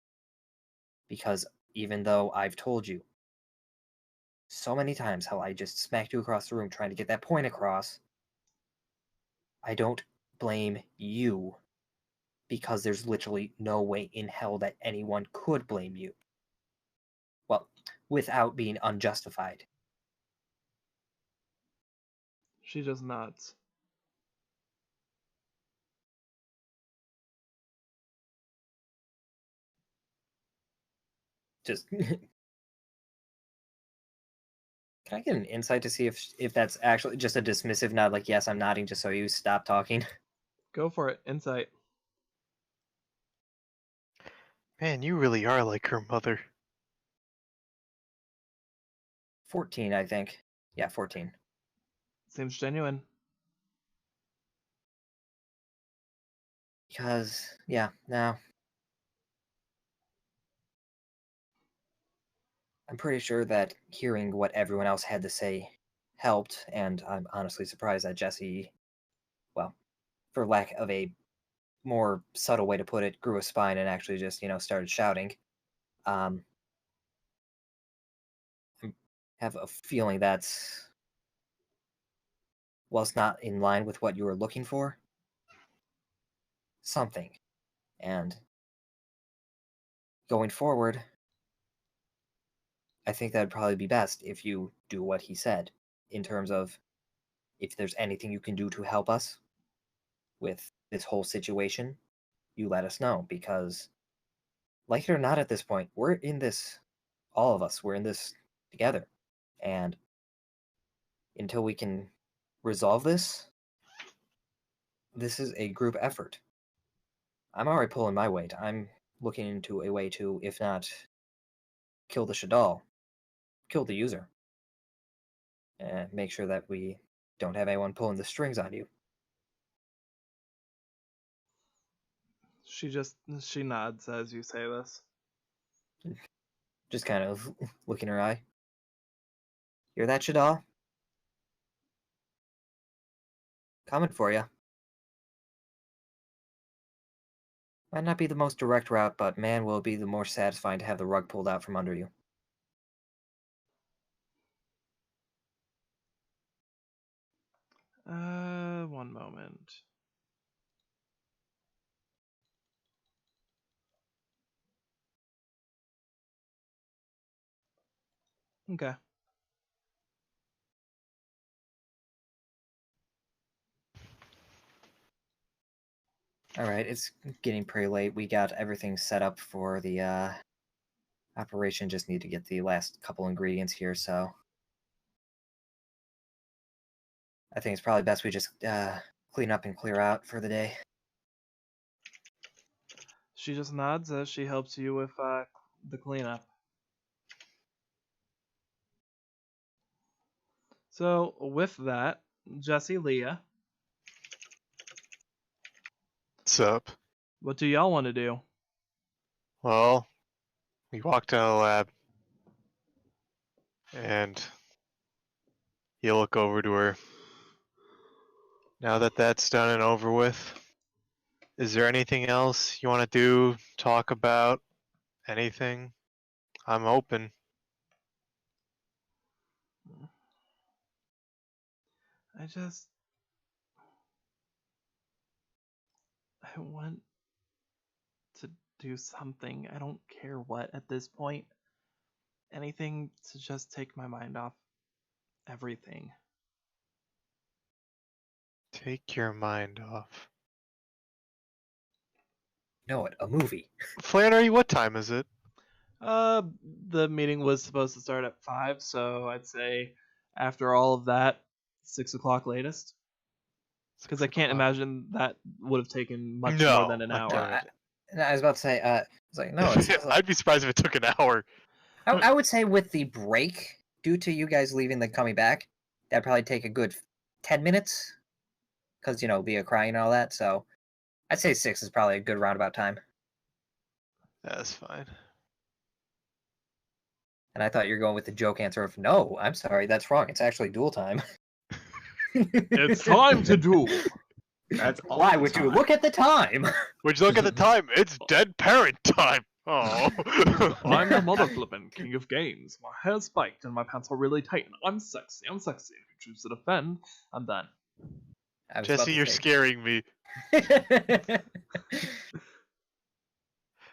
Because even though I've told you so many times how I just smacked you across the room trying to get that point across, I don't blame you. Because there's literally no way in hell that anyone could blame you. Well, without being unjustified. She just nods. Just can I get an insight to see if that's actually just a dismissive nod, like yes, I'm nodding just so you stop talking? Go for it. Insight. Man, you really are like her mother. 14, I think. Yeah, 14. Seems genuine. Because, yeah, now I'm pretty sure that hearing what everyone else had to say helped, and I'm honestly surprised that Jesse, well, for lack of a more subtle way to put it, grew a spine and actually just, started shouting. I have a feeling that's, well, it's not in line with what you were looking for. Something. And going forward, I think that'd probably be best if you do what he said, in terms of if there's anything you can do to help us with this whole situation, you let us know, because like it or not at this point, we're in this, all of us, we're in this together. And until we can resolve this, this is a group effort. I'm already pulling my weight. I'm looking into a way to, if not kill the Shadal, kill the user. And make sure that we don't have anyone pulling the strings on you. She nods as you say this. Just kind of look in her eye. Hear that, Shadal? Coming for you. Might not be the most direct route, but man, will it be the more satisfying to have the rug pulled out from under you. One moment. Okay. Alright, it's getting pretty late. We got everything set up for the operation. Just need to get the last couple ingredients here, so I think it's probably best we just clean up and clear out for the day. She just nods as she helps you with the cleanup. So with that, Jesse, Leah, What's up? what do y'all want to do? Well, we walked out of the lab, and you look over to her. Now that that's done and over with, is there anything else you want to do, talk about, anything? I'm open. I want to do something. I don't care what at this point. Anything to just take my mind off everything. Take your mind off. You know what? A movie. Flannery, what time is it? The meeting was supposed to start at 5, so I'd say after all of that, 6 o'clock latest. Because I can't imagine that would have taken much more than an hour. I was about to say, it's like, no, it's like, I'd be surprised if it took an hour. I would say with the break, due to you guys leaving and coming back, that'd probably take a good 10 minutes. Because, via crying and all that, so I'd say 6 is probably a good roundabout time. That's fine. And I thought you were going with the joke answer of, no, I'm sorry, that's wrong. It's actually duel time. It's time to duel. That's all Why the would you time. look at the time? Would you look at the time? It's dead parent time. Oh. I'm the mother flippin' king of games. My hair's spiked and my pants are really tight. And I'm sexy. If you choose to defend, I'm done. Jesse, you're scaring me.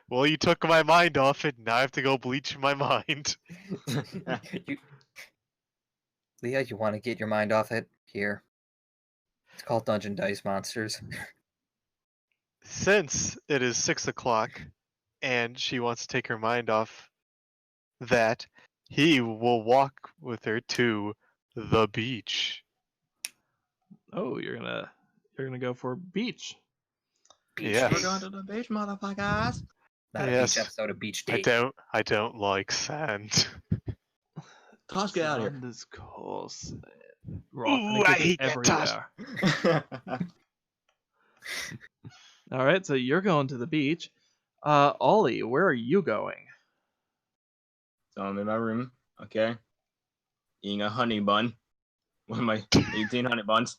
Well, you took my mind off it. Now I have to go bleach my mind. Leah, you want to get your mind off it? Here. It's called Dungeon Dice Monsters. Since it is 6 o'clock and she wants to take her mind off that, he will walk with her to the beach. Oh, you're gonna go for beach. Beach Yes. We're going to the beach, motherfuckers. Not a Yes. beach episode of Beach I Date. don't like sand. Tosh, get out of Sand is coarse. Ooh, I hate that, Tosh. here. All right, so you're going to the beach. Ollie, where are you going? So I'm in my room, okay, eating a honey bun with my 18 honey buns.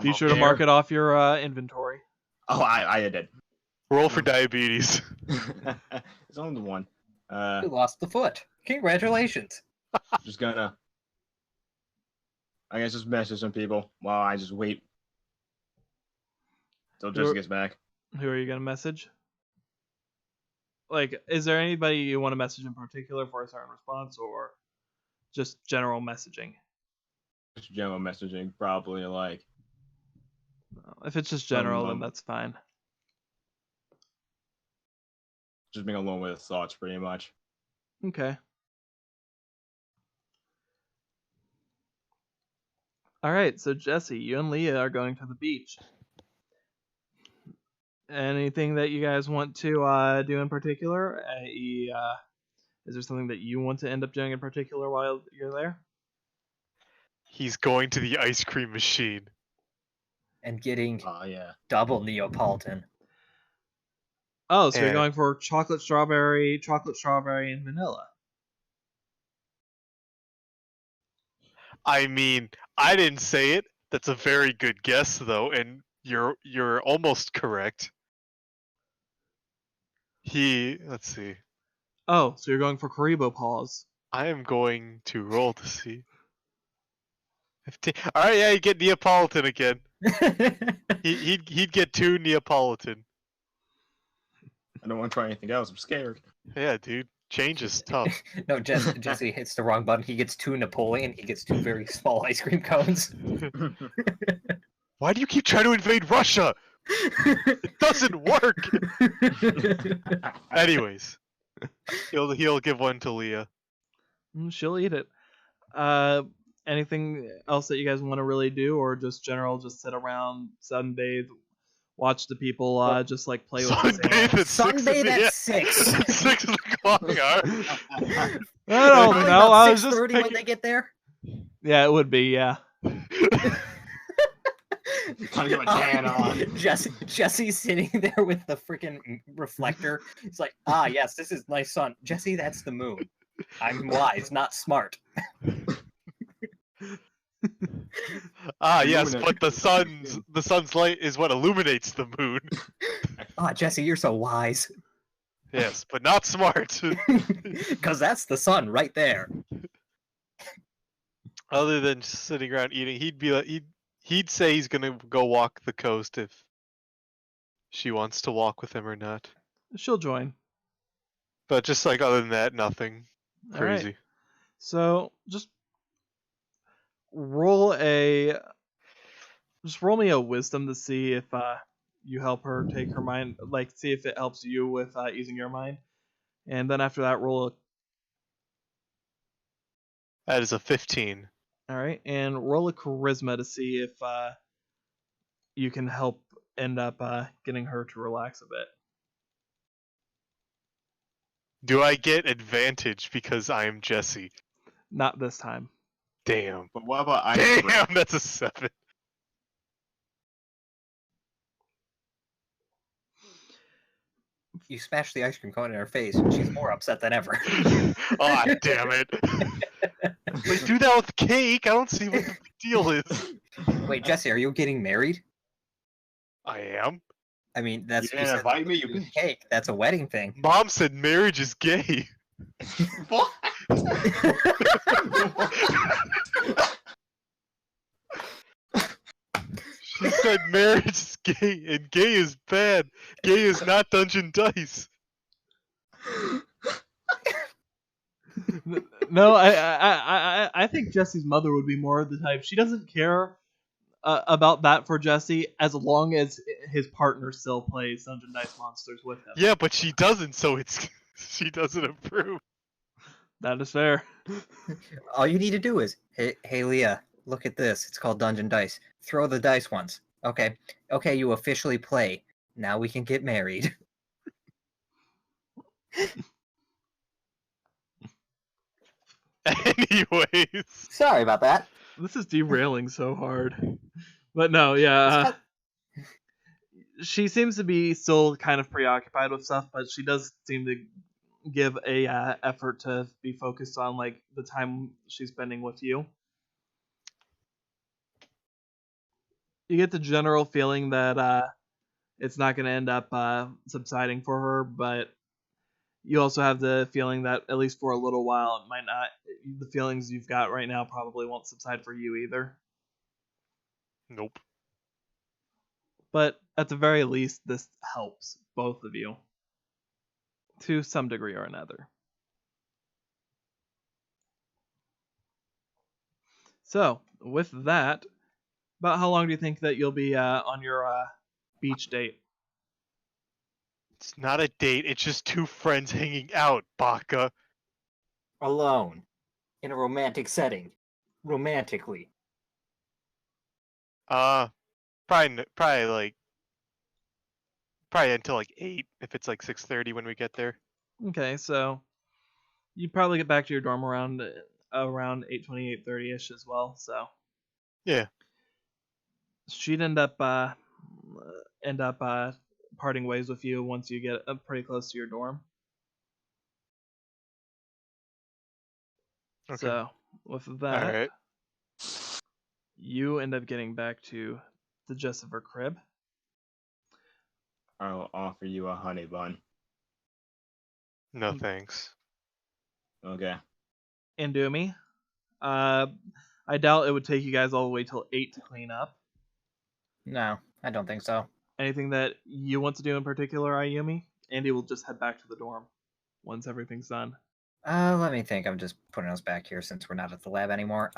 Be sure to mark it off your inventory. Oh, I did. Roll for diabetes. It's only the one. You lost the foot. Congratulations. Just gonna, I guess, just message some people while I just wait till Jesse gets back. Who are you gonna message? like, is there anybody you want to message in particular for a certain response, or just general messaging? Just general messaging, probably like. If it's just general, then that's fine. Just being alone with his thoughts, pretty much. Okay. All right, so Jesse, you and Leah are going to the beach. Anything that you guys want to do in particular? Is there something that you want to end up doing in particular while you're there? He's going to the ice cream machine. And getting Yeah. double Neapolitan. Oh, so you're And- going for chocolate, strawberry, and vanilla. I mean, I didn't say it. That's a very good guess, though, and you're almost correct. Let's see. Oh, so you're going for Karibo paws. I am going to roll to see. 15. All right, yeah, you get Neapolitan again. He'd get 2 Neapolitan. I don't want to try anything else. I'm scared. Yeah, dude, change is tough. No, Jesse hits the wrong button. He gets 2 Napoleon. He gets 2 very small ice cream cones. Why do you keep trying to invade Russia? It doesn't work. Anyways, he'll give one to Leah. She'll eat it. Anything else that you guys want to really do, or just general, just sit around, sunbathe, watch the people just like play with the Sunbathe sand? at 6 Sunbathe yeah. at 6. At 6 o'clock. I don't Probably know. about I was just 6:30 when picking... they get there. Yeah, it would be. Yeah. Trying to get my tan on. Jesse's sitting there with the freaking reflector. He's like, yes, this is my sun. Jesse, that's the moon. I'm wise, not smart. Yes, but the sun's light is what illuminates the moon. Jesse, you're so wise. Yes, but not smart. Because that's the sun right there. Other than just sitting around eating, he'd say he's gonna go walk the coast if she wants to walk with him or not. She'll join. But just like other than that, nothing crazy. Right. So just roll me a wisdom to see if you help her take her mind, like see if it helps you with using your mind, and then after that That is a 15. all right, and roll a charisma to see if you can help end up getting her to relax a bit. Do I get advantage because I am Jesse? Not this time. Damn. But what about ice cream? Damn, that's a 7. You smash the ice cream cone in her face. She's more upset than ever. Oh, damn it. Like, do that with cake. I don't see what the big deal is. Wait, Jesse, are you getting married? I am. I mean, that's You didn't invite me, you bitch. cake. That's a wedding thing. Mom said marriage is gay. What? She said marriage is gay, and gay is bad. Gay is not Dungeon Dice. No, I think Jesse's mother would be more the type. She doesn't care about that for Jesse as long as his partner still plays Dungeon Dice Monsters with him. Yeah, but she doesn't, so she doesn't approve. That is fair. All you need to do is, hey Leah, look at this. It's called Dungeon Dice. Throw the dice once. Okay, you officially play. Now we can get married. Anyways. Sorry about that. This is derailing so hard. But no, yeah. She seems to be still kind of preoccupied with stuff, but she does seem to give a effort to be focused on like the time she's spending with you. You get the general feeling that it's not going to end up subsiding for her, but you also have the feeling that at least for a little while it might not. The feelings you've got right now probably won't subside for you either. Nope. But at the very least, this helps both of you. to some degree or another. So, with that, about how long do you think that you'll be on your beach date? It's not a date. It's just two friends hanging out, Baka. Alone. In a romantic setting. Romantically. Probably until like 8 if it's like 6:30 when we get there. Okay, so you probably get back to your dorm around 8:20, 8:30ish as well. So Yeah. she'd end up parting ways with you once you get pretty close to your dorm. Okay. So with All that, right. you end up getting back to the Jessifer crib. I'll offer you a honey bun. No thanks. Okay. And Doomy. I doubt it would take you guys all the way till 8 to clean up. No, I don't think so. Anything that you want to do in particular, Ayumi? Andy will just head back to the dorm once everything's done. Let me think. I'm just putting us back here since we're not at the lab anymore.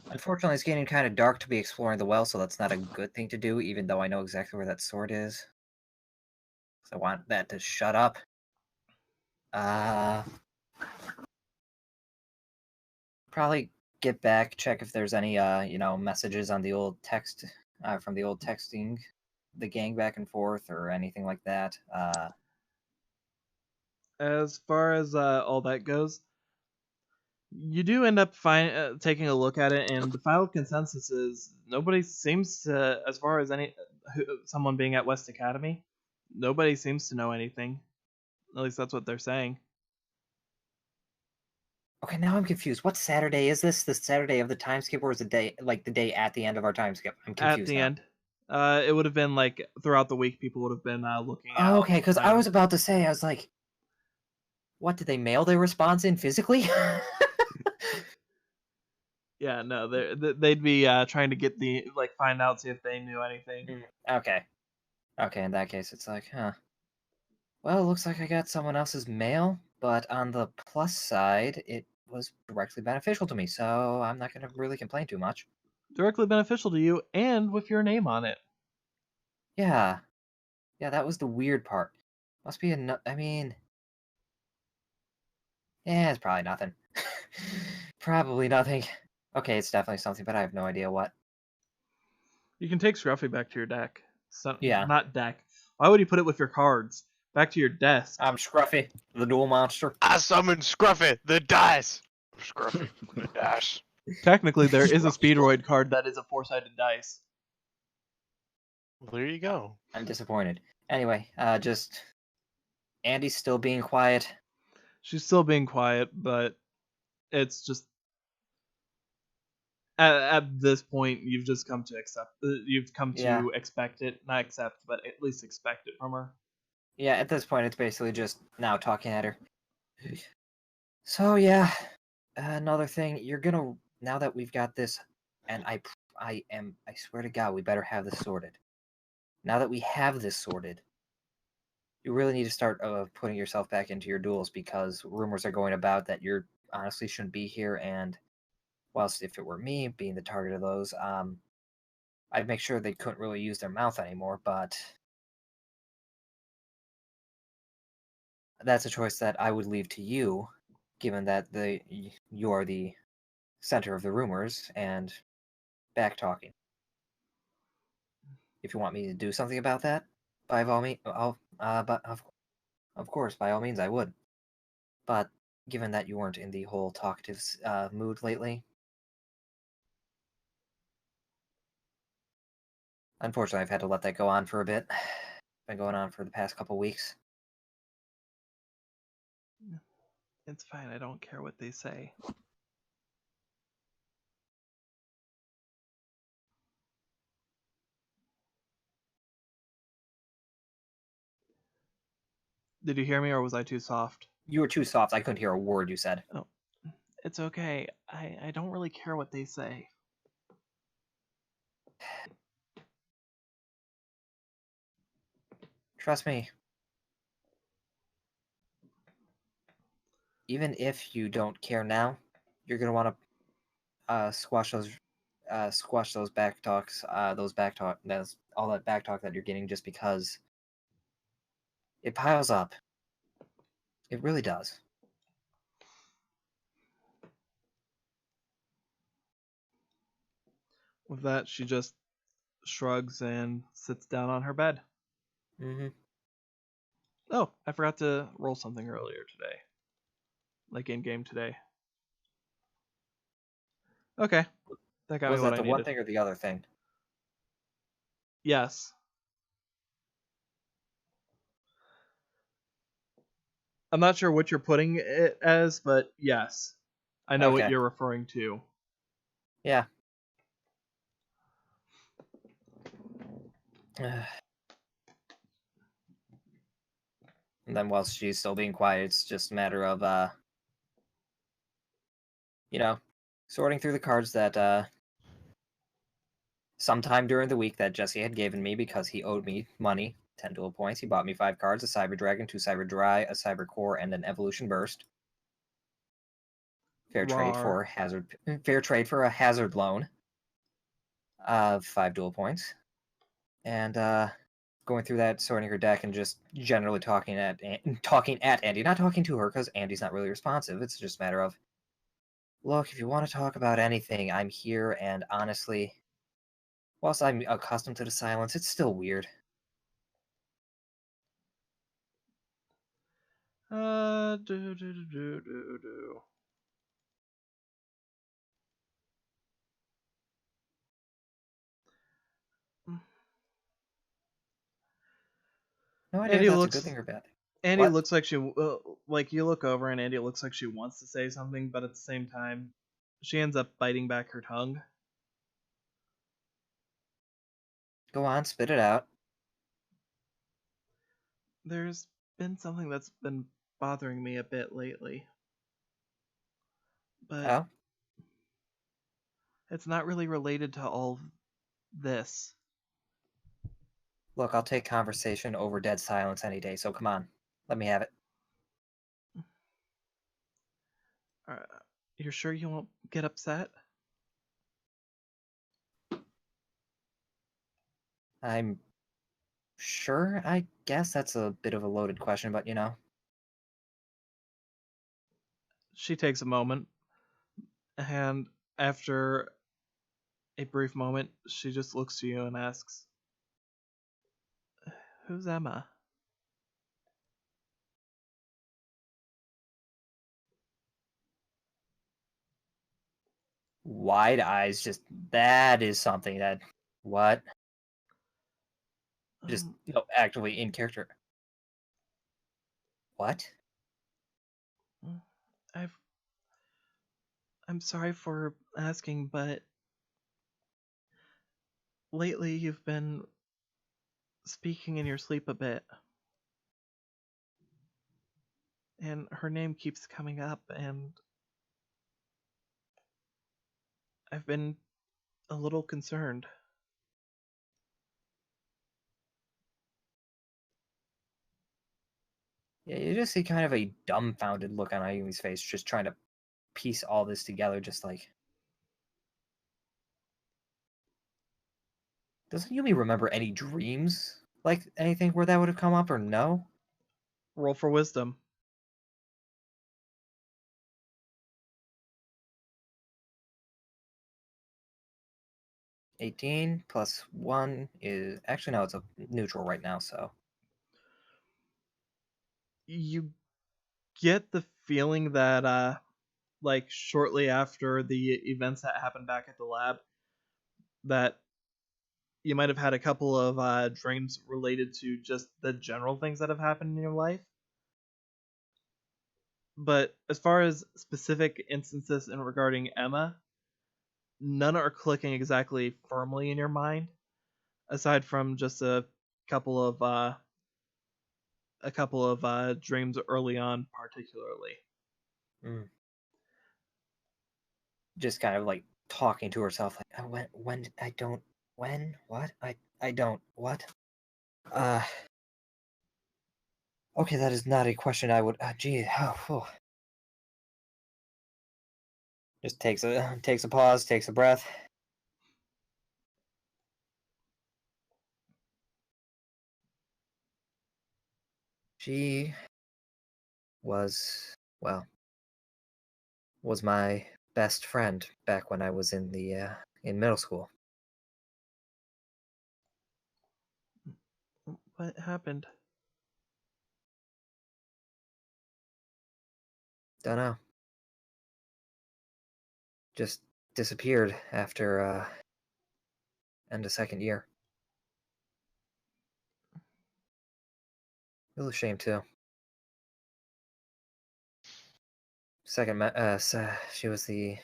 Unfortunately, it's getting kind of dark to be exploring the well, so that's not a good thing to do, even though I know exactly where that sword is. So I want that to shut up. Probably get back, check if there's any, messages on the old text, from the old texting, the gang back and forth, or anything like that. As far as all that goes, you do end up taking a look at it, and the final consensus is nobody seems to, as far as someone being at West Academy, nobody seems to know anything. At least that's what they're saying. Okay, now I'm confused. What Saturday is this? The Saturday of the time skip, or is the day at the end of our time skip? I'm confused At the now. end. It would have been like throughout the week people would have been looking at. Oh, okay, because I was about to say, I was like, what, did they mail their response in physically? Yeah, no, they'd be trying to get find out, see if they knew anything. Okay. Okay, in that case, it's like, huh. Well, it looks like I got someone else's mail, but on the plus side, it was directly beneficial to me, so I'm not going to really complain too much. Directly beneficial to you, and with your name on it. Yeah. Yeah, that was the weird part. Must be I mean... Yeah, it's probably nothing. Probably nothing. Okay, it's definitely something, but I have no idea what. You can take Scruffy back to your deck. Yeah. Not deck. Why would you put it with your cards? Back to your desk. I'm Scruffy, the duel monster. I summon Scruffy, the dice. Scruffy, the dash. Technically, there is a Speedroid card that is a 4-sided dice. Well, there you go. I'm disappointed. Anyway, just... Andy's still being quiet. She's still being quiet, but it's just... At this point, you've just come to accept... You've come to expect it. Not accept, but at least expect it from her. Yeah, at this point, it's basically just now talking at her. So, yeah, another thing, you're gonna... Now that we've got this, and I swear to God, we better have this sorted. Now that we have this sorted, you really need to start putting yourself back into your duels, because rumors are going about that you honestly shouldn't be here, and whilst if it were me being the target of those, I'd make sure they couldn't really use their mouth anymore, but that's a choice that I would leave to you, given that you are the center of the rumors and back talking. If you want me to do something about that, by all means, but of course, by all means, I would. But given that you weren't in the whole talkative mood lately, unfortunately, I've had to let that go on for a bit. Been going on for the past couple weeks. It's fine. I don't care what they say. Did you hear me, or was I too soft? You were too soft. I couldn't hear a word you said. Oh, it's okay. I don't really care what they say. Trust me. Even if you don't care now, you're gonna want to squash those back talks, all that back talk that you're getting, just because it piles up. It really does. With that, she just shrugs and sits down on her bed. Mm-hmm. Oh, I forgot to roll something earlier today. Like in game today. Okay. That got me Was what that I the needed. one thing or the other thing? Yes. I'm not sure what you're putting it as, but yes. I know what Okay. you're referring to. Yeah. And then while she's still being quiet, it's just a matter of sorting through the cards that sometime during the week that Jesse had given me because he owed me money, 10 dual points. He bought me 5 cards, a Cyber Dragon, 2 Cyber Dry, a Cyber Core, and an Evolution Burst. Fair trade for a hazard loan of 5 dual points. And going through that, sorting her deck, and just generally talking at Andy, not talking to her because Andy's not really responsive. It's just a matter of, look, if you want to talk about anything, I'm here, and honestly, whilst I'm accustomed to the silence, it's still weird. Do. No idea if that's a good thing or bad thing. Andy What? looks like she, like you look over and Andy looks like she wants to say something, but at the same time, she ends up biting back her tongue. Go on, spit it out. There's been something that's been bothering me a bit lately. But it's not really related to all this. Look, I'll take conversation over dead silence any day, so come on. Let me have it. You're sure you won't get upset? I'm sure. I guess that's a bit of a loaded question, but She takes a moment, and after a brief moment, she just looks to you and asks, "Who's Emma?" Wide eyes, that is something that, what? Just, no, actively in character. What? I'm sorry for asking, but lately you've been speaking in your sleep a bit. And her name keeps coming up, and I've been a little concerned. Yeah, you just see kind of a dumbfounded look on Ayumi's face, just trying to piece all this together, just like... Doesn't Yumi remember any dreams? Like, anything where that would have come up, or no? Roll for wisdom. +18 plus 1 is... Actually, no, it's a neutral right now, so... You get the feeling that, like, shortly after the events that happened back at the lab, that you might have had a couple of dreams related to just the general things that have happened in your life. But as far as specific instances in regarding Emma, none are clicking exactly firmly in your mind, aside from just a couple of dreams early on, particularly. Just kind of like talking to herself, like, when I don't, when, what, I don't, what? Okay, that is not a question I would. Gee, just takes a pause, takes a breath. She was, well, was my best friend back when I was in middle school. What happened? Don't know. Just disappeared after end of second year. Real shame too. She was the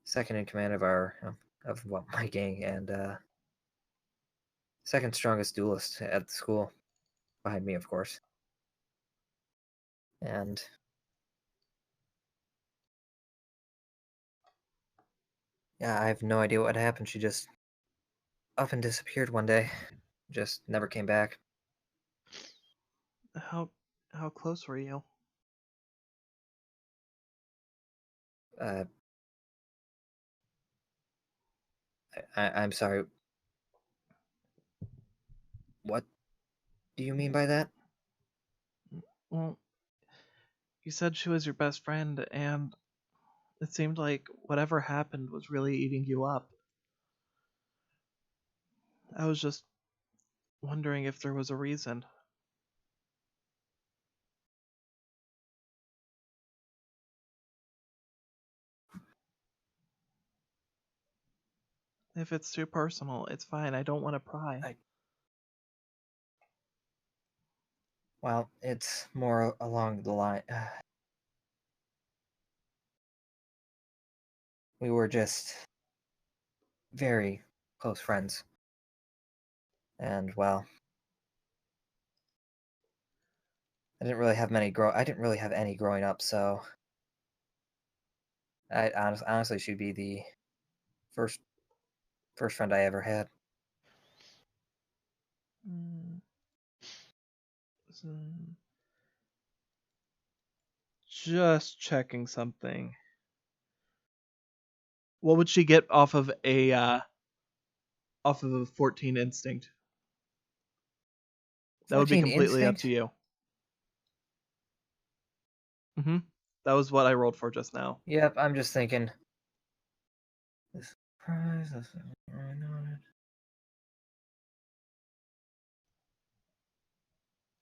second in command of my gang, and second strongest duelist at the school, behind me, of course. And yeah, I have no idea what happened. She just up and disappeared one day. Just never came back. How close were you? Uh, I'm sorry. What do you mean by that? Well, you said she was your best friend, and it seemed like whatever happened was really eating you up. I was just wondering if there was a reason. If it's too personal, it's fine. I don't want to pry. Well, it's more along the line. We were just very close friends, and well, I didn't really have any growing up, so honestly, she'd be the first friend I ever had. Mm. Just checking something. What would she get off of a 14 instinct? That would be 14 completely up instinct? to you. That was what I rolled for just now. Yep, I'm just thinking.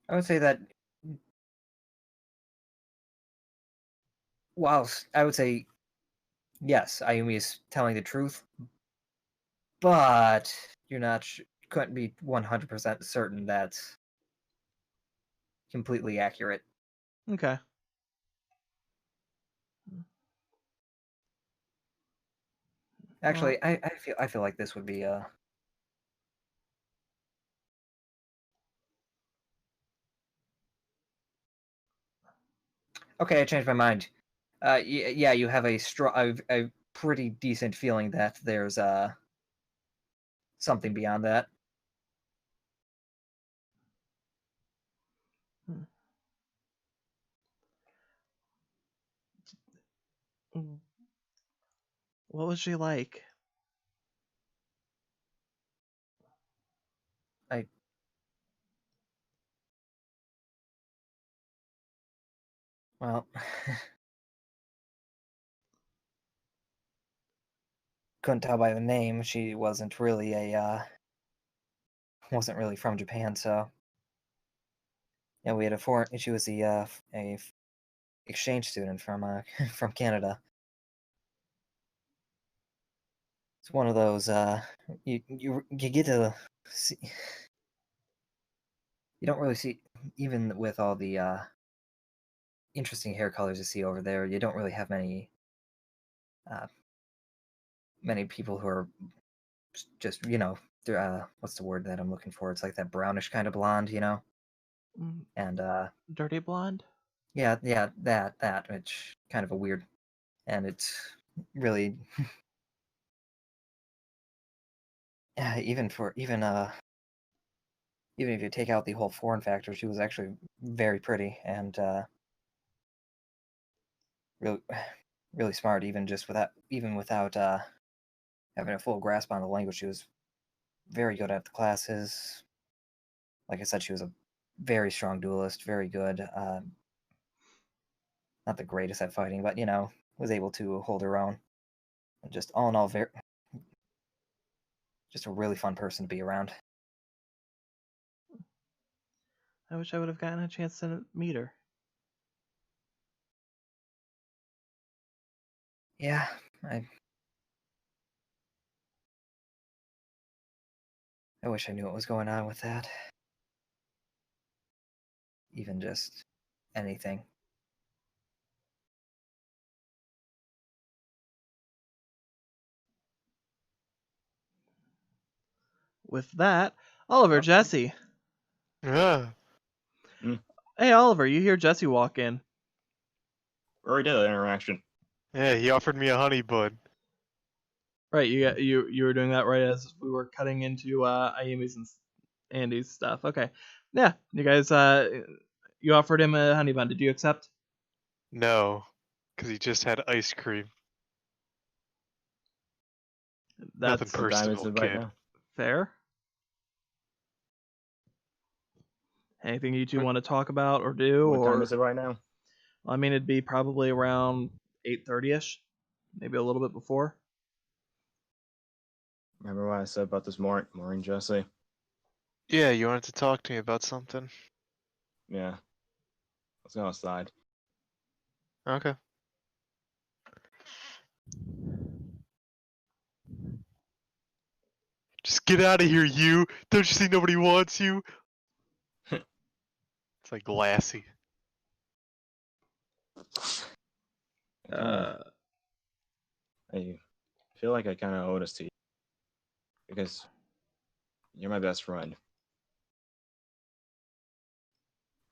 I would say that. Whilst I would say yes, Ayumi is telling the truth, but you're not. Couldn't be 100% certain that's completely accurate. Okay. Actually, I feel like this would be Okay, I changed my mind. Yeah, you have a pretty decent feeling that there's something beyond that. What was she like? I Well, couldn't tell by the name. She wasn't really from Japan, so yeah, we had she was a exchange student from from Canada. It's one of those you get to see, you don't really see, even with all the interesting hair colors you see over there, you don't really have uh, many people who are just, they're, what's the word that I'm looking for? It's like that brownish kind of blonde, and Dirty blonde? yeah, that which kind of a weird, and it's really even even if you take out the whole foreign factor, she was actually very pretty and really, really smart. Even without having a full grasp on the language, she was very good at the classes. Like I said, she was a very strong duelist, very good. Not the greatest at fighting, but was able to hold her own. And just all in all, just a really fun person to be around. I wish I would have gotten a chance to meet her. Yeah, I wish I knew what was going on with that. Even just anything. With that, Oliver, Jesse. Yeah. Hey, Oliver, you hear Jesse walk in. We already did that interaction. Yeah, he offered me a honey bud. Right, you were doing that right as we were cutting into Ayumi's and Andy's stuff. Okay, yeah, you guys, you offered him a honey bun. Did you accept? No, because he just had ice cream. Nothing That's What time is personal, it right kid. now? fair. Anything you two want to talk about or do? What or time is it right now? I mean, it'd be probably around 8:30ish, maybe a little bit before. Remember what I said about this morning, Jesse? Yeah, you wanted to talk to me about something. Yeah. Let's go outside. Okay. Just get out of here, you! Don't you see nobody wants you? It's like Lassie. Uh, I feel like I kind of owe this to you because you're my best friend.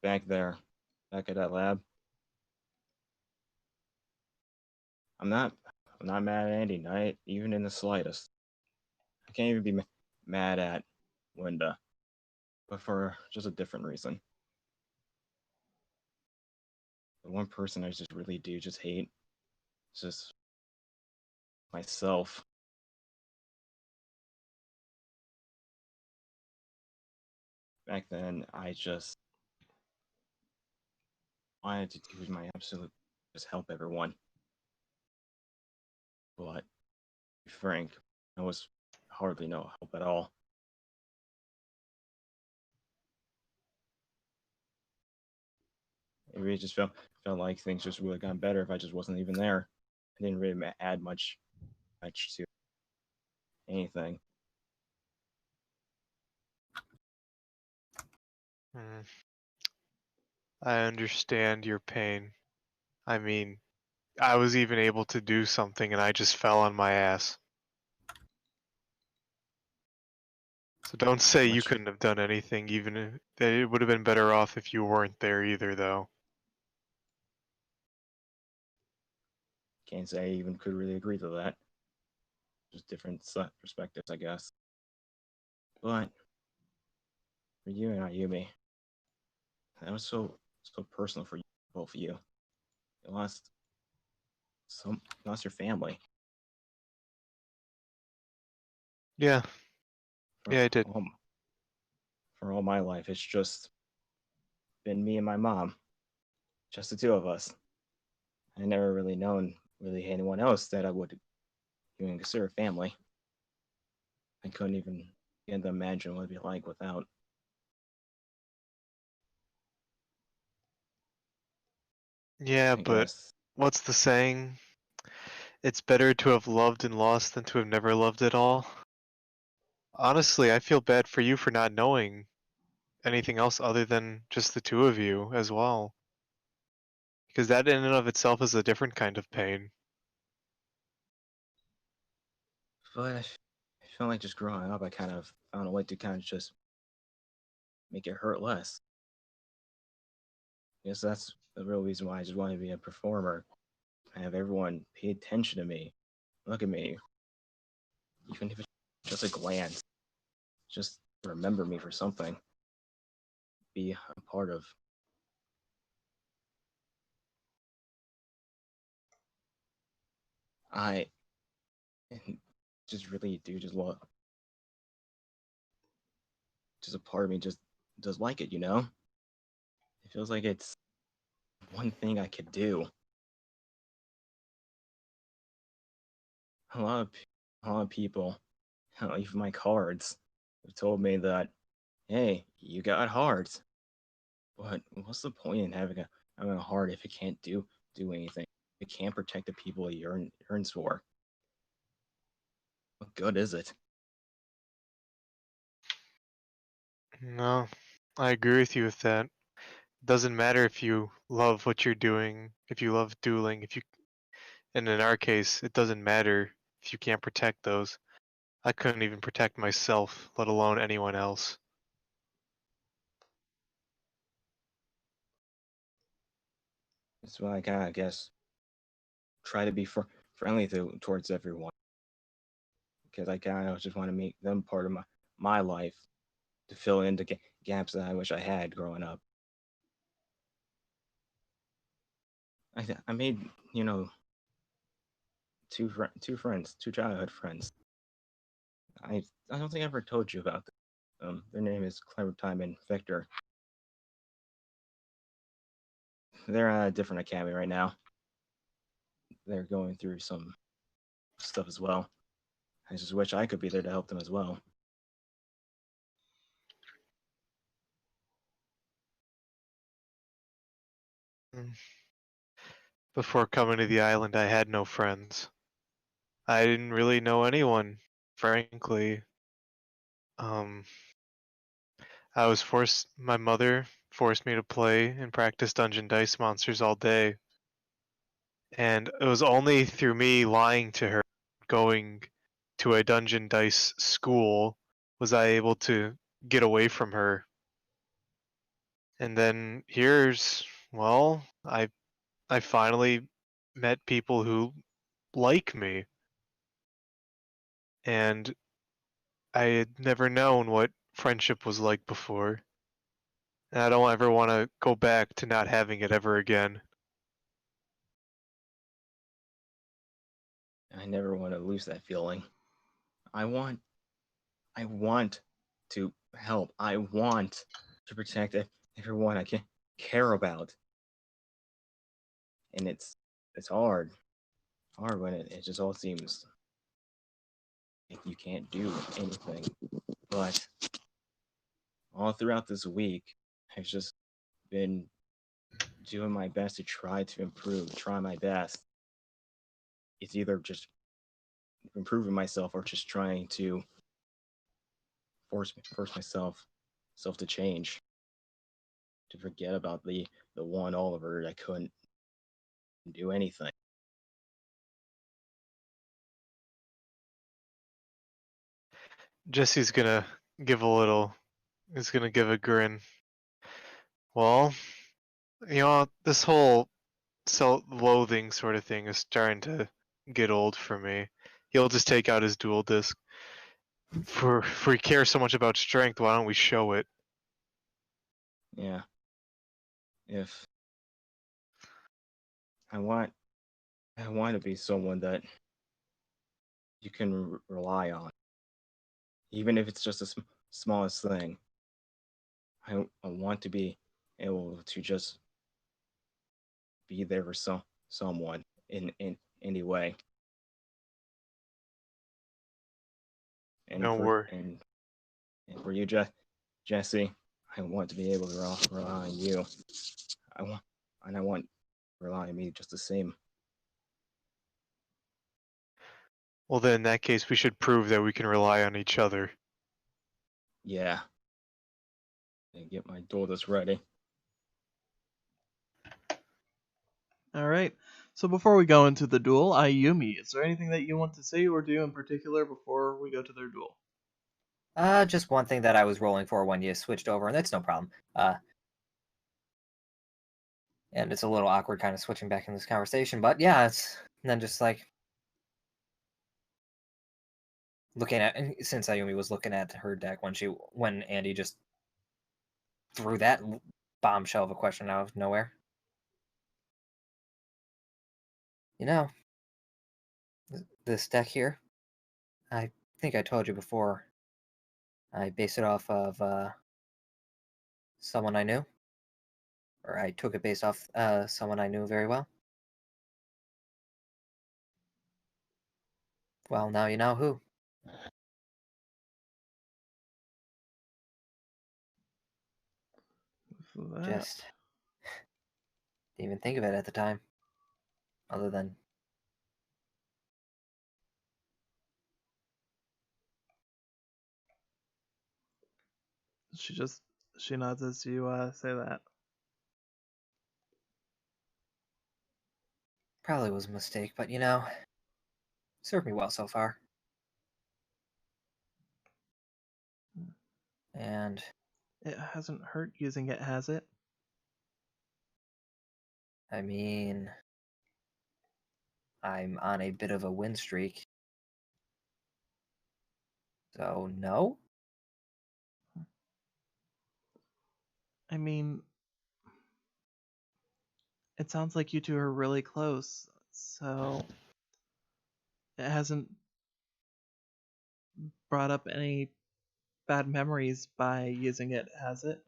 Back at that lab, I'm not mad at Andy, not even in the slightest. I can't even be mad at Linda, but for just a different reason. The one person I just really do just hate is just myself. Back then, I just wanted to do my absolute just help everyone. But to be frank, I was hardly no help at all. It really just felt like things just would have gotten better if I just wasn't even there. I didn't really add much to anything. Hmm. I understand your pain. I mean, I was even able to do something and I just fell on my ass. So don't say you Much couldn't have done anything, even if it would have been better off if you weren't there either, though. can't say I even could really agree to that. Just different perspectives, I guess. But for you and Ayumi, that was so personal for you, both of you. You lost your family. Yeah, For yeah, I did. for all my life, it's just been me and my mom, just the two of us. I never really known anyone else that I would even consider family. I couldn't even begin to imagine what it'd be like without. Yeah, I but guess. what's the saying? It's better to have loved and lost than to have never loved at all. Honestly, I feel bad for you for not knowing anything else other than just the two of you as well. Because that in and of itself is a different kind of pain. But I feel like just growing up, I kind of found a way to kind of just make it hurt less. I guess that's the real reason why I just want to be a performer. I have everyone pay attention to me, look at me, even if it's just a glance, just remember me for something. be a part of. I just really do just love. Just a part of me just does like it, you know? It feels like it's one thing I could do. A lot of, a lot of people, even my cards, have told me that, hey, you got hearts. But what's the point in having a heart if it can't do anything? It can't protect the people it yearns for. What good is it? No, I agree with you with that. Doesn't matter if you love what you're doing, if you love dueling, and in our case, it doesn't matter if you can't protect those. I couldn't even protect myself, let alone anyone else. That's why I kind of, I guess, try to be friendly towards everyone. Because I kind of just want to make them part of my life to fill in the gaps that I wish I had growing up. I made, two friends, two childhood friends. I don't think I ever told you about them. Their name is Clementine and Victor. They're at a different academy right now. They're going through some stuff as well. I just wish I could be there to help them as well. Before coming to the island, I had no friends. I didn't really know anyone, frankly. My mother forced me to play and practice Dungeon Dice Monsters all day. And it was only through me lying to her, going to a Dungeon Dice school, was I able to get away from her. And then I finally met people who like me. And I had never known what friendship was like before. And I don't ever want to go back to not having it ever again. I never want to lose that feeling. I want to help. I want to protect everyone I can care about. And it's hard. Hard when it just all seems like you can't do anything. But all throughout this week, I've just been doing my best to try to improve, try my best. It's either just improving myself or just trying to force myself to change, to forget about the one Oliver that couldn't do anything. Jesse's gonna give a grin. Well, this whole self-loathing sort of thing is starting to get old for me. He'll just take out his dual disc. If we care so much about strength, why don't we show it? Yeah. If I want to be someone that you can rely on, even if it's just the smallest thing. I want to be able to just be there for someone in any way. And Don't worry. and for you, Jesse, I want to be able to rely on you. I want to rely on me just the same. Well, then in that case, we should prove that we can rely on each other. Yeah. And get my daughters ready. All right. So before we go into the duel, Ayumi, is there anything that you want to say or do in particular before we go to their duel? Just one thing that I was rolling for when you switched over, and that's no problem. And it's a little awkward kind of switching back in this conversation, but yeah, it's and then just like looking at, and since Ayumi was looking at her deck when Andy just threw that bombshell of a question out of nowhere. You know, this deck here, I think I told you before, I based it off of someone I knew. Or I took it based off someone I knew very well. Well, now you know who. Just didn't even think of it at the time. Other than She nods as you say that. probably was a mistake, but served me well so far. And It hasn't hurt using it, has it? I mean, I'm on a bit of a win streak. So, no? I mean, it sounds like you two are really close, so it hasn't brought up any bad memories by using it, has it?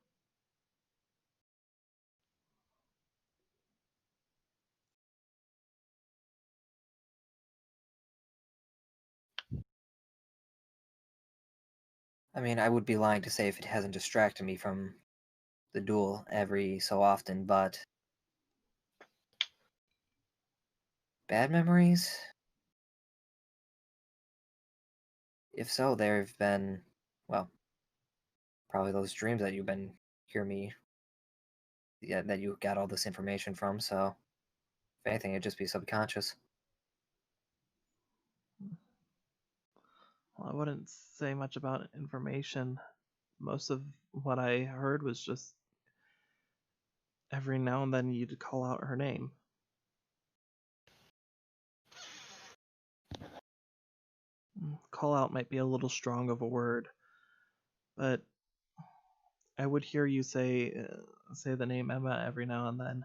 I mean, I would be lying to say if it hasn't distracted me from the duel every so often, but bad memories? If so, there have been, well, probably those dreams that you've been hearing me, yeah, that you got all this information from, so if anything, it'd just be subconscious. Well, I wouldn't say much about information. Most of what I heard was just every now and then you'd call out her name. Call out might be a little strong of a word, but I would hear you say the name Emma every now and then.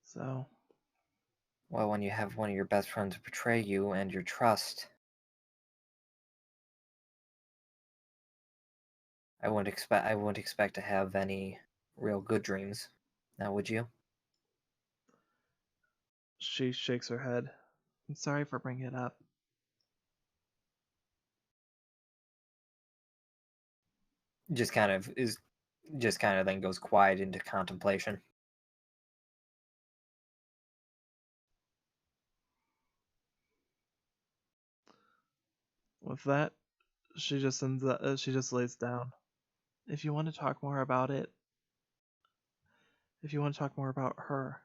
So, Well, when you have one of your best friends betray you and your trust, I wouldn't expect to have any real good dreams. Now, would you? she shakes her head. I'm sorry for bringing it up. Just kind of then goes quiet into contemplation. With that, she just lays down. If you want to talk more about it, if you want to talk more about her,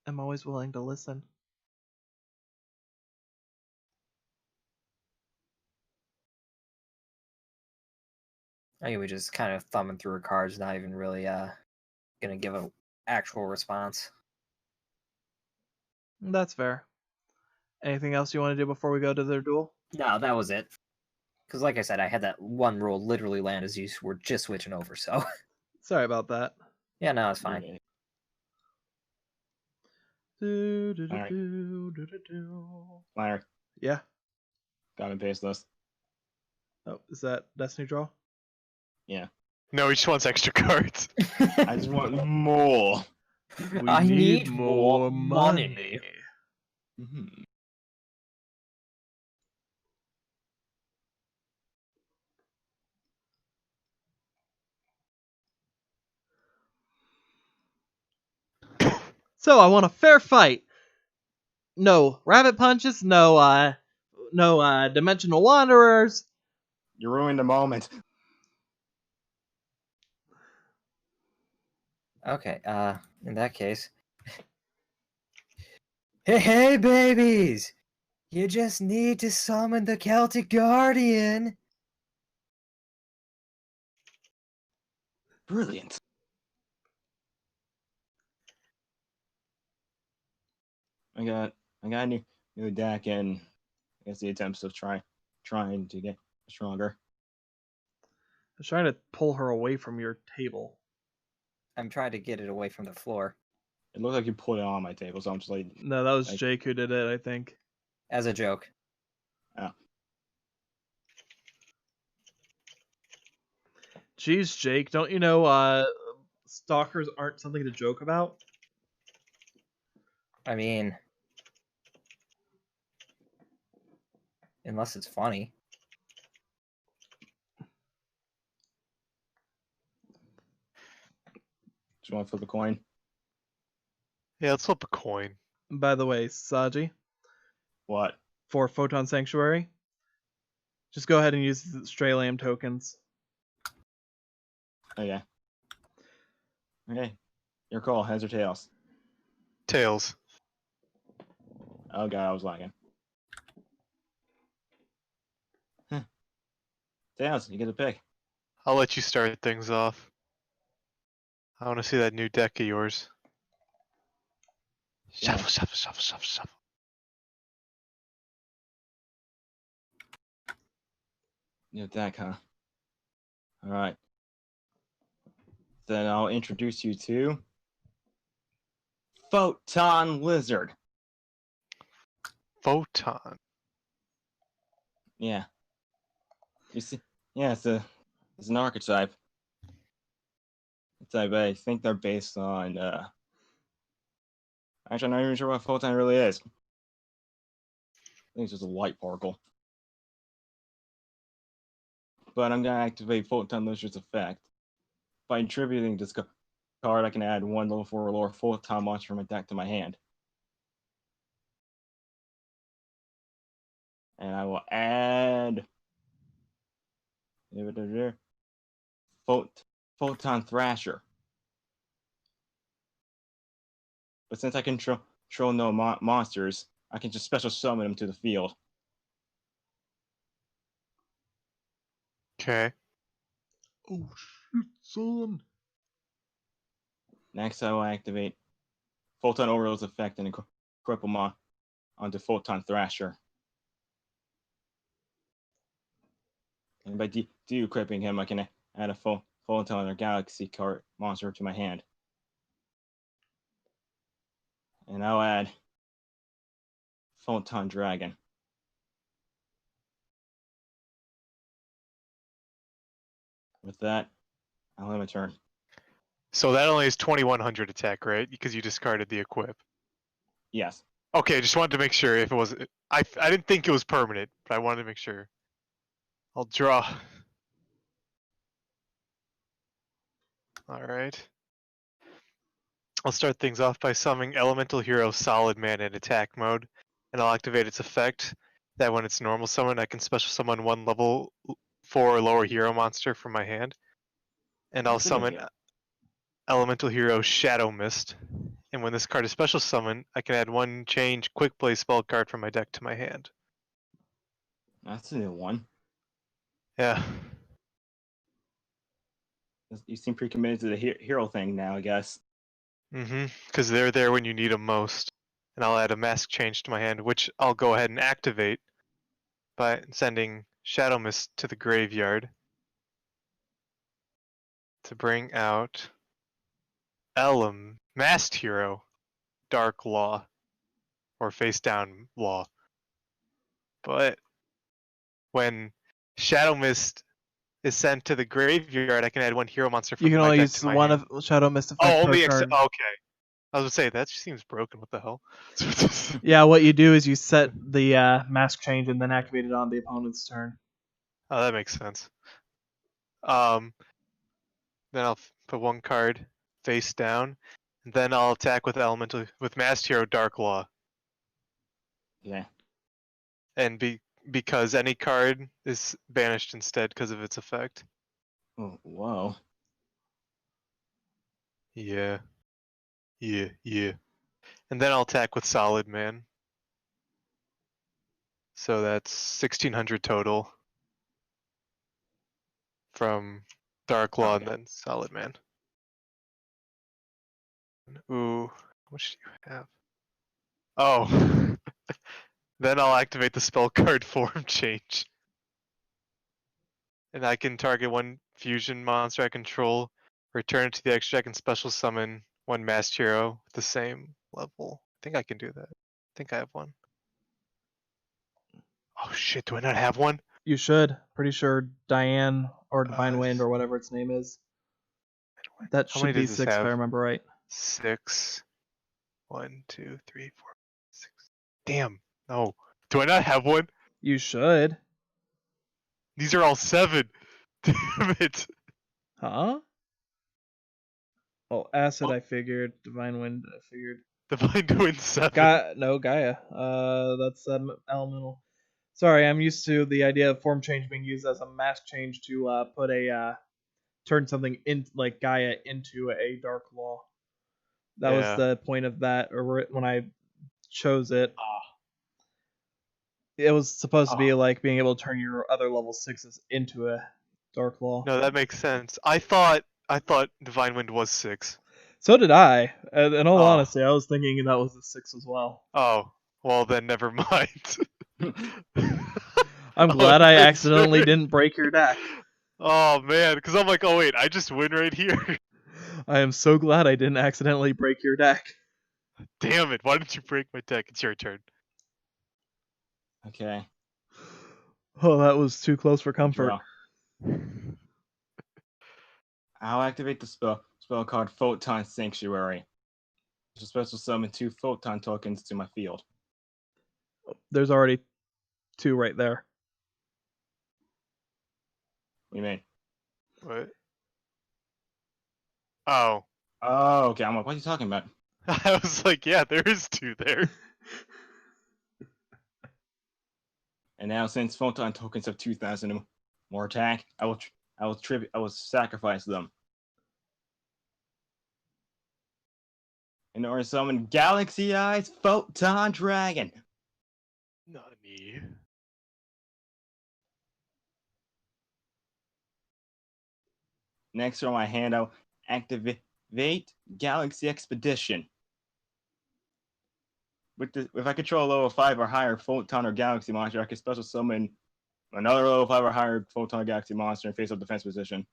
I'm always willing to listen. I think we just kind of thumbing through her cards, not even really gonna give an actual response. That's fair. Anything else you want to do before we go to their duel? No, that was it. Because, like I said, I had that one rule literally land as you were just switching over, so. Sorry about that. Yeah, no, it's fine. Okay. Flanner, Yeah. got and paste this. Oh, is that Destiny Draw? Yeah. No, he just wants extra cards. I just want more. I need more money. Mm-hmm. So I want a fair fight. No rabbit punches. No dimensional wanderers. You ruined the moment. Okay, in that case. Hey, babies! You just need to summon the Celtic Guardian. Brilliant. I got a new deck, and I guess the attempts of trying to get stronger. I'm trying to pull her away from your table. I'm trying to get it away from the floor. It looks like you put it on my table, so I'm just like, No, that was Jake who did it, I think. As a joke. oh. Jeez, Jake, don't you know stalkers aren't something to joke about? I mean, unless it's funny. Do you want to flip a coin? Yeah, let's flip a coin. By the way, Saji, What? for Photon Sanctuary, just go ahead and use the Stray Lamb tokens. Okay. Okay. Your call. Heads or tails? Tails. Oh god, I was lagging. Huh. Tails, you get a pick. I'll let you start things off. I want to see that new deck of yours. Yeah. Shuffle, shuffle, shuffle, shuffle, shuffle. You have that, huh? Alright. Then I'll introduce you to Photon Lizard. Photon. Yeah. You see, yeah, it's an archetype. I think they're based on actually I'm not even sure what photon really is. I think it's just a light particle. But I'm gonna activate Photon Lizard's effect. By attributing this card, I can add one level 4 or lower photon monster from my deck to my hand. And I will add Photon Thrasher. But since I control no monsters, I can just special summon them to the field. Okay. Oh shit, son! Next, I will activate Photon Overload's effect and equip them onto Photon Thrasher. And by de-equipping him, I can add a Photon or Galaxy card monster to my hand. And I'll add Photon Dragon. With that, I'll end my turn. So that only is 2100 attack, right? Because you discarded the equip. Yes. Okay, just wanted to make sure if it was. I didn't think it was permanent, but I wanted to make sure. I'll draw. Alright. I'll start things off by summoning Elemental Hero Solid Man in attack mode, and I'll activate its effect that when it's normal summon, I can special summon one level 4 or lower hero monster from my hand. And I'll That's a good summon idea. Elemental Hero Shadow Mist. And when this card is special summon, I can add one change quick play spell card from my deck to my hand. That's a new one. Yeah. You seem pretty committed to the hero thing now, I guess. Because they're there when you need them most. And I'll add a mask change to my hand, which I'll go ahead and activate by sending Shadow Mist to the graveyard to bring out Masked Hero Dark Law, or Face Down Law. But when Shadow Mist is sent to the graveyard, I can add one hero monster from You can my only deck use to my one hand. of Shadow Mist effect Oh, per only card. okay. I was gonna say that seems broken. What the hell? Yeah, what you do is you set the mask change and then activate it on the opponent's turn. Oh, that makes sense. Then I'll put one card face down, and then I'll attack with Masked Hero Dark Law. Yeah. And because any card is banished instead because of its effect. Oh, whoa. Yeah. And then I'll attack with Solid Man. So that's 1600 total from Dark Law Okay. and then Solid Man. Ooh, how much do you have? Oh. Then I'll activate the spell card form change. And I can target one fusion monster I control, return it to the extra deck, and special summon one masked hero with the same level. I think I can do that. I think I have one. Oh shit, do I not have one? You should. Pretty sure Diane or Divine Wind or whatever its name is. That How many should be does this 6 if I have? remember right. 6. 1, 2, 3, 4, 6. Damn. No. Do I not have one? You should. These are all 7. Damn it. Huh? Oh, Acid I figured. Divine Wind I figured. Divine Wind 7. No, Gaia. That's elemental. Sorry, I'm used to the idea of form change being used as a mask change to put a turn something in like Gaia into a Dark Law. That was the point of that, or when I chose it. It was supposed to be like being able to turn your other level 6s into a Dark Law. No, that makes sense. I thought Divine Wind was 6. So did I. In all honesty, I was thinking that was a 6 as well. Oh, well then never mind. I'm glad I accidentally didn't break your deck. Oh man, because I'm like, oh wait, I just win right here. I am so glad I didn't accidentally break your deck. Damn it, why didn't you break my deck? It's your turn. Okay. Oh, that was too close for comfort. I'll activate the spell card Photon Sanctuary. It's a special summon 2 photon tokens to my field. There's already 2 right there. What do you mean? What? Oh. Oh, okay. I'm like, what are you talking about? I was like, yeah, there is 2 there. And now, since photon tokens have 2,000 more attack, I will sacrifice them in order to summon Galaxy Eyes Photon Dragon. Nani? Next on my hand, I'll activate Galaxy Expedition. If I control a level 5 or higher Photon or Galaxy monster, I can special summon another level 5 or higher Photon or Galaxy monster in face-up defense position.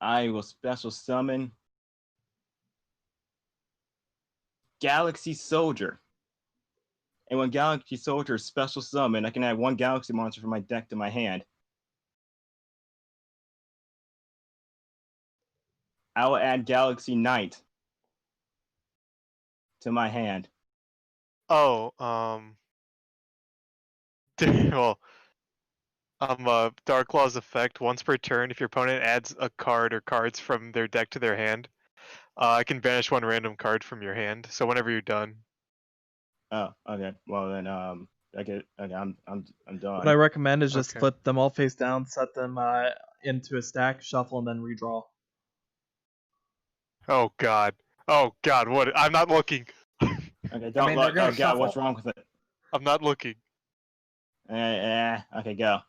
I will special summon Galaxy Soldier. And when Galaxy Soldier is special summon, I can add 1 Galaxy monster from my deck to my hand. I will add Galaxy Knight to my hand. Oh, well, Dark Law's effect, once per turn, if your opponent adds a card or cards from their deck to their hand, I can banish 1 random card from your hand. So whenever you're done. Oh, okay. Well then, I'm done. What I recommend is just flip them all face down, set them into a stack, shuffle, and then redraw. Oh god. Oh god, what? I'm not looking. Okay, don't look. Oh god, what's wrong with it? I'm not looking. Okay, go.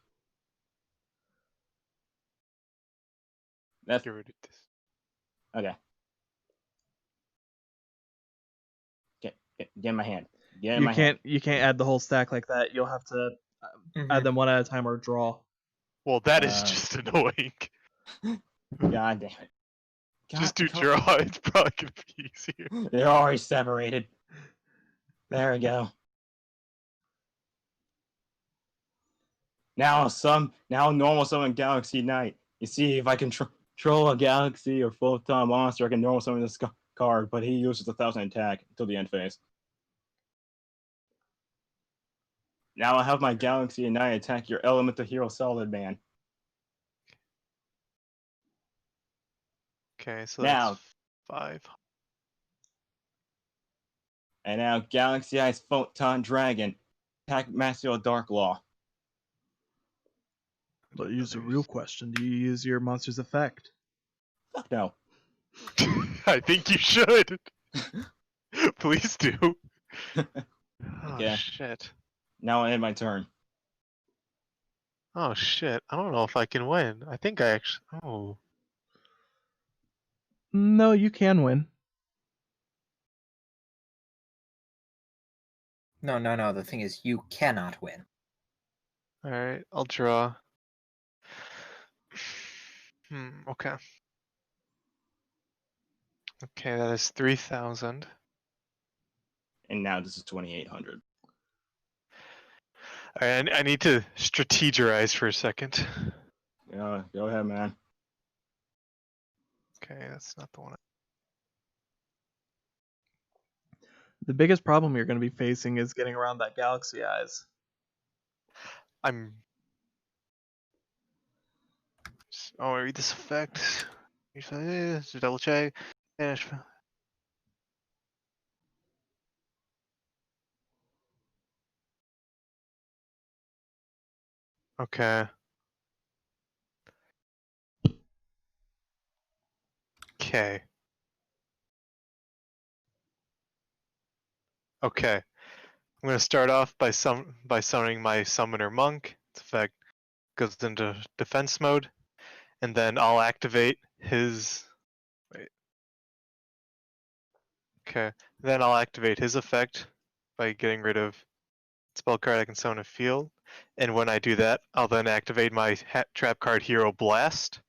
Get rid of this. Okay. Get in my hand. Get in my hand. You can't add the whole stack like that. You'll have to add them one at a time or draw. Well, that is just annoying. God damn it. Just do draw. It's probably gonna be easier. They're already separated. There we go. Now normal summon Galaxy Knight. You see, if I control a Galaxy or Photon monster, I can normal summon this card, but he uses 1,000 attack until the end phase. Now I have my Galaxy Knight attack your Elemental Hero Solid Man. Okay, so that's 5. And now Galaxy Eyes Photon Dragon. Attack Master Dark Law. But use the real question. Do you use your monster's effect? Fuck no. I think you should. Please do. Okay. Shit. Now I end my turn. Oh shit. I don't know if I can win. I think I actually... Oh. No, you can win. No. The thing is, you cannot win. Alright, I'll draw. Okay. Okay, that is 3,000. And now this is 2,800. Alright, I need to strategize for a second. Yeah, go ahead, man. Okay, that's not the one. The biggest problem you're going to be facing is getting around that galaxy eyes. I'm. Oh, I read this effect. Double check. Finish. Okay. Okay. Okay. I'm gonna start off by summoning my summoner monk. Its effect goes into defense mode, and then I'll activate his. Wait. Okay. Then I'll activate his effect by getting rid of spell card I can summon a field, and when I do that, I'll then activate my trap card Hero Blast.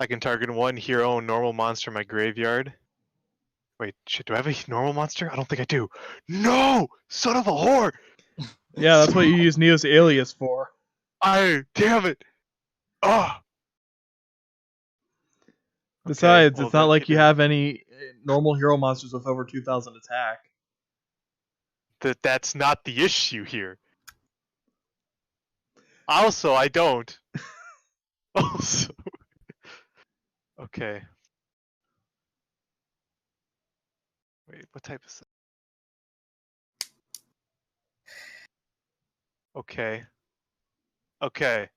I can target one hero and normal monster in my graveyard. Wait, shit, do I have a normal monster? I don't think I do. No! Son of a whore! Yeah, that's what you use Neo's alias for. Damn it! Oh! Besides, well, it's not then like it you is- have any normal hero monsters with over 2,000 attack. That's not the issue here. Also, I don't. Also. Okay. Wait, what type is that? Okay. Okay.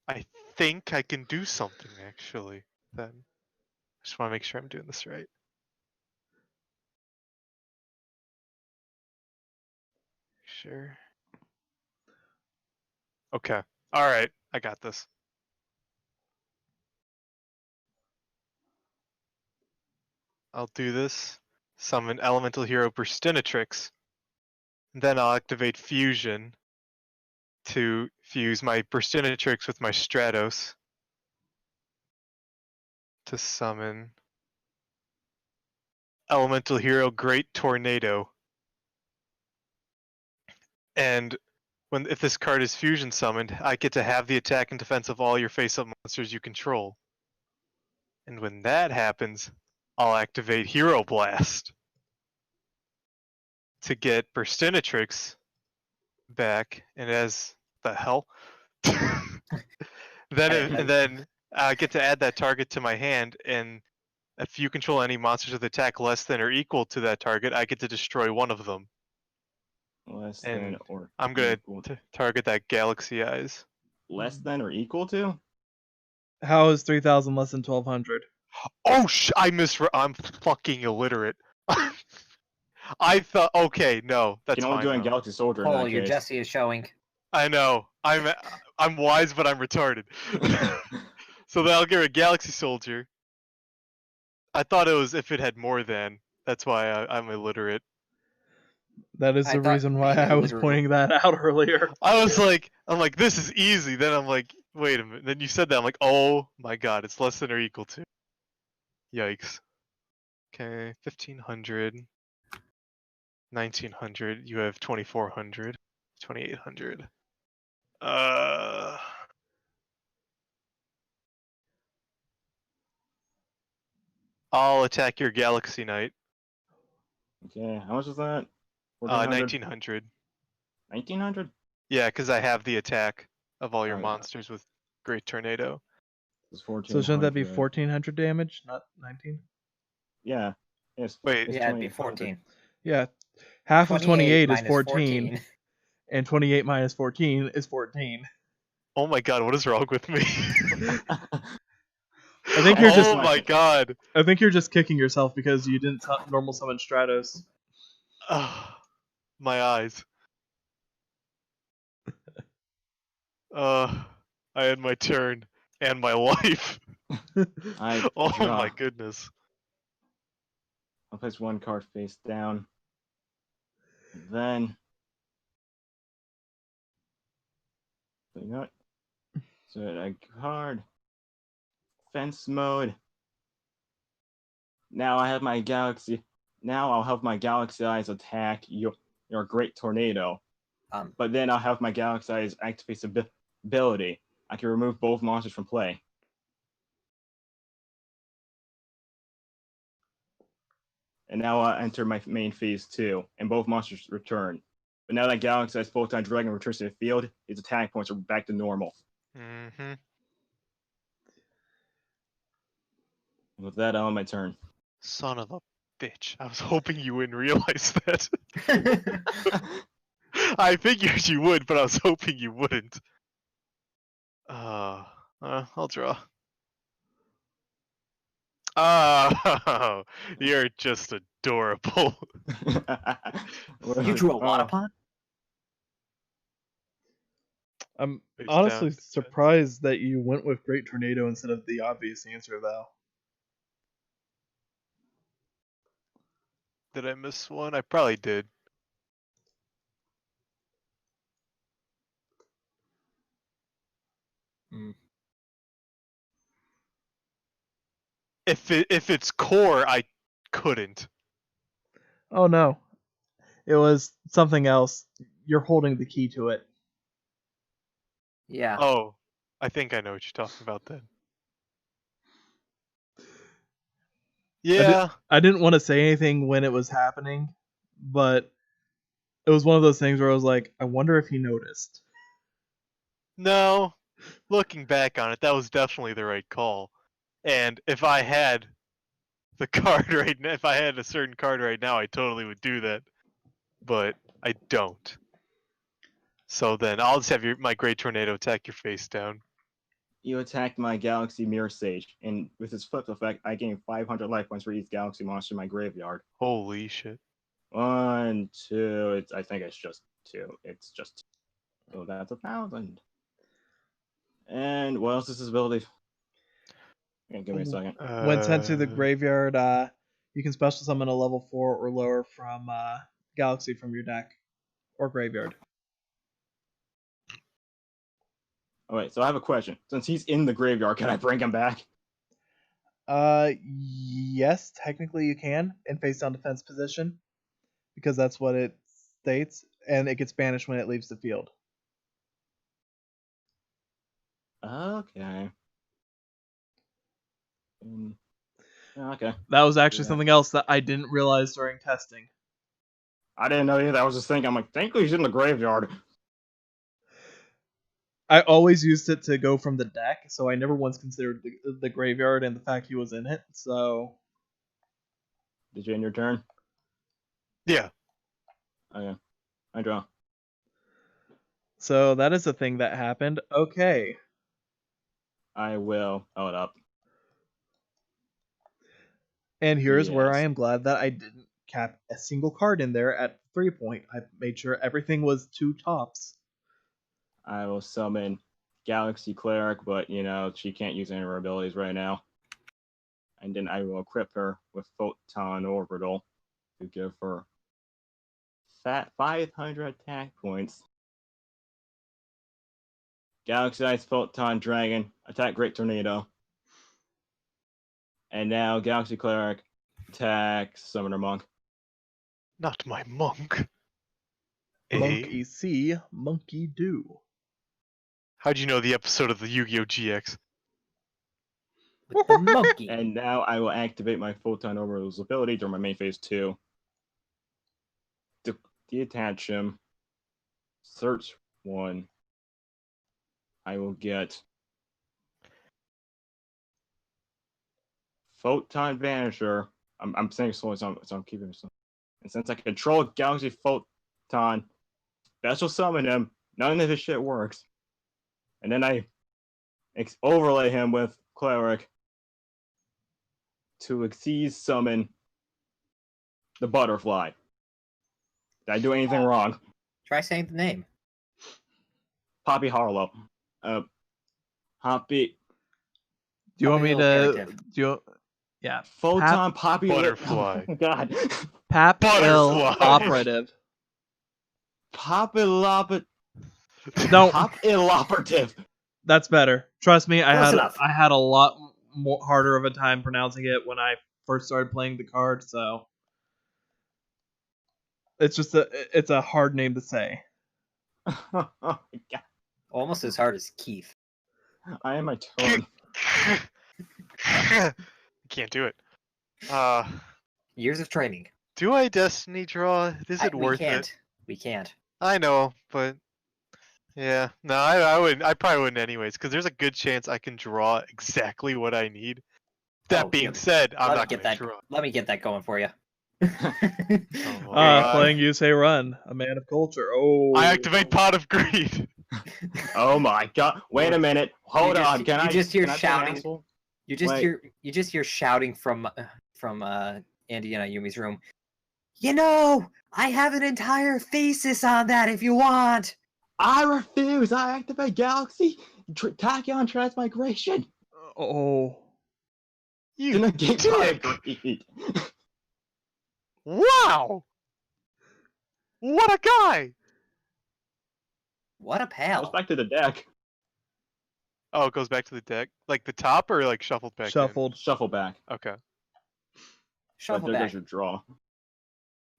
I think I can do something actually. Then. I just want to make sure I'm doing this right. Sure. Okay. Alright. I got this. I'll do this. Summon Elemental Hero Burstinatrix. Then I'll activate Fusion to fuse my Burstinatrix with my Stratos to summon Elemental Hero Great Tornado. And if this card is fusion summoned, I get to have the attack and defense of all your face-up monsters you control. And when that happens, I'll activate Hero Blast to get Burstinatrix back. And as the hell, then I get to add that target to my hand, and if you control any monsters with attack less than or equal to that target, I get to destroy one of them. Less And than or I'm gonna equal. target that Galaxy Eyes. Less than or equal to? How is 3,000 less than 1,200? Oh I'm fucking illiterate. I thought, okay, no, that's Can only fine. do it in Though. Galaxy Soldier in Oh, that your case. Jesse is showing. I know. I'm wise, but I'm retarded. So then I'll get a Galaxy Soldier. I thought it was if it had more than. That's why I'm illiterate. That is I the thought reason why being I was illiterate- pointing that out earlier. I'm like, this is easy. Then I'm like, wait a minute. Then you said that. I'm like, oh my god, it's less than or equal to. Yikes. Okay, 1,500. 1,900. You have 2,400. 2,800. I'll attack your Galaxy Knight. Okay, how much is that? 1,900. 1,900? Yeah, because I have the attack of all your Oh, yeah. monsters with Great Tornado. It's 1,400. So shouldn't that be 1,400 damage, not 19? Yeah. Wait. It's Yeah, it'd be 2,800. 14. Yeah, half of 28 is minus 14, and 28 minus 14 is 14. Oh my god, what is wrong with me? I think you're just. Oh my god. I think you're just kicking yourself because you didn't normal summon Stratos. My eyes. I had my turn and my life. Oh draw. my goodness. I'll place one card face down. Then not. So I card. Fence mode. Now I have my galaxy. Now I'll have my Galaxy Eyes attack your Great Tornado. But then I'll have my Galaxy Eyes activate ability. I can remove both monsters from play. And now I'll enter my main phase 2, and both monsters return. But now that Galaxy Eyes Photon Dragon returns to the field, its attack points are back to normal. Mm-hmm. With that, I'm on my turn. Son of a bitch. I was hoping you wouldn't realize that. I figured you would, but I was hoping you wouldn't. I'll draw. Oh, you're just adorable. You drew a Wadapon? I'm Face honestly down. surprised that you went with Great Tornado instead of the obvious answer, though. Did I miss one? I probably did. If it's core, I couldn't. Oh no, it was something else. You're holding the key to it. Yeah. Oh, I think I know what you're talking about then. Yeah. I didn't want to say anything when it was happening, but it was one of those things where I was like, I wonder if he noticed. No. Looking back on it, that was definitely the right call. And if I had the card right now, if I had a certain card right now, I totally would do that. But I don't. So then I'll just have my Great Tornado attack your face down. You attacked my Galaxy Mirror Sage, and with its flip effect, I gain 500 life points for each Galaxy monster in my graveyard. Holy shit. 1, 2. I think it's just 2. It's just 2. So that's 1,000. And what else is his ability? Yeah, give me a second. When sent to the graveyard, you can special summon a level 4 or lower from Galaxy from your deck or graveyard. Alright, so I have a question. Since he's in the graveyard, can I bring him back? Yes, technically you can in face down defense position because that's what it states, and it gets banished when it leaves the field. Okay. Okay. That was actually something else that I didn't realize during testing. I didn't know either. I was just thinking, I'm like, thankfully he's in the graveyard. I always used it to go from the deck, so I never once considered the graveyard and the fact he was in it, so... Did you end your turn? Yeah. Okay. I draw. So that is a thing that happened. Okay. I will hold up. And here's where I Yes. am glad that I didn't cap a single card in there at 3 point. I made sure everything was 2 tops. I will summon Galaxy Cleric, but she can't use any of her abilities right now. And then I will equip her with Photon Orbital to give her 500 attack points. Galaxy Ice Photon Dragon, attack Great Tornado. And now Galaxy Cleric, attack Summoner Monk. Not my monk. Monkey see, monkey do. How'd you know the episode of the Yu-Gi-Oh! GX? With the monkey. And now I will activate my Photon Orbital's ability during my main phase 2. To detach him, search 1. I will get Photon Vanisher. I'm saying slowly, so I'm keeping it slow. And since I control Galaxy Photon, special summon him. None of this shit works. And then I overlay him with Cleric to exceed summon the Butterfly. Did I do anything wrong? Try saying the name. Poppy Harlow. Poppy. Do you want me to... Yeah. Photon Poppy Butterfly. Oh, God. Pap Butterfly. Operative. Poppy Loppet. No, Pop operative. that's better. Trust me, Close enough. I had a lot more harder of a time pronouncing it when I first started playing the card, so it's a hard name to say. Oh my god. Almost as hard as Keith. I am my turn. Can't do it. Years of training. Do I Destiny draw? Is it worth it? We can't. I know, but yeah, no, I wouldn't. I probably wouldn't anyways, because there's a good chance I can draw exactly what I need. That being said, I'm not gonna draw. Let me get that going for you. Playing You Say Run, a man of culture. Oh, I activate Pot of Greed. Oh my god! Wait a minute. Hold on. Can I just hear can I say shouting? asshole? You just hear shouting from Andy and Ayumi's room. You know, I have an entire thesis on that if you want. I refuse. I activate Galaxy Tachyon Transmigration. oh, You Get dick! Wow! What a guy! What a Goes pal. back to the deck. Oh, it goes back to the deck? Like the top or like shuffled back in? shuffled. Shuffle back. Okay. But Shuffle there back. goes your draw.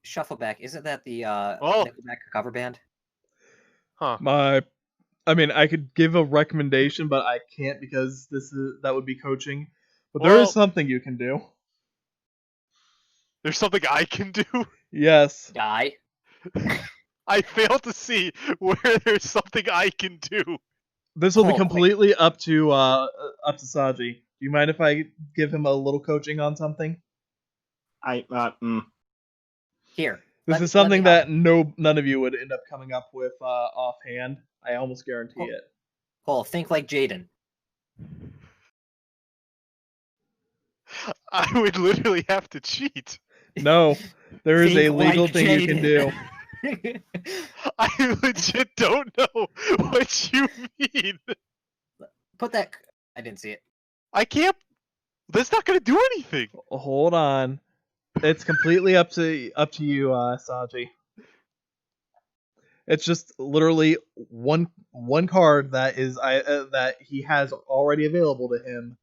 Shuffle back. Isn't that the Oh. Nickelback cover band? Huh. I mean, I could give a recommendation, but I can't because that would be coaching. But there is something you can do. There's something I can do? Yes. Guy. I fail to see where there's something I can do. This will be Oh, completely up to Saji. Do you mind if I give him a little coaching on something? Here. This is something that none of you would end up coming up with offhand. I almost guarantee it. Cole, think like Jaden. I would literally have to cheat. No, there is a Think legal like thing you can do. I legit don't know what you mean. Put that. I didn't see it. I can't. That's not gonna do anything. Hold on. It's completely up to you, Saji. It's just literally one card that is that he has already available to him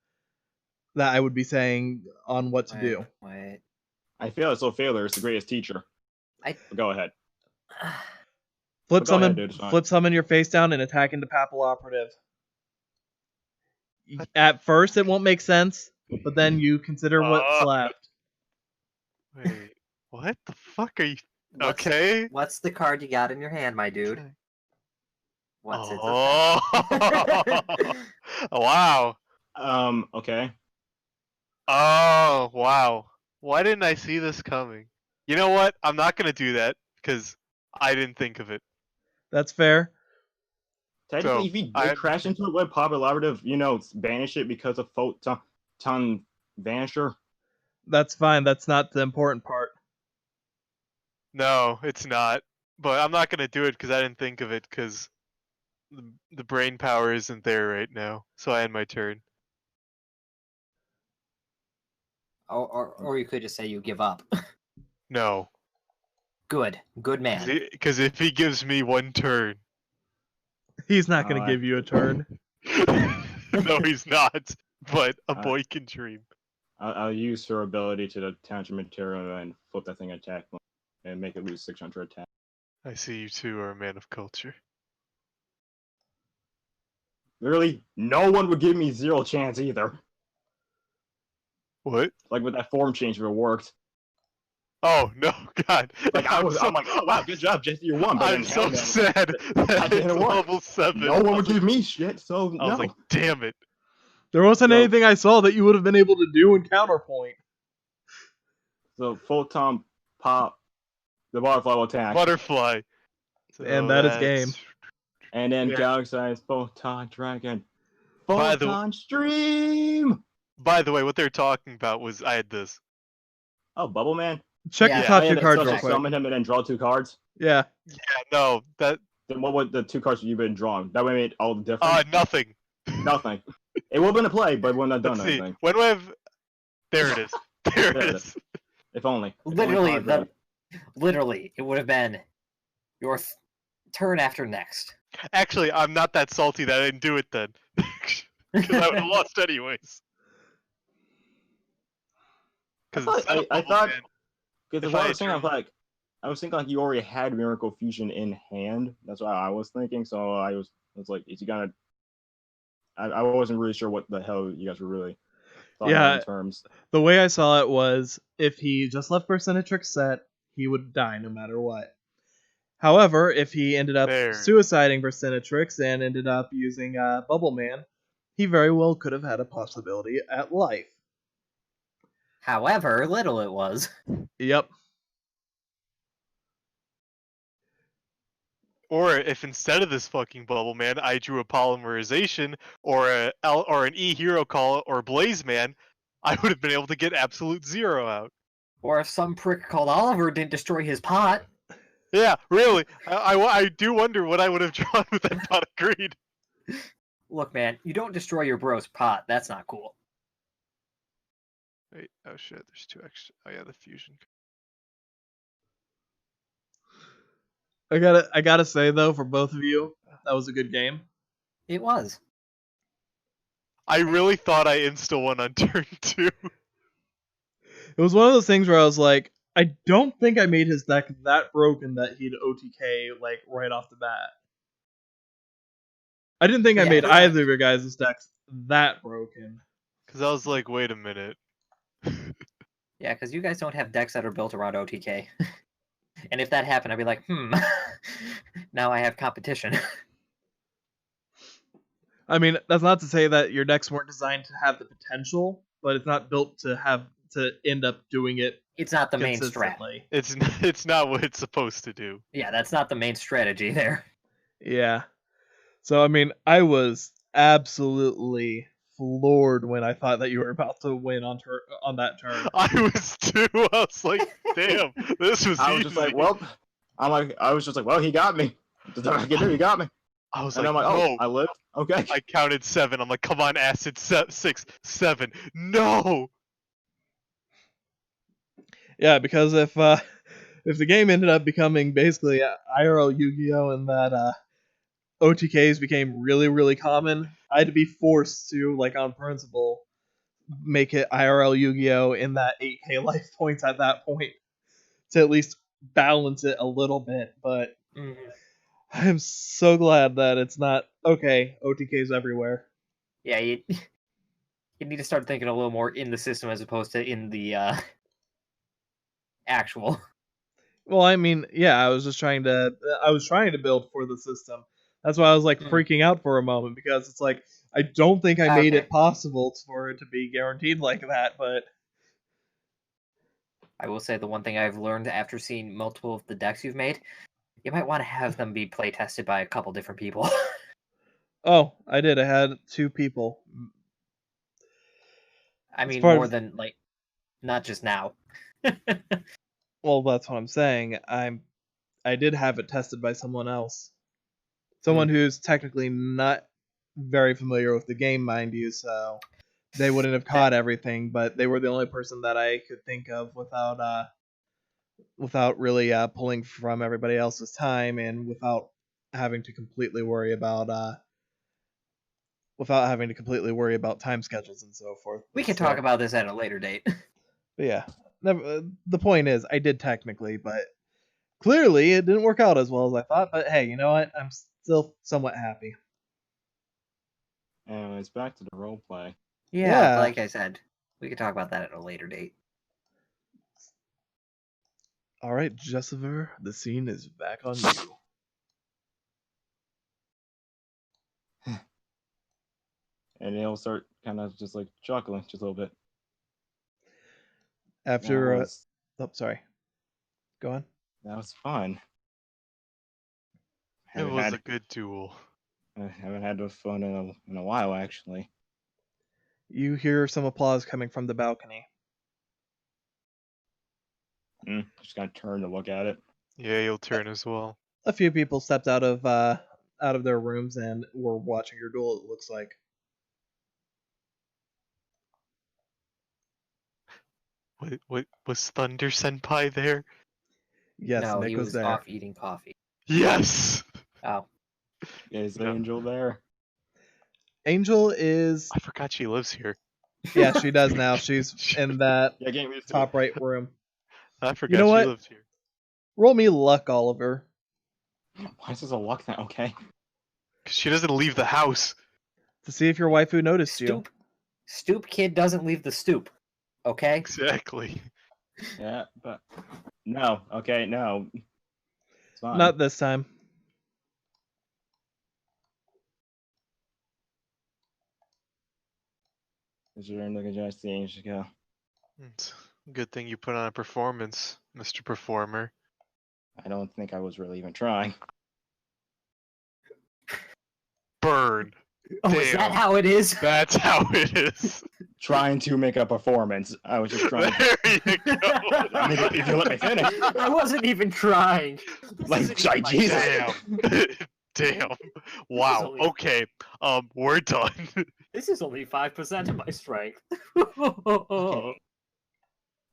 that I would be saying on what to do. Wait. I feel as though failure is the greatest teacher. Go ahead. Flip Go ahead, summon, dude, it's fine. flip summon your face down and attack into Papal Operative. At first, it won't make sense, but then you consider what's left. Wait, what the fuck are you? Okay. What's the card you got in your hand, my dude? What's its Oh. Wow. Okay. Oh, wow. Why didn't I see this coming? You know what? I'm not gonna do that because I didn't think of it. That's fair. Technically, So, if he did crash into it, would Papa Collaborative, banish it because of Photon Vanisher? That's fine. That's not the important part. No, it's not. But I'm not gonna do it because I didn't think of it because the brain power isn't there right now. So I end my turn. Or you could just say you give up. No. Good man. Because if he gives me one turn. He's not going to give you a turn. No, he's not. But a boy can dream. I'll use her ability to attach material and flip that thing attack and make it lose 600 attack. I see you two are a man of culture. Literally, no one would give me 0 chance either. What? Like with that form change, if it worked. Oh no, God! Like I'm like, oh wow, good job, Jesse, you won. But I'm so sad that it's level 7. No one would give me shit, so I was like, damn it. There wasn't anything I saw that you would have been able to do in counterpoint. So Photon Pop, the butterfly will attack. Butterfly. And that is game. And then Galaxy Photon Dragon. Photon Stream! By the way, what they're talking about was I had this. Oh, Bubble Man? Check the top 2 cards real quick. Summon him and then draw 2 cards? Yeah. Yeah, no, that... Then what would the 2 cards you've been drawing? That way made all the difference? Nothing. Nothing. It would have been a play, but it wouldn't have done anything. When we have... There it is. There it is. If only. Literally, it would have been your turn after next. Actually, I'm not that salty that I didn't do it then. Because I would have lost anyways. Because I thought because if what I I had was thinking, I was thinking like you already had Miracle Fusion in hand. That's what I was thinking. So I was like, is he gonna? I wasn't really sure what the hell you guys were really talking about in terms. The way I saw it was if he just left Percentatrix set, he would die no matter what. However, if he ended up suiciding Percentatrix and ended up using Bubble Man, he very well could have had a possibility at life. However little it was. Yep. Or if instead of this fucking Bubble Man, I drew a Polymerization or an E Hero Call or Blaze Man, I would have been able to get absolute 0 out. Or if some prick called Oliver didn't destroy his pot. Yeah, really. I do wonder what I would have drawn with that pot of greed. Look, man, you don't destroy your bro's pot. That's not cool. Wait, oh shit, there's 2 extra. Oh yeah, the fusion. I gotta say though, for both of you, that was a good game. It was. I really thought I insta-won on turn 2. It was one of those things where I was like, I don't think I made his deck that broken that he'd OTK like right off the bat. I didn't think I made either of your guys' decks that broken. Because I was like, wait a minute. Yeah, because you guys don't have decks that are built around OTK. And if that happened, I'd be like, now I have competition. I mean, that's not to say that your decks weren't designed to have the potential, but it's not built to end up doing it. It's not the main strat. It's not what it's supposed to do. Yeah, that's not the main strategy there. Yeah. So I mean, I was absolutely floored when I thought that you were about to win on that turn. I was too. I was like, damn, this was easy. I was just like, well, he got me. He got me. I was and like, I'm like, oh, I lived. Okay. I counted 7. I'm like, come on, acid. 6, 7. No. Yeah, because if the game ended up becoming basically IRL Yu-Gi-Oh, and that OTKs became really, really common, I had to be forced to, like on principle, make it IRL Yu-Gi-Oh in that 8k life points at that point to at least balance it a little bit. But I'm so glad that it's not okay. OTKs everywhere. Yeah, you need to start thinking a little more in the system as opposed to in the actual. Well, I mean, yeah, I was trying to build for the system. That's why I was like freaking out for a moment, because it's like I don't think I made it possible for it to be guaranteed like that, but I will say the one thing I've learned after seeing multiple of the decks you've made, you might want to have them be play tested by a couple different people. Oh, I did. I had 2 people. I mean, more than like, not just now. Well, that's what I'm saying. I did have it tested by someone else. Someone who's technically not very familiar with the game, mind you, so they wouldn't have caught everything, but they were the only person that I could think of without really pulling from everybody else's time, and without having to completely worry about time schedules and so forth. We can talk about this at a later date. But yeah, the point is, I did technically, but clearly it didn't work out as well as I thought. But hey, you know what? I'm still somewhat happy. Anyways, back to the role play. Yeah, like I said, we can talk about that at a later date. All right, Jessifer, the scene is back on you. And he'll start kind of just like chuckling just a little bit. After, sorry. Go on. That was fun. It was a good duel. I haven't had fun in a while, actually. You hear some applause coming from the balcony. Just gonna turn to look at it. Yeah, you'll turn as well. A few people stepped out of their rooms and were watching your duel, it looks like. What was Thunder Senpai there? Yes, no, Nick he was there. off eating coffee. Yes. Oh. Is No. Angel there? Angel is... I forgot she lives here. Yeah, she does now. She's in that Yeah, getting used to top it. right room. I forgot know she what? lives here. Roll me luck, Oliver, Why is this a luck thing? Okay. 'Cause she doesn't leave the house. to see if your waifu noticed you. Stoop kid doesn't leave the stoop. Okay? Exactly. Yeah, but no. Okay, no. It's fine. Not this time. Is there anything just the Angel go? It's a good thing you put on a performance, Mr. Performer. I don't think I was really even trying. Burn. Oh, is that Damn. how it is? That's how it is. Trying to make a performance. I was just trying. There you go. I mean, if you let me finish. I wasn't even trying. This Like, isn't even my Jesus. strength. Damn. Wow. only- Okay. We're done. This is only 5% of my strength. Okay.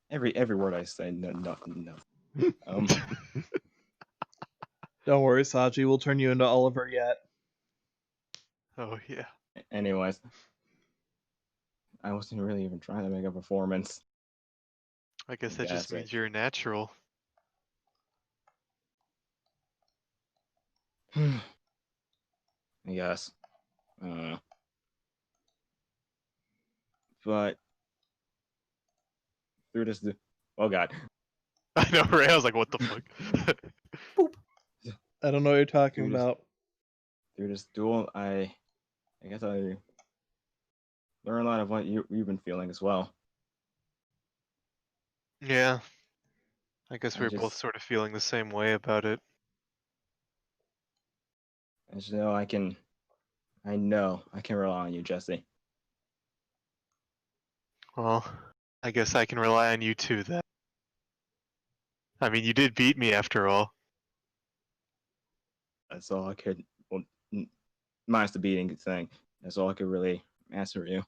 Every word I say, no. Don't worry, Saji. We'll turn you into Oliver yet. Oh yeah. Anyways, I wasn't really even trying to make a performance. I guess that Yeah, just that's means right. you're natural. I guess. But through this, oh god, I know, right? I was like, what the fuck? I don't know what you're talking Dude, about. through this duel, I guess I learned a lot of what you've been feeling as well. Yeah. I guess I we were both just- sort of feeling the same way about it. I just know I know I can rely on you, Jesse. Well, I guess I can rely on you too then. I mean, you did beat me after all. That's all I could. Well, minus the beating thing. That's all I could really ask for you.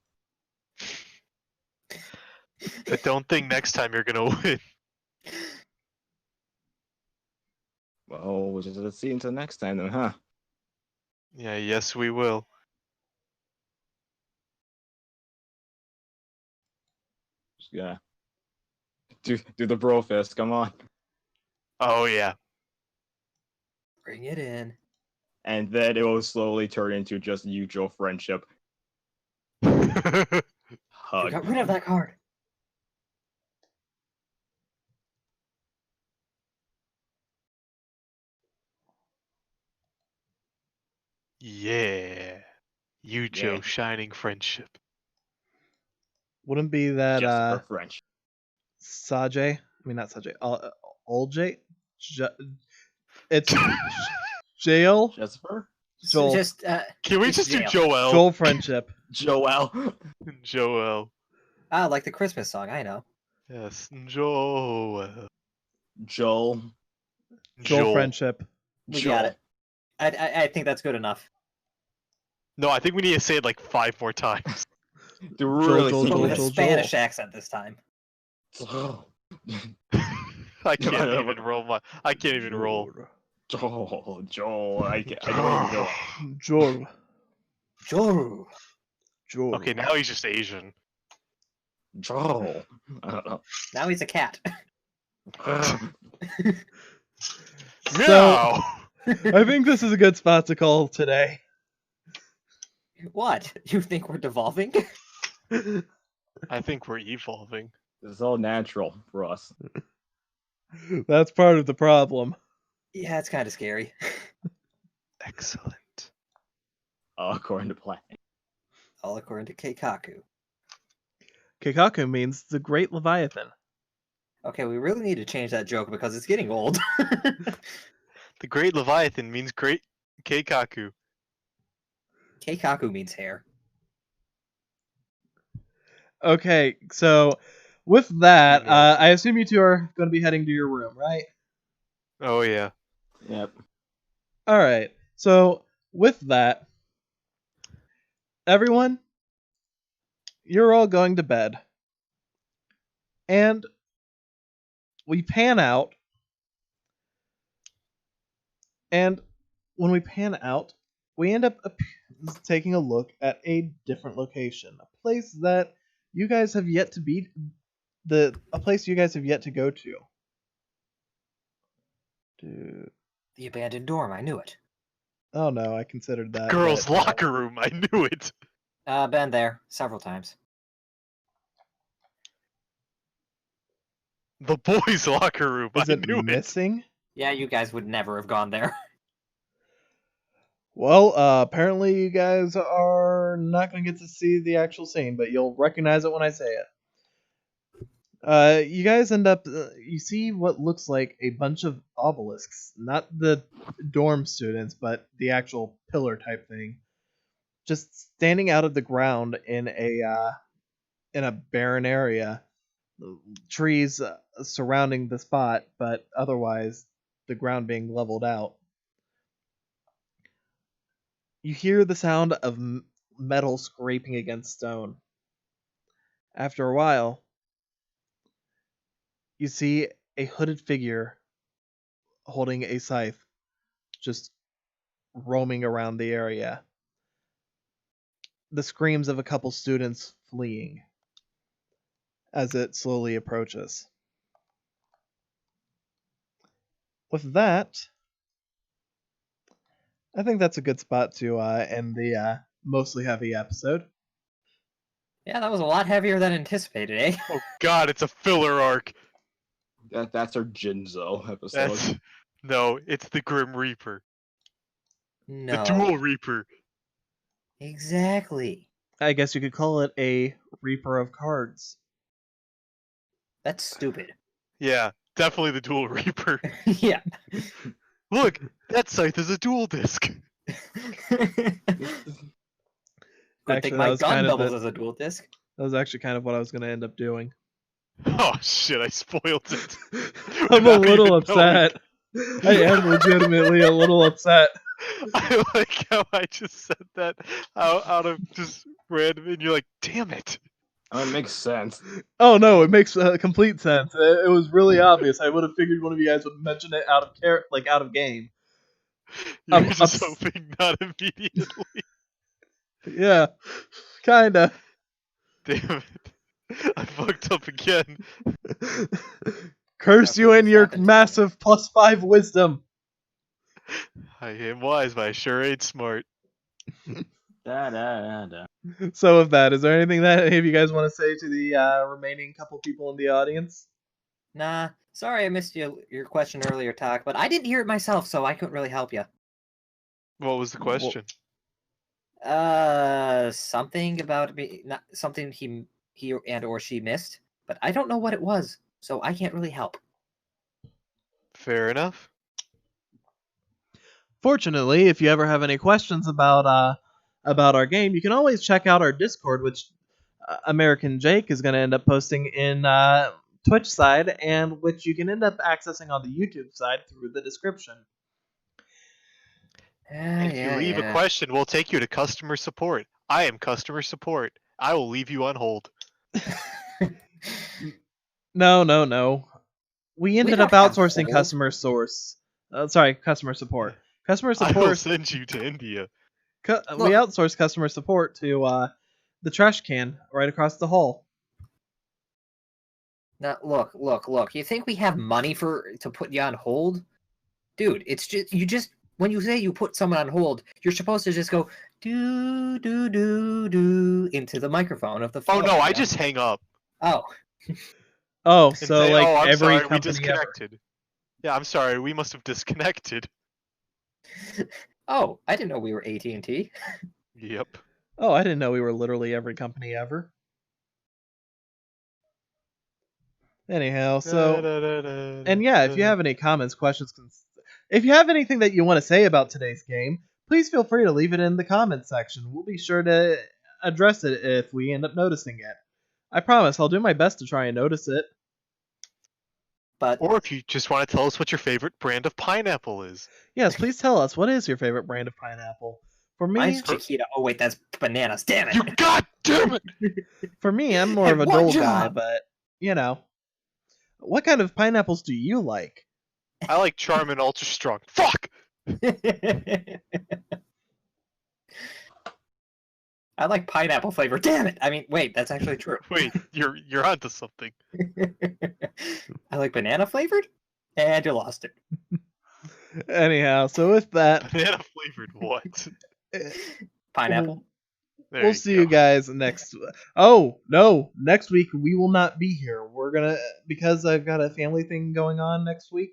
But don't think next time you're gonna win. Well, we'll just let's see until next time then, huh? Yeah, yes we will. Just gotta do the bro fist. Come on. Oh yeah. Bring it in. And then it will slowly turn into just mutual friendship. You Hug. got rid of that card. Yeah. You, Joe, Yeah. shining friendship. Wouldn't be that Just for French. Sajay? I mean, not Sajay. Oljay? It's Jail? Just for Joel. Just, Can we It's just do jail. Joel? Joel friendship. Joel. Joel. like the Christmas song, I know. Yes, Joel. Joel. Joel friendship. We Joel. got it. I think that's good enough. No, I think we need to say it like 5 more times. To really Joel, sink But Joel, with in. a Spanish accent this time. Joel. I can't even roll my. I can't even roll. Joel. I don't even know. Joel. Joel. Joel. Okay, now he's just Asian. Joel. I don't know. Now he's a cat. So, Meow! I think this is a good spot to call today. What? You think we're devolving? I think we're evolving. This is all natural for us. That's part of the problem. Yeah, it's kind of scary. Excellent. According to plan. All according to Keikaku. Keikaku means the Great Leviathan. Okay, we really need to change that joke because it's getting old. The Great Leviathan means great Keikaku. Keikaku means hair. Okay, so with that, Okay. I assume you two are going to be heading to your room, right? Oh yeah. Yep. All right. So with that, everyone, you're all going to bed. And we pan out. And when we pan out, we end up taking a look at a different location, a place that you guys have yet to be, a place you guys have yet to go to. The abandoned dorm. I knew it. Oh no, I considered that. Girls' but, locker room. I knew it. Been there several times. The boys' locker room. Is I it knew it. missing? Yeah, you guys would never have gone there. Well, apparently you guys are not going to get to see the actual scene, but you'll recognize it when I say it. You guys end up, you see what looks like a bunch of obelisks, not the dorm students, but the actual pillar type thing, just standing out of the ground in a barren area. Trees surrounding the spot, but otherwise the ground being leveled out. You hear the sound of metal scraping against stone. After a while, you see a hooded figure holding a scythe just roaming around the area. The screams of a couple students fleeing as it slowly approaches. With that, I think that's a good spot to end the mostly heavy episode. Yeah, that was a lot heavier than anticipated, eh? Oh god, it's a filler arc. That's our Jinzo episode. No, it's the Grim Reaper. No. The Duel Reaper. Exactly. I guess you could call it a Reaper of Cards. That's stupid. Yeah, definitely the Duel Reaper. Yeah. Look, that scythe is a dual disc. Good Actually, thing that my was gun kind of doubles the- as a dual disc. That was actually kind of what I was going to end up doing. Oh shit, I spoiled it. I'm a Without little even upset. I am legitimately a little upset. I like how I just said that out of just random, and you're like, damn it. It makes sense. Oh no, it makes complete sense. It was really obvious. I would have figured one of you guys would mention it out of game. You're I'm just hoping not immediately. Yeah, kinda. Damn it. I fucked up again. Curse you and your massive +5 wisdom. I am wise, but I sure ain't smart. Da, da, da, da. So with that, is there anything that any of you guys want to say to the remaining couple people in the audience? Nah, sorry I missed your question earlier, Tak, but I didn't hear it myself, so I couldn't really help you. What was the question? Something about me, not something he and or she missed, but I don't know what it was, so I can't really help. Fair enough. Fortunately, if you ever have any questions about our game, you can always check out our Discord, which American Jake is going to end up posting in Twitch side, and which you can end up accessing on the YouTube side through the description. And if you leave a question, we'll take you to customer support. I am customer support. I will leave you on hold. No. We ended up don't have outsourcing hold. customer support. Customer I will support. send you to India. We outsourced customer support to the trash can right across the hall. Now, look. You think we have money to put you on hold? Dude, it's just when you say you put someone on hold, you're supposed to just go do do do do into the microphone of the phone. Oh no, I just hang up. Oh. Oh, And so say, like I'm every sorry, we company ever. disconnected. Yeah, I'm sorry, we must have disconnected. Oh, I didn't know we were AT&T. Yep. Oh, I didn't know we were literally every company ever. Anyhow, so and yeah, if you have any comments, questions, if you have anything that you want to say about today's game, please feel free to leave it in the comments section. We'll be sure to address it if we end up noticing it. I promise I'll do my best to try and notice it. But Or if you just want to tell us what your favorite brand of pineapple is. Yes, please tell us, what is your favorite brand of pineapple? For me, mine's Chiquita. Oh wait, that's bananas. Damn it! You god damn it! for me, I'm more Hey, of a one Dole guy, job! but you know. What kind of pineapples do you like? I like Charmin Ultra Strong. Fuck! I like pineapple flavor. Damn it! I mean, wait, that's actually true. Wait, you're onto something. I like banana flavored, and you lost it. Anyhow, so with that, Banana flavored what? Pineapple. There we'll you see go. you guys next. Oh no, next week we will not be here. We're gonna, because I've got a family thing going on next week.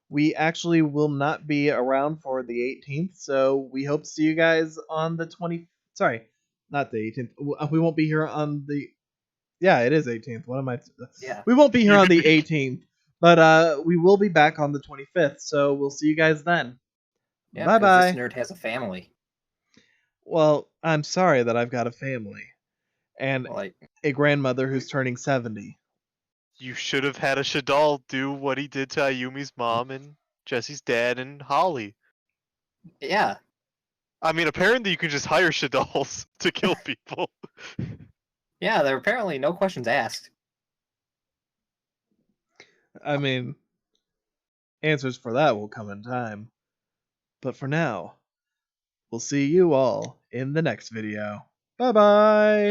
We actually will not be around for the 18th, so we hope to see you guys on the 20. Sorry, not the 18th. We won't be here on the. Yeah, it is 18th. What am I? Yeah. We won't be here on the 18th, but we will be back on the 25th. So we'll see you guys then. Yeah, Bye because bye. this nerd has a family. Well, I'm sorry that I've got a family and Like, a grandmother who's turning 70. You should have had a Shadal do what he did to Ayumi's mom and Jesse's dad and Holly. yeah. I mean, apparently you can just hire Shadals to kill people. Yeah, there are apparently no questions asked. I mean, answers for that will come in time. But for now, we'll see you all in the next video. Bye bye!